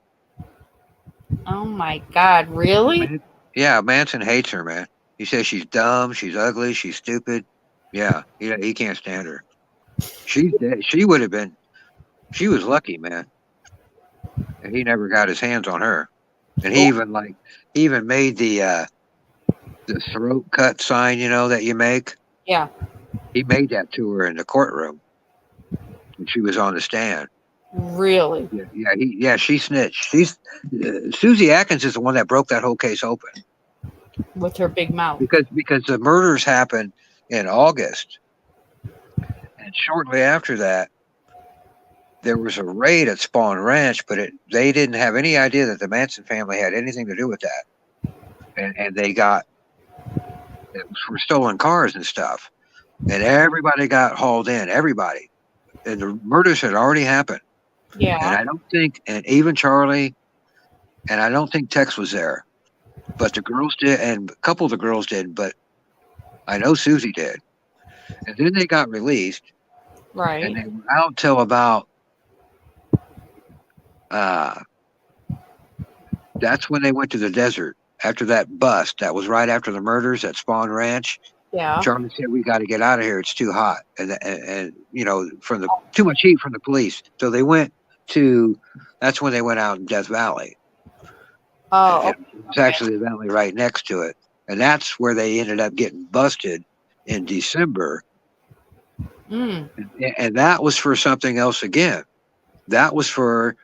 Oh my God, really? Yeah, Manson hates her, man. He says she's dumb, she's ugly, she's stupid. Yeah, he can't stand her. She's dead. She would have been. She was lucky, man. And he never got his hands on her. And he even made the throat cut sign, that you make. Yeah. He made that to her in the courtroom. And she was on the stand. Really? Yeah. She snitched. Susie Atkins is the one that broke that whole case open with her big mouth. Because the murders happened in August, and shortly after that, there was a raid at Spawn Ranch, but they didn't have any idea that the Manson family had anything to do with that, and it was for stolen cars and stuff, and everybody got hauled in. Everybody. And the murders had already happened. Yeah. And I don't think, and even Charlie, and I don't think Tex was there. But the girls did, and a couple of the girls did, but I know Susie did. And then they got released. Right. And they were out till about That's when they went to the desert after that bust. That was right after the murders at Spawn Ranch. Yeah. Charlie said, "We got to get out of here. It's too hot, and you know, from the too much heat from the police." So they went to. That's when they went out in Death Valley. Oh, And it's actually the valley right next to it, and that's where they ended up getting busted in December. And that was for something else again. That was for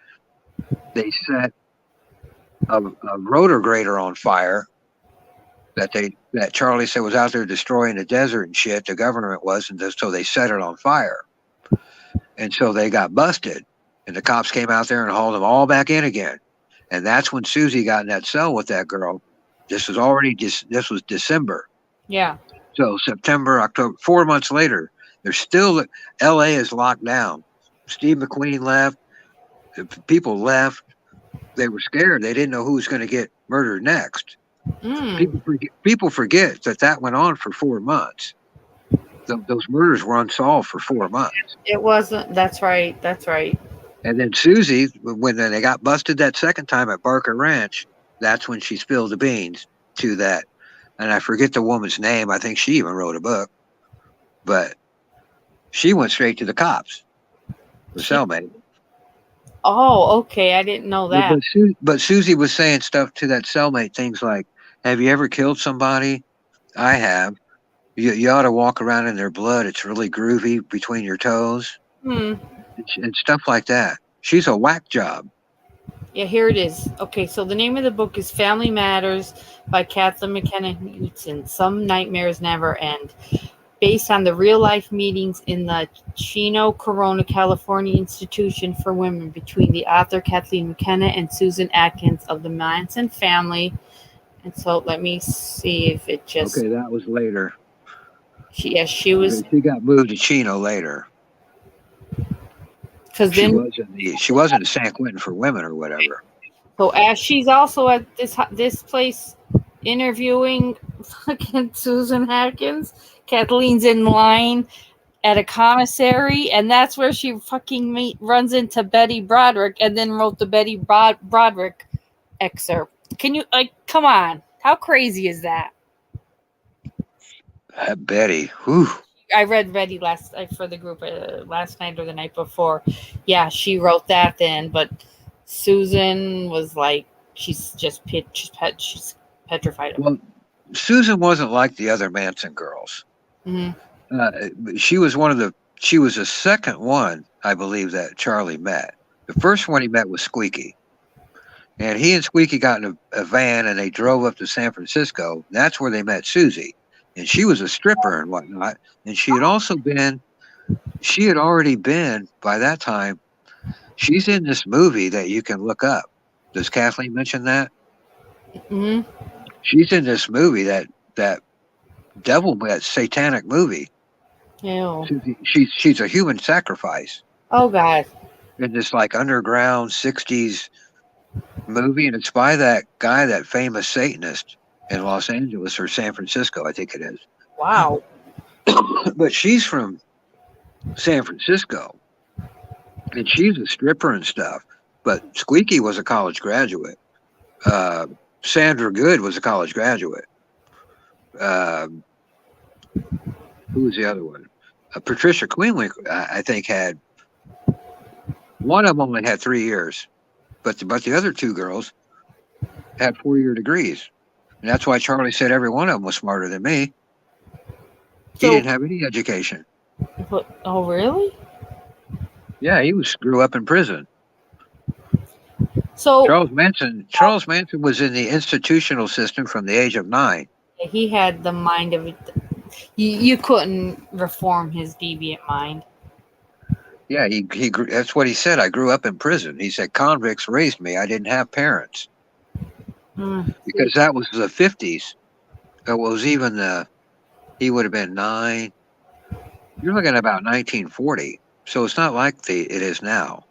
they set a rotor grader on fire that Charlie said was out there destroying the desert and shit. The government was, and so they set it on fire. And so they got busted, and the cops came out there and hauled them all back in again. And that's when Susie got in that cell with that girl. This was December. yeah. So September, October, 4 months later, they're still, L.A. is locked down. Steve McQueen left. People left. They were scared. They didn't know who was going to get murdered next. People forget that went on for 4 months. Those murders were unsolved for 4 months. It wasn't. That's right. That's right. And then Susie, when they got busted that second time at Barker Ranch, that's when she spilled the beans to that. And I forget the woman's name. I think she even wrote a book. But she went straight to the cops, the cellmate. Oh, okay. I didn't know that. But Susie was saying stuff to that cellmate, things like, "Have you ever killed somebody? I have. You ought to walk around in their blood. It's really groovy between your toes." And stuff like that. She's a whack job. Yeah, here it is. Okay, so the name of the book is Family Matters by Kathleen Hewtson. Some Nightmares Never End. Based on the real-life meetings in the Chino Corona, California Institution for Women between the author Kathleen McKenna and Susan Atkins of the Manson family. And so let me see if it just... Okay, that was later. She got moved to Chino later. Because then she wasn't at San Quentin for Women or whatever. So as she's also at this place interviewing fucking Susan Atkins, Kathleen's in line at a commissary, and that's where she fucking runs into Betty Broderick, and then wrote the Betty Broderick excerpt. Can you come on? How crazy is that? Betty, whew. I read Betty for the group last night or the night before. Yeah, she wrote that then, but Susan was like, she's petrified. Well, Susan wasn't like the other Manson girls. She was the second one, I believe, that Charlie met. The first one he met was Squeaky. And he and Squeaky got in a van and they drove up to San Francisco. That's where they met Susie. And she was a stripper and whatnot. And she had already been, by that time, she's in this movie that you can look up. Does Kathleen mention that? She's in this movie, that satanic movie. Ew. She's a human sacrifice. Oh, God. In this like underground 60s movie, and it's by that guy, that famous Satanist in Los Angeles or San Francisco, I think it is. Wow. But she's from San Francisco, and she's a stripper and stuff. But Squeaky was a college graduate. Sandra Good was a college graduate. Who was the other one? Patricia Queenly, I think, had one of them only had 3 years, but the other two girls had 4-year degrees. And that's why Charlie said every one of them was smarter than me. He didn't have any education. Oh, really? Yeah, he grew up in prison. So Charles Manson was in the institutional system from the age of 9. He had the mind of it. You couldn't reform his deviant mind. Yeah, he grew, that's what he said. I grew up in prison. He said convicts raised me. I didn't have parents. Because that was the 50s. It was even he would have been 9. You're looking at about 1940. So it's not like it is now.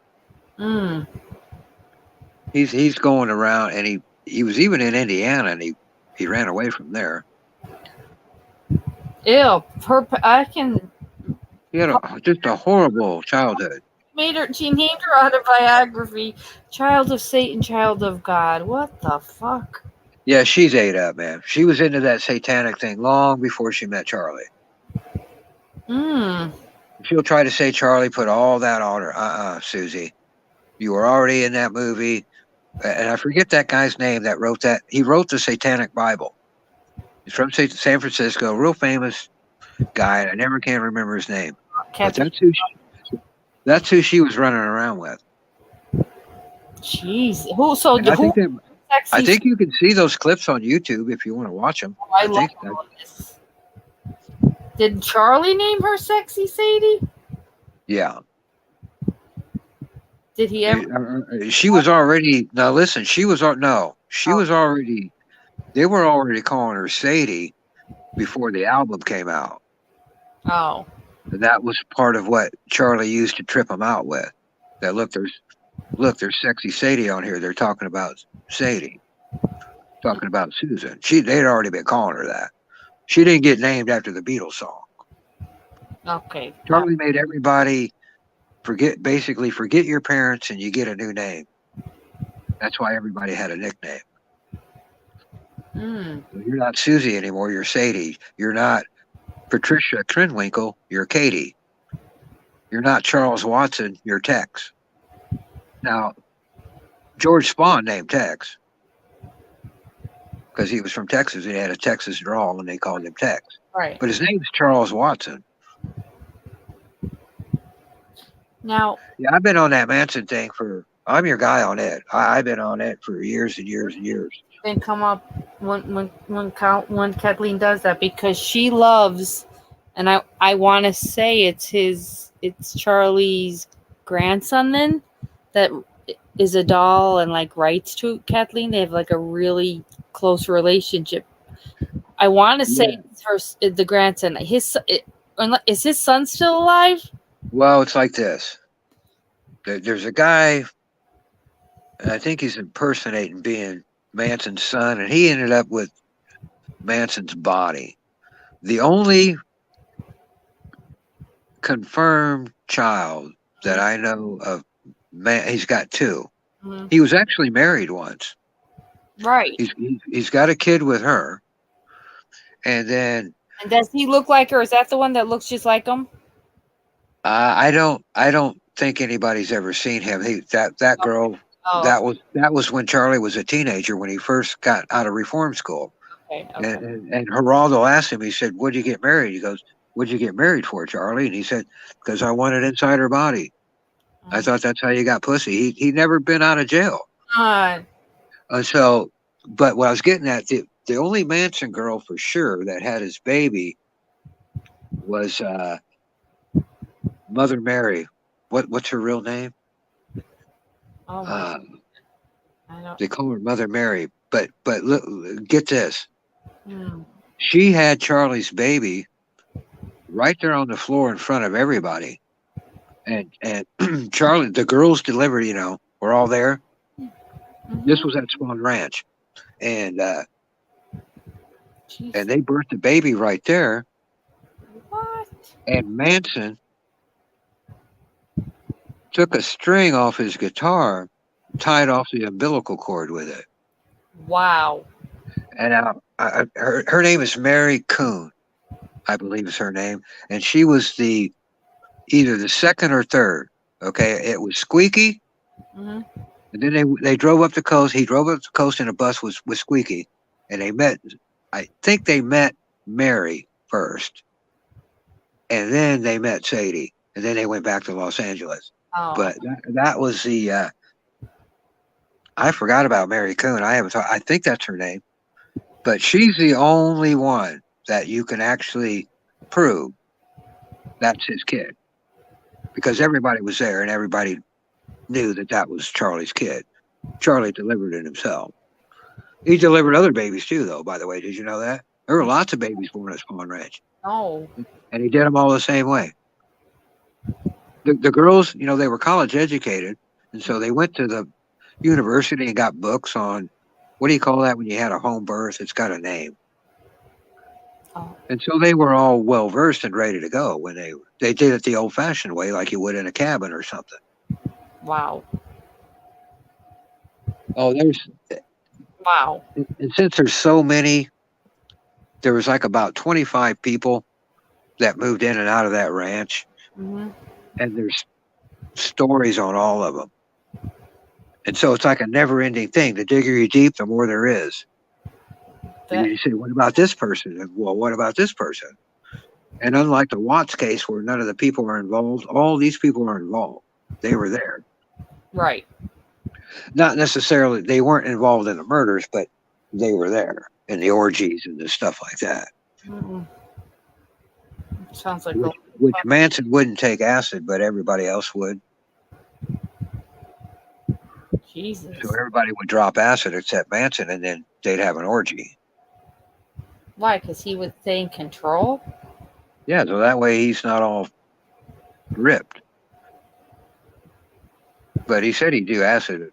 He's going around, and he was even in Indiana, and he ran away from there. Ew. He had just a horrible childhood. She named her autobiography Child of Satan, Child of God. What the fuck? Yeah, she's ate up, man. She was into that satanic thing long before she met Charlie. She'll try to say Charlie put all that on her. Susie. You were already in that movie. And I forget that guy's name that wrote that. He wrote the Satanic Bible. He's from San Francisco, real famous guy. I never can remember his name. But that's who she was running around with. Jeez. Who? So And who? I think you can see those clips on YouTube if you want to watch them. I think this. Did Charlie name her Sexy Sadie? Yeah. Did he ever? She was already. Now listen, she was already. They were already calling her Sadie before the album came out. Oh. And that was part of what Charlie used to trip him out with. That there's Sexy Sadie on here. They're talking about Sadie. Talking about Susan. They'd already been calling her that. She didn't get named after the Beatles song. Okay. Charlie made everybody forget your parents and you get a new name. That's why everybody had a nickname. You're not Susie anymore, you're Sadie. You're not Patricia Krenwinkel, you're Katie. You're not Charles Watson, you're Tex. Now, George Spahn named Tex because he was from Texas and he had a Texas drawl and they called him Tex. Right. But his name's Charles Watson. Now, yeah, I've been on that Manson thing I'm your guy on it. I've been on it for years and years and years. Then come up when Kathleen does that because she loves, and I want to say it's Charlie's grandson then that is a doll and like writes to Kathleen. They have like a really close relationship. I want to say it's the grandson. Is his son still alive? Well, it's like this. There's a guy, and I think he's impersonating being Manson's son, and he ended up with Manson's body. The only confirmed child that I know of, he's got two. Mm-hmm. He was actually married once. Right. He's got a kid with her, and then. And does he look like her? Is that the one that looks just like him? I don't think anybody's ever seen him. That girl. Oh. That was when Charlie was a teenager when he first got out of reform school. Okay. And Geraldo asked him. He said, "What'd you get married?" He goes, "What'd you get married for, Charlie?" And he said, "Because I wanted inside her body. I thought that's how you got pussy." He'd never been out of jail. So, but what I was getting at, the only Manson girl for sure that had his baby was Mother Mary. What's her real name? Oh, they call her Mother Mary. But look, get this. She had Charlie's baby right there on the floor in front of everybody. And Charlie, the girls delivered, were all there. Mm-hmm. This was at Swan Ranch. And they birthed the baby right there. What? And Manson took a string off his guitar, tied off the umbilical cord with it. Wow. And her name is Mary Coon, I believe is her name. And she was either the second or third. Okay. It was Squeaky. Mm-hmm. And then they drove up the coast. He drove up the coast in a bus with Squeaky. And I think they met Mary first. And then they met Sadie. And then they went back to Los Angeles. Oh. But that was I forgot about Mary Coon. I think that's her name. But she's the only one that you can actually prove that's his kid. Because everybody was there and everybody knew that was Charlie's kid. Charlie delivered it himself. He delivered other babies too, though, by the way. Did you know that? There were lots of babies born at Swan Ranch. Oh. And he did them all the same way. The girls, they were college educated. And so they went to the university and got books on, what do you call that when you had a home birth? It's got a name. Oh. And so they were all well-versed and ready to go when they did it the old-fashioned way, like you would in a cabin or something. Wow. Oh, Wow. and since there's so many, there was like about 25 people that moved in and out of that ranch, Mm-hmm. and there's stories on all of them. And so it's like a never-ending thing. The digger you deep, the more there is. And That, you say, what about this person? And, well, what about this person? And unlike the Watts case where none of the people are involved, all these people are involved. They were there. right. Not necessarily, they weren't involved in the murders, but they were there in the orgies and the stuff like that. Mm-mm. Sounds like Which Manson wouldn't take acid, but everybody else would. Jesus. So everybody would drop acid except Manson, and then they'd have an orgy. Why? Because he would stay in control? Yeah, so that way he's not all ripped. But he said he'd do acid.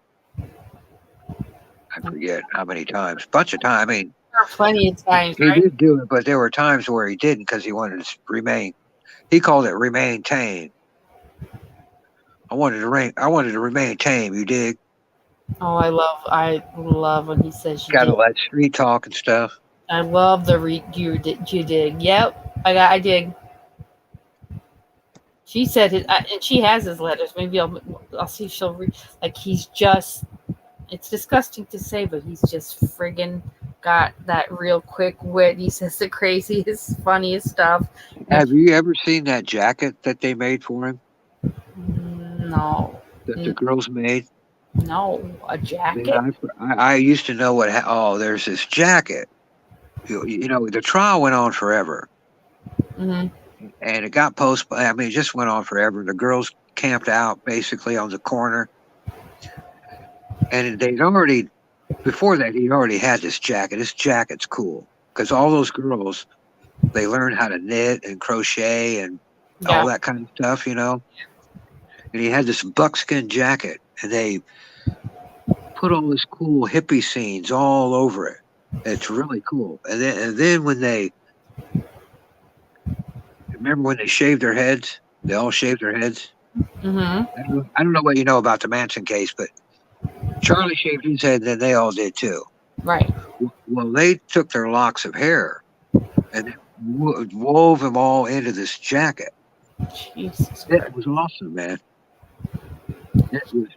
I forget how many times. Bunch of times. I mean, Plenty of times, he right? did do it, but there were times where he didn't because he wanted to remain. He called it remain tame. I wanted to remain tame. You dig? Oh, I love when he says you Got dig. all that street talk and stuff. I love the you dig. Yep, I dig. She said it, and she has his letters. Maybe I'll see if she'll read. Like he's just. It's disgusting to say, but he's just friggin' got that real quick wit. He says the craziest, funniest stuff. Have you ever seen that jacket that they made for him? No. That the girls made? No, a jacket. I used to know there's this jacket. You know, the trial went on forever. Mm-hmm. And it got postponed. I mean, it just went on forever. The girls camped out basically on the corner. And before that, he already had this jacket. This jacket's cool because all those girls, they learned how to knit and crochet and all that kind of stuff, you know. And he had this buckskin jacket, and they put all this cool hippie scenes all over it. It's really cool. And then when they shaved their heads, they all shaved their heads. Mm-hmm. I don't know what you know about the Manson case, but Charlie shaved his head, and then they all did too. Right. Well, they took their locks of hair and wove them all into this jacket. Jesus. It was awesome, man. It was.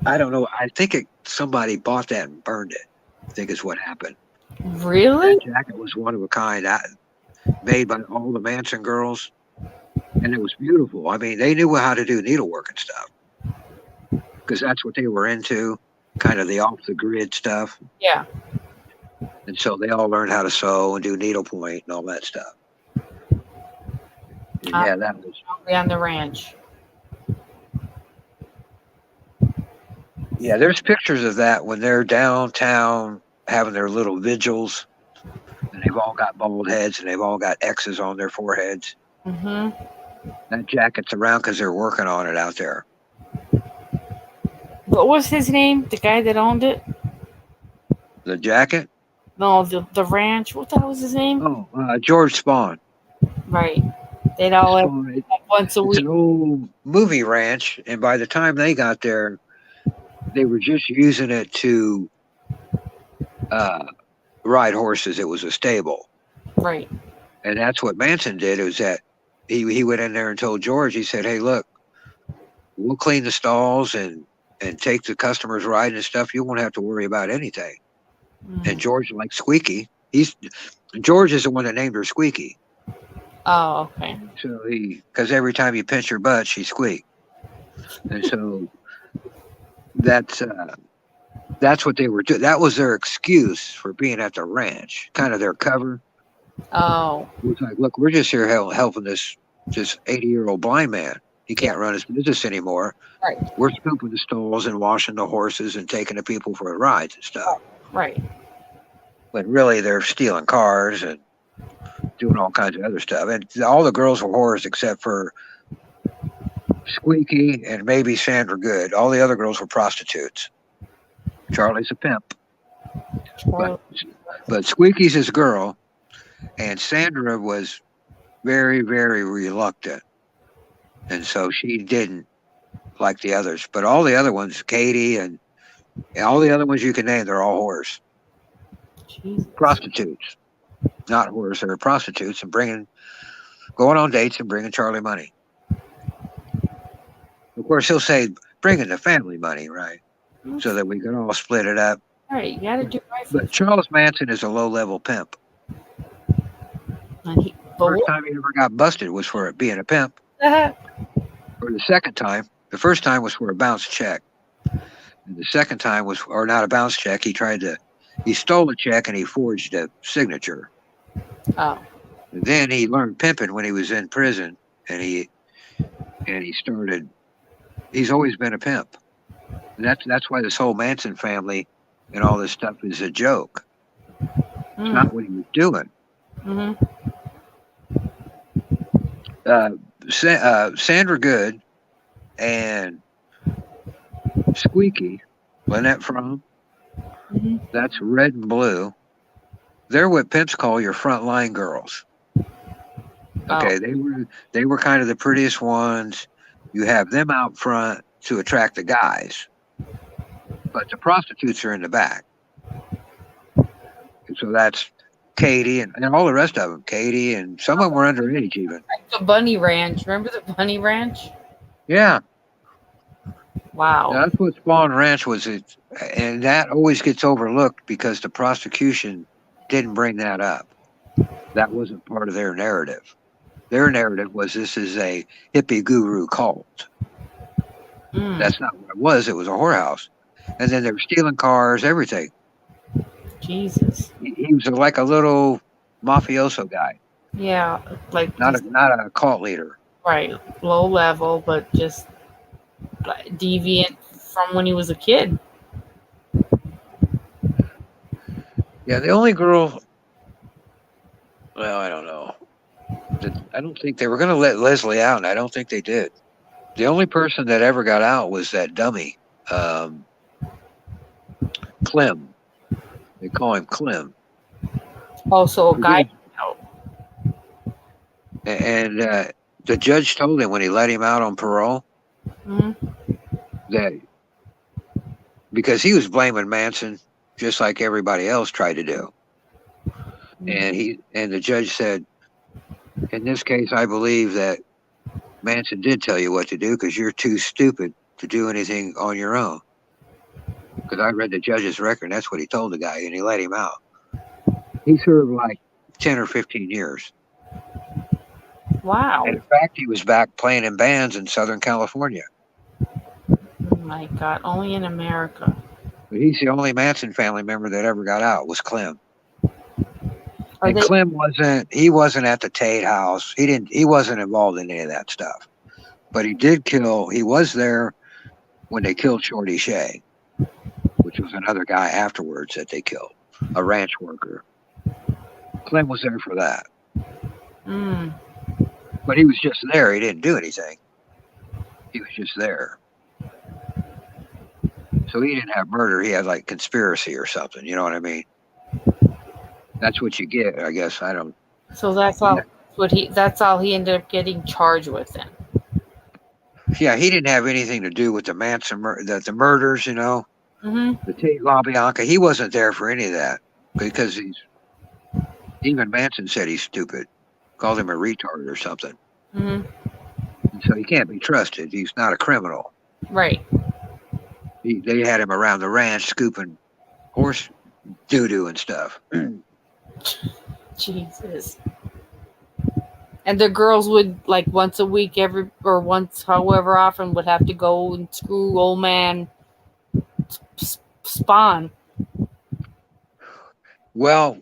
I don't know. I think somebody bought that and burned it. I think is what happened. Really? That jacket was one of a kind, made by all the Manson girls, and it was beautiful. I mean, they knew how to do needlework and stuff because that's what they were into, kind of the off-the-grid stuff. Yeah. And so they all learned how to sew and do needlepoint and all that stuff. Yeah, that was on the ranch. Yeah, there's pictures of that when they're downtown having their little vigils, and they've all got bald heads and they've all got X's on their foreheads. Mm-hmm. That jacket's around because they're working on it out there. What was his name? The guy that owned it? The jacket? No, the ranch. What the hell was his name? Oh, George Spawn. Right. They'd all have once a It's week. an old movie ranch, and by the time they got there, they were just using it to ride horses. It was a stable. Right. And that's what Manson did, was that he went in there and told George, he said, hey, look, we'll clean the stalls and take the customers riding and stuff. You won't have to worry about anything. Mm. And George, like Squeaky, George is the one that named her Squeaky. Oh, okay. So because every time you pinch her butt, she squeaked. And so that's what they were doing. That was their excuse for being at the ranch, kind of their cover. Oh. It was like, look, we're just here helping this 80-year-old blind man. He can't run his business anymore. Right. We're scooping the stalls and washing the horses and taking the people for rides and stuff. Right. But really, they're stealing cars and doing all kinds of other stuff. And all the girls were whores except for Squeaky and maybe Sandra Good. All the other girls were prostitutes. Charlie's a pimp. But Squeaky's his girl. And Sandra was very, very reluctant. And so she didn't like the others. But all the other ones, Katie and all the other ones you can name, they're all whores, Jesus. prostitutes, not whores. They're prostitutes and going on dates and bringing Charlie money. Of course, he'll say bringing the family money, right? So that we can all split it up. All right, you got to do right for But Charles Manson is a low-level pimp. First time he ever got busted was for being a pimp. Or the second time. The first time was for a bounce check. And the second time was, or not a bounce check, he stole a check and he forged a signature. Oh. And then he learned pimping when he was in prison, and he started. He's always been a pimp, and that's why this whole Manson family and all this stuff is a joke. It's not what he was doing. Sandra Good and Squeaky, Lynette Fromm, that's Red and Blue. They're what pimps call your frontline girls. Okay, they were kind of the prettiest ones. You have them out front to attract the guys, but the prostitutes are in the back. And so that's Katie and all the rest of them. Katie and some of them were underage even. The Bunny Ranch. Remember the Bunny Ranch? Yeah. Wow. Now, that's what Spawn Ranch was. And that always gets overlooked because the prosecution didn't bring that up. That wasn't part of their narrative. Their narrative was this is a hippie guru cult. That's not what it was. It was a whorehouse. And then they were stealing cars, everything. Jesus. He was like a little mafioso guy. Yeah, like not a cult leader. Right, low level, but just deviant from when he was a kid. Yeah, the only girl. Well, I don't know. I don't think they were going to let Leslie out, and I don't think they did. The only person that ever got out was that dummy, Clem. They call him Clem. Also, a guy. And the judge told him when he let him out on parole that because he was blaming Manson just like everybody else tried to do. And the judge said, in this case, I believe that Manson did tell you what to do because you're too stupid to do anything on your own. Because I read the judge's record, and that's what he told the guy, and he let him out. He served like 10 or 15 years. Wow. And in fact, he was back playing in bands in Southern California. Oh my God, only in America. But he's the only Manson family member that ever got out was Clem. Clem wasn't at the Tate house. He wasn't involved in any of that stuff. But he was there when they killed Shorty Shea, which was another guy afterwards that they killed, a ranch worker. Clem was there for that. But he was just there. He didn't do anything. He was just there. So he didn't have murder. He had like conspiracy or something. You know what I mean? That's what you get, I guess. I don't. So that's all. That's all he ended up getting charged with then. Yeah, he didn't have anything to do with the Manson, the murders. You know, the Tate LaBianca. He wasn't there for any of that because even Manson said he's stupid, called him a retard or something. And so he can't be trusted. He's not a criminal. Right. They had him around the ranch scooping horse doo-doo and stuff. Jesus. And the girls would like once a week, once however often would have to go and screw old man Spawn. Well,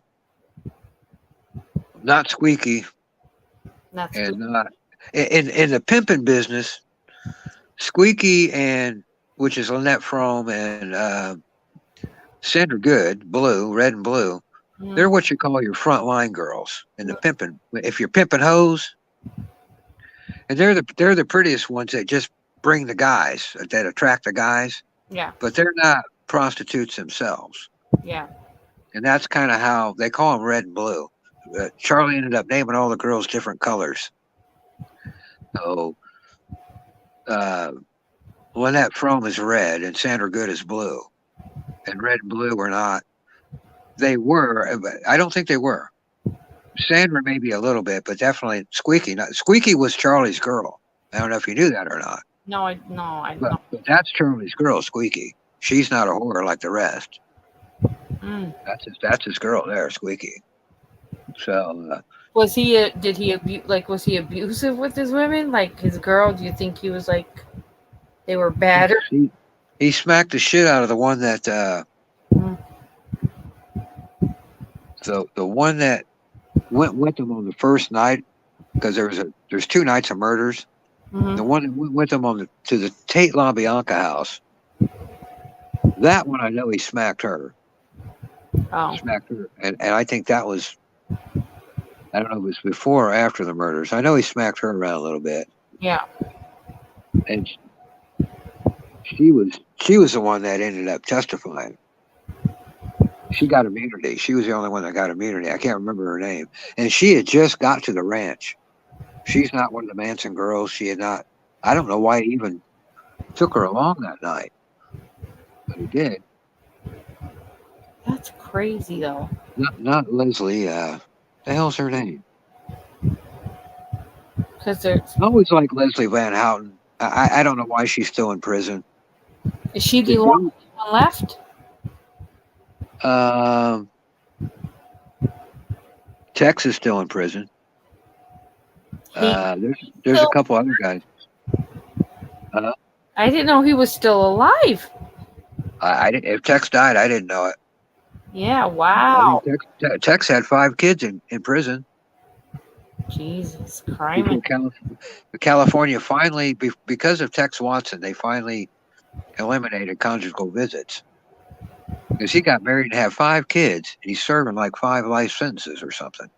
not Squeaky. Not in the pimping business. Squeaky which is Lynette Fromm and Sandra Good, Red and Blue. They're what you call your frontline girls in the pimping. If you're pimping hoes, and they're the prettiest ones that just bring the guys, that attract the guys. Yeah. But they're not prostitutes themselves. Yeah. And that's kind of how they call them Red and Blue. Charlie ended up naming all the girls different colors. So Lynette Frome is red and Sandra Good is blue. And red and blue were not. They were, but I don't think they were. Sandra maybe a little bit, but definitely Squeaky. Squeaky was Charlie's girl. I don't know if you knew that or not. No, I But that's Charlie's girl, Squeaky. She's not a whore like the rest. Mm. That's his girl there, Squeaky. So Was he was he abusive with his women, like his girl? Do you think he was like they were battered? he smacked the shit out of the one that the one that went with him on the first night, because there's 2 nights of murders. Mm-hmm. The one that went with him to the Tate LaBianca house. That one I know he smacked her. Oh. Smacked her, and I think that was, I don't know if it was before or after the murders. I know he smacked her around a little bit. Yeah. And she was the one that ended up testifying. She got immunity. She was the only one that got immunity. I can't remember her name. And she had just got to the ranch. She's not one of the Manson girls. She had not. I don't know why he even took her along that night. But he did. That's crazy, though. Not Leslie. The hell's her name? Because there's. I always like Leslie Van Houten. I don't know why she's still in prison. Is she the only one left? Tex is still in prison. There's a couple other guys. I didn't know he was still alive. If Tex died, I didn't know it. Yeah, wow. Tex had 5 kids in prison. Jesus Christ. California finally, because of Tex Watson, they finally eliminated conjugal visits. Because he got married and had 5 kids, and he's serving like 5 life sentences or something.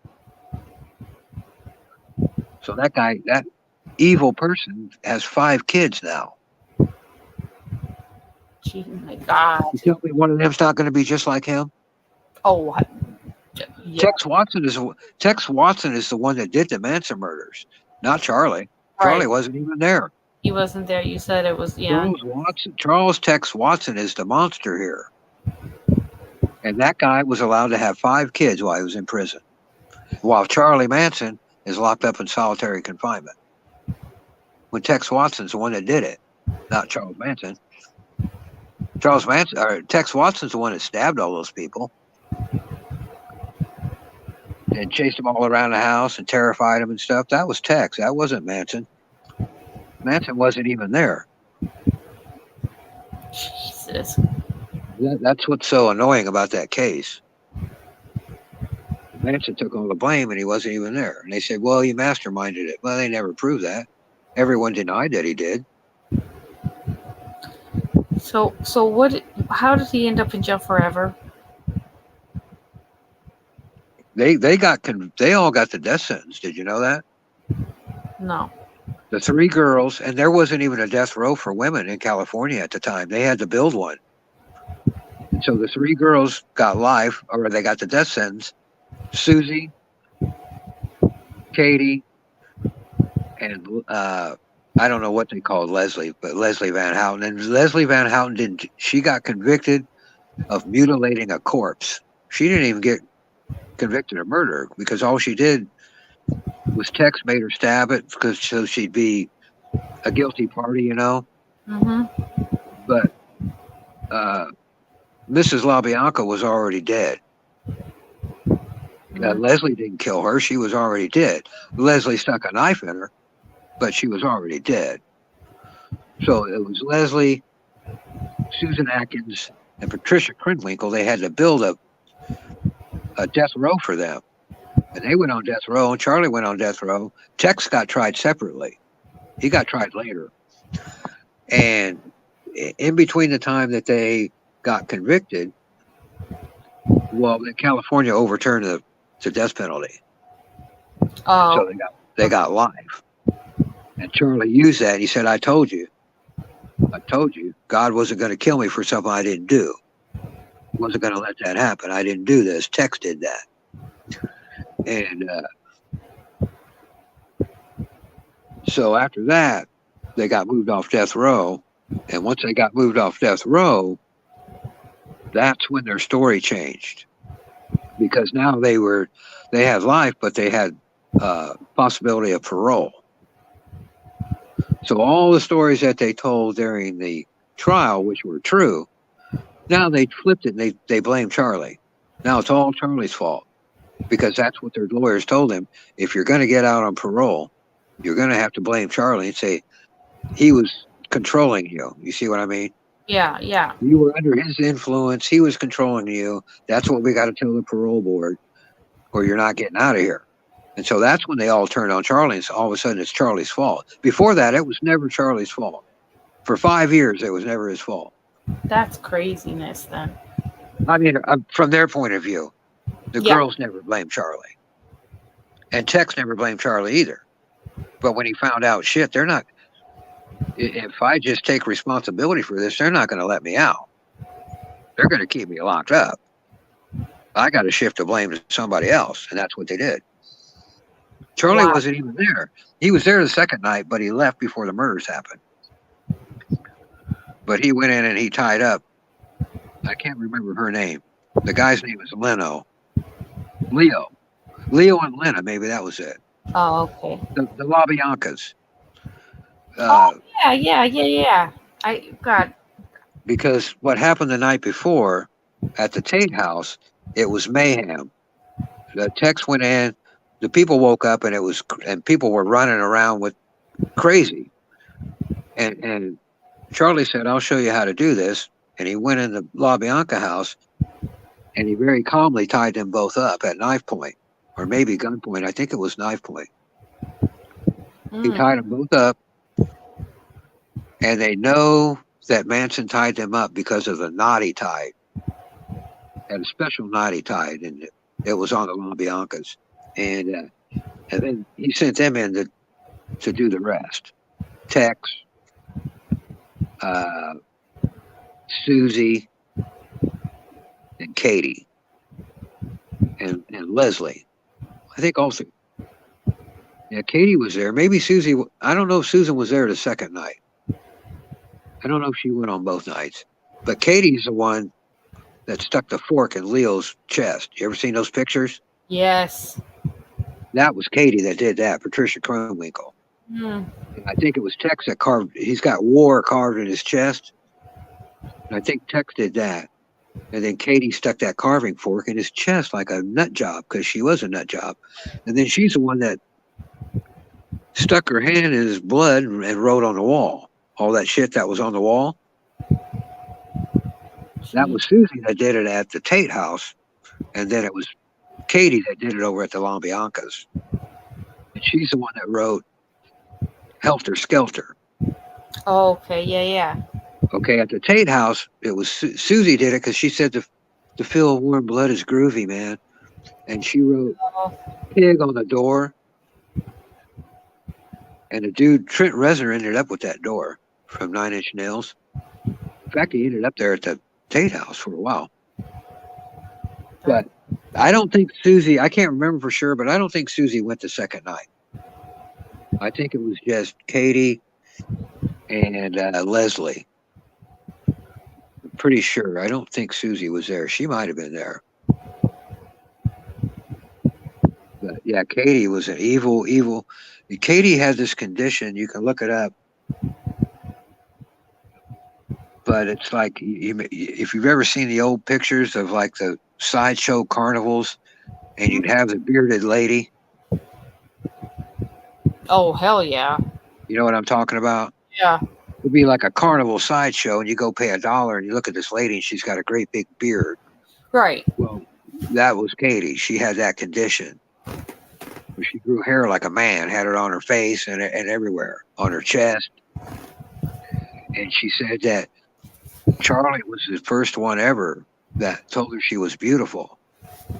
So that guy, that evil person, has 5 kids now. Gee, my God. You tell me one of them's not going to be just like him? Oh, yeah. Tex Watson is the one that did the Manson murders, not Charlie. Charlie wasn't even there. He wasn't there. You said it was, yeah. Charles Tex Watson is the monster here. And that guy was allowed to have 5 kids while he was in prison, while Charlie Manson is locked up in solitary confinement. When Tex Watson's the one that did it, not Charles Manson. Tex Watson's the one that stabbed all those people and chased them all around the house and terrified them and stuff. That was Tex. That wasn't Manson. Manson wasn't even there. Jesus. That's what's so annoying about that case. Manson took all the blame and he wasn't even there. And they said, well, he masterminded it. Well, they never proved that. Everyone denied that he did. So how did he end up in jail forever? They all got the death sentence. Did you know that? No. The 3 girls, and there wasn't even a death row for women in California at the time. They had to build one. And so the 3 girls got life, or they got the death sentence. Susie, Katie, and I don't know what they called Leslie, but Leslie Van Houten. And Leslie Van Houten she got convicted of mutilating a corpse. She didn't even get convicted of murder because all she did was Tex made her stab it so she'd be a guilty party, you know. Mm-hmm. But Mrs. LaBianca was already dead. Leslie didn't kill her. She was already dead. Leslie stuck a knife in her, but she was already dead. So it was Leslie, Susan Atkins, and Patricia Krenwinkel. They had to build a death row for them. And they went on death row, and Charlie went on death row. Tex got tried separately. He got tried later. And in between the time that they got convicted, well, California overturned the death penalty. Oh. So they got life. And Charlie used that. He said, I told you. God wasn't going to kill me for something I didn't do. Wasn't going to let that happen. I didn't do this. Tex did that. And so after that, they got moved off death row. And once they got moved off death row, that's when their story changed. Because now they had life, but they had possibility of parole. So all the stories that they told during the trial, which were true, now they flipped it and they blame Charlie. Now it's all Charlie's fault, because that's what their lawyers told him. If you're going to get out on parole, you're going to have to blame Charlie and say he was controlling you. You see what I mean? Yeah, yeah. You were under his influence. He was controlling you. That's what we got to tell the parole board, or you're not getting out of here. And so that's when they all turned on Charlie, and all of a sudden it's Charlie's fault. Before that, it was never Charlie's fault. For 5 years, it was never his fault. That's craziness then. I mean, from their point of view, the girls never blamed Charlie. And Tex never blamed Charlie either. But when he found out, shit, they're not, if I just take responsibility for this, they're not going to let me out. They're going to keep me locked up. I got to shift the blame to somebody else. And that's what they did. Charlie wasn't even there. He was there the second night, but he left before the murders happened. But he went in and he tied up. I can't remember her name. The guy's name is Leo and Lena, maybe that was it. Oh, okay. The LaBiancas. Yeah. I got. Because what happened the night before at the Tate house, it was mayhem. The Tex went in, the people woke up, and people were running around with crazy. And Charlie said, "I'll show you how to do this." And he went in the LaBianca house, and he very calmly tied them both up at knife point, or maybe gunpoint. I think it was knife point. He tied them both up, and they know that Manson tied them up because of the knot he tied. Had a special knot he tied, and it was on the LaBiancas. And then he sent them in to do the rest. Tex, Susie, and Katie, and Leslie. I think also, yeah, Katie was there. Maybe Susie. I don't know if Susan was there the second night. I don't know if she went on both nights. But Katie's the one that stuck the fork in Leo's chest. You ever seen those pictures? Yes. That was Katie that did that, Patricia Kronwinkle. I think it was Tex that carved, he's got war carved in his chest. And I think Tex did that. And then Katie stuck that carving fork in his chest like a nut job, because she was a nut job. And then she's the one that stuck her hand in his blood and wrote on the wall. All that shit that was on the wall. That was Susie that did it at the Tate house. And then it was Katie that did it over at the LaBiancas. And she's the one that wrote Helter Skelter. Oh, okay, yeah. Okay, at the Tate house, it was Susie did it because she said to feel warm blood is groovy, man. And she wrote pig on the door. And the dude, Trent Reznor, ended up with that door from 9 Inch Nails. In fact, he ended up there at the Tate house for a while. But I don't think Susie, I can't remember for sure, but I don't think Susie went the second night. I think it was just Katie and Leslie. I'm pretty sure. I don't think Susie was there. She might have been there. But yeah, Katie was an evil. Katie had this condition. You can look it up. But it's like, if you've ever seen the old pictures of like the sideshow carnivals, and you'd have the bearded lady. Oh, hell yeah. You know what I'm talking about? Yeah. It'd be like a carnival sideshow, and you go pay $1 and you look at this lady and she's got a great big beard. Right. Well, that was Katie. She had that condition. She grew hair like a man, had it on her face and everywhere, on her chest. And she said that Charlie was the first one ever that told her she was beautiful,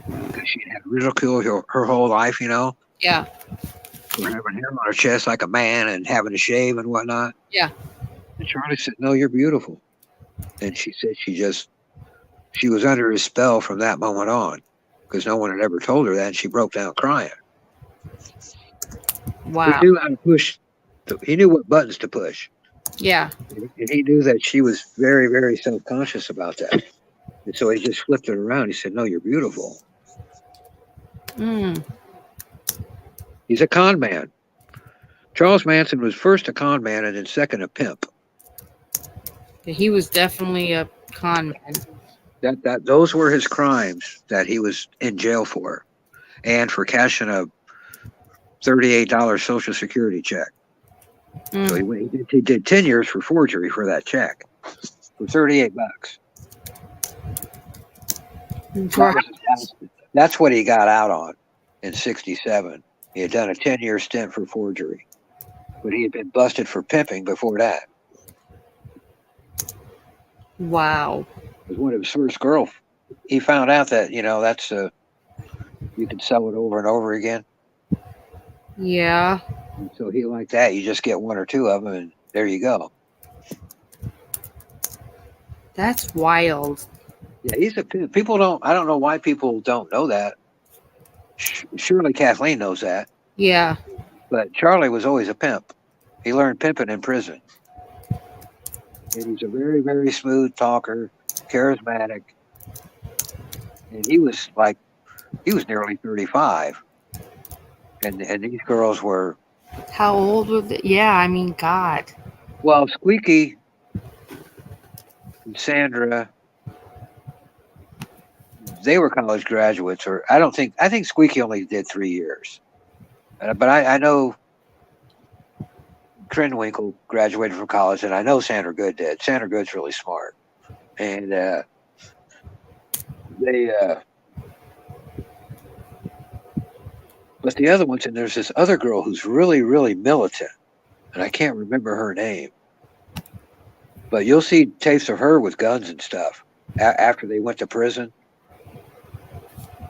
because she had ridiculed her whole life, you know? Yeah. For having hair on her chest like a man and having to shave and whatnot. Yeah. And Charlie said, "No, you're beautiful." And she said she was under his spell from that moment on, because no one had ever told her that, and she broke down crying. Wow. He knew how to push. He knew what buttons to push. Yeah. And he knew that she was very, very self-conscious about that. And so he just flipped it around. He said, no, you're beautiful. Mm. He's a con man. Charles Manson was first a con man and then second a pimp. He was definitely a con man. Those were his crimes that he was in jail for, and for cashing a $38 Social Security check. So he did 10 years for forgery for that check for $38. That's what he got out on in '67. He had done a 10-year stint for forgery, but he had been busted for pimping before that. Wow. It was one of his first girls. He found out that, that's you can sell it over and over again. Yeah. And so he liked that. You just get one or two of them, and there you go. That's wild. Yeah, he's a pimp. I don't know why people don't know that. Surely Kathleen knows that. Yeah. But Charlie was always a pimp. He learned pimping in prison. And he's a very, very smooth talker, charismatic. And he was nearly 35. And these girls were... How old were they? Yeah, I mean, God. Well, Squeaky and Sandra, they were college graduates, I think Squeaky only did 3 years. But I know Krenwinkel graduated from college, and I know Sandra Good did. Sandra Good's really smart. And but the other ones, and there's this other girl who's really, really militant, and I can't remember her name. But you'll see tapes of her with guns and stuff after they went to prison.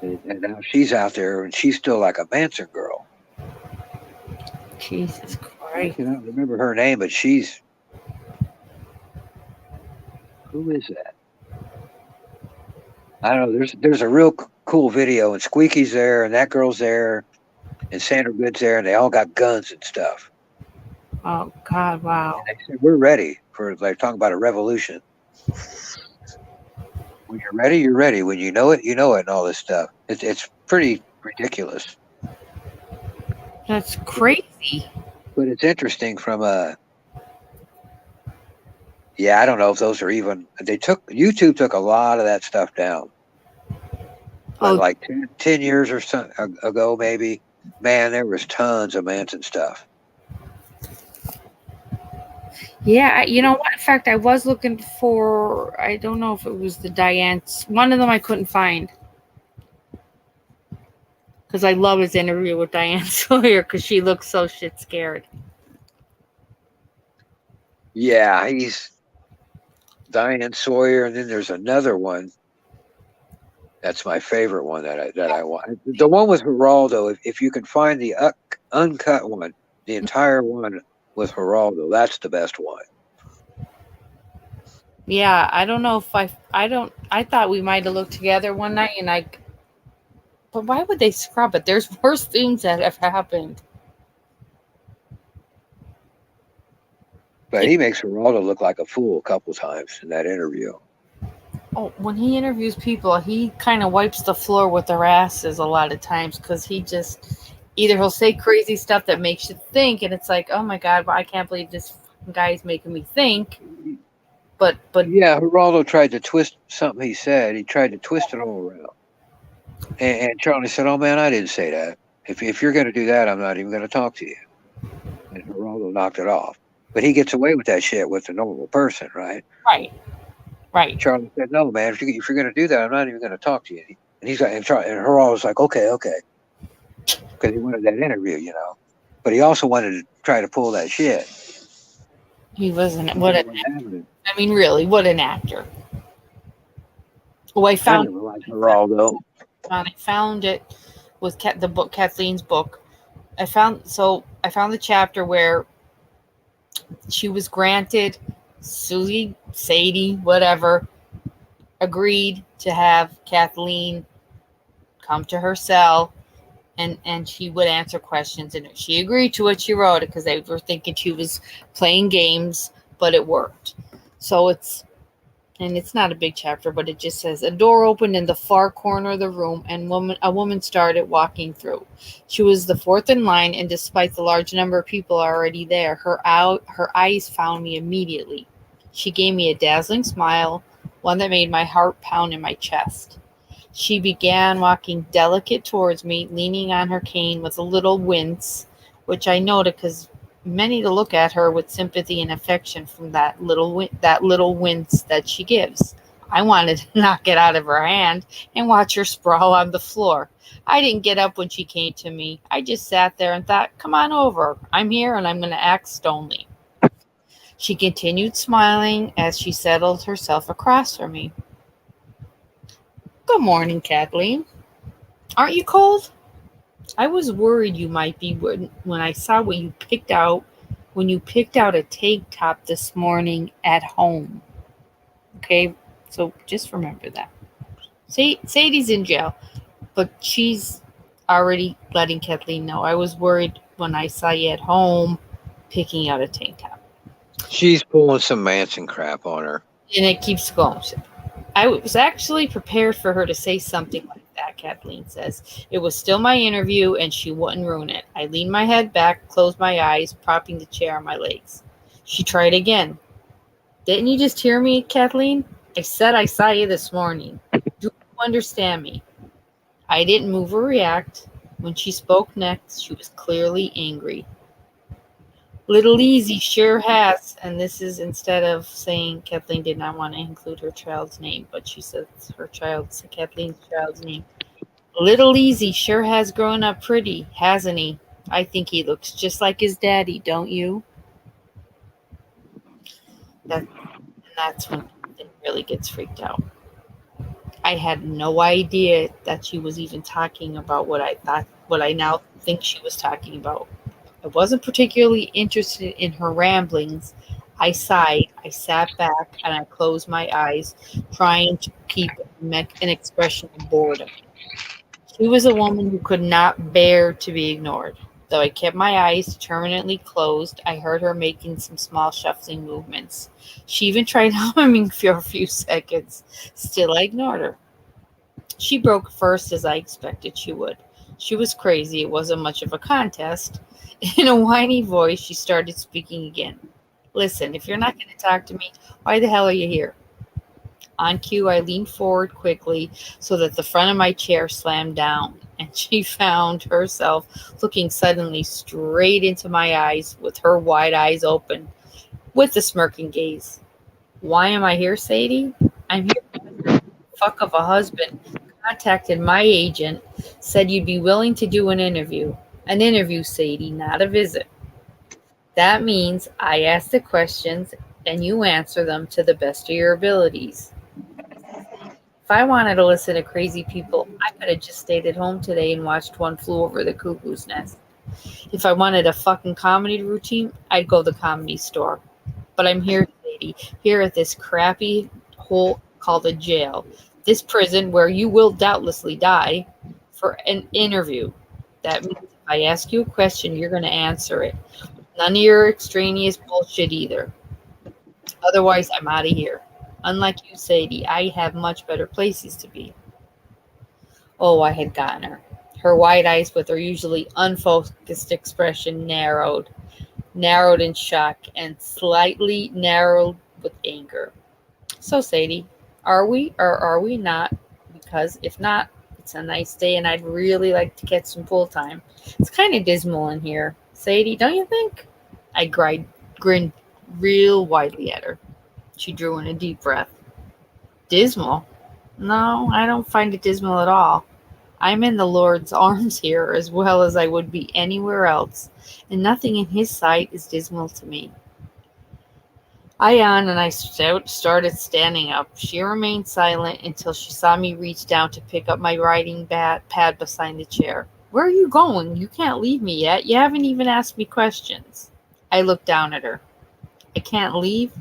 And now she's out there, and she's still like a Manson girl. Jesus Christ. I cannot remember her name, but she's... Who is that? I don't know. There's a real cool video, and Squeaky's there, and that girl's there, and Sandra Good's there, and they all got guns and stuff. Oh, God, wow. And they said, we're ready for, like, talking about a revolution. When you're ready, you're ready. When you know it, and all this stuff. It's pretty ridiculous. That's crazy. But it's interesting from I don't know if those are even... YouTube took a lot of that stuff down. But like 10 years or so ago, maybe, man, there was tons of Manson stuff. Yeah, you know what? In fact, I was looking for... I don't know if it was the Diane's... One of them I couldn't find. Because I love his interview with Diane Sawyer, because she looks so shit scared. Yeah, he's Diane Sawyer, and then there's another one. That's my favorite one that I want. The one with Geraldo. If you can find the uncut one, the entire one with Geraldo, that's the best one. Yeah, I don't know if I thought we might have looked together one night, but why would they scrub it? There's worse things that have happened. But he makes Geraldo look like a fool a couple times in that interview. Oh, when he interviews people, he kind of wipes the floor with their asses a lot of times, because he just either he'll say crazy stuff that makes you think, and it's like, oh my God, I can't believe this guy's making me think. But yeah, Geraldo tried to twist something he said. He tried to twist it all around. And Charlie said, "Oh man, I didn't say that. If you're going to do that, I'm not even going to talk to you." And Geraldo knocked it off. But he gets away with that shit with a normal person, right? Right. Charlie said, "No, man. If you're going to do that, I'm not even going to talk to you." And he's like, and Geraldo's like, "Okay," because he wanted that interview, But he also wanted to try to pull that shit. He wasn't. I mean, really, what an actor. Oh, I found Geraldo. I found it with the book, Kathleen's book. I found the chapter where she was granted, Susie, Sadie, whatever, agreed to have Kathleen come to her cell, and she would answer questions, and she agreed to it. She wrote it because they were thinking she was playing games but it worked. So it's not a big chapter, but it just says, a door opened in the far corner of the room, and a woman started walking through. She was the fourth in line, and despite the large number of people already there, her eyes found me immediately. She gave me a dazzling smile, one that made my heart pound in my chest. She began walking delicate towards me, leaning on her cane with a little wince, which I noted because many to look at her with sympathy and affection from that little wince that she gives. I wanted to knock it out of her hand and watch her sprawl on the floor. I didn't get up when she came to me. I just sat there and thought, come on over. I'm here and I'm going to act stony. She continued smiling as she settled herself across from me. Good morning, Kathleen. Aren't you cold? I was worried you might be when I saw when you picked out a tank top this morning at home. Okay, so just remember that. Sadie's in jail, but she's already letting Kathleen know. I was worried when I saw you at home picking out a tank top. She's pulling some Manson crap on her. And it keeps going. I was actually prepared for her to say something like that, Kathleen says. It was still my interview, and she wouldn't ruin it. I leaned my head back, closed my eyes, propping the chair on my legs. She tried again. Didn't you just hear me, Kathleen? I said I saw you this morning. Do you understand me? I didn't move or react. When she spoke next, she was clearly angry. Little Easy sure has, and this is instead of saying Kathleen did not want to include her child's name, but she says Kathleen's child's name. Little Easy sure has grown up pretty, hasn't he? I think he looks just like his daddy, don't you? That's when it really gets freaked out. I had no idea that she was even talking about what I now think she was talking about. I wasn't particularly interested in her ramblings. I sighed, I sat back, and I closed my eyes, trying to keep an expression of boredom. She was a woman who could not bear to be ignored. Though I kept my eyes determinedly closed, I heard her making some small shuffling movements. She even tried humming for a few seconds. Still, I ignored her. She broke first, as I expected she would. She was crazy. It wasn't much of a contest. In a whiny voice, she started speaking again. Listen, if you're not going to talk to me, why the hell are you here? On cue, I leaned forward quickly so that the front of my chair slammed down, and she found herself looking suddenly straight into my eyes with her wide eyes open, with a smirking gaze. Why am I here, Sadie? I'm here because your fuck of a husband contacted my agent, said you'd be willing to do an interview. An interview, Sadie, not a visit. That means I ask the questions and you answer them to the best of your abilities. If I wanted to listen to crazy people, I could have just stayed at home today and watched One Flew Over the Cuckoo's Nest. If I wanted a fucking comedy routine, I'd go to the Comedy Store. But I'm here, Sadie, here at this crappy hole called a jail. This prison where you will doubtlessly die for an interview. That means if I ask you a question, you're going to answer it. None of your extraneous bullshit either. Otherwise, I'm out of here. Unlike you, Sadie, I have much better places to be. Oh, I had gotten her. Her wide eyes with her usually unfocused expression narrowed in shock and slightly narrowed with anger. So, Sadie, are we or are we not? Because if not, it's a nice day and I'd really like to get some pool time. It's kind of dismal in here. Sadie, don't you think? I grinned real widely at her. She drew in a deep breath. Dismal? No, I don't find it dismal at all. I'm in the Lord's arms here as well as I would be anywhere else, and nothing in his sight is dismal to me. I yawned and I started standing up. She remained silent until she saw me reach down to pick up my writing pad beside the chair. Where are you going? You can't leave me yet. You haven't even asked me questions. I looked down at her. I can't leave?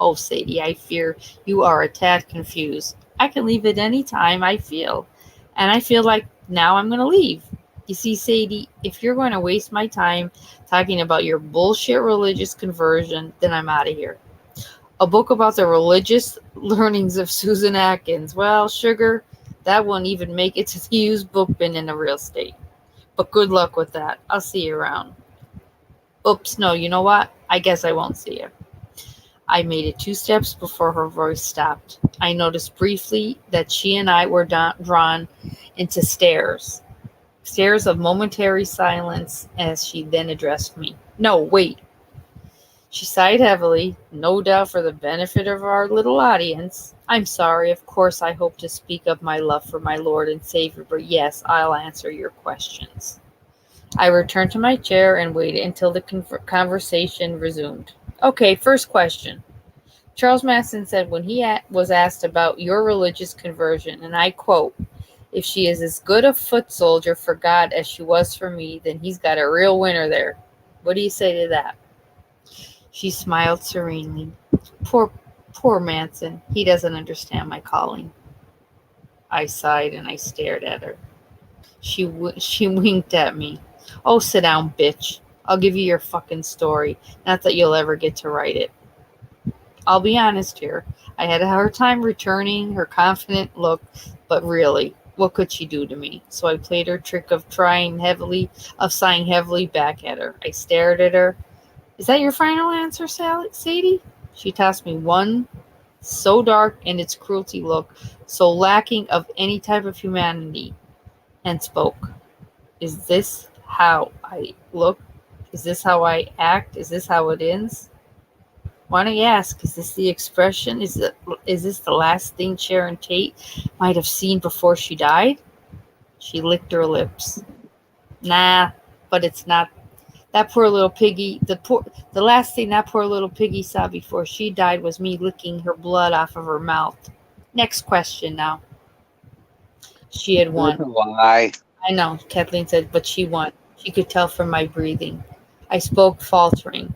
Oh, Sadie, I fear you are a tad confused. I can leave at any time I feel. And I feel like now I'm going to leave. You see, Sadie, if you're going to waste my time talking about your bullshit religious conversion, then I'm out of here. A book about the religious learnings of Susan Atkins. Well, sugar, that won't even make it to the used book bin in a real state. But good luck with that. I'll see you around. Oops, no, you know what? I guess I won't see you. I made it 2 steps before her voice stopped. I noticed briefly that she and I were drawn into stares of momentary silence as she then addressed me. No, wait. She sighed heavily, no doubt for the benefit of our little audience. I'm sorry, of course I hope to speak of my love for my Lord and Savior, but yes, I'll answer your questions. I returned to my chair and waited until the conversation resumed. Okay, first question. Charles Manson said when he was asked about your religious conversion, and I quote, "If she is as good a foot soldier for God as she was for me, then he's got a real winner there." What do you say to that? She smiled serenely. Poor Manson. He doesn't understand my calling. I sighed and I stared at her. She winked at me. Oh, sit down, bitch. I'll give you your fucking story. Not that you'll ever get to write it. I'll be honest here. I had a hard time returning her confident look, but really, what could she do to me? So I played her trick of sighing heavily back at her. I stared at her. Is that your final answer, Sadie? She tossed me one so dark in its cruelty look, so lacking of any type of humanity, and spoke. Is this how I look? Is this how I act? Is this how it ends? Why don't you ask? Is this the expression? Is this the last thing Sharon Tate might have seen before she died? She licked her lips. Nah, but it's not. That poor little piggy, the last thing that poor little piggy saw before she died was me licking her blood off of her mouth. Next question now. She had won. Why? I know, Kathleen said, but she won. She could tell from my breathing. I spoke faltering.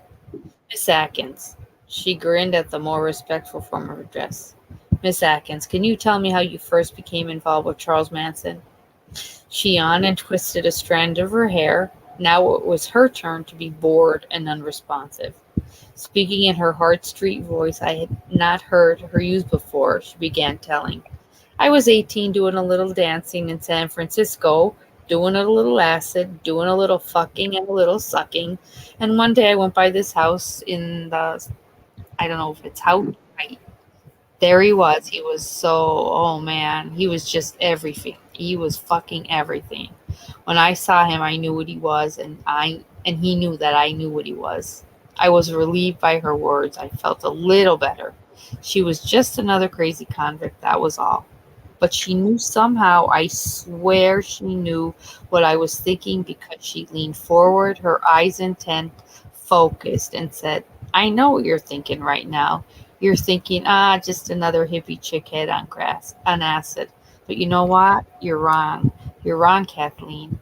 Miss Atkins. She grinned at the more respectful form of her dress. Miss Atkins, can you tell me how you first became involved with Charles Manson? She yawned and twisted a strand of her hair. Now it was her turn to be bored and unresponsive. Speaking in her Hart Street voice I had not heard her use before, she began telling. I was 18 doing a little dancing in San Francisco, doing a little acid, doing a little fucking and a little sucking. And one day I went by this house in the, I don't know if it's house, right? There he was. He was so, oh man, he was just everything. He was fucking everything. When I saw him, I knew what he was, and he knew that I knew what he was. I was relieved by her words. I felt a little better. She was just another crazy convict, that was all. But she knew somehow, I swear she knew what I was thinking because she leaned forward, her eyes intent, focused, and said, I know what you're thinking right now. You're thinking, just another hippie chickhead on acid. But you know what? You're wrong. You're wrong, Kathleen.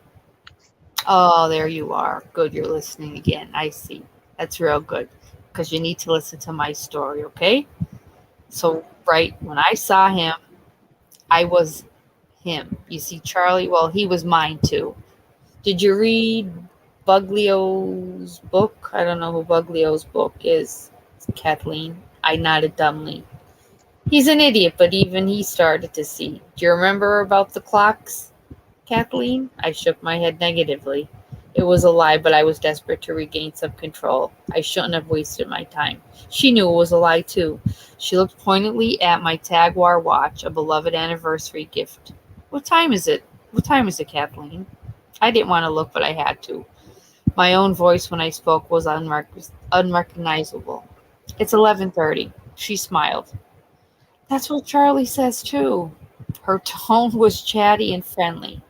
Oh, there you are. Good, you're listening again. I see. That's real good. Because you need to listen to my story, okay? So, right, when I saw him, I was him. You see, Charlie, well, he was mine too. Did you read Buglio's book? I don't know who Buglio's book is, Kathleen. I nodded dumbly. He's an idiot, but even he started to see. Do you remember about the clocks, Kathleen? I shook my head negatively. It was a lie, but I was desperate to regain some control. I shouldn't have wasted my time. She knew it was a lie, too. She looked pointedly at my Jaguar watch, a beloved anniversary gift. What time is it? What time is it, Kathleen? I didn't want to look, but I had to. My own voice when I spoke was unrecognizable. It's 11:30. She smiled. That's what Charlie says, too. Her tone was chatty and friendly.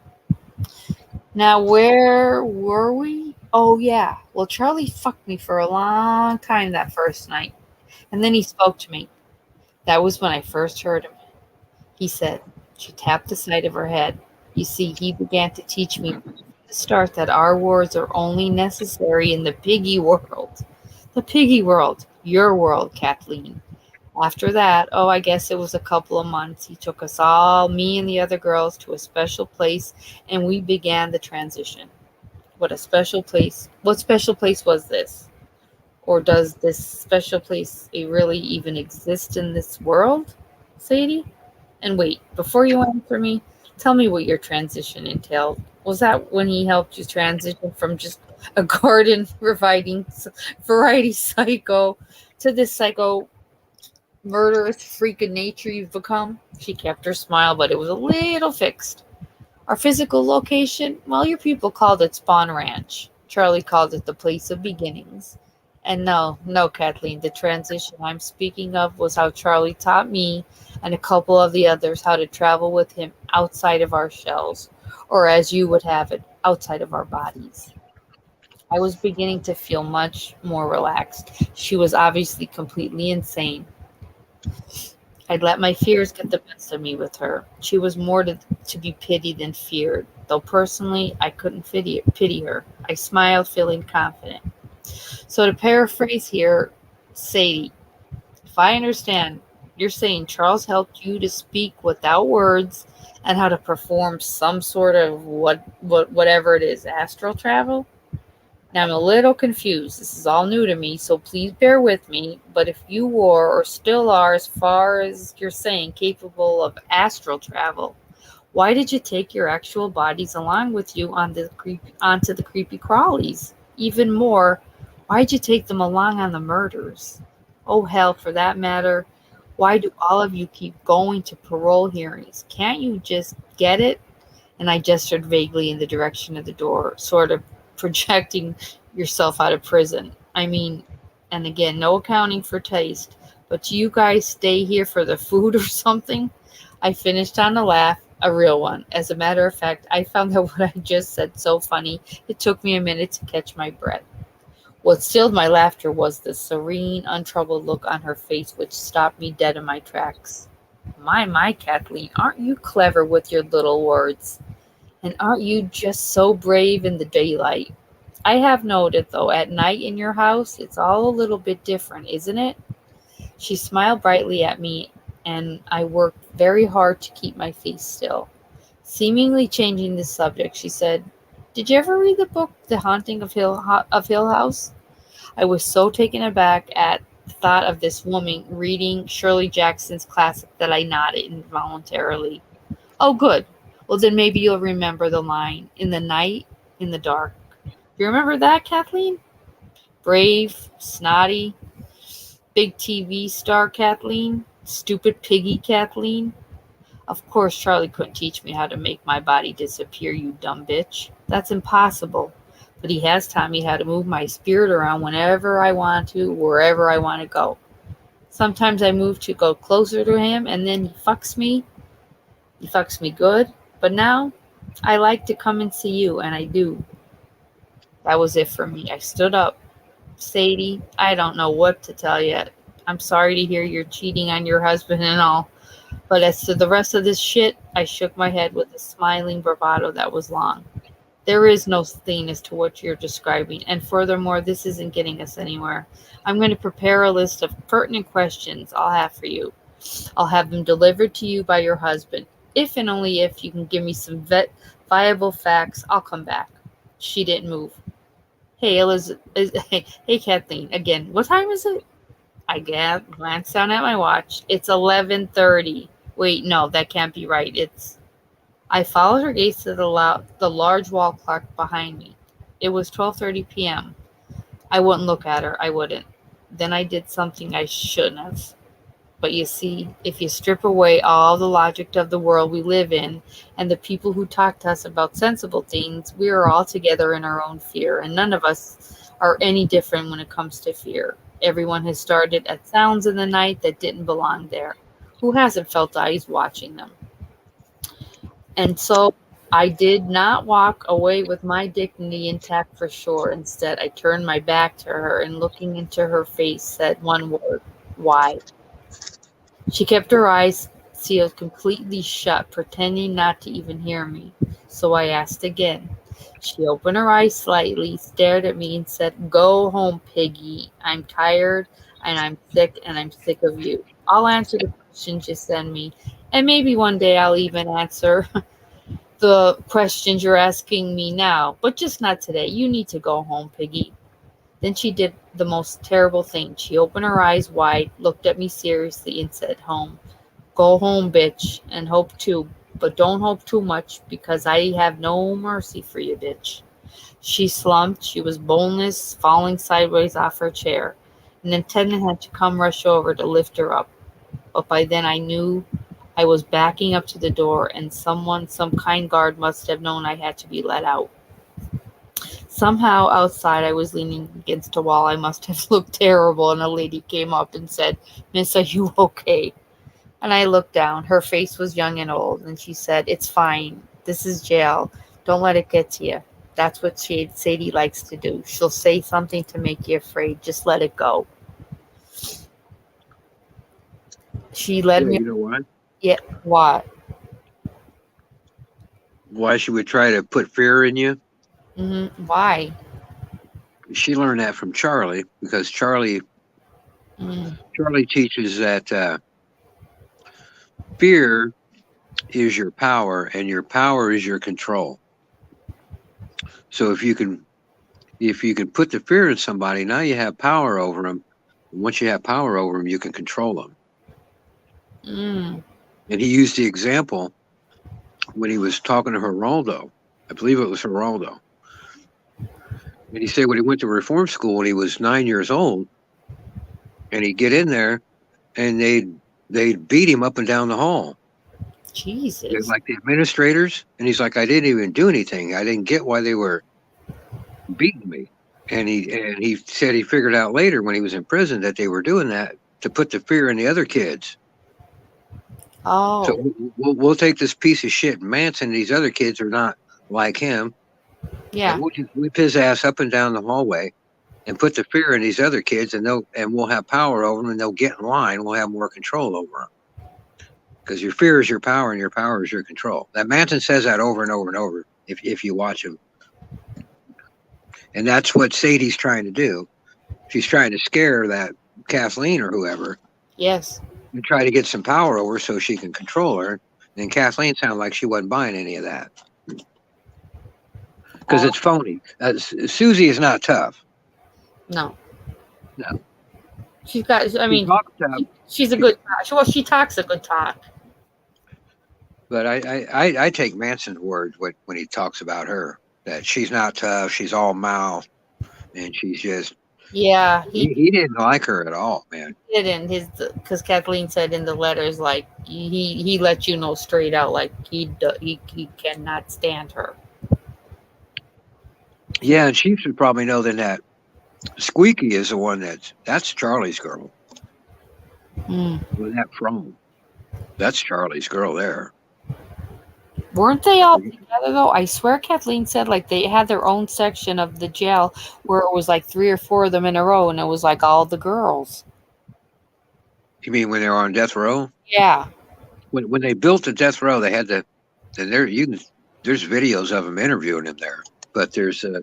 Now, where were we? Oh, yeah. Well, Charlie fucked me for a long time that first night. And then he spoke to me. That was when I first heard him. He said, she tapped the side of her head. You see, he began to teach me from the start that our words are only necessary in the piggy world. The piggy world. Your world, Kathleen. After that, oh, I guess it was a couple of months, he took us all, me and the other girls, to a special place, and we began the transition. What special place was this? Or does this special place really even exist in this world, Sadie? And wait, before you answer me, tell me what your transition entailed. Was that when he helped you transition from just a garden variety psycho to this psycho murderous freak of nature you've become? She kept her smile, but it was a little fixed. Our physical location, well, your people called it Spawn Ranch. Charlie called it the place of beginnings. And no, Kathleen, the transition I'm speaking of was how Charlie taught me and a couple of the others how to travel with him outside of our shells, or as you would have it, outside of our bodies. I was beginning to feel much more relaxed. She was obviously completely insane. I'd let my fears get the best of me with her. She was more to be pitied than feared, though personally I couldn't pity her. I smiled, feeling confident. So to paraphrase here, Sadie, if I understand, you're saying Charles helped you to speak without words and how to perform some sort of whatever it is, astral travel? Now, I'm a little confused. This is all new to me, so please bear with me. But if you were or still are, as far as you're saying, capable of astral travel, why did you take your actual bodies along with you onto the creepy crawlies? Even more, why'd you take them along on the murders? Oh, hell, for that matter, why do all of you keep going to parole hearings? Can't you just get it? And I gestured vaguely in the direction of the door, sort of projecting yourself out of prison. I mean, and again, no accounting for taste, but do you guys stay here for the food or something? I finished on a laugh, a real one. As a matter of fact, I found that what I just said so funny, it took me a minute to catch my breath. What stilled my laughter was the serene, untroubled look on her face, which stopped me dead in my tracks. My, Kathleen, aren't you clever with your little words? And aren't you just so brave in the daylight? I have noted, though, at night in your house, it's all a little bit different, isn't it? She smiled brightly at me, and I worked very hard to keep my face still. Seemingly changing the subject, she said, "Did you ever read the book, The Haunting of Hill House?" I was so taken aback at the thought of this woman reading Shirley Jackson's classic that I nodded involuntarily. Oh, good. Well, then maybe you'll remember the line, "In the night, in the dark." You remember that, Kathleen? Brave, snotty, big TV star Kathleen? Stupid piggy Kathleen? Of course, Charlie couldn't teach me how to make my body disappear, you dumb bitch. That's impossible. But he has taught me how to move my spirit around whenever I want to, wherever I want to go. Sometimes I move to go closer to him, and then he fucks me. He fucks me good. But now, I like to come and see you, and I do. That was it for me. I stood up. Sadie, I don't know what to tell you. I'm sorry to hear you're cheating on your husband and all. But as to the rest of this shit, I shook my head with a smiling bravado that was long. There is no thing as to what you're describing, and furthermore, this isn't getting us anywhere. I'm going to prepare a list of pertinent questions I'll have for you. I'll have them delivered to you by your husband. If and only if you can give me some viable facts, I'll come back. She didn't move. Hey, hey, Kathleen, again, what time is it? I glanced down at my watch. It's 11:30. Wait, no, that can't be right. I followed her gaze to the large wall clock behind me. It was 12:30 p.m. I wouldn't look at her. I wouldn't. Then I did something I shouldn't have. But you see, if you strip away all the logic of the world we live in and the people who talk to us about sensible things, we are all together in our own fear, and none of us are any different when it comes to fear. Everyone has started at sounds in the night that didn't belong there. Who hasn't felt eyes watching them? And so I did not walk away with my dignity intact for sure. Instead, I turned my back to her and looking into her face said one word, "Why?" She kept her eyes sealed completely shut, pretending not to even hear me. So I asked again. She opened her eyes slightly, stared at me, and said, "Go home, piggy. I'm tired, and I'm sick of you." I'll answer the questions you send me. And maybe one day I'll even answer the questions you're asking me now. But just not today. You need to go home, Piggy. Then she did the most terrible thing. She opened her eyes wide, looked at me seriously, and said, "Home. Go home, bitch, and hope too. But don't hope too much, because I have no mercy for you, bitch." She slumped. She was boneless, falling sideways off her chair. An attendant had to come rush over to lift her up. But by then I knew I was backing up to the door, and some kind guard must have known I had to be let out. Somehow outside I was leaning against a wall. I must have looked terrible, and a lady came up and said, "Miss, are you okay?" And I looked down. Her face was young and old, and she said, "It's fine. This is jail. Don't let it get to you. That's what Sadie likes to do. She'll say something to make you afraid. Just let it go." She led Yeah, me. you know why? Yeah, what? Why she would try to put fear in you? Why? She learned that from Charlie, because Charlie teaches that fear is your power, and your power is your control. So if you can put the fear in somebody, now you have power over them. And once you have power over them, you can control them. And he used the example when he was talking to Geraldo. I believe it was Geraldo. And he said when he went to reform school when he was 9 years old, and he'd get in there, and they'd beat him up and down the hall. Jesus. Like the administrators. And he's like, "I didn't even do anything. I didn't get why they were beating me." And he said he figured out later when he was in prison that they were doing that to put the fear in the other kids. Oh. So we'll take this piece of shit Manson. These other kids are not like him. Yeah. And we'll just whip his ass up and down the hallway and put the fear in these other kids, and we'll have power over them, and they'll get in line. We'll have more control over them. Because your fear is your power, and your power is your control. That Manson says that over and over and over if you watch him. And that's what Sadie's trying to do. She's trying to scare that Kathleen or whoever. Yes. And try to get some power over her so she can control her. And Kathleen sounded like she wasn't buying any of that. Because it's phony. Susie is not tough. No. No. She's got, I mean, she's a good, well, she talks a good talk. But I take Manson's words when he talks about her, that she's not tough, she's all mouth, and she's just. Yeah. He didn't like her at all, man. He didn't, because Kathleen said in the letters, like, he let you know straight out, like, he cannot stand her. Yeah, and she should probably know then that Squeaky is the one that's Charlie's girl. Where that from? That's Charlie's girl there. Weren't they all together though? I swear Kathleen said like they had their own section of the jail where it was like 3 or 4 of them in a row, and it was like all the girls. You mean when they were on death row? Yeah. When they built the death row, they had there's videos of them interviewing him there. But there's the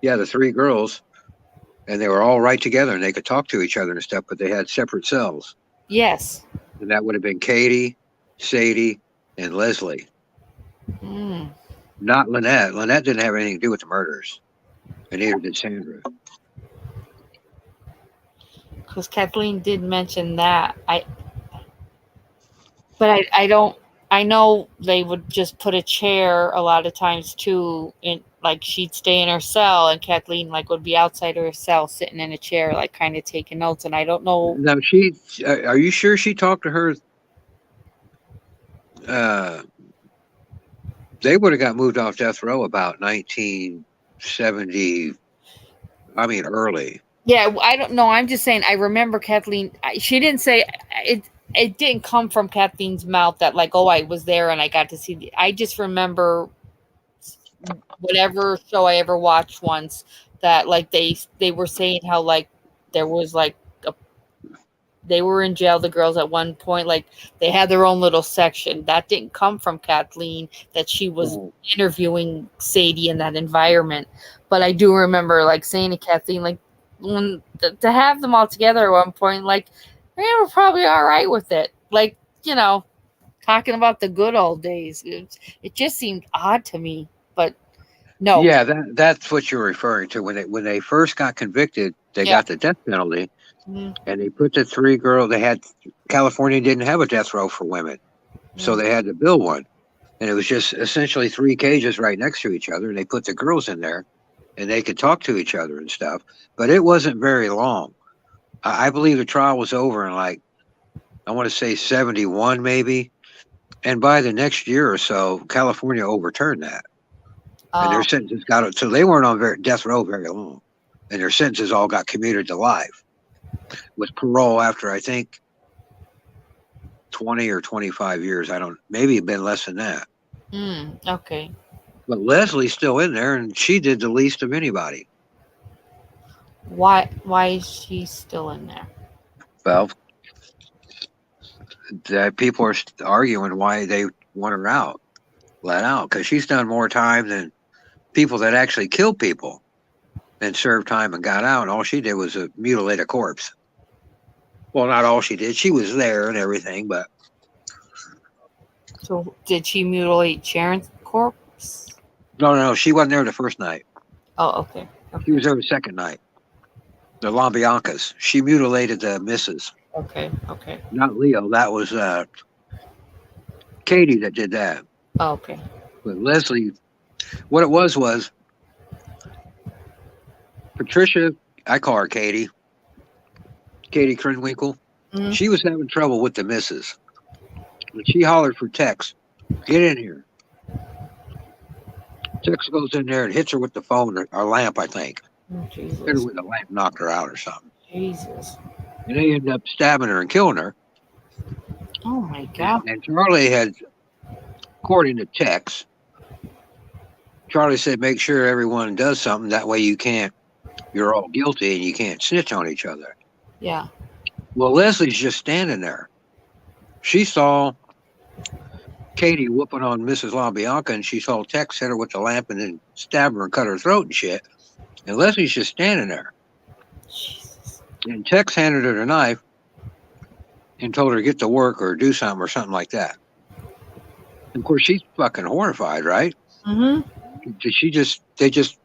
3 girls, and they were all right together, and they could talk to each other and stuff, but they had separate cells. Yes. And that would have been Katie, Sadie, and Leslie. Not Lynette. Lynette didn't have anything to do with the murders. And neither did Sandra. Because Kathleen did mention that. I know they would just put a chair a lot of times too, in like she'd stay in her cell and Kathleen like would be outside her cell sitting in a chair like kind of taking notes, and I don't know. Now are you sure she talked to her? They would have got moved off death row about 1970. I mean, early. Yeah, I don't know. I'm just saying. I remember Kathleen. She didn't say it. It didn't come from Kathleen's mouth that like, oh, I was there and I got to see. I just remember whatever show I ever watched once that like they were saying how like there was like they were in jail, the girls at one point, like they had their own little section. That didn't come from Kathleen, that she was interviewing Sadie in that environment. But I do remember like saying to Kathleen, like when to have them all together at one point, like they were probably all right with it. Like, talking about the good old days. It just seemed odd to me, but no. Yeah, that's what you're referring to. When they first got convicted, they got the death penalty, and they put the 3 girls. California didn't have a death row for women, so they had to build one, and it was just essentially 3 cages right next to each other, and they put the girls in there, and they could talk to each other and stuff. But it wasn't very long. I believe the trial was over in I want to say 71 maybe, and by the next year or so, California overturned that. And their sentences so they weren't on death row very long. And their sentences all got commuted to life with parole after, I think, 20 or 25 years. Maybe it'd been less than that. Okay. But Leslie's still in there, and she did the least of anybody. Why is she still in there? Well, people are arguing why they want her let out, because she's done more time than people that actually killed people and served time and got out. And all she did was mutilate a corpse. Well, not all she did. She was there and everything, but. So did she mutilate Sharon's corpse? No, she wasn't there the first night. Oh, okay. She was there the second night. The LaBiancas. She mutilated the missus. Okay. Not Leo. That was Katie that did that. Oh, okay. But Leslie, what it was Patricia, I call her Katie Krenwinkel. Mm-hmm. She was having trouble with the missus. When she hollered for Tex, get in here. Tex goes in there and hits her with the phone or lamp, I think. Oh, Jesus. Hit her with a lamp, knocked her out or something. Jesus. And they ended up stabbing her and killing her. Oh, my God. And Charlie had, according to Tex, Charlie said, make sure everyone does something. That way you're all guilty and you can't snitch on each other. Yeah. Well, Leslie's just standing there. She saw Katie whooping on Mrs. LaBianca, and she saw Tex hit her with the lamp and then stab her and cut her throat and shit. And Leslie's just standing there. Jesus. And Tex handed her the knife and told her to get to work or do something or something like that. And of course, she's fucking horrified, right? Mm-hmm. They just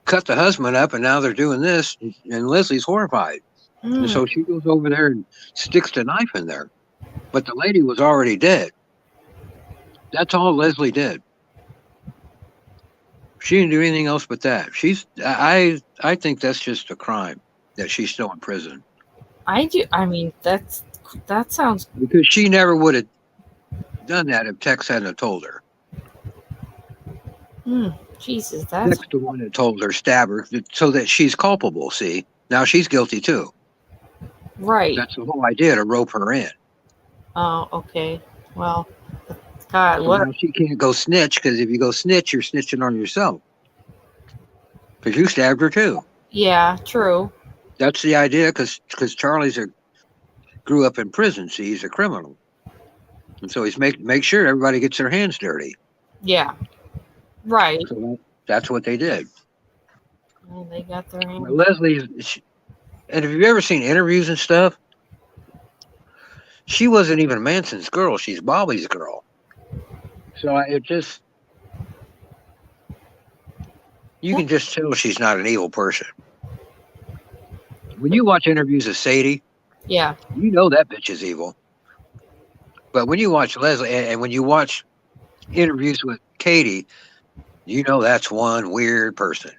cut the husband up, and now they're doing this, and Leslie's horrified. And so she goes over there and sticks the knife in there. But the lady was already dead. That's all Leslie did. She didn't do anything else but that. I think that's just a crime that she's still in prison. I do. I mean, that sounds. Because she never would have done that if Tex hadn't have told her. Jesus, that's. Tex the one that told her, stab her, so that she's culpable, see? Now she's guilty too. Right. That's the whole idea, to rope her in. Oh, okay. Well, God, So what? now she can't go snitch, because if you go snitch, you're snitching on yourself. Because you stabbed her too. Yeah, true. That's the idea, because Charlie's grew up in prison, see, he's a criminal. And so he's make sure everybody gets their hands dirty. Yeah. Right. So that's what they did. Well, they got their hands. Leslie, and have you ever seen interviews and stuff? She wasn't even Manson's girl. She's Bobby's girl. So you can just tell she's not an evil person. When you watch interviews of Sadie, Yeah. you know that bitch is evil. But when you watch Leslie, and when you watch interviews with Katie, you know that's one weird person.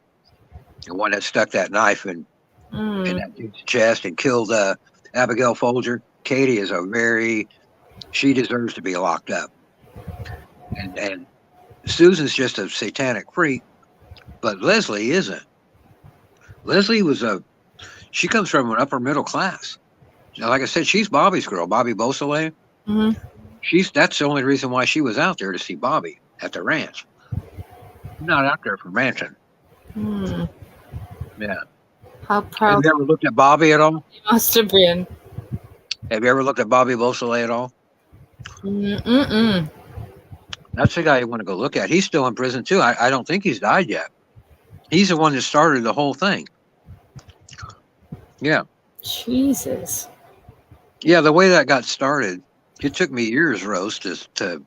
The one that stuck that knife in that dude's chest and killed Abigail Folger. Katie is she deserves to be locked up. And Susan's just a satanic freak, but Leslie isn't. Leslie she comes from an upper middle class. Now, like I said, she's Bobby's girl, Bobby Beausoleil. Mm-hmm. That's the only reason why she was out there, to see Bobby at the ranch. Not out there for Manson. Yeah. How proud Have you ever looked at Bobby at all? he must have been. Have you ever looked at Bobby Beausoleil at all? Mm-mm. That's the guy you want to go look at. He's still in prison too. I don't think he's died yet. He's the one that started the whole thing. Yeah. Jesus. Yeah, the way that got started, it took me years, Rose, to.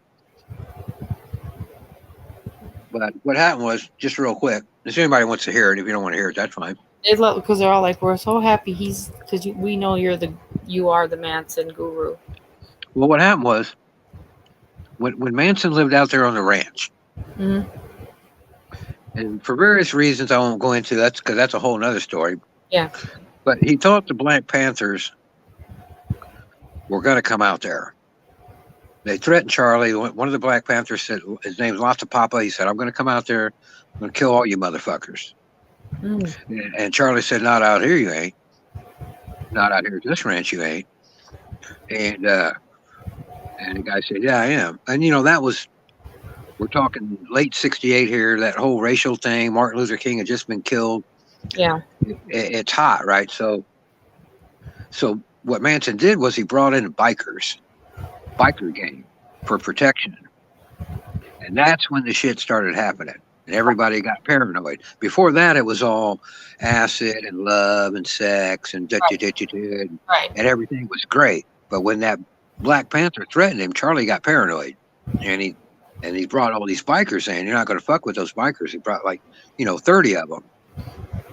But what happened was, just real quick, if anybody wants to hear it, if you don't want to hear it, that's fine. They love because they're all like, we're so happy because we know you are the Manson guru. Well, what happened was, when Manson lived out there on the ranch, Mhm. and for various reasons I won't go into that because that's a whole nother story. Yeah. But he thought the Black Panthers were going to come out there. They threatened Charlie. One of the Black Panthers said, his name's Lots of Papa. He said, I'm going to come out there. I'm going to kill all you motherfuckers. Mm. And Charlie said, not out here, you ain't. Not out here at this ranch, you ain't. And the guy said, yeah, I am. And, that was, we're talking late 68 here, that whole racial thing. Martin Luther King had just been killed. Yeah. It's hot, right? So what Manson did was he brought in biker gang for protection. And that's when the shit started happening. And everybody got paranoid. Before that, it was all acid and love and sex and Right. and everything was great. But when that Black Panther threatened him, Charlie got paranoid. And he brought all these bikers in. You're not going to fuck with those bikers. He brought 30 of them.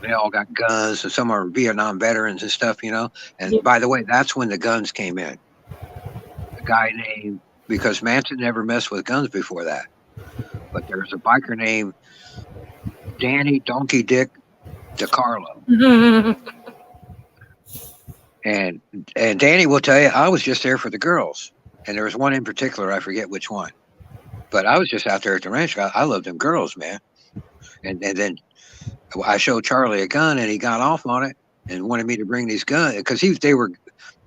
They all got guns, and some are Vietnam veterans and stuff, And Yeah. by the way, that's when the guns came in. A guy named, because Manson never messed with guns before that. But there's a biker named Danny Donkey Dick DiCarlo. And Danny will tell you, I was just there for the girls. And there was one in particular, I forget which one. But I was just out there at the ranch. I love them girls, man. And then I showed Charlie a gun, and he got off on it and wanted me to bring these guns because the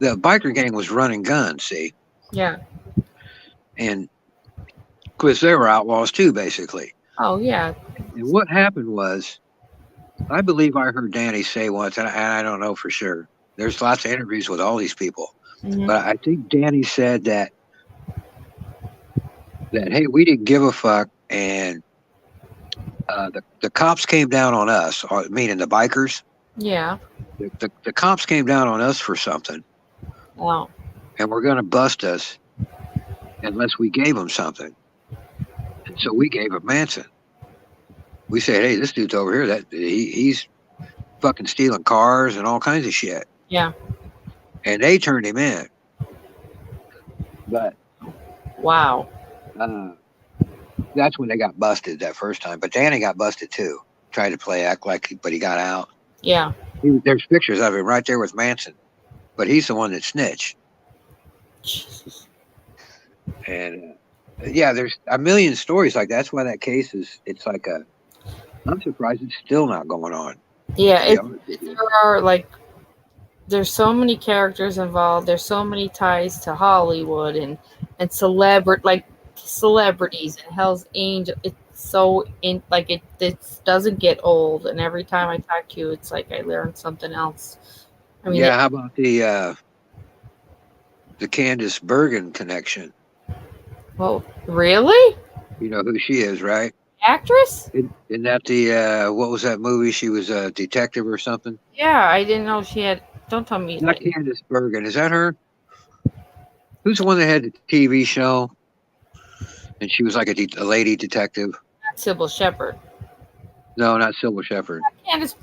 biker gang was running guns, see? Yeah. And because they were outlaws too, basically. Oh, yeah. And what happened was, I believe I heard Danny say once, and I don't know for sure. There's lots of interviews with all these people. Mhm. But I think Danny said that, hey, we didn't give a fuck, and the cops came down on us, meaning the bikers. Yeah. The cops came down on us for something, Wow. and we're going to bust us unless we gave them something. And so we gave him Manson. We said, hey, this dude's over here. That he's fucking stealing cars and all kinds of shit. Yeah. And they turned him in. But Wow. that's when they got busted that first time. But Danny got busted too. Tried to act like, but he got out. Yeah. There's pictures of him right there with Manson. But he's the one that snitched. Jesus. And yeah, there's a million stories like that. That's why that case it's like I'm surprised it's still not going on. Yeah. There are there's so many characters involved. There's so many ties to Hollywood and celebrities and Hell's Angel. It's so it doesn't get old. And every time I talk to you, it's like I learn something else. I mean, how about the Candice Bergen connection? well, really? You know who she is, right? Actress? Isn't that the what was that movie? She was a detective or something. Yeah, I didn't know she had. Don't tell me. Not Candice Bergen. Is that her? Who's the one that had the TV show? And she was like a lady detective. Not Sybil Shepherd. No, not Sybil Shepherd. Candice.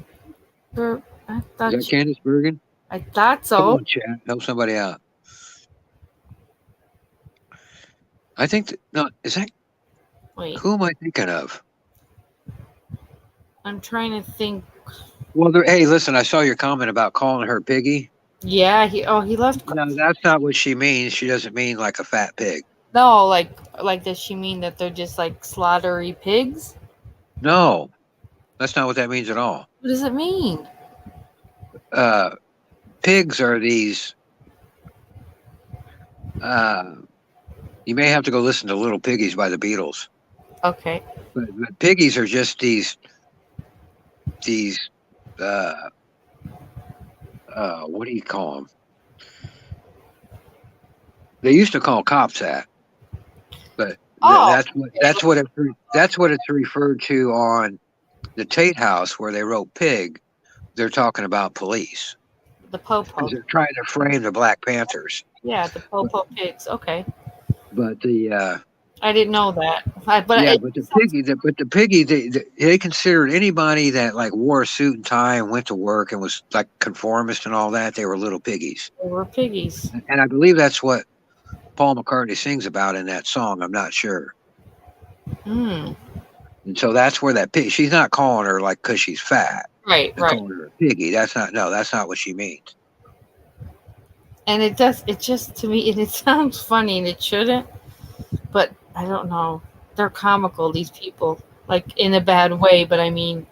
I thought. Is that Candice Bergen? I thought Come so. on, chat. Help somebody out. I think no. Is that? Wait, Who am I thinking of? I'm trying to think. Well, hey, listen. I saw your comment about calling her piggy. Yeah, he left. No, that's not what she means. She doesn't mean like a fat pig. No, like does she mean that they're just like slaughtery pigs? No, that's not what that means at all. What does it mean? Pigs are these. You may have to go listen to Little Piggies by the Beatles. Okay. But piggies are just these. What do you call them? They used to call cops that, but that's what it's referred to on the Tate House where they wrote pig. They're talking about police. The Popo. They're trying to frame the Black Panthers. Yeah, the Popo pigs. Okay. But the I didn't know that. But the piggy, they considered anybody that like wore a suit and tie and went to work and was like conformist and all that. They were little piggies. they were piggies. And I believe that's what Paul McCartney sings about in that song. I'm not sure. Hmm. And so that's where that pig. She's not calling her like because she's fat. Right. They're calling her a piggy. That's not what she means. And it just to me, and it sounds funny, and it shouldn't. But I don't know. They're comical, these people, like in a bad way. But I mean,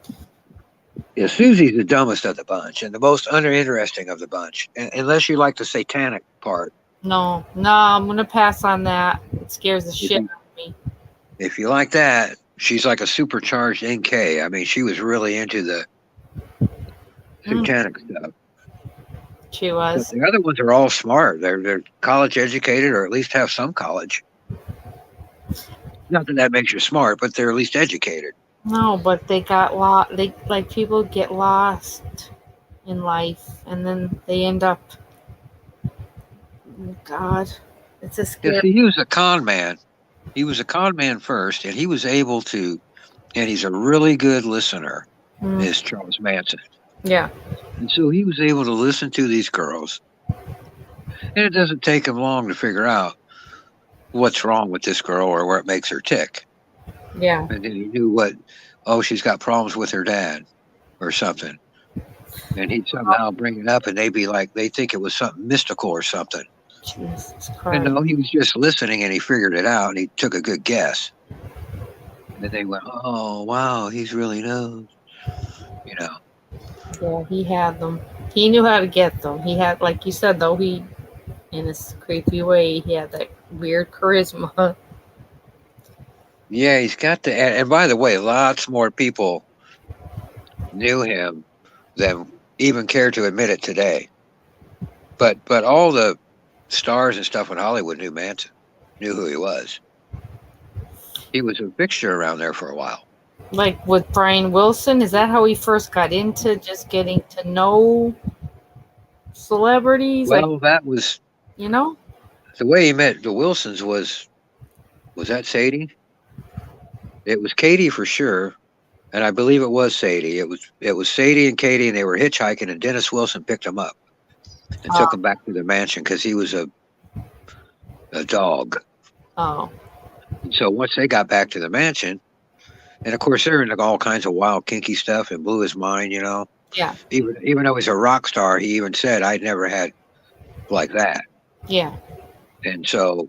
yeah, Susie's the dumbest of the bunch and the most uninteresting of the bunch, unless you like the satanic part. no, I'm gonna pass on that. It scares the shit out of me. If you like that, she's like a supercharged NK. I mean, she was really into the satanic stuff. She was. But the other ones are all smart. They're college educated, or at least have some college. Not that makes you smart, but they're at least educated. No, but they got lost. Like people get lost in life, and then they end up. Oh God, it's a scary. Yeah, see, he was a con man. He was a con man first, and he was able to, and he's a really good listener, is Charles Manson. Yeah. And so he was able to listen to these girls, and it doesn't take him long to figure out what's wrong with this girl or where it makes her tick. Yeah. And then he knew she's got problems with her dad or something. And he'd somehow bring it up, and they'd be like, they think it was something mystical or something. Jesus Christ. And no, he was just listening, and he figured it out, and he took a good guess. And then they went, oh, wow, he really knows. You know. Yeah, he had them. He knew how to get them. He had, like you said, though, in this creepy way, he had that weird charisma. Yeah, he's got the. And by the way, lots more people knew him than even care to admit it today. But all the stars and stuff in Hollywood knew Manson, knew who he was. He was a fixture around there for a while. Like with Brian Wilson, is that how he first got into just getting to know celebrities? Well, that was, the way he met the Wilsons was that Sadie? It was Katie for sure, and I believe it was Sadie. It was Sadie and Katie, and they were hitchhiking, and Dennis Wilson picked them up and took them back to their mansion because he was a dog. Oh. And so once they got back to the mansion, and of course they're into all kinds of wild, kinky stuff, and blew his mind, Yeah. Even though he's a rock star, he even said, I'd never had like that. Yeah. And so,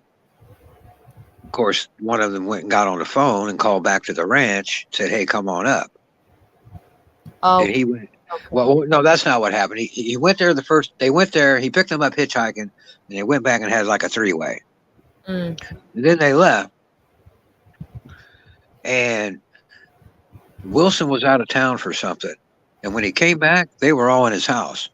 of course, one of them went and got on the phone and called back to the ranch, said, hey, come on up. Oh. And he went, well, no, that's not what happened. He went there they went there, he picked them up hitchhiking, and they went back and had like a three-way. And then they left. And Wilson was out of town for something. And when he came back, they were all in his house.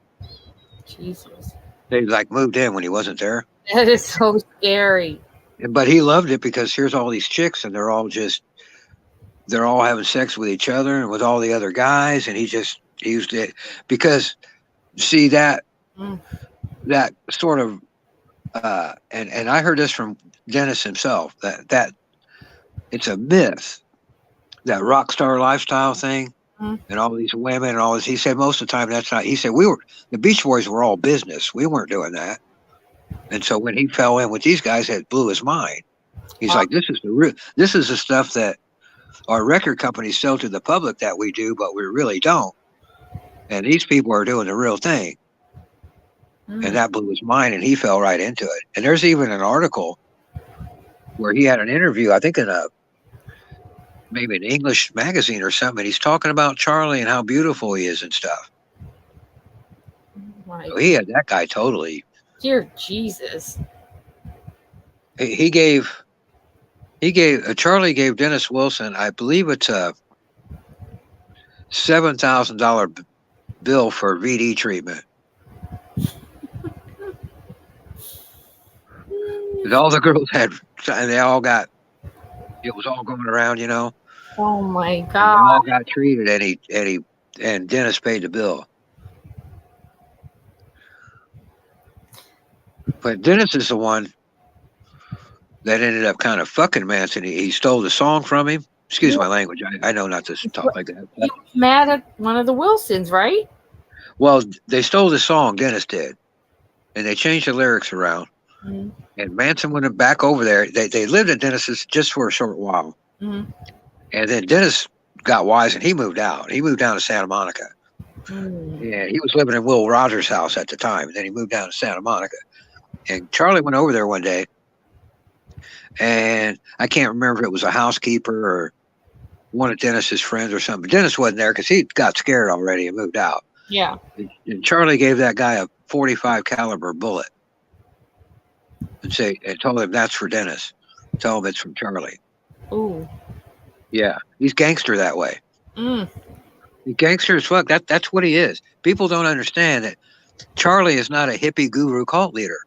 Jesus. They moved in when he wasn't there. That is so scary. But he loved it because here's all these chicks, and they're all having sex with each other and with all the other guys. And he used it because see that sort of, and I heard this from Dennis himself, that it's a myth, that rock star lifestyle thing, and all these women and all this. He said most of the time that's not. He said the Beach Boys were all business. We weren't doing that. And so when he fell in with these guys, it blew his mind. He's like, this is the stuff that our record companies sell to the public that we do, but we really don't. And these people are doing the real thing. And that blew his mind, and he fell right into it. And there's even an article where he had an interview, I think maybe an English magazine or something. And he's talking about Charlie and how beautiful he is and stuff. So he had that guy totally. Dear Jesus. Charlie gave Dennis Wilson, I believe it's a $7,000 bill for VD treatment. And all the girls had, and they all got, it was all going around, Oh my God. They all got treated, and Dennis paid the bill. But Dennis is the one that ended up kind of fucking Manson. He stole the song from him. Excuse my language. I know not to talk like that. He was mad at one of the Wilsons, right? Well, they stole the song, Dennis did. And they changed the lyrics around. Mm-hmm. And Manson went back over there. They lived at Dennis's just for a short while. Mm-hmm. And then Dennis got wise and he moved out. He moved down to Santa Monica. Mm-hmm. Yeah, he was living in Will Rogers' house at the time. And then he moved down to Santa Monica. And Charlie went over there one day. And I can't remember if it was a housekeeper or one of Dennis's friends or something. But Dennis wasn't there because he got scared already and moved out. Yeah. And Charlie gave that guy a .45 caliber bullet and told him that's for Dennis. Tell him it's from Charlie. Ooh. Yeah, he's gangster that way. Mm. He's gangster as fuck. That's what he is. People don't understand that Charlie is not a hippie guru cult leader.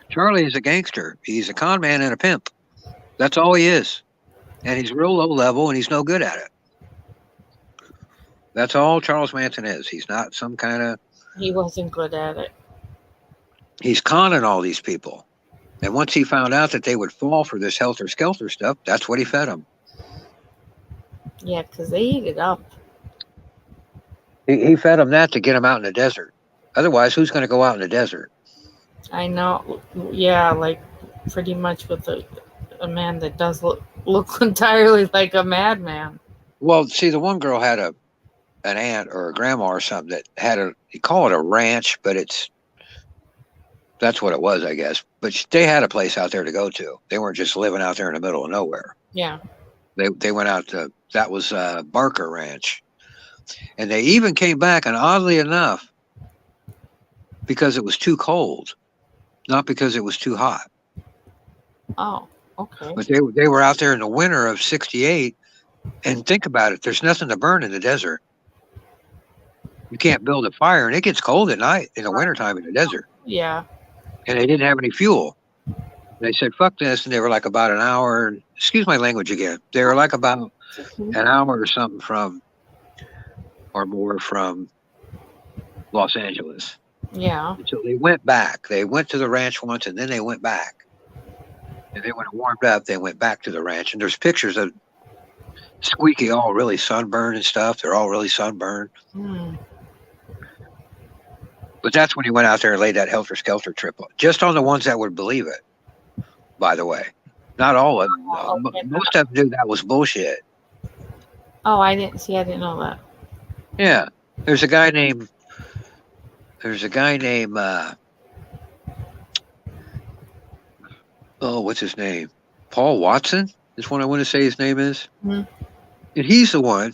Charlie is a gangster. He's a con man and a pimp. That's all he is. And he's real low level and he's no good at it. That's all Charles Manson is. He's not some kind of... He wasn't good at it. He's conning all these people. And once he found out that they would fall for this helter-skelter stuff, that's what he fed them. Yeah, because they eat it up. He fed them that to get them out in the desert. Otherwise, who's going to go out in the desert? I know. Yeah, like pretty much with a man that does look entirely like a madman. Well, see, the one girl had an aunt or a grandma or something that had you call it a ranch, but that's what it was, I guess. But they had a place out there to go to. They weren't just living out there in the middle of nowhere. Yeah. They went out to, that was Barker Ranch. And they even came back, and oddly enough, because it was too cold, not because it was too hot. Oh, okay. But they were out there in the winter of '68, and think about it, there's nothing to burn in the desert. You can't build a fire, and it gets cold at night in the wintertime in the desert. Yeah. And they didn't have any fuel. They said, fuck this, and they were like about an hour, excuse my language again, they were like about an hour or something or more from Los Angeles. Yeah. So they went back. They went to the ranch once, and then they went back. And then when it warmed up, they went back to the ranch. And there's pictures of Squeaky all really sunburned and stuff. They're all really sunburned. Mm. But that's when he went out there and laid that helter-skelter trip on. Just on the ones that would believe it, by the way. Not all of them. Okay. Most of them knew that was bullshit. Oh, I didn't know that. Yeah. There's a guy named what's his name? Paul Watson is what I want to say his name is. Mm-hmm. And he's the one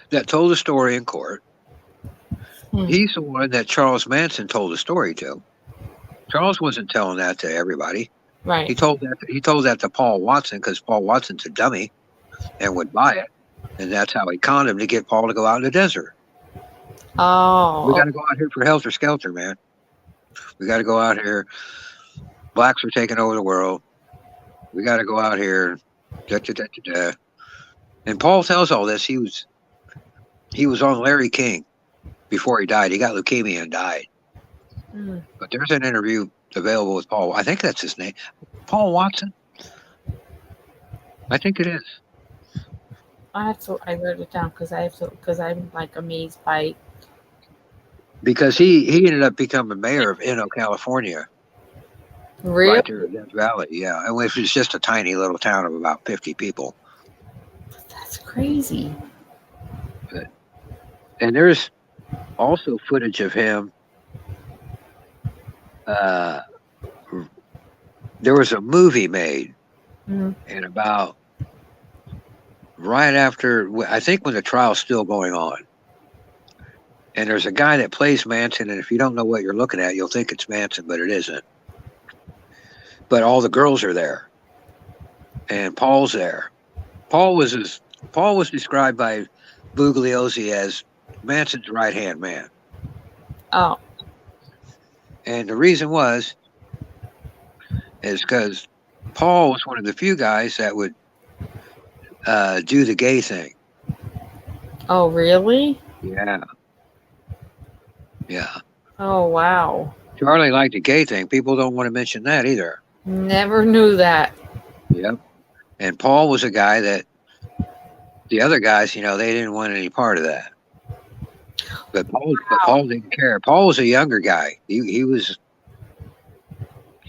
that told the story in court. Mm-hmm. He's the one that Charles Manson told the story to. Charles wasn't telling that to everybody. Right. He told that to Paul Watson because Paul Watson's a dummy and would buy it. And that's how he conned him to get Paul to go out in the desert. Oh. We got to go out here for helter skelter, man. We got to go out here. Blacks are taking over the world. We got to go out here. Da, da, da, da, da. And Paul tells all this. He was on Larry King before he died. He got leukemia and died. Mm. But there's an interview available with Paul. I think that's his name. Paul Watson. I think it is. I wrote it down because I'm like amazed by. Because he ended up becoming mayor of Inno, California. Really? Right there in Death Valley, yeah. And it was just a tiny little town of about 50 people. That's crazy. And there's also footage of him. There was a movie made, Mm-hmm. and about right after, I think when the trial's still going on. And there's a guy that plays Manson, and if you don't know what you're looking at, you'll think it's Manson, but it isn't. But all the girls are there, and Paul's there. Paul was described by Bugliosi as Manson's right-hand man. Oh. And the reason is because Paul was one of the few guys that would do the gay thing. Oh, really? Yeah. Yeah. Oh, wow. Charlie liked the gay thing. People don't want to mention that either. Never knew that. Yep. And Paul was a guy that the other guys, they didn't want any part of that. But Paul didn't care. Paul was a younger guy. He was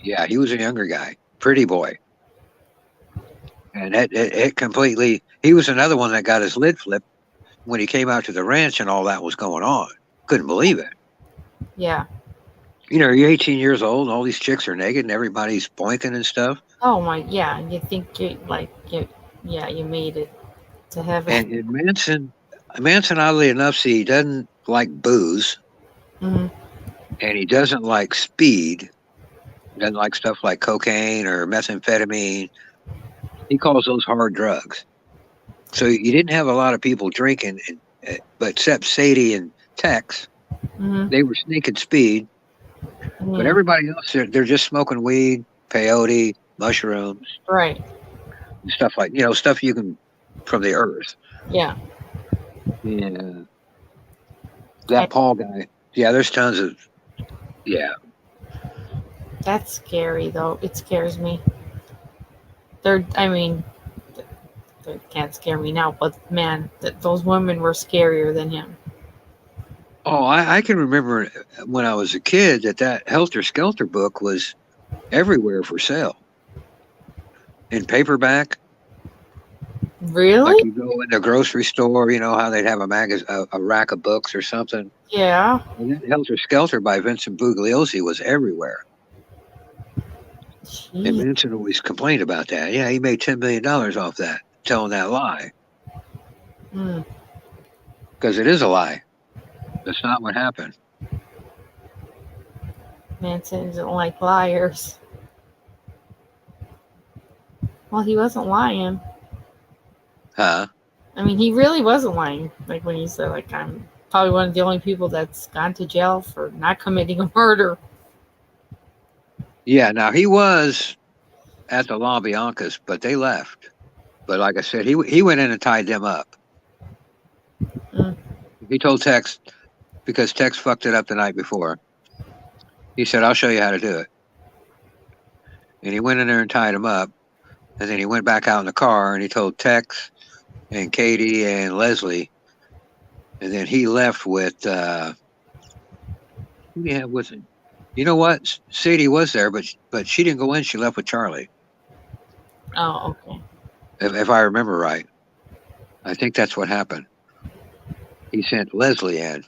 a younger guy, pretty boy. And it completely. He was another one that got his lid flipped when he came out to the ranch and all that was going on. Couldn't believe it. Yeah. You're 18 years old and all these chicks are naked and everybody's boinking and stuff. Oh my, yeah. You think you made it to heaven. And Manson, oddly enough, see, he doesn't like booze, Mm-hmm. and he doesn't like speed. He doesn't like stuff like cocaine or methamphetamine. He calls those hard drugs. So you didn't have a lot of people drinking, but except Sadie and Tex, Mm-hmm. they were sneaking speed. Mm-hmm. But everybody else, they're just smoking weed, peyote, mushrooms, Right. stuff like stuff you can from the earth. Yeah. Yeah. That Paul guy. Yeah, there's tons of. Yeah. That's scary, though. It scares me. They can't scare me now, but man, those women were scarier than him. Oh, I can remember when I was a kid that Helter Skelter book was everywhere for sale. In paperback. Really? Like you go in the grocery store, how they'd have a rack of books or something. Yeah. And then Helter Skelter by Vincent Bugliosi was everywhere. And Jeez. Vincent always complained about that. Yeah, he made $10 million off that, telling that lie. Mm. Because it is a lie. That's not what happened. Manson doesn't like liars. Well, he wasn't lying. Huh? I mean, he really wasn't lying. Like when he said, like, I'm probably one of the only people that's gone to jail for not committing a murder. Yeah, now he was at the La Biancas, but they left. But like I said, he went in and tied them up. Mm. He told Tex, because Tex fucked it up the night before. He said, I'll show you how to do it. And he went in there and tied him up. And then he went back out in the car and he told Tex and Katie and Leslie. And then he left with, who do you have with him? You know what? Sadie was there, but she didn't go in. She left with Charlie. Oh, okay. If I remember right. I think that's what happened. He sent Leslie in.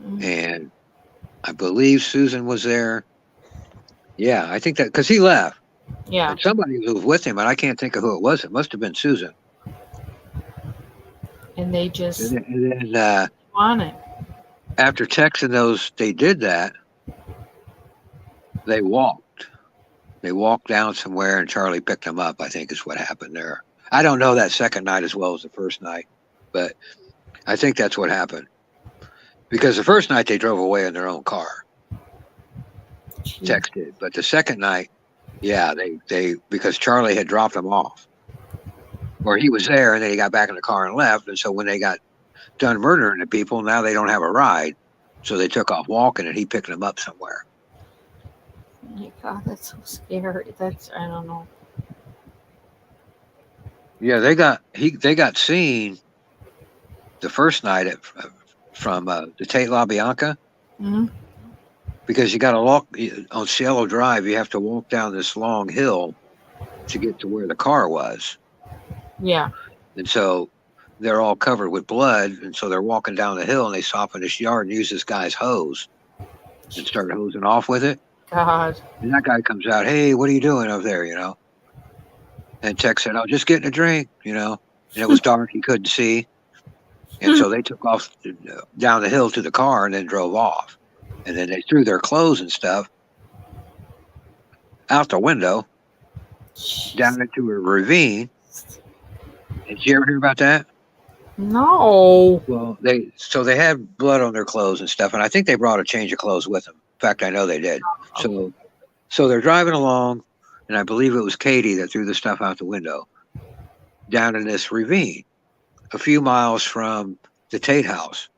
Mm. And I believe Susan was there. Yeah, I think that, because he left. Yeah. And somebody was with him, and I can't think of who it was. It must have been Susan. And they just And then want it. after Tex and those, they did that. They walked. They walked down somewhere, and Charlie picked them up, I think is what happened there. I don't know that second night as well as the first night, but I think that's what happened. Because the first night they drove away in their own car. Jeez. Tex did. But the second night, yeah, they because Charlie had dropped them off. Or he was there and then he got back in the car and left. And so when they got done murdering the people, now they don't have a ride. So they took off walking and he picked them up somewhere. Oh my God, that's so scary. I don't know. Yeah, they got seen the first night from the Tate La Bianca. Mm-hmm. Because you got to walk on Cielo Drive. You have to walk down this long hill to get to where the car was. Yeah. And so they're all covered with blood. And so they're walking down the hill and they stop in this yard and use this guy's hose and start hosing off with it. God. And that guy comes out, hey, what are you doing over there, And Tex said, oh, just getting a drink, And it was dark. He couldn't see. And so they took off down the hill to the car and then drove off. And then they threw their clothes and stuff out the window down into a ravine. Did you ever hear about that? No. Well, they had blood on their clothes and stuff, and I think they brought a change of clothes with them. In fact, I know they did. So they're driving along, and I believe it was Katie that threw the stuff out the window down in this ravine, a few miles from the Tate house.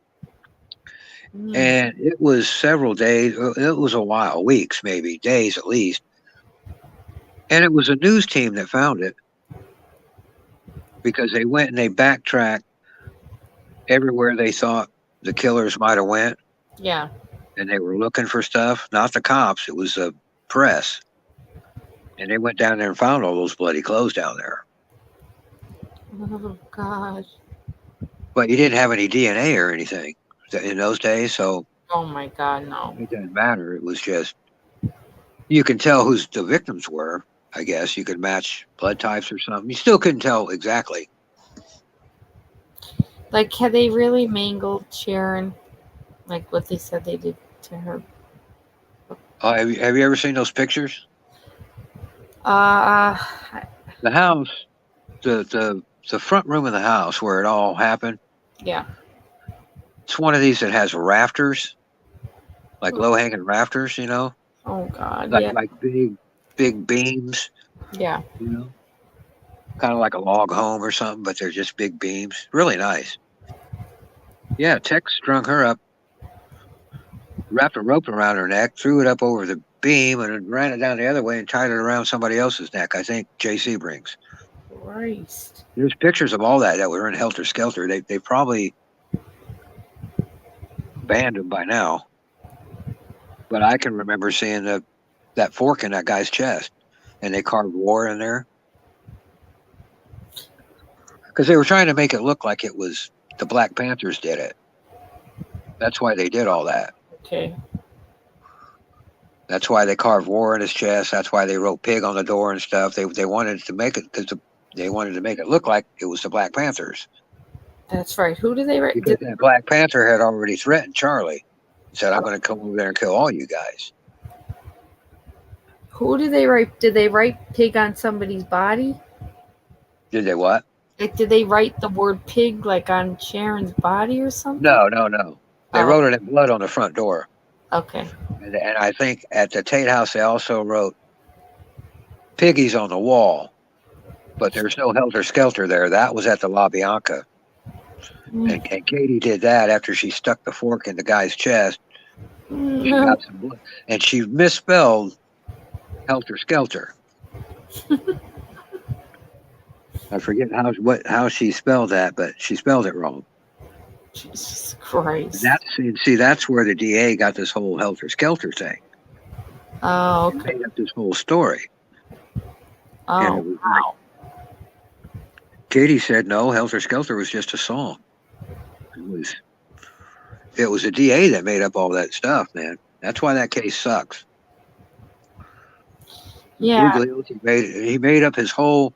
And it was several days. It was a while, weeks, maybe days at least. And it was a news team that found it because they went and they backtracked everywhere they thought the killers might have went. Yeah. And they were looking for stuff, not the cops. It was the press. And they went down there and found all those bloody clothes down there. Oh, God. But you didn't have any DNA or anything in those days, so Oh, my God, no. it didn't matter. It was just, you can tell who the victims were, I guess. You could match blood types or something. You still couldn't tell exactly. Like, had they really mangled Sharon? Like what they said they did to her? Have you ever seen those pictures? Uh, The house, the front room of the house where it all happened, yeah. it's one of these that has rafters, like low-hanging rafters, you know? Oh, God, Like, yeah. like big beams, Yeah. you know? Kind of like a log home or something, but they're just big beams. Really nice. Yeah, Tex strung her up, wrapped a rope around her neck, threw it up over the beam, and then ran it down the other way and tied it around somebody else's neck. I think JC brings. Christ. There's pictures of all that were in Helter Skelter. They probably banned them by now. But I can remember seeing that fork in that guy's chest, and they carved war in there. Because they were trying to make it look like it was the Black Panthers did it. That's why they did all that. Okay. That's why they carved war in his chest. That's why they wrote pig on the door and stuff. They wanted to make it because they wanted to make it look like it was the Black Panthers. That's right. Who did they write? Because that Black Panther had already threatened Charlie. Said, I'm going to come over there and kill all you guys. Who did they write? Did they write pig on somebody's body? Did they what? Like, did they write the word pig like on Sharon's body or something? No. They Oh. wrote it in blood on the front door. Okay. And I think at the Tate House, they also wrote piggies on the wall. But there's no Helter Skelter there. That was at the La Bianca. And Katie did that after she stuck the fork in the guy's chest. She got some blood. And she misspelled Helter Skelter. I forget how she spelled that, but she spelled it wrong. Jesus Christ. That's where the DA got this whole Helter Skelter thing. Oh, okay. He made up this whole story. Oh, wow. Katie said no, Helter Skelter was just a song. It was the DA that made up all that stuff, man. That's why that case sucks. Yeah. He made up his whole.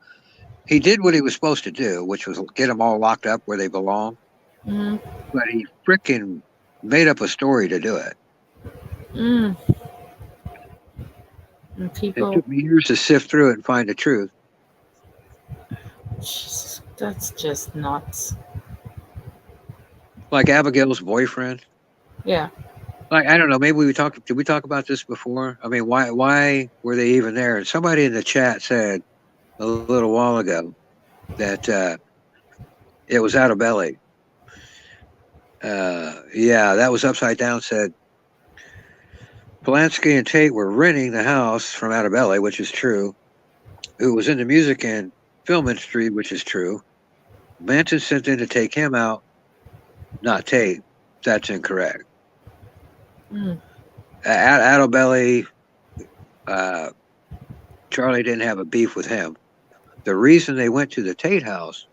He did what he was supposed to do, which was get them all locked up where they belong. Mm. But he freaking made up a story to do it. Mm. And people. It took me years to sift through it and find the truth. Jesus, that's just nuts. Like Abigail's boyfriend. Yeah. Like, I don't know, maybe did we talk about this before? I mean, why were they even there? And somebody in the chat said a little while ago that it was out of belly. Yeah, that was Upside Down said Polanski and Tate were renting the house from out of belly, which is true. Who was in the music and film industry, which is true. Manson sent in to take him out, not Tate. That's incorrect. Adobelli, Charlie didn't have a beef with him. The reason they went to the Tate house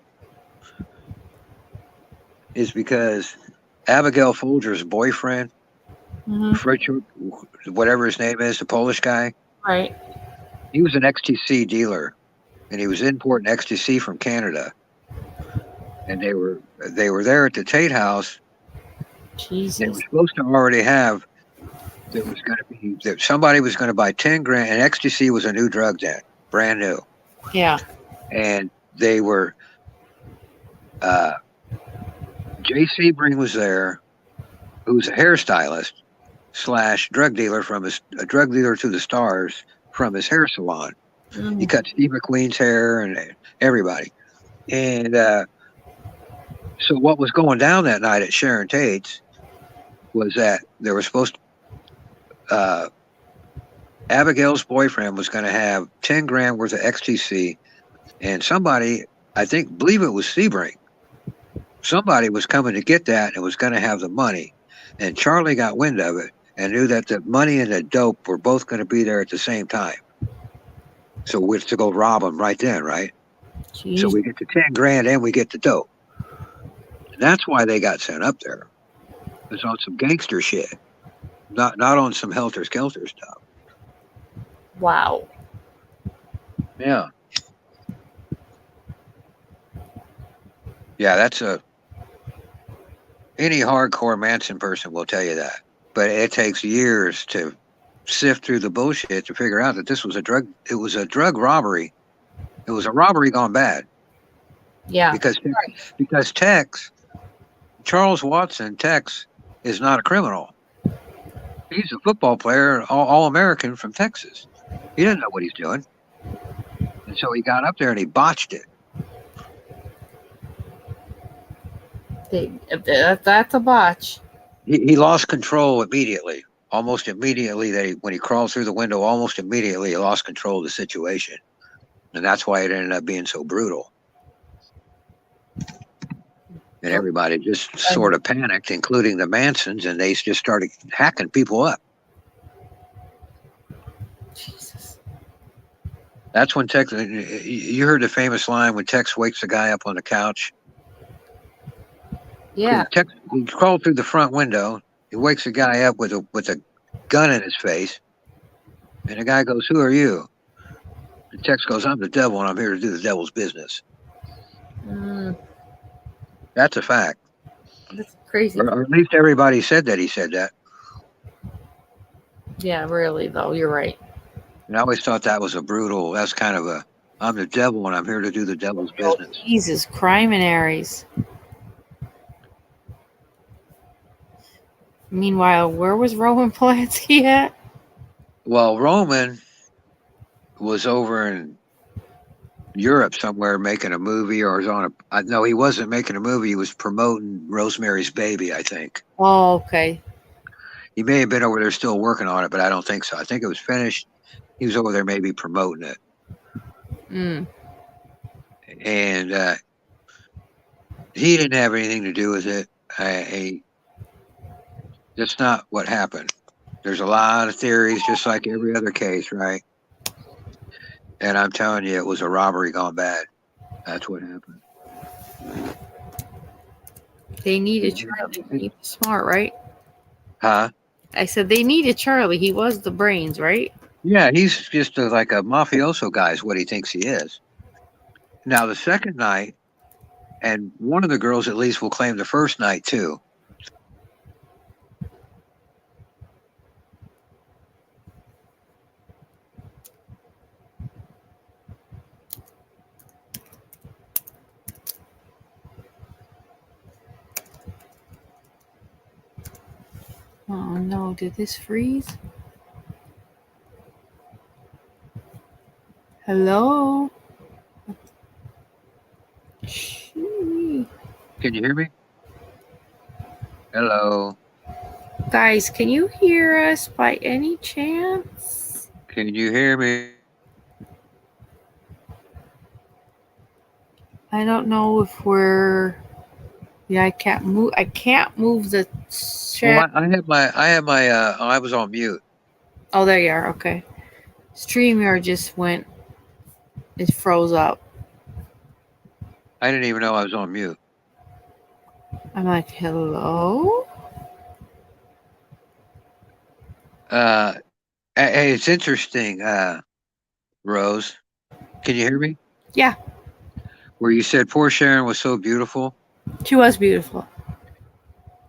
is because Abigail Folger's boyfriend, Fritz, whatever his name is, the Polish guy, right? He was an XTC dealer, and he was importing ecstasy from Canada. And they were there at the Tate house. Jesus. They were supposed to already have. There was going to be that somebody was going to buy 10 grand, and ecstasy was a new drug then, brand new. Yeah. And they were. J.C. Bring was there, who's a hairstylist / drug dealer a drug dealer to the stars from his hair salon. He cut Steve McQueen's hair and everybody. And so what was going down that night at Sharon Tate's was that there was supposed to, Abigail's boyfriend was going to have 10 grand worth of XTC, and somebody, believe it was Sebring, somebody was coming to get that and was going to have the money. And Charlie got wind of it and knew that the money and the dope were both going to be there at the same time. So we're to go rob them right then, right? Jeez. So we get the 10 grand and we get the dope. And that's why they got sent up there. It was on some gangster shit, not on some helter-skelter stuff. Wow. Yeah. Yeah, any hardcore Manson person will tell you that. But it takes years to sift through the bullshit to figure out that this was it was a drug robbery. It was a robbery gone bad. Yeah. Because Tex, Charles Watson, Tex, is not a criminal. He's a football player, all-American from Texas. He didn't know what he's doing. And so he got up there and he botched it. That's a botch. He lost control immediately. Almost immediately, when he crawled through the window, almost immediately he lost control of the situation. And that's why it ended up being so brutal. And everybody just sort of panicked, including the Mansons, and they just started hacking people up. Jesus. That's when Tex, you heard the famous line when Tex wakes the guy up on the couch. Yeah. He crawled through the front window. He wakes the guy up with a gun in his face. And the guy goes, "Who are you?" And Tex goes, "I'm the devil, and I'm here to do the devil's business." That's a fact. That's crazy. Or at least everybody said that he said that. Yeah, really, though. You're right. And I always thought that's kind of I'm the devil, and I'm here to do the devil's business. Jesus, criminaries. Meanwhile, where was Roman Polanski at? Well, Roman was over in Europe somewhere making a movie, or was no, he wasn't making a movie. He was promoting Rosemary's Baby, I think. Oh, okay. He may have been over there still working on it, but I don't think so. I think it was finished. He was over there maybe promoting it. And he didn't have anything to do with it. That's not what happened. There's a lot of theories, just like every other case, right? And I'm telling you, it was a robbery gone bad. That's what happened. They needed Charlie. He was smart, right? Huh? I said they needed Charlie. He was the brains, right? Yeah, he's just like a mafioso guy is what he thinks he is. Now, the second night, and one of the girls at least will claim the first night, too. Oh, no. Did this freeze? Hello? Can you hear me? Hello? Guys, can you hear us by any chance? Can you hear me? I don't know if we're... Yeah, I can't move the chat. Well, I was on mute. Oh, there you are. Okay. StreamYard just went... It froze up. I didn't even know I was on mute. I'm like, hello? Hey, it's interesting, Rose. Can you hear me? Yeah. Where you said poor Sharon was so beautiful. She was beautiful.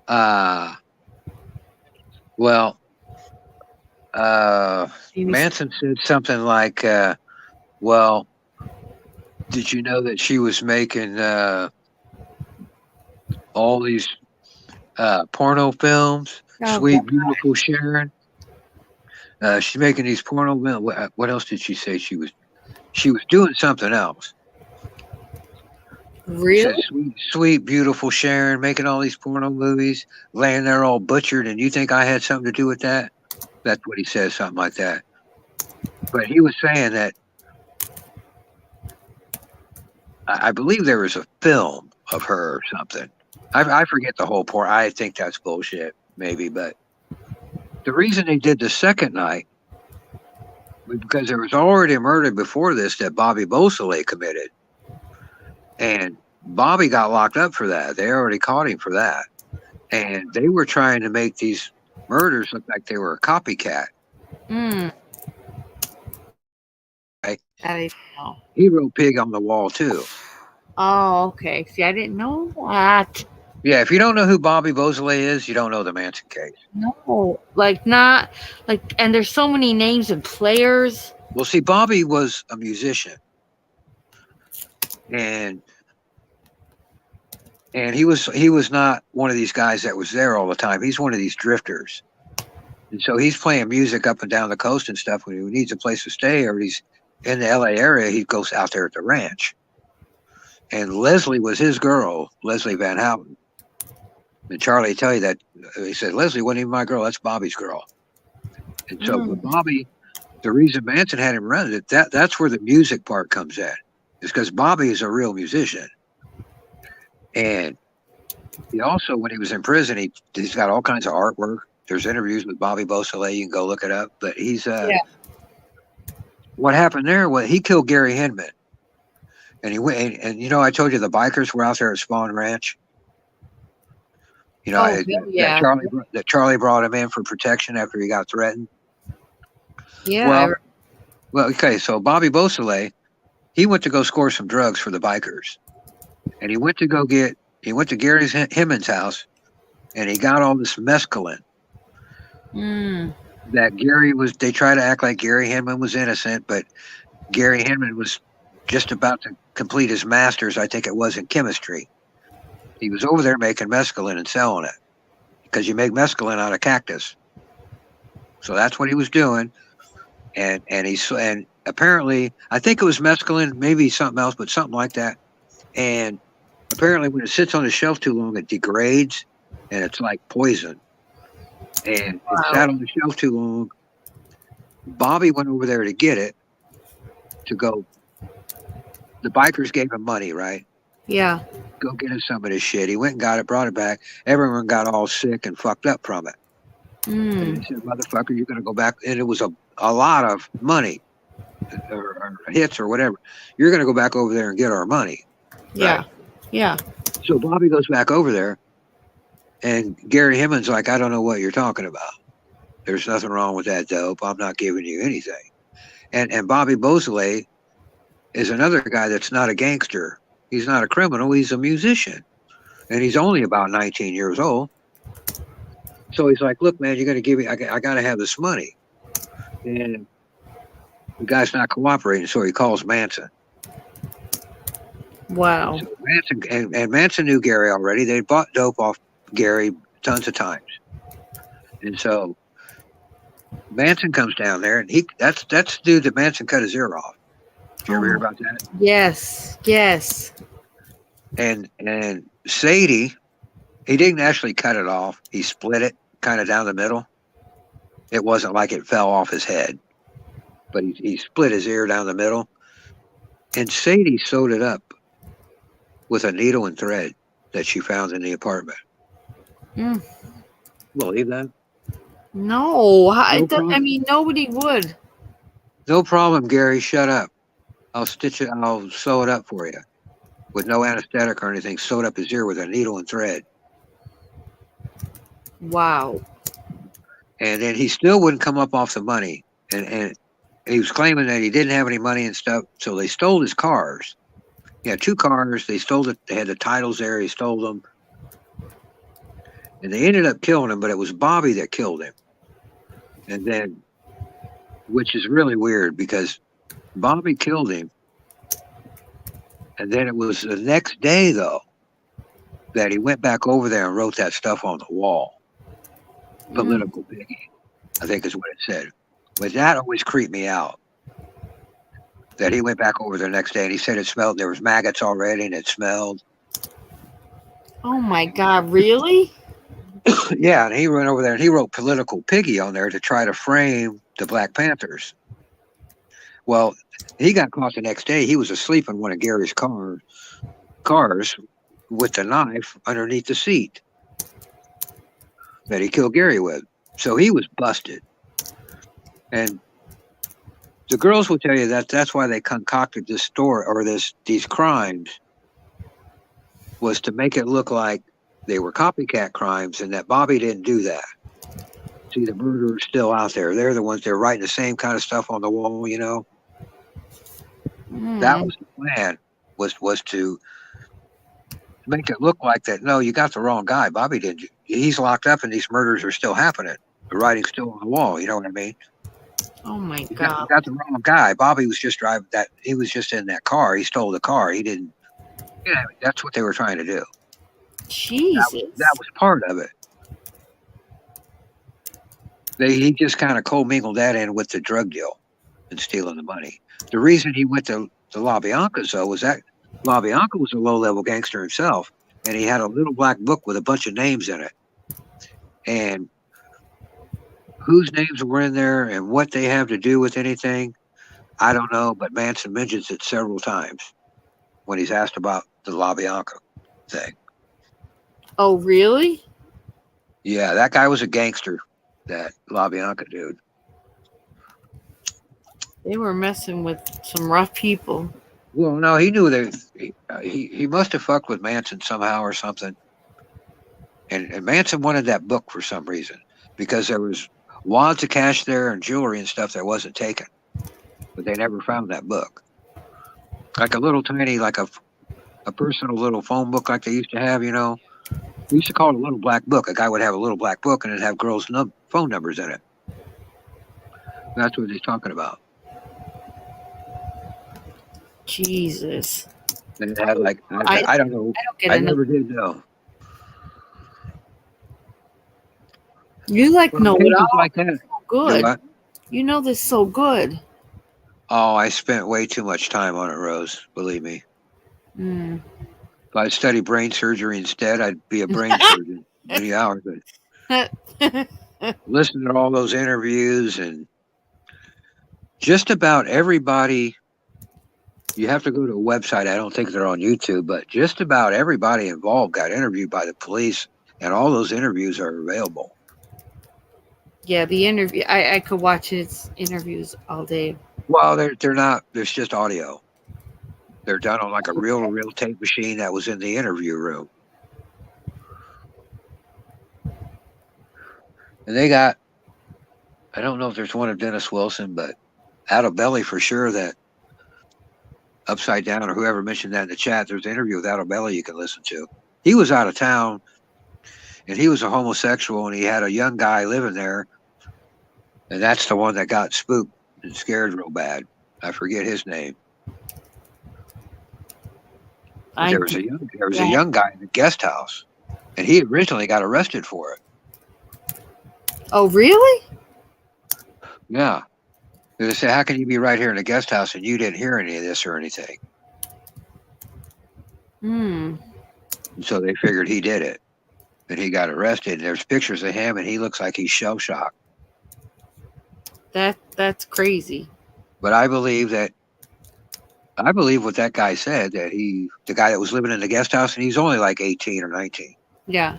Well, Manson said something like, well, did you know that she was making all these porno films? Oh, Sweet, God. beautiful Sharon. She's making these porno films. What else did she say? She was doing something else. Really? Said, sweet, beautiful Sharon making all these porno movies, laying there all butchered, and you think I had something to do with that? That's what he says, something like that. But he was saying that I believe there was a film of her or something. I forget the whole part. I think that's bullshit, maybe. But the reason they did the second night was because there was already a murder before this that Bobby Beausoleil committed. And Bobby got locked up for that. They already caught him for that. And they were trying to make these murders look like they were a copycat. Mm. Right? I didn't know. He wrote Pig on the Wall, too. Oh, okay. See, I didn't know that. Yeah, if you don't know who Bobby Beausoleil is, you don't know the Manson case. No, like not like, and there's so many names and players. Well, see, Bobby was a musician. And he was not one of these guys that was there all the time. He's one of these drifters. And so he's playing music up and down the coast and stuff when he needs a place to stay, or he's in the LA area, he goes out there at the ranch. And Leslie was his girl, Leslie Van Houten. And Charlie tell you that he said, Leslie wasn't even my girl, that's Bobby's girl. And so with Bobby, the reason Manson had him run it, that's where the music part comes in. Is because Bobby is a real musician. And he also, when he was in prison, he's got all kinds of artwork. There's interviews with Bobby Beausoleil. You can go look it up. But he's what happened there was he killed Gary Hinman. And he went, and you know, I told you the bikers were out there at Spawn Ranch. You know, that Charlie brought him in for protection after he got threatened. Yeah. Well, okay. So Bobby Beausoleil, he went to go score some drugs for the bikers, and he went to Gary Hinman's house, and he got all this mescaline. That they try to act like Gary Hinman was innocent, but Gary Hinman was just about to complete his master's, I think it was, in chemistry. He was over there making mescaline and selling it because you make mescaline out of cactus. So that's what he was doing. And apparently, I think it was mescaline, maybe something else, but something like that. And apparently when it sits on the shelf too long, it degrades and it's like poison. And it sat on the shelf too long. Bobby went over there to get it, to go. The bikers gave him money, right? Yeah. Go get us some of this shit. He went and got it, brought it back. Everyone got all sick and fucked up from it. And he said, motherfucker, you're going to go back. And it was a lot of money or hits or whatever. You're going to go back over there and get our money. Yeah. Right? Yeah. So Bobby goes back over there. And Gary Hinman's like, I don't know what you're talking about. There's nothing wrong with that dope. I'm not giving you anything. And Bobby Beausoleil is another guy that's not a gangster. He's not a criminal. He's a musician. And he's only about 19 years old. So he's like, look, man, you're going to give me, I got to have this money. And the guy's not cooperating. So he calls Manson. Wow. So Manson, and Manson knew Gary already. They bought dope off Gary tons of times. And so Manson comes down there, and that's the dude that Manson cut his ear off. Did you ever hear about that? Yes. Yes. And Sadie, he didn't actually cut it off. He split it kind of down the middle. It wasn't like it fell off his head, but he split his ear down the middle. And Sadie sewed it up with a needle and thread that she found in the apartment. Believe that? No. I mean, nobody would. No problem, Gary. Shut up. I'll stitch it. I'll sew it up for you with no anesthetic or anything. Sewed up his ear with a needle and thread. Wow. And then he still wouldn't come up off the money. And he was claiming that he didn't have any money and stuff. So they stole his cars. He had 2 cars. They stole it. They had the titles there. He stole them. And they ended up killing him, but it was Bobby that killed him. And then, which is really weird because Bobby killed him. And then it was the next day, though, that he went back over there and wrote that stuff on the wall. Political biggie, I think is what it said. But that always creeped me out. that he went back over the next day, and he said it smelled. There was maggots already, and it smelled. Oh my God! Really? Yeah, and he went over there and he wrote "political piggy" on there to try to frame the Black Panthers. Well, he got caught the next day. He was asleep in one of Gary's cars with the knife underneath the seat that he killed Gary with. So he was busted. And the girls will tell you that that's why they concocted this story or these crimes, was to make it look like they were copycat crimes and that Bobby didn't do that. See, the murderer's still out there. They're the ones that are writing the same kind of stuff on the wall, you know. That was the plan, was to make it look like that. No, you got the wrong guy. Bobby didn't. He's locked up and these murders are still happening. The writing's still on the wall. You know what I mean? Oh my You God! got the wrong guy. Bobby was just driving that. He was just in that car. He stole the car. He didn't. You know, that's what they were trying to do. Jesus. That was part of it. He just kind of co-mingled that in with the drug deal and stealing the money. The reason he went to the LaBiancas, though, was that LaBianca was a low-level gangster himself, and he had a little black book with a bunch of names in it. And whose names were in there and what they have to do with anything, I don't know, but Manson mentions it several times when he's asked about the LaBianca thing. Oh, really? Yeah, that guy was a gangster, that LaBianca dude. They were messing with some rough people. Well, no, he knew that he must have fucked with Manson somehow or something. And Manson wanted that book for some reason, because there was wads of cash there and jewelry and stuff that wasn't taken. But they never found that book. Like a little tiny, like a personal little phone book like they used to have, you know. We used to call it a little black book. A guy would have a little black book and it'd have girls' phone numbers in it. That's what he's talking about. Jesus. And it had like, I don't know. I don't get I it. never did know. You like know it Pages all like that. so good. Do what? You know this so good. Oh, I spent way too much time on it, Rose. Believe me. Mm. If I'd study brain surgery instead, I'd be a brain surgeon many hours. But listen to all those interviews and just about everybody. You have to go to a website. I don't think they're on YouTube, but just about everybody involved got interviewed by the police, and all those interviews are available. Yeah, the interview. I could watch his interviews all day. Well, they're not. There's just audio. They're done on like a real tape machine that was in the interview room. And they got, I don't know if there's one of Dennis Wilson, but Out of Belly for sure, that Upside Down or whoever mentioned that in the chat, there's an interview with Out of Belly you can listen to. He was out of town and he was a homosexual and he had a young guy living there. And that's the one that got spooked and scared real bad. I forget his name. There was a young guy in the guest house, and he originally got arrested for it. Oh, really? Yeah. They say, how can you be right here in the guest house and you didn't hear any of this or anything? Hmm. And so they figured he did it, and he got arrested. And there's pictures of him, and he looks like he's shell shocked. That's crazy. But I believe what that guy said, that the guy that was living in the guest house, and he's only like 18 or 19. Yeah.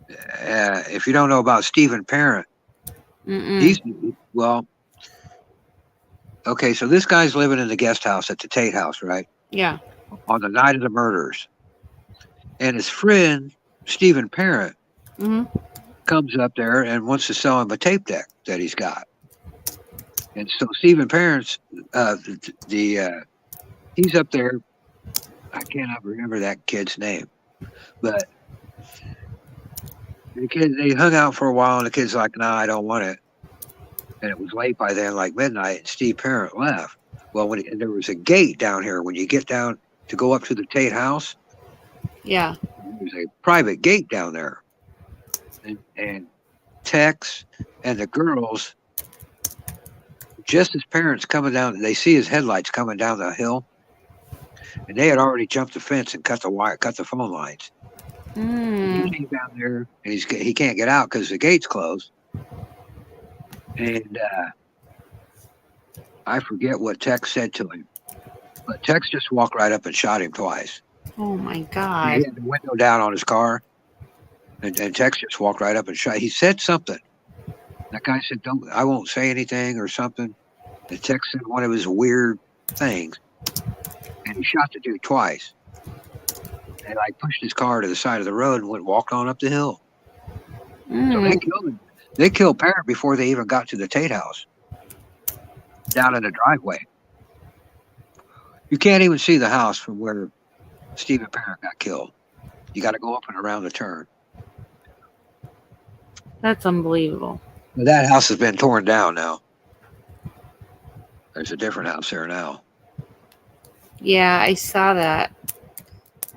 If you don't know about Stephen Parent, okay, so this guy's living in the guest house at the Tate House, right? Yeah. On the night of the murders. And his friend, Stephen Parent, comes up there and wants to sell him a tape deck that he's got. And so Stephen Parent's, he's up there. I cannot remember that kid's name, but they hung out for a while, and the kid's like, "Nah, I don't want it." And it was late by then, like midnight. And Steve Parent left. Well, and there was a gate down here when you get down to go up to the Tate House. Yeah. There's a private gate down there, and Tex and the girls just his parents coming down. They see his headlights coming down the hill, and they had already jumped the fence and cut the phone lines. He came down there, and he can't get out because the gate's closed. And I forget what Tex said to him, but Tex just walked right up and shot him twice. Oh my He God. had the window down on his car, and Tex just walked right up and shot. He said something. That guy said, I won't say anything or something. And Tex said one of his weird things, and he shot the dude twice. And I pushed his car to the side of the road and walked on up the hill. So they killed him. They killed Parent before they even got to the Tate house, down in the driveway. You can't even see the house from where Stephen Parent got killed. You got to go up and around the turn. That's unbelievable. But that house has been torn down now. There's a different house there now. Yeah, I saw that.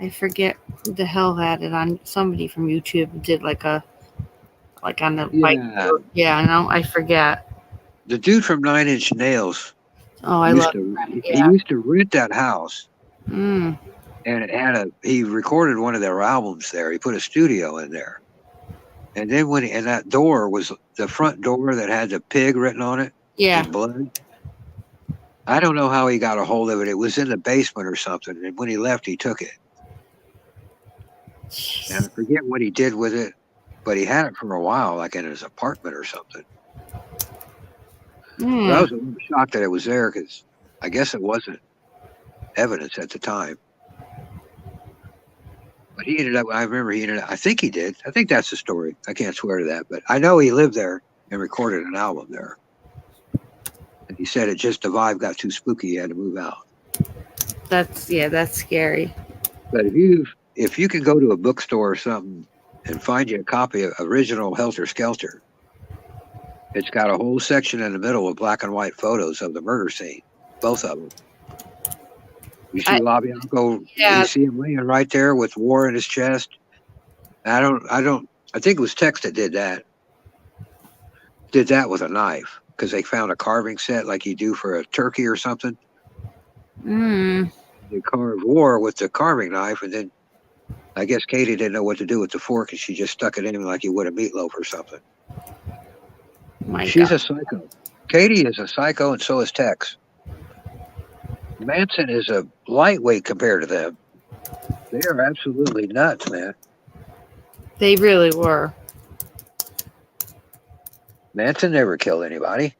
I forget who the hell had it on. Somebody from YouTube did like on the bike. Yeah, no, I forget. The dude from 9 Inch Nails. Oh, I love that. He used to rent that house. Mm. And it had he recorded one of their albums there. He put a studio in there. And then and that door was the front door that had the pig written on it. Yeah. In blood. I don't know how he got a hold of it. It was in the basement or something. And when he left, he took it. And I forget what he did with it, but he had it for a while, like in his apartment or something. But I was a little shocked that it was there because I guess it wasn't evidence at the time. But he ended up, I think he did. I think that's the story. I can't swear to that, but I know he lived there and recorded an album there. And he said the vibe got too spooky, he had to move out. That's scary. But if you can go to a bookstore or something and find you a copy of original Helter Skelter, it's got a whole section in the middle with black and white photos of the murder scene, both of them. You see LaBianco, you see him laying right there with war in his chest. I think it was Tex that did that. Did that with a knife because they found a carving set like you do for a turkey or something. They carved war with the carving knife, and then I guess Katie didn't know what to do with the fork, and she just stuck it in like you would a meatloaf or something. She's a psycho. Katie is a psycho, and so is Tex. Manson is a lightweight compared to them. They are absolutely nuts, man. They really were. Manson never killed anybody.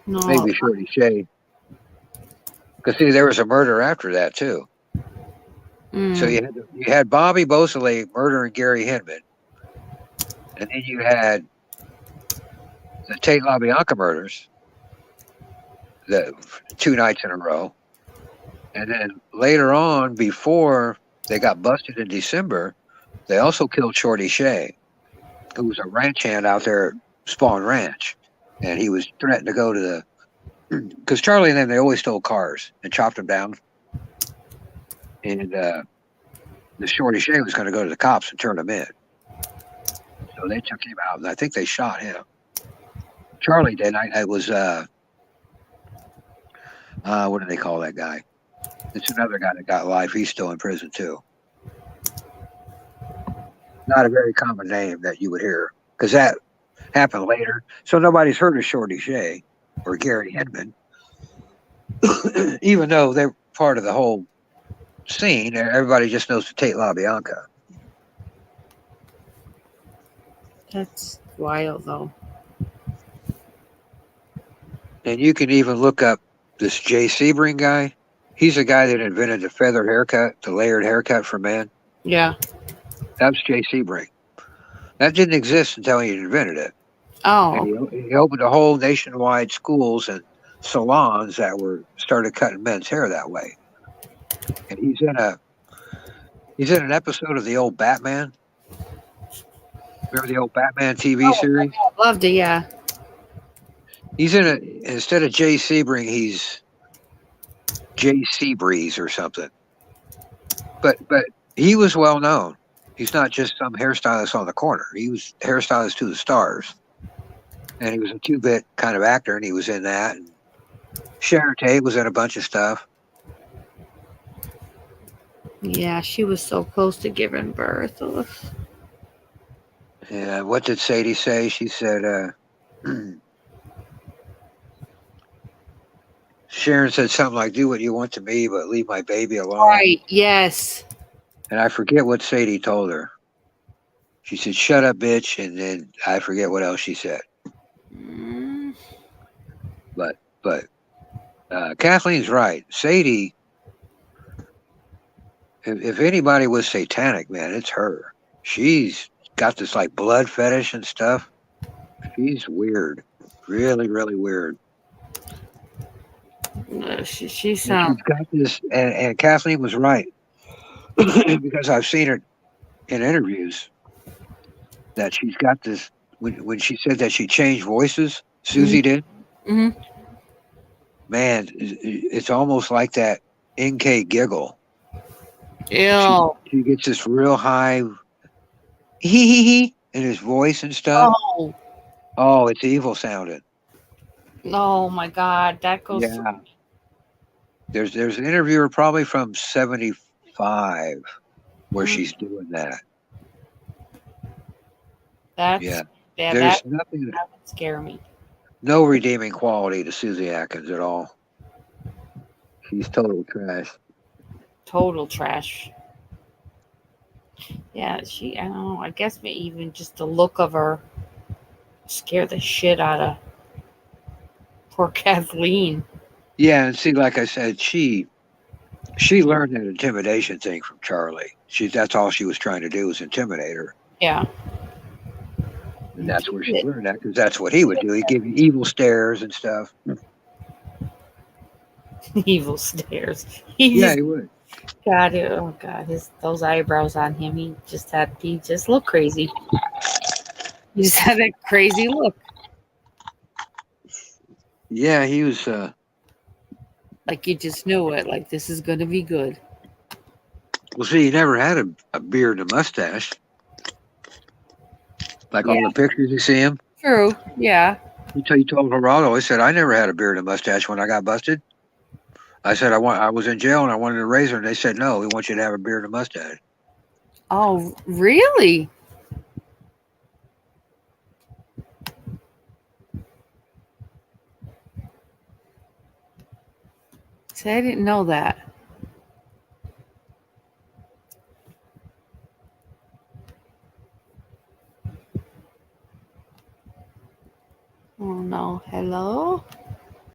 No. Maybe Shorty Shea. Because see, there was a murder after that too. So you had Bobby Beausoleil murdering Gary Hinman, and then you had the Tate LaBianca murders, the 2 nights in a row, and then later on, before they got busted in December, they also killed Shorty Shea, who was a ranch hand out there at Spawn Ranch, and he was threatened to go to the because Charlie and them, they always stole cars and chopped them down. And the Shorty Shea was going to go to the cops and turn them in. So they took him out, and I think they shot him. Charlie did. I was, what do they call that guy? It's another guy that got life. He's still in prison, too. Not a very common name that you would hear, because that happened later. So nobody's heard of Shorty Shea or Gary Hinman, even though they're part of the whole scene. Everybody just knows the Tate LaBianca. That's wild, though. And you can even look up this Jay Sebring guy. He's the guy that invented the feathered haircut, the layered haircut for men. Yeah. That's Jay Sebring. That didn't exist until he invented it. Oh. And he opened a whole nationwide schools and salons that started cutting men's hair that way. And he's in an episode of the old Batman. Remember the old Batman TV series? I loved it, yeah. He's in it instead of Jay Sebring, he's Jay Seabreeze or something. But he was well known. He's not just some hairstylist on the corner. He was hairstylist to the stars. And he was a 2-bit kind of actor, and he was in that. And Sharon Tate was in a bunch of stuff. Yeah, she was so close to giving birth. Ugh. Yeah, what did Sadie say? She said, Sharon said something like, "Do what you want to me, but leave my baby alone." Right. Yes. And I forget what Sadie told her. She said, "Shut up, bitch," and then I forget what else she said. Mm. But Kathleen's right. Sadie, if anybody was satanic, man, it's her. She's got this like blood fetish and stuff. She's weird, really, really weird. She And sounds. she's got this, and Kathleen was right because I've seen her in interviews that she's got this. When she said that she changed voices, Susie did. Mm-hmm. Man, it's almost like that NK giggle. Ew. She gets this real high hee in his voice and stuff. Oh. Oh, it's evil sounding. Oh my God. That goes. Yeah. There's an interviewer probably from 75 where she's doing that. That's. Yeah. Yeah. There's That nothing, would scare me. no redeeming quality to Susie Atkins at all. She's total trash. Total trash. Yeah. She. I don't know. I guess maybe even just the look of her scare the shit out of poor Kathleen. Yeah, and see, like I said, she learned that intimidation thing from Charlie. That's all she was trying to do was intimidate her. Yeah. And that's where she learned that because that's what he would do. He'd give you evil stares and stuff. Evil stares. Yeah, he would. God, oh God, those eyebrows on him. He just looked crazy. He just had that crazy look. Yeah, he was. Like you just knew it. Like this is gonna be good. Well, see, he never had a beard and a mustache. Like all Yeah. the pictures you see him. True. Yeah. He told Geraldo, he said, "I never had a beard and a mustache when I got busted." I said, I was in jail and I wanted a razor, and they said, "No, we want you to have a beard and a mustache." Oh, really? See, I didn't know that. Oh no. Hello?